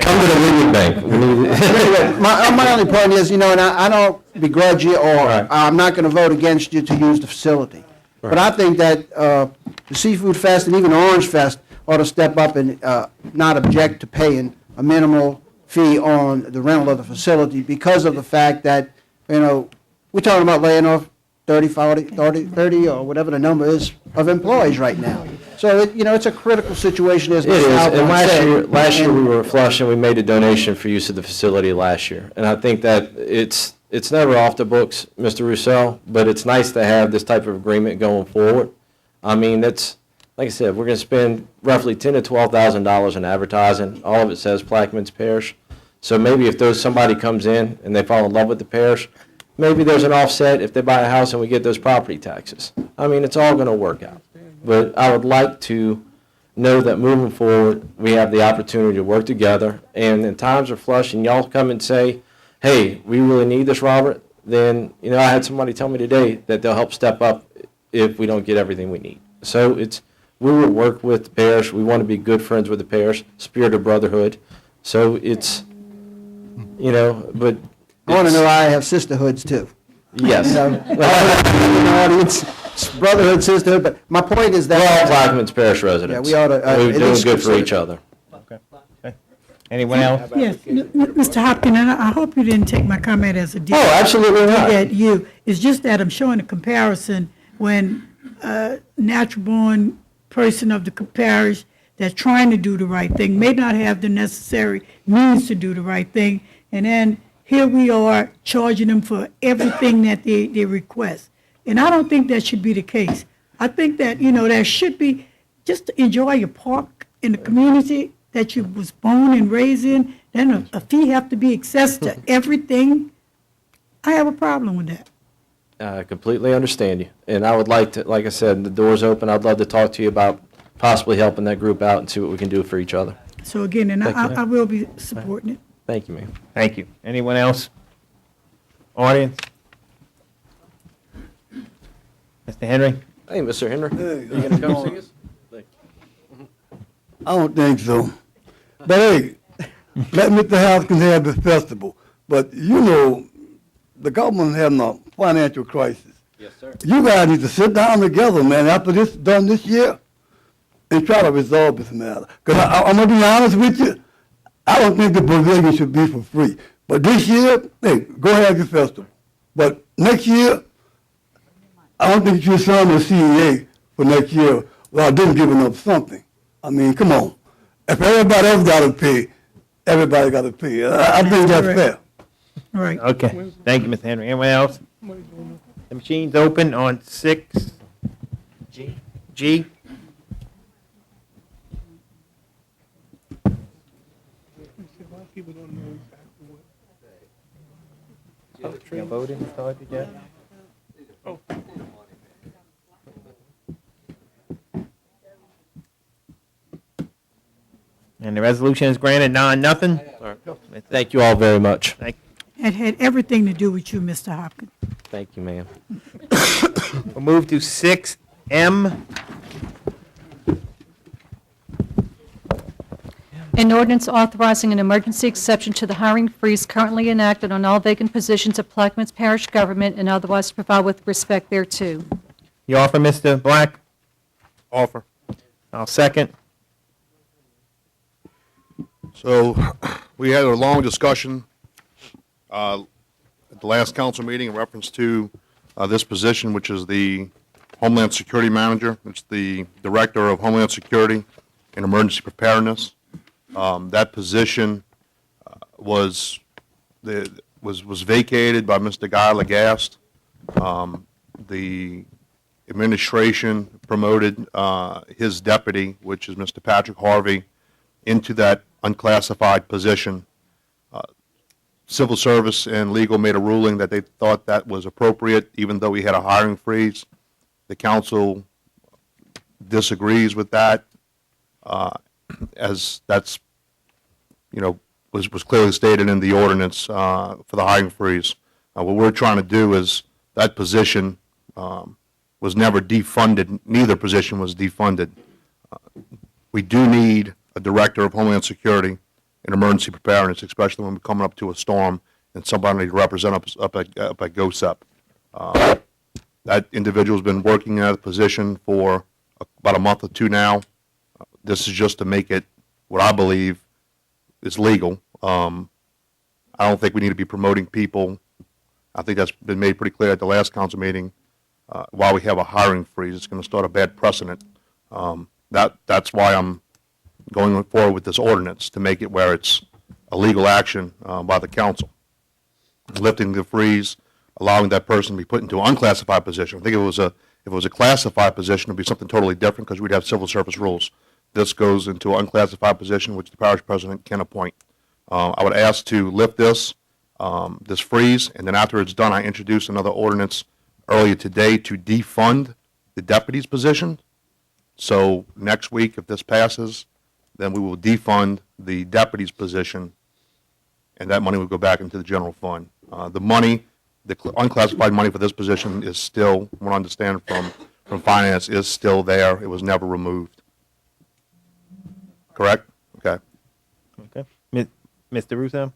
Come to the Union Bank. Anyway, my only point is, you know, and I don't begrudge you, or I'm not going to vote against you to use the facility. But I think that the Seafood Fest and even Orange Fest ought to step up and not object to paying a minimal fee on the rental of the facility because of the fact that, you know, we're talking about laying off 30 or whatever the number is of employees right now. So, you know, it's a critical situation, as It is, Mr. and Alcorn said. last year we were flush and we made a donation for use of the facility last year. And I think that it's never off the books, Mr. Rousseau, but it's nice to have this type of agreement going forward. I mean, that's, like I said, we're going to spend roughly $10,000 to $12,000 in advertising. All of it says Plaquemines Parish. So maybe if somebody comes in and they fall in love with the parish, maybe there's an offset if they buy a house and we get those property taxes. I mean, it's all going to work out. But I would like to know that moving forward, we have the opportunity to work together. And when times are flush and y'all come and say, hey, we really need this, Robert, then, you know, I had somebody tell me today that they'll help step up if we don't get everything we need. So we will work with the parish. We want to be good friends with the parish, spirit of brotherhood. So it's, you know, but. I want to know I have sisterhoods too. Yes. You know, in the audience, it's brotherhood, sisterhood, but my point is that. We're all Plaquemines Parish residents. Yeah, we ought to, We're at doing least good for consider each other. Anyone else? Yes, Mr. Hopkins, and I hope you didn't take my comment as a dig. Oh, absolutely not. At you. It's just that I'm showing a comparison when a natural-born person of the parish that's trying to do the right thing may not have the necessary means to do the right thing, and then here we are charging them for everything that they request. And I don't think that should be the case. I think that, you know, there should be, just to enjoy your park in the community that you was born and raised in, then a fee have to be accessed to everything. I have a problem with that. I completely understand you. And I would like to, like I said, the door's open. I'd love to talk to you about possibly helping that group out and see what we can do for each other. So again, and I will be supporting it. Thank you, ma'am. Thank you. Anyone else? Audience? Mr. Henry? Hey, Mr. Henry. Hey, You gonna come see us? Thank you. I don't think so. But hey, let Mr. Haskins have the festival. But you know, the government having a financial crisis. Yes, sir. You guys need to sit down together, man, after this done this year, and try to resolve this matter. Because I'm going to be honest with you, I don't think the pavilion should be for free. But this year, hey, go have your festival. But next year, I don't think you should sign the CEA for next year while them giving up something. I mean, come on. If everybody else got to pay, everybody got to pay. I think that's fair. Right. Okay, thank you, Ms. Henry. Anyone else? The machine's open on 6G. Your voting started yet? And the resolution is granted 9-0. Thank you all very much. It had everything to do with you, Mr. Hopkins. Thank you, ma'am. We'll move to 6M. An ordinance authorizing an emergency exception to the hiring freeze currently enacted on all vacant positions of Plaquemines Parish government and otherwise to provide with respect thereto. You offer, Mr. Black? Offer. I'll second. So we had a long discussion at the last council meeting in reference to this position, which is the Homeland Security Manager. It's the Director of Homeland Security and Emergency Preparedness. That position was vacated by Mr. Guy Lagast. The administration promoted his deputy, which is Mr. Patrick Harvey, into that unclassified position. Civil Service and Legal made a ruling that they thought that was appropriate, even though we had a hiring freeze. The council disagrees with that, as that's, was clearly stated in the ordinance for the hiring freeze. What we're trying to do is that position was never defunded. Neither position was defunded. We do need a Director of Homeland Security and Emergency Preparedness, especially when we're coming up to a storm and somebody to represent us up at GOSEP. That individual's been working in that position for about a month or two now. This is just to make it what I believe is legal. I don't think we need to be promoting people. I think that's been made pretty clear at the last council meeting. While we have a hiring freeze, it's going to start a bad precedent. That's why I'm going forward with this ordinance, to make it where it's a legal action by the council. Lifting the freeze, allowing that person to be put into an unclassified position. I think if it was a classified position, it would be something totally different because we'd have civil service rules. This goes into an unclassified position, which the parish president can appoint. I would ask to lift this freeze, and then after it's done, I introduced another ordinance earlier today to defund the deputy's position. So next week, if this passes, then we will defund the deputy's position, and that money will go back into the general fund. The money, the unclassified money for this position is still, from what I understand from finance, is still there. It was never removed. Correct? Okay. Okay. Mr. Russo?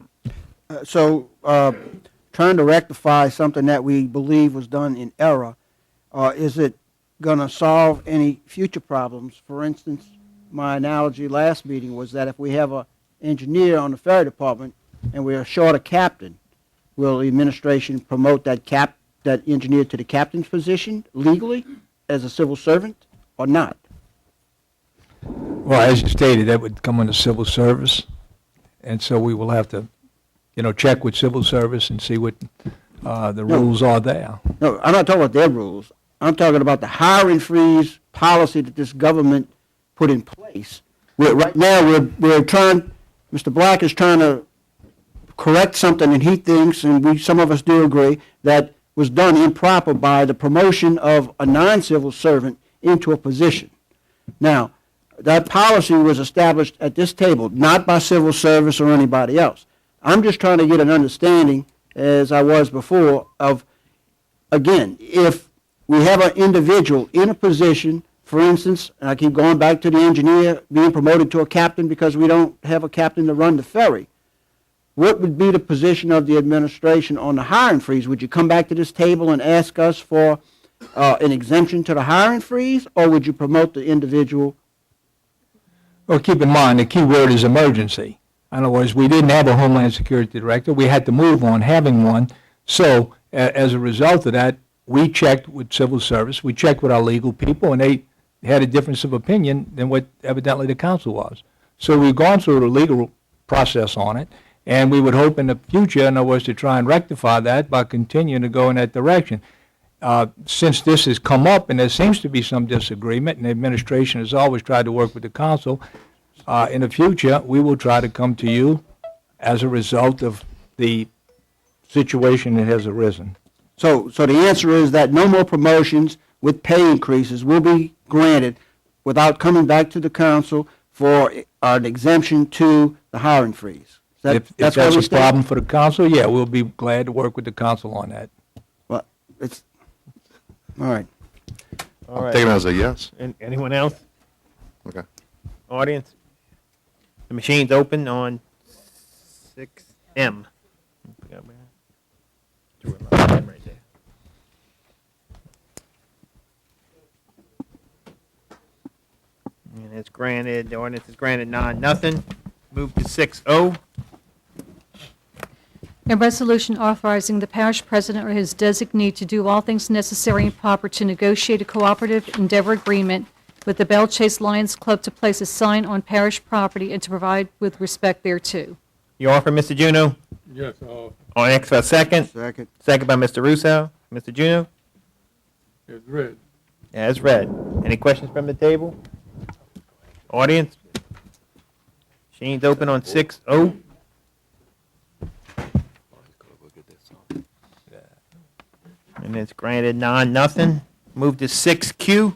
Trying to rectify something that we believe was done in error, is it going to solve any future problems? For instance, my analogy last meeting was that if we have an engineer on the ferry department and we are short a captain, will the administration promote that engineer to the captain's position legally as a civil servant or not? Well, as you stated, that would come under civil service, and so we will have to, check with civil service and see what the rules are there. No, I'm not talking about their rules. I'm talking about the hiring freeze policy that this government put in place. Right now, we're trying, Mr. Black is trying to correct something, and he thinks, and some of us do agree, that was done improper by the promotion of a non-civil servant into a position. Now, that policy was established at this table, not by civil service or anybody else. I'm just trying to get an understanding, as I was before, of, again, if we have an individual in a position, for instance, and I keep going back to the engineer being promoted to a captain because we don't have a captain to run the ferry, what would be the position of the administration on the hiring freeze? Would you come back to this table and ask us for an exemption to the hiring freeze, or would you promote the individual? Well, keep in mind, the key word is emergency. In other words, we didn't have a Homeland Security Director. We had to move on having one. So as a result of that, we checked with civil service. We checked with our legal people, and they had a difference of opinion than what evidently the council was. So we've gone through the legal process on it, and we would hope in the future, in other words, to try and rectify that by continuing to go in that direction. Since this has come up, and there seems to be some disagreement, and the administration has always tried to work with the council, in the future, we will try to come to you as a result of the situation that has arisen. So the answer is that no more promotions with pay increases will be granted without coming back to the council for an exemption to the hiring freeze. If that's where we a stand? problem for the council, yeah, we'll be glad to work with the council on that. Well, it's, all right. I'm taking it as a yes. Anyone else? Okay. Audience? The machine's open on 6M. And it's granted, the ordinance is granted 9-0. Move to 6O. A resolution authorizing the parish president or his designee to do all things necessary and proper to negotiate a cooperative endeavor agreement with the Belle Chase Lions Club to place a sign on parish property and to provide with respect thereto. You offer, Mr. Juno? Yes, On X for a second? Second. Second by Mr. Russo. Mr. Juno? it's read. As read. Any questions from the table? Audience? Machine's open on 6O. And it's granted 9-0. Move to 6Q.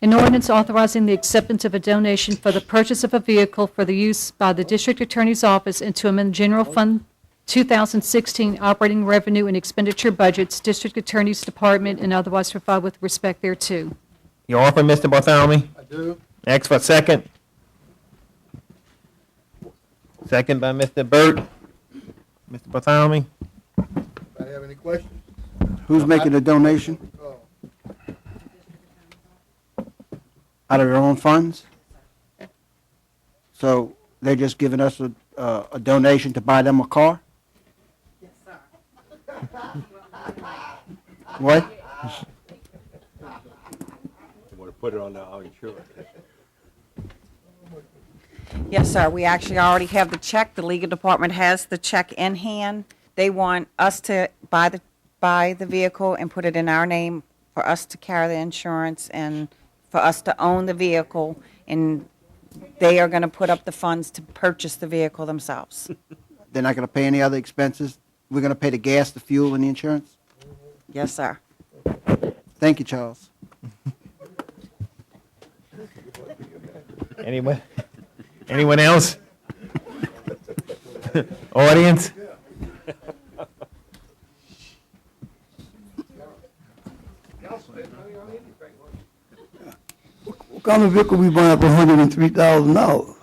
An ordinance authorizing the acceptance of a donation for the purchase of a vehicle for the use by the District Attorney's Office and to amend General Fund 2016 operating revenue and expenditure budgets, District Attorney's Department, and otherwise provide with respect thereto. You offer, Mr. Bartholomew? I do. X for a second. Second by Mr. Burt. Mr. Bartholomew? Anybody have any questions? Who's making the donation? Out of their own funds? So they're just giving us a donation to buy them a car? Yes, sir. What? You want to put it on our insurance? Yes, sir. We actually already have the check. The legal department has the check in hand. They want us to buy the vehicle and put it in our name for us to carry the insurance and for us to own the vehicle, and they are going to put up the funds to purchase the vehicle themselves. They're not going to pay any other expenses? We're going to pay the gas, the fuel, and the insurance? Yes, sir. Thank you, Charles. Anyone else? Audience? What kind of vehicle we buying for $103,000?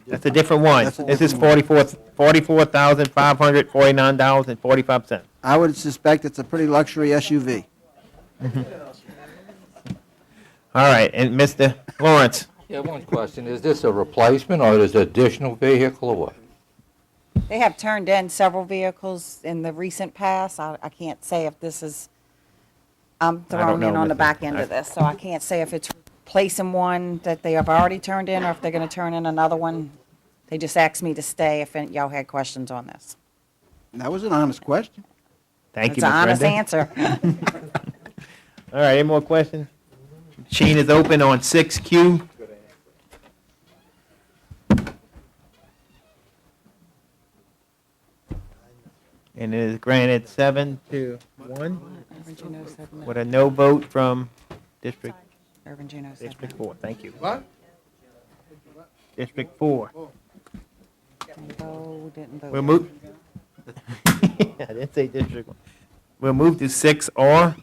That's a different one. This is $44,549.45. I would suspect it's a pretty luxury SUV. All right, and Mr. Lawrence? Yeah, one question. Is this a replacement or is it additional vehicle or what? They have turned in several vehicles in the recent past. I can't say if this is, I'm thrown in on the back end of this, so I can't say if it's replacing one that they have already turned in or if they're going to turn in another one. They just asked me to stay if y'all had questions on this. That was an honest question. Thank you, It's Ms. an honest Brenda. answer. All right, any more questions? Machine is open on 6Q. And it is granted 7-1 with a no vote from District Irvin Juno said District no. 4. Thank you. What? District 4. Didn't vote. We'll move. I didn't say District 1. We'll move to 6R.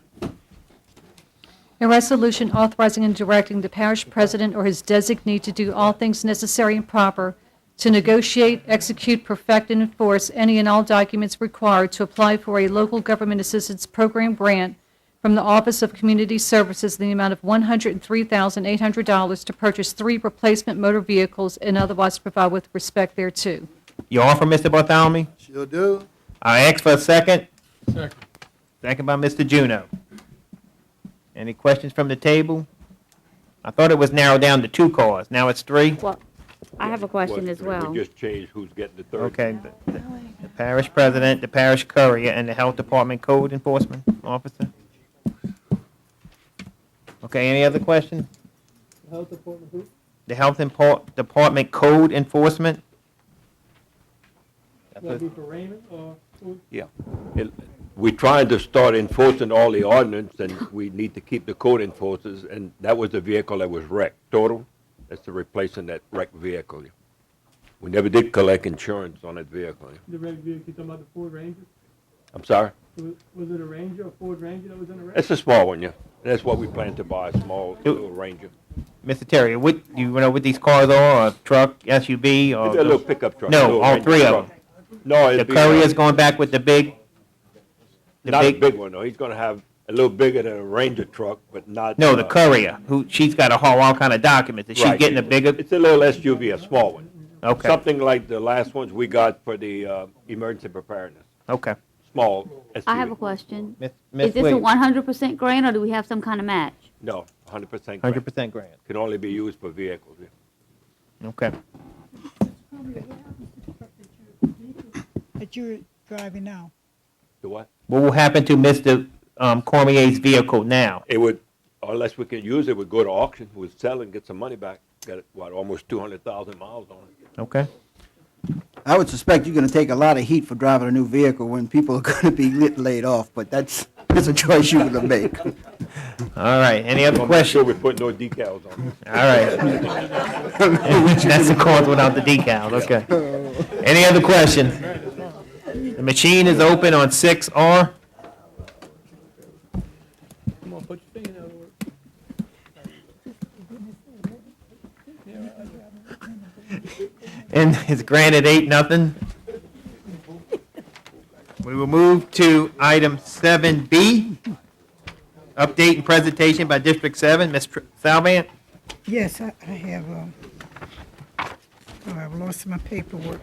A resolution authorizing and directing the parish president or his designee to do all things necessary and proper to negotiate, execute, perfect, and enforce any and all documents required to apply for a local government assistance program grant from the Office of Community Services in the amount of $103,800 to purchase 3 replacement motor vehicles and otherwise provide with respect thereto. You offer, Mr. Bartholomew? Sure do. I ask for a second. Second. Second by Mr. Juno. Any questions from the table? I thought it was narrowed down to 2 cars. Now it's 3? Well, I have a question as well. We just changed who's getting the third. Okay. The parish president, the parish courier, and the health department code enforcement officer. Okay, any other questions? Health Department who? The health department code enforcement? That'd be for Raymond or who? Yeah. We're trying to start enforcing all the ordinance, and we need to keep the code enforcers, and that was the vehicle that was wrecked, total. That's the replacing that wrecked vehicle. We never did collect insurance on that vehicle. The red vehicle, you talking about the Ford Ranger? I'm sorry? Was it a Ranger, a Ford Ranger that was in a wreck? It's a small one, yeah. That's what we plan to buy, a small little Ranger. Mr. Terry, what, you know what these cars are, or truck, SUV, or? It's a little pickup truck. No, little all Ranger 3 of truck. them. No, The it'd be, courier's going back with the big? not a big one, though. He's gonna have a little bigger than a Ranger truck, but not. No, the courier, she's got to haul all kind of documents. Is she Right. getting a bigger? It's a little SUV, a small one. Okay. Something like the last ones we got for the emergency preparedness. Okay. Small SUV. I have a question. Miss Is this a Williams. 100% grant, or do we have some kind of match? No, 100% grant. 100% grant. Can only be used for vehicles. Yeah. Okay. That you're driving now. The what? What will happen to Mr. Cormier's vehicle now? It would, unless we can use it, would go to auction, we'd sell it and get some money back. Got, what, almost 200,000 miles on it. Okay. I would suspect you're gonna take a lot of heat for driving a new vehicle when people are gonna be laid off, but that's a choice you're gonna make. All right, any other I'll make sure questions? we put no decals on it. All right. That's the cars without the decals, okay. Any other questions? The machine is open on 6R. Come on, put your finger out of work. And it's granted 8-0. We will move to item 7B, update and presentation by District 7. Ms. Salvant? Yes, I have, oh, I've lost my paperwork.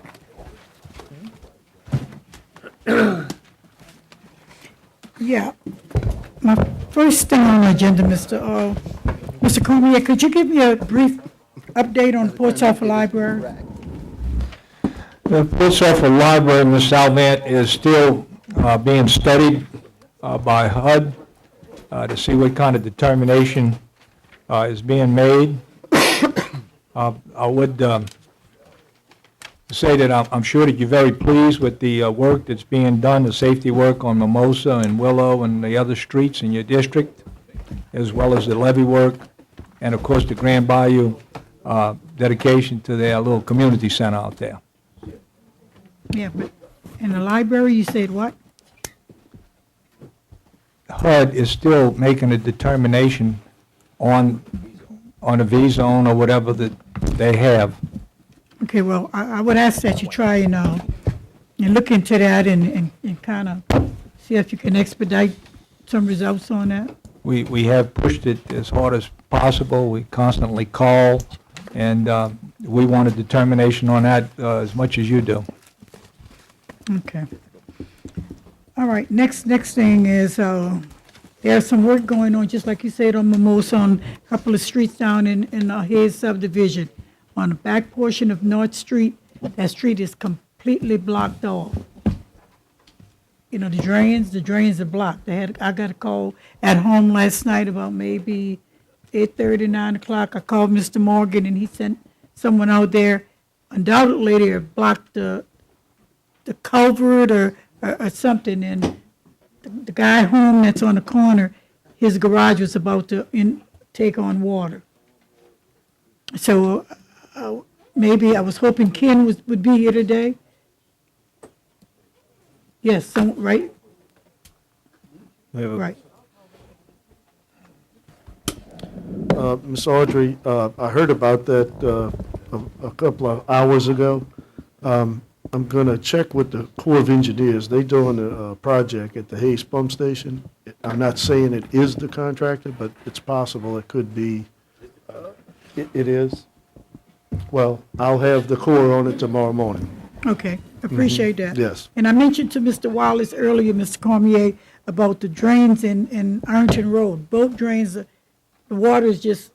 Yeah, my first thing on the agenda, Mr. Cormier, could you give me a brief update on the Port Suffolk Library? The Port Suffolk Library, Ms. Salvant, is still being studied by HUD to see what kind of determination is being made. I would say that I'm sure that you're very pleased with the work that's being done, the safety work on Mimosa and Willow and the other streets in your district, as well as the levee work, and of course the Grand Bayou dedication to their little community center out there. Yeah, but in the library, you said what? HUD is still making a determination on a V-zone or whatever that they have. Okay, well, I would ask that you try and look into that and kind of see if you can expedite some results on that. We have pushed it as hard as possible. We constantly call, and we want a determination on that as much as you do. Okay. All right, next thing is, there's some work going on, just like you said, on Mimosa, on a couple of streets down in Hayes subdivision. On the back portion of North Street, that street is completely blocked off. You know, the drains are blocked. I got a call at home last night about maybe 8:30, 9 o'clock. I called Mr. Morgan, and he sent someone out there. Undoubtedly, they blocked the culvert or something, and the guy home that's on the corner, his garage was about to take on water. So maybe I was hoping Ken would be here today. Yes, right? Right. Ms. Audrey, I heard about that a couple of hours ago. I'm going to check with the Corps of Engineers. They're doing a project at the Hayes Pump Station. I'm not saying it is the contractor, but it's possible it could be. It is? Well, I'll have the Corps on it tomorrow morning. Okay, appreciate that. Yes. And I mentioned to Mr. Wallace earlier, Mr. Cormier, about the drains in Ironton Road. Both drains, the water is just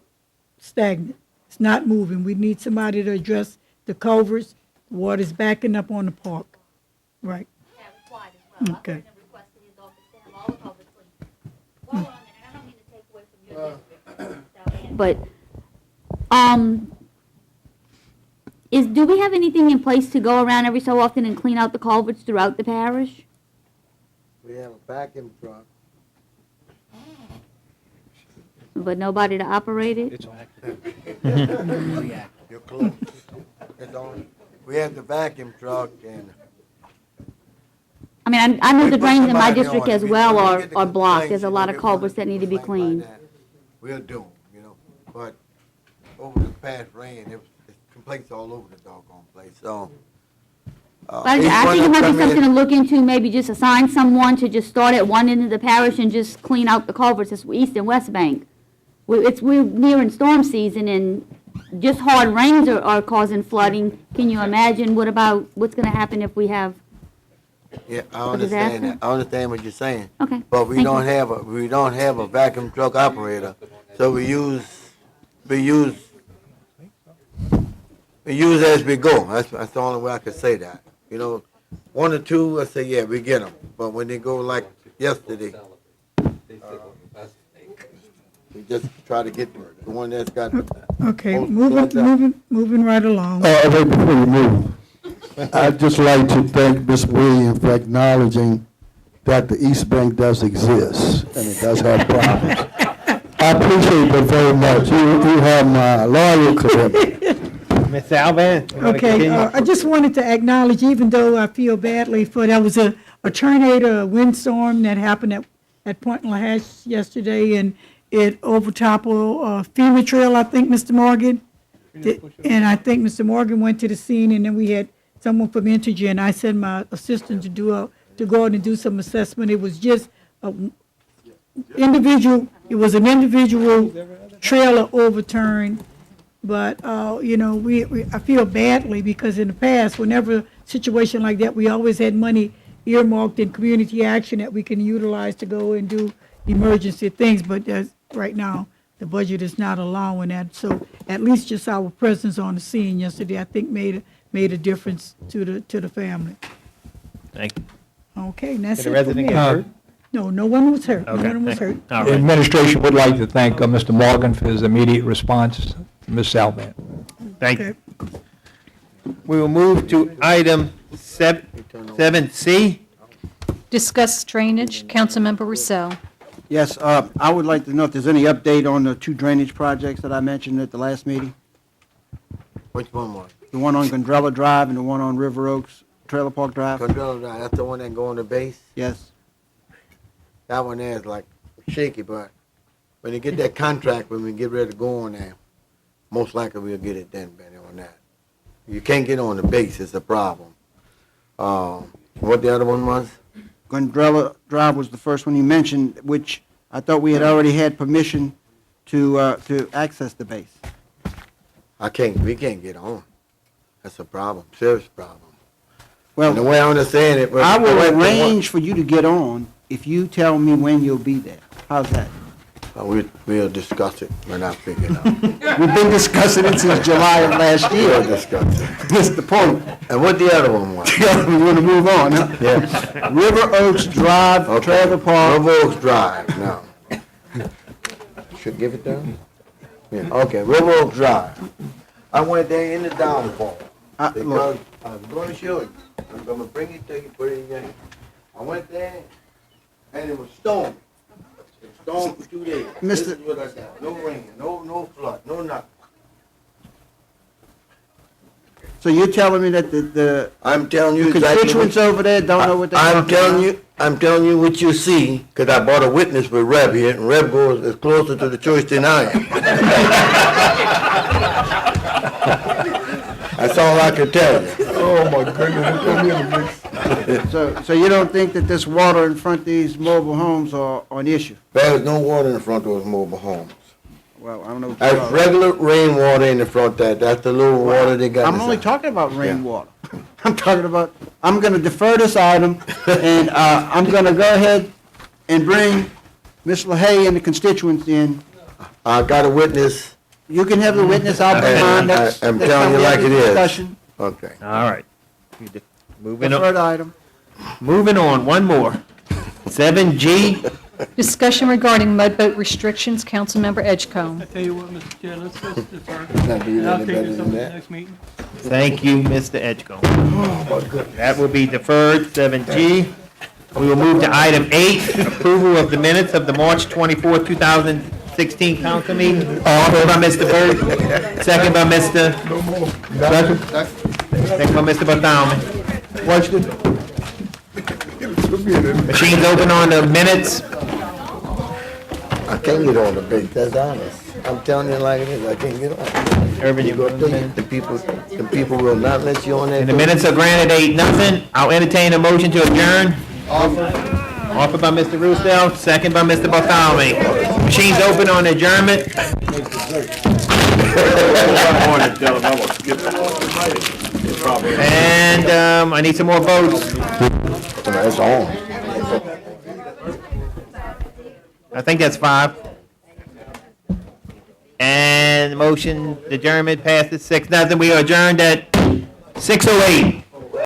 stagnant. It's not moving. We need somebody to address the culverts. The water's backing up on the park. Right. Okay. But, do we have anything in place to go around every so often and clean out the culverts throughout the parish? We have a vacuum truck. But nobody to operate it? You're close. It's on. We have the vacuum truck and. I mean, I know We the put drains in my somebody district on it. as We- well when we are get the are blocked. complaints, There's a you lot know, of they culverts that want need to be something like cleaned. that, We'll do 'em, you know, but over the past rain, it's complaints all over the doggone place, so. But I each think one it that might be come in- something to look into, maybe just assign someone to just start at one end of the parish and just clean out the culverts, it's East and West Bank. We're nearing storm season and just hard rains are causing flooding. Can you imagine what's gonna happen if we have, Yeah, I a understand disaster? that, I understand what you're saying. Okay, But we thank don't you. have a vacuum truck operator, so we use as we go, that's the only way I could say that. You know, one or two, I say, yeah, we get them, but when they go like yesterday, we just try to get the one that's got. Okay, most floods out. moving right along. Wait, before you move, I'd just like to thank Ms. Williams for acknowledging that the East Bank does exist, and it does have problems. I appreciate that very much. You have my loyal commitment. Ms. Alvan? you wanna Okay, continue? I just wanted to acknowledge, even though I feel badly for, there was a tornado, a windstorm that happened at Point Lahash yesterday, and it overtoppled FEMA trail, I think, Mr. Morgan. And I think Mr. Morgan went to the scene, and then we had someone from Entergy, and I sent my assistant to go out and do some assessment. It was just it was an individual trailer overturned. But, you know, I feel badly because in the past, whenever a situation like that, we always had money earmarked in community action that we can utilize to go and do emergency things. But right now, the budget is not allowing that. So at least just our presence on the scene yesterday, I think made a difference to the family. Thank you. Okay, and that's Did it a for resident me. get hurt? No one was hurt. No Okay, one was thank- hurt. all The right. administration would like to thank Mr. Morgan for his immediate response. Ms. Salvan. Thank you. We will move to item 7C. Discuss drainage. Councilmember Rousseau. Yes, I would like to know if there's any update on the two drainage projects that I mentioned at the last meeting. Which one was? The one on Gondrella Drive and the one on River Oaks Trailer Park Drive. Gondrella Drive, that's the one that go on the base? Yes. That one there is like shaky, but when you get that contract, when we get ready to go on there, most likely we'll get it done, Benny, on that. You can't get on the base, it's a problem. What the other one was? Gondrella Drive was the first one you mentioned, which I thought we had already had permission to access the base. We can't get on. That's a problem, serious problem. Well, And the way I understand it, I will but- arrange for you to get on if you tell me when you'll be there. How's that? We'll discuss it when I figure it out. We've been discussing it since July of last year. We'll discuss it. That's the point. And what the other one was? We want to move on, huh? Yeah. River Oaks Drive, Okay. Trailer Park. River Oaks Drive, no. Should give it down? Yeah, okay, River Oaks Drive. I went there in the downfall. Because I was going to show you. I'm going to bring it to you, put it in your hand. I went there and it was stormy. It stormed for 2 days. This is what I got. No rain, no flood, no nothing. So you're telling me that the I'm telling you the exactly constituents what- over there don't know what they're I'm talking about? telling you what you see, because I brought a witness with Reb here, and Reb goes is closer to the church than I am. That's all I can tell you. Oh, my goodness. So you don't think that this water in front of these mobile homes are an issue? There's no water in front of those mobile homes. Well, I don't know. That's regular rainwater in the front there. That's the little water they got. I'm only talking about rainwater. I'm talking about, I'm going to defer this item, and I'm going to go ahead and bring Ms. LaHaye and the constituents in. I got a witness. You can have the witness, I'll bring mine. That's- I'm that's telling how you we have like it the is. discussion. Okay. All right. Moving on, Third item. moving on, one more. 7G, Discussion regarding mudboat restrictions, Councilmember Edgecombe. I tell you what, Mr. Chair, let's defer. Not doing And I'll any take better this than up at the that. next meeting. thank you, Mr. Edgecombe. That will be deferred, 7G. We will move to item 8, approval of the minutes of the March 24, 2016 council meeting. Offered by Mr. Byrd, second by Mr. Second by Mr. Bartholomew. Question? Machines open on the minutes. I can't get on the base, that's honest. I'm telling you like it is, I can't get on. Irvin, you go go through it, the people will not let you on that. And the minutes are granted 8-0. I'll entertain a motion to adjourn. Offered by Mr. Russo, second by Mr. Bartholomew. Machines open on adjournment. And I need some more votes. It's on. I think that's 5. And the motion, the adjournment passes 6-0. We are adjourned at 6:08.